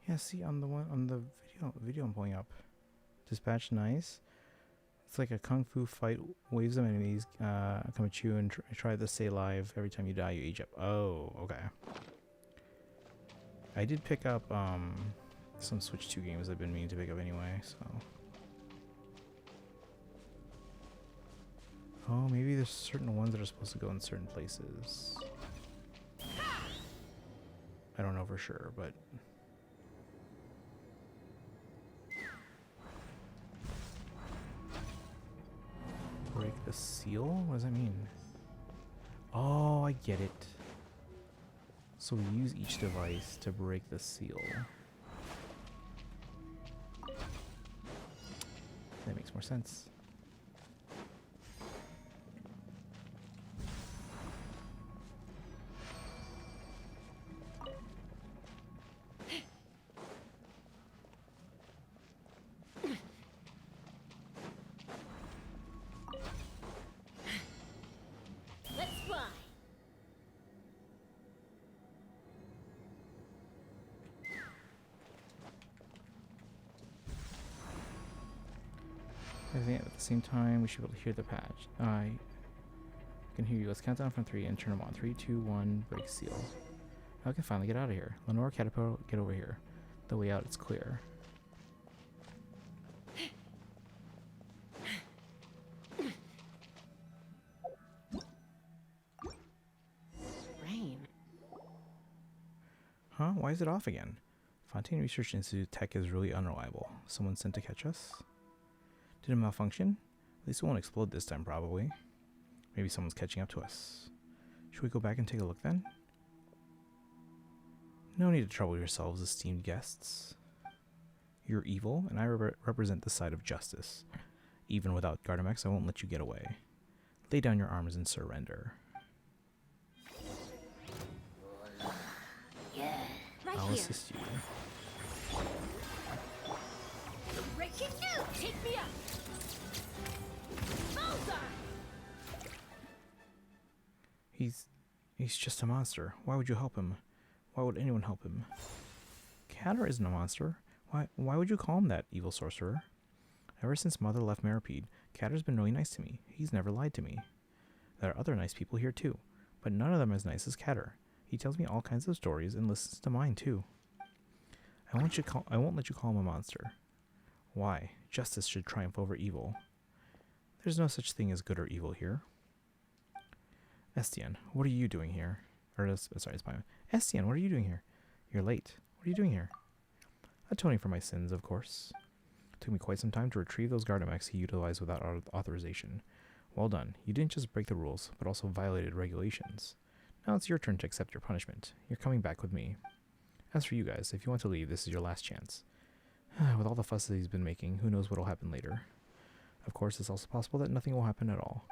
Yeah, see on the one on the video I'm pulling up. Dispatch nice. It's like a kung fu fight. Waves of enemies come at you and try to stay alive. Every time you die, you age up. Oh, okay. I did pick up some Switch 2 games I've been meaning to pick up anyway, so. Oh, maybe there's certain ones that are supposed to go in certain places. I don't know for sure, but. Break the seal? What does that mean? Oh, I get it. So we use each device to break the seal. That makes more sense. Let's fly. I think at the same time we should be able to hear the patch. I can hear you. Let's count down from 3 and turn them on. 3, 2, 1, break seal. Now I can finally get out of here. Lenore, Caterpillar, get over here. The way out is clear. Rain. Huh? Why is it off again? Fontaine Research Institute tech is really unreliable. Someone sent to catch us? Did it malfunction? At least it won't explode this time, probably. Maybe someone's catching up to us. Should we go back and take a look then? No need to trouble yourselves, esteemed guests. You're evil, and I represent the side of justice. Even without Gardamex, I won't let you get away. Lay down your arms and surrender. Right I'll here. assist you. Breaking news! Take me up! Bullseye! He's just a monster. Why would you help him? Why would anyone help him? Catter isn't a monster. Why would you call him that, evil sorcerer? Ever since Mother left Maripede, Catter's been really nice to me. He's never lied to me. There are other nice people here too, but none of them as nice as Catter. He tells me all kinds of stories and listens to mine too. I won't let you call him a monster. Why? Justice should triumph over evil. There's no such thing as good or evil here. Estienne, what are you doing here? Sorry, it's Paimon. Estienne, what are you doing here? You're late. What are you doing here? Atoning for my sins, of course. It took me quite some time to retrieve those Gardamex he utilized without authorization. Well done. You didn't just break the rules, but also violated regulations. Now it's your turn to accept your punishment. You're coming back with me. As for you guys, if you want to leave, this is your last chance. With all the fuss that he's been making, who knows what will happen later. Of course, it's also possible that nothing will happen at all.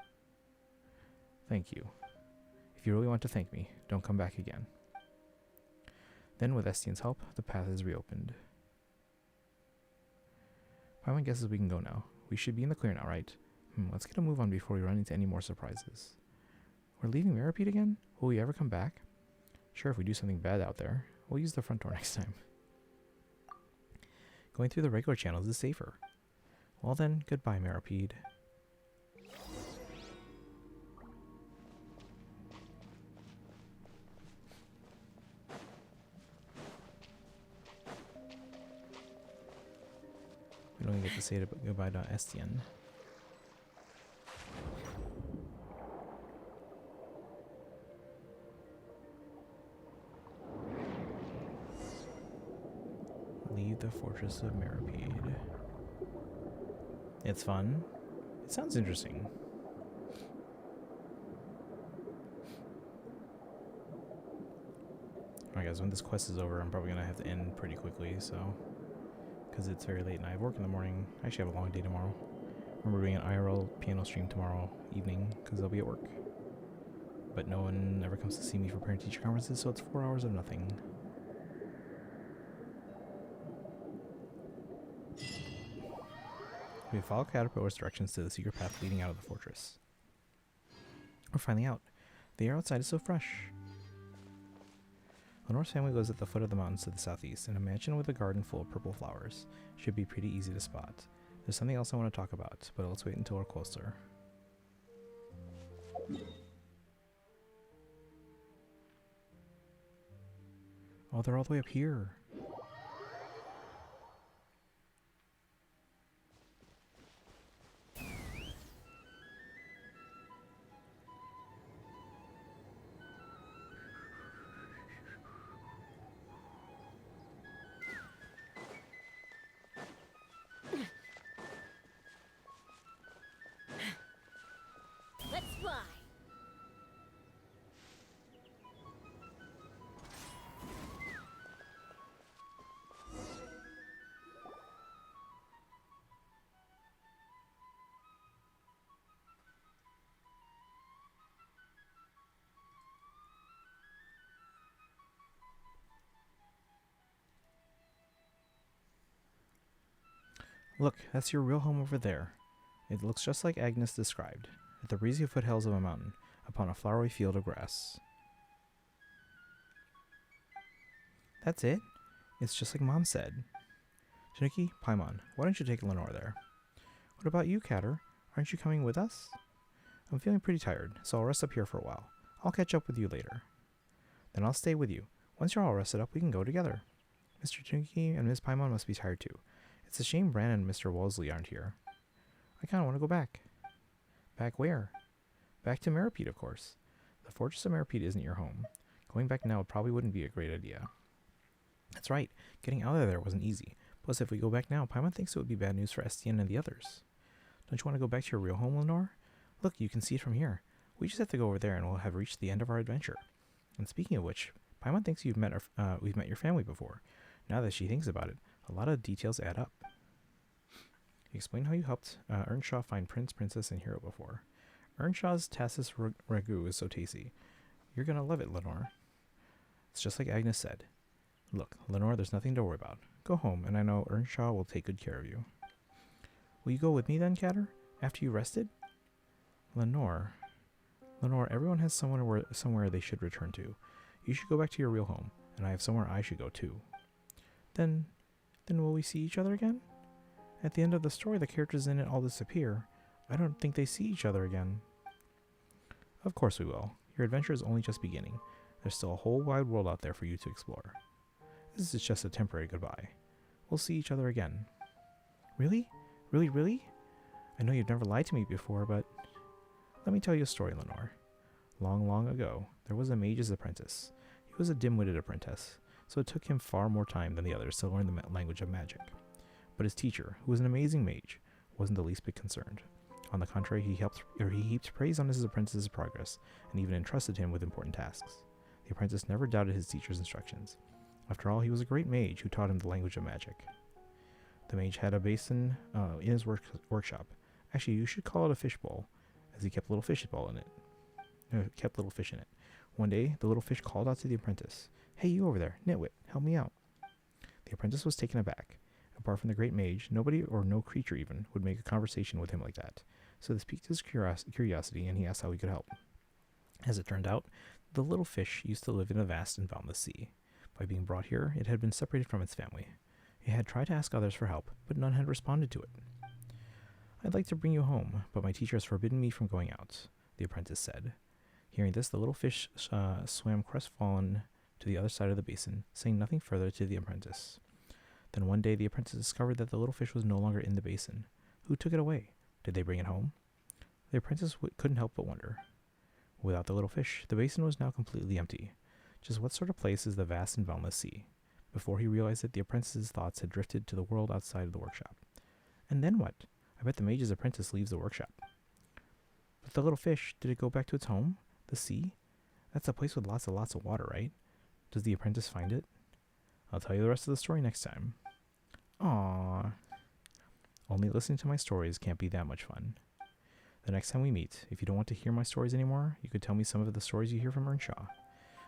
Thank you. If you really want to thank me, don't come back again. Then, with Estienne's help, the path is reopened. Paimon guesses we can go now. We should be in the clear now, right? Let's get a move on before we run into any more surprises. We're leaving Maripede again? Will we ever come back? Sure, if we do something bad out there, we'll use the front door next time. Going through the regular channels is safer. Well then, goodbye, Maripede. We don't get to say goodbye to Estienne. Fortress of Mirapede. It's fun. It sounds interesting. Alright guys, when this quest is over, I'm probably going to have to end pretty quickly, so... Because it's very late and I have work in the morning. I actually have a long day tomorrow. Remember doing an IRL piano stream tomorrow evening, because I'll be at work. But no one ever comes to see me for parent-teacher conferences, so it's 4 hours of nothing. We follow Caterpillar's directions to the secret path leading out of the fortress. We're finally out. The air outside is so fresh. Lenore's family lives at the foot of the mountains to the southeast, in a mansion with a garden full of purple flowers. Should be pretty easy to spot. There's something else I want to talk about, but let's wait until we're closer. Oh, they're all the way up here. Let's fly. Look, that's your real home over there. It looks just like Agnes described, at the breezy foothills of a mountain, upon a flowery field of grass. That's it? It's just like Mom said. Tanuki, Paimon, why don't you take Lenore there? What about you, Catter? Aren't you coming with us? I'm feeling pretty tired, so I'll rest up here for a while. I'll catch up with you later. Then I'll stay with you. Once you're all rested up, we can go together. Mr. Tanuki and Miss Paimon must be tired too. It's a shame Brandon and Mr. Wolseley aren't here. I kind of want to go back. Back where? Back to Mirapede, of course. The Fortress of Mirapede isn't your home. Going back now probably wouldn't be a great idea. That's right. Getting out of there wasn't easy. Plus, if we go back now, Paimon thinks it would be bad news for Estienne and the others. Don't you want to go back to your real home, Lenore? Look, you can see it from here. We just have to go over there and we'll have reached the end of our adventure. And speaking of which, Paimon thinks we've met your family before. Now that she thinks about it, a lot of details add up. Explain how you helped Earnshaw find Prince, Princess, and Hero before. Earnshaw's Tassis ragu is so tasty. You're gonna love it, Lenore. It's just like Agnes said. Look, Lenore, there's nothing to worry about. Go home, and I know Earnshaw will take good care of you. Will you go with me then, Catter? After you rested? Lenore, everyone has somewhere they should return to. You should go back to your real home, and I have somewhere I should go too. Then will we see each other again? At the end of the story, the characters in it all disappear. I don't think they see each other again. Of course we will. Your adventure is only just beginning. There's still a whole wide world out there for you to explore. This is just a temporary goodbye. We'll see each other again. Really? Really, really? I know you've never lied to me before, but... Let me tell you a story, Lenore. Long, long ago, there was a mage's apprentice. He was a dim-witted apprentice, so it took him far more time than the others to learn the language of magic. But his teacher, who was an amazing mage, wasn't the least bit concerned. On the contrary, he heaped praise on his apprentice's progress, and even entrusted him with important tasks. The apprentice never doubted his teacher's instructions. After all, he was a great mage who taught him the language of magic. The mage had a basin in his workshop. Actually, you should call it a fishbowl, as he kept little fish in it. One day, the little fish called out to the apprentice, "Hey, you over there, nitwit, help me out." The apprentice was taken aback. Apart from the great mage, nobody, or no creature even, would make a conversation with him like that. So this piqued his curiosity, and he asked how he could help. As it turned out, the little fish used to live in a vast and boundless sea. By being brought here, it had been separated from its family. It had tried to ask others for help, but none had responded to it. "I'd like to bring you home, but my teacher has forbidden me from going out," the apprentice said. Hearing this, the little fish swam crestfallen to the other side of the basin, saying nothing further to the apprentice. Then one day the apprentice discovered that the little fish was no longer in the basin. Who took it away? Did they bring it home? The apprentice couldn't help but wonder. Without the little fish, the basin was now completely empty. Just what sort of place is the vast and boundless sea? before he realized that the apprentice's thoughts had drifted to the world outside of the workshop. And then what? I bet the mage's apprentice leaves the workshop. But the little fish, did it go back to its home? The sea? That's a place with lots of water, right? Does the apprentice find it? I'll tell you the rest of the story next time. Aww. Only listening to my stories can't be that much fun. The next time we meet, if you don't want to hear my stories anymore, you could tell me some of the stories you hear from Earnshaw.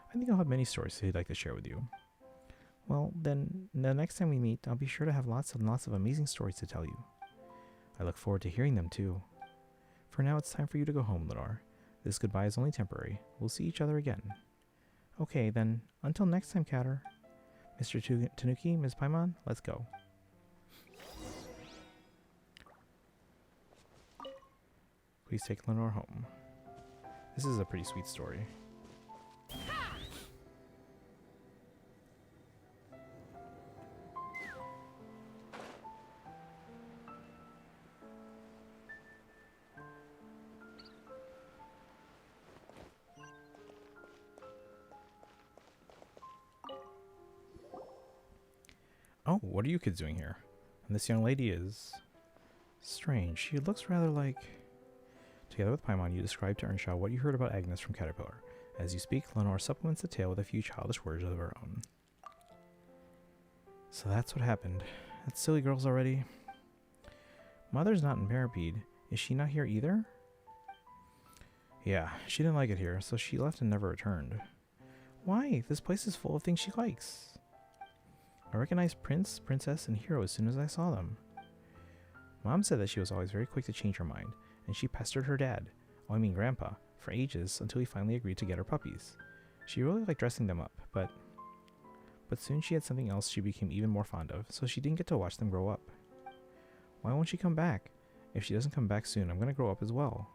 I think I'll have many stories he'd like to share with you. Well, then, the next time we meet, I'll be sure to have lots and lots of amazing stories to tell you. I look forward to hearing them, too. For now, it's time for you to go home, Lenore. This goodbye is only temporary. We'll see each other again. Okay, then, until next time, Catter. Mr. Tanuki, Ms. Paimon, let's go. Please take Lenore home. This is a pretty sweet story. Oh, what are you kids doing here? And this young lady is strange. She looks rather like... Together with Paimon, you describe to Earnshaw what you heard about Agnes from Caterpillar. As you speak, Lenore supplements the tale with a few childish words of her own. So that's what happened. That silly girl's already... Mother's not in Parapede. Is she not here either? Yeah, she didn't like it here, so she left and never returned. Why? This place is full of things she likes. I recognized Prince, Princess, and Hero as soon as I saw them. Mom said that she was always very quick to change her mind, and she pestered her dad, I mean Grandpa, for ages until he finally agreed to get her puppies. She really liked dressing them up, but soon she had something else she became even more fond of, so she didn't get to watch them grow up. Why won't she come back? If she doesn't come back soon, I'm going to grow up as well.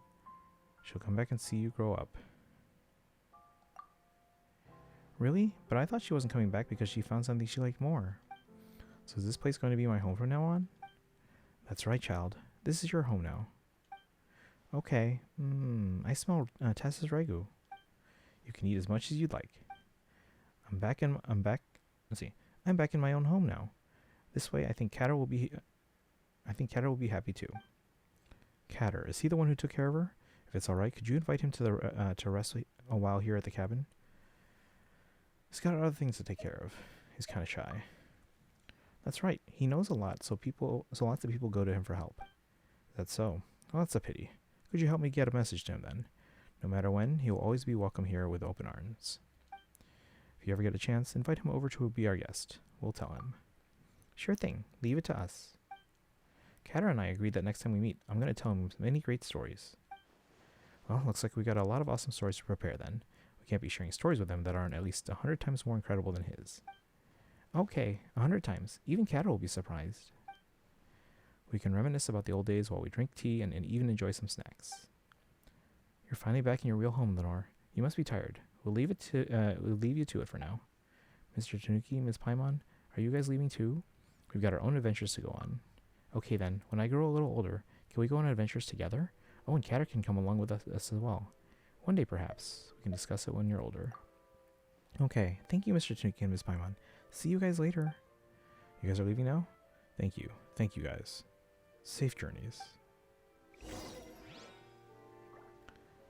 She'll come back and see you grow up. Really? But I thought she wasn't coming back because she found something she liked more. So is this place going to be my home from now on? That's right, child. This is your home now. Okay. I smell Tessa's ragu. You can eat as much as you'd like. I'm back in my own home now. This way, I think Catter will be happy too. Catter, is he the one who took care of her? If it's all right, could you invite him to rest a while here at the cabin? He's got other things to take care of. He's kind of shy. That's right. He knows a lot, so lots of people go to him for help. Is that so? Well, that's a pity. Could you help me get a message to him then? No matter when, he will always be welcome here with open arms. If you ever get a chance, invite him over to be our guest. We'll tell him. Sure thing. Leave it to us. Catter and I agreed that next time we meet, I'm going to tell him many great stories. Well, looks like we got a lot of awesome stories to prepare then. We can't be sharing stories with him that aren't at least 100 times more incredible than his. Okay, 100 times. Even Catter will be surprised. We can reminisce about the old days while we drink tea and even enjoy some snacks. You're finally back in your real home, Lenore. You must be tired. We'll leave you to it for now. Mr. Tanuki, Ms. Paimon, are you guys leaving too? We've got our own adventures to go on. Okay then, when I grow a little older, can we go on adventures together? Oh, and Catter can come along with us as well. One day perhaps. We can discuss it when you're older. Okay, thank you, Mr. Tanuki and Ms. Paimon. See you guys later. You guys are leaving now? Thank you. Thank you guys. Safe journeys.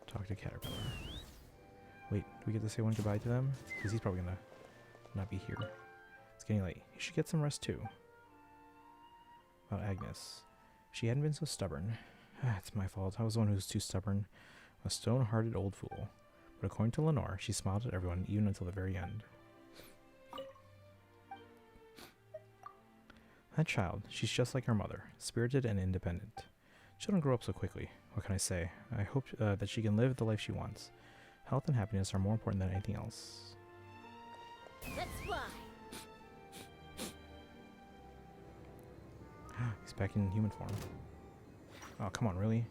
Talk to Caterpillar. Wait, do we get to say one goodbye to them? Because he's probably gonna not be here. It's getting late. You should get some rest too. About Agnes. If she hadn't been so stubborn. It's my fault. I was the one who was too stubborn. A stone-hearted old fool. But according to Lenore, she smiled at everyone even until the very end. That child, she's just like her mother, spirited and independent. Children grow up so quickly. What can I say? I hope that she can live the life she wants. Health and happiness are more important than anything else. Let's fly. He's back in human form. Oh, come on, really?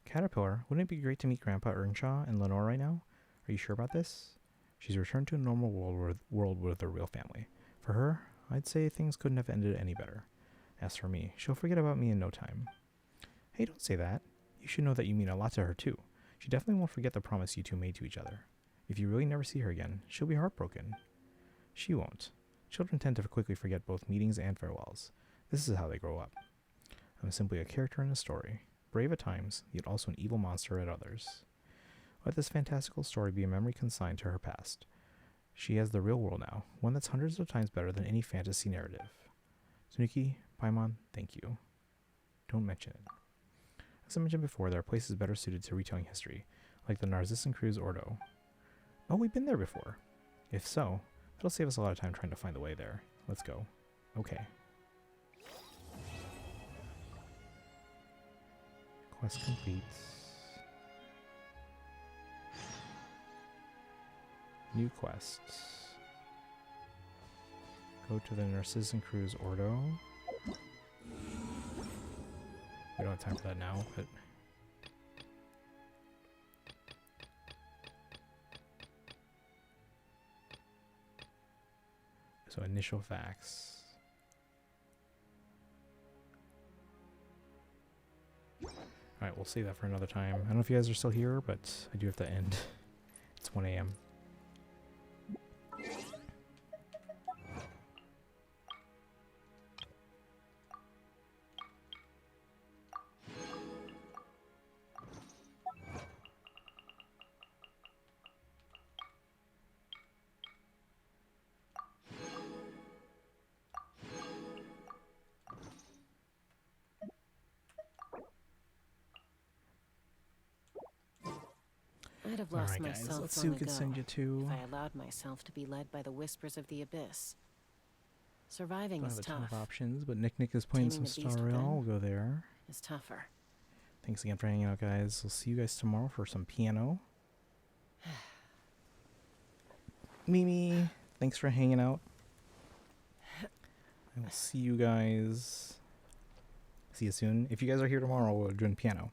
Caterpillar, wouldn't it be great to meet Grandpa Earnshaw and Lenore right now? Are you sure about this? She's returned to a normal world with her real family. For her, I'd say things couldn't have ended any better. As for me, she'll forget about me in no time. Hey, don't say that. You should know that you mean a lot to her too. She definitely won't forget the promise you two made to each other. If you really never see her again, she'll be heartbroken. She won't. Children tend to quickly forget both meetings and farewells. This is how they grow up. I'm simply a character in a story, brave at times, yet also an evil monster at others. Let this fantastical story be a memory consigned to her past. She has the real world now, one that's hundreds of times better than any fantasy narrative. Tsunuki, Paimon, thank you. Don't mention it. As I mentioned before, there are places better suited to retelling history, like the Narcissan Cruise Ordo. Oh, we've been there before. If so, that'll save us a lot of time trying to find the way there. Let's go. Okay. Quest complete. New quests. Go to the Narcissan Cruise Ordo. We don't have time for that now, but... So initial facts. Alright, we'll save that for another time. I don't know if you guys are still here, but I do have to end. It's 1 a.m. I'd have lost Alright guys, myself let's see long who could ago send you to. if I allowed myself to be led by the whispers of the abyss. Surviving Don't is have a ton tough. of options, but Nick is playing some Taming the beast Star Rail. within. We'll go there. It's tougher. Thanks again for hanging out, guys. We'll see you guys tomorrow for some piano. Mimi, thanks for hanging out. I will see you guys. See you soon. If you guys are here tomorrow, we're doing piano.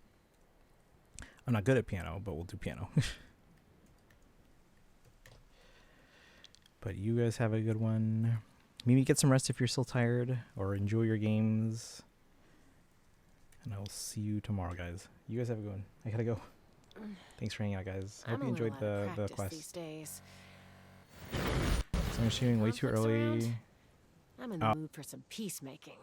I'm not good at piano, but we'll do piano. But you guys have a good one. Mimi, get some rest if you're still tired, or enjoy your games. And I will see you tomorrow, guys. You guys have a good one. I gotta go. Thanks for hanging out, guys. I hope you enjoyed the quest. These days. So I'm streaming way too Conflicts around? early. I'm in the mood for some peacemaking.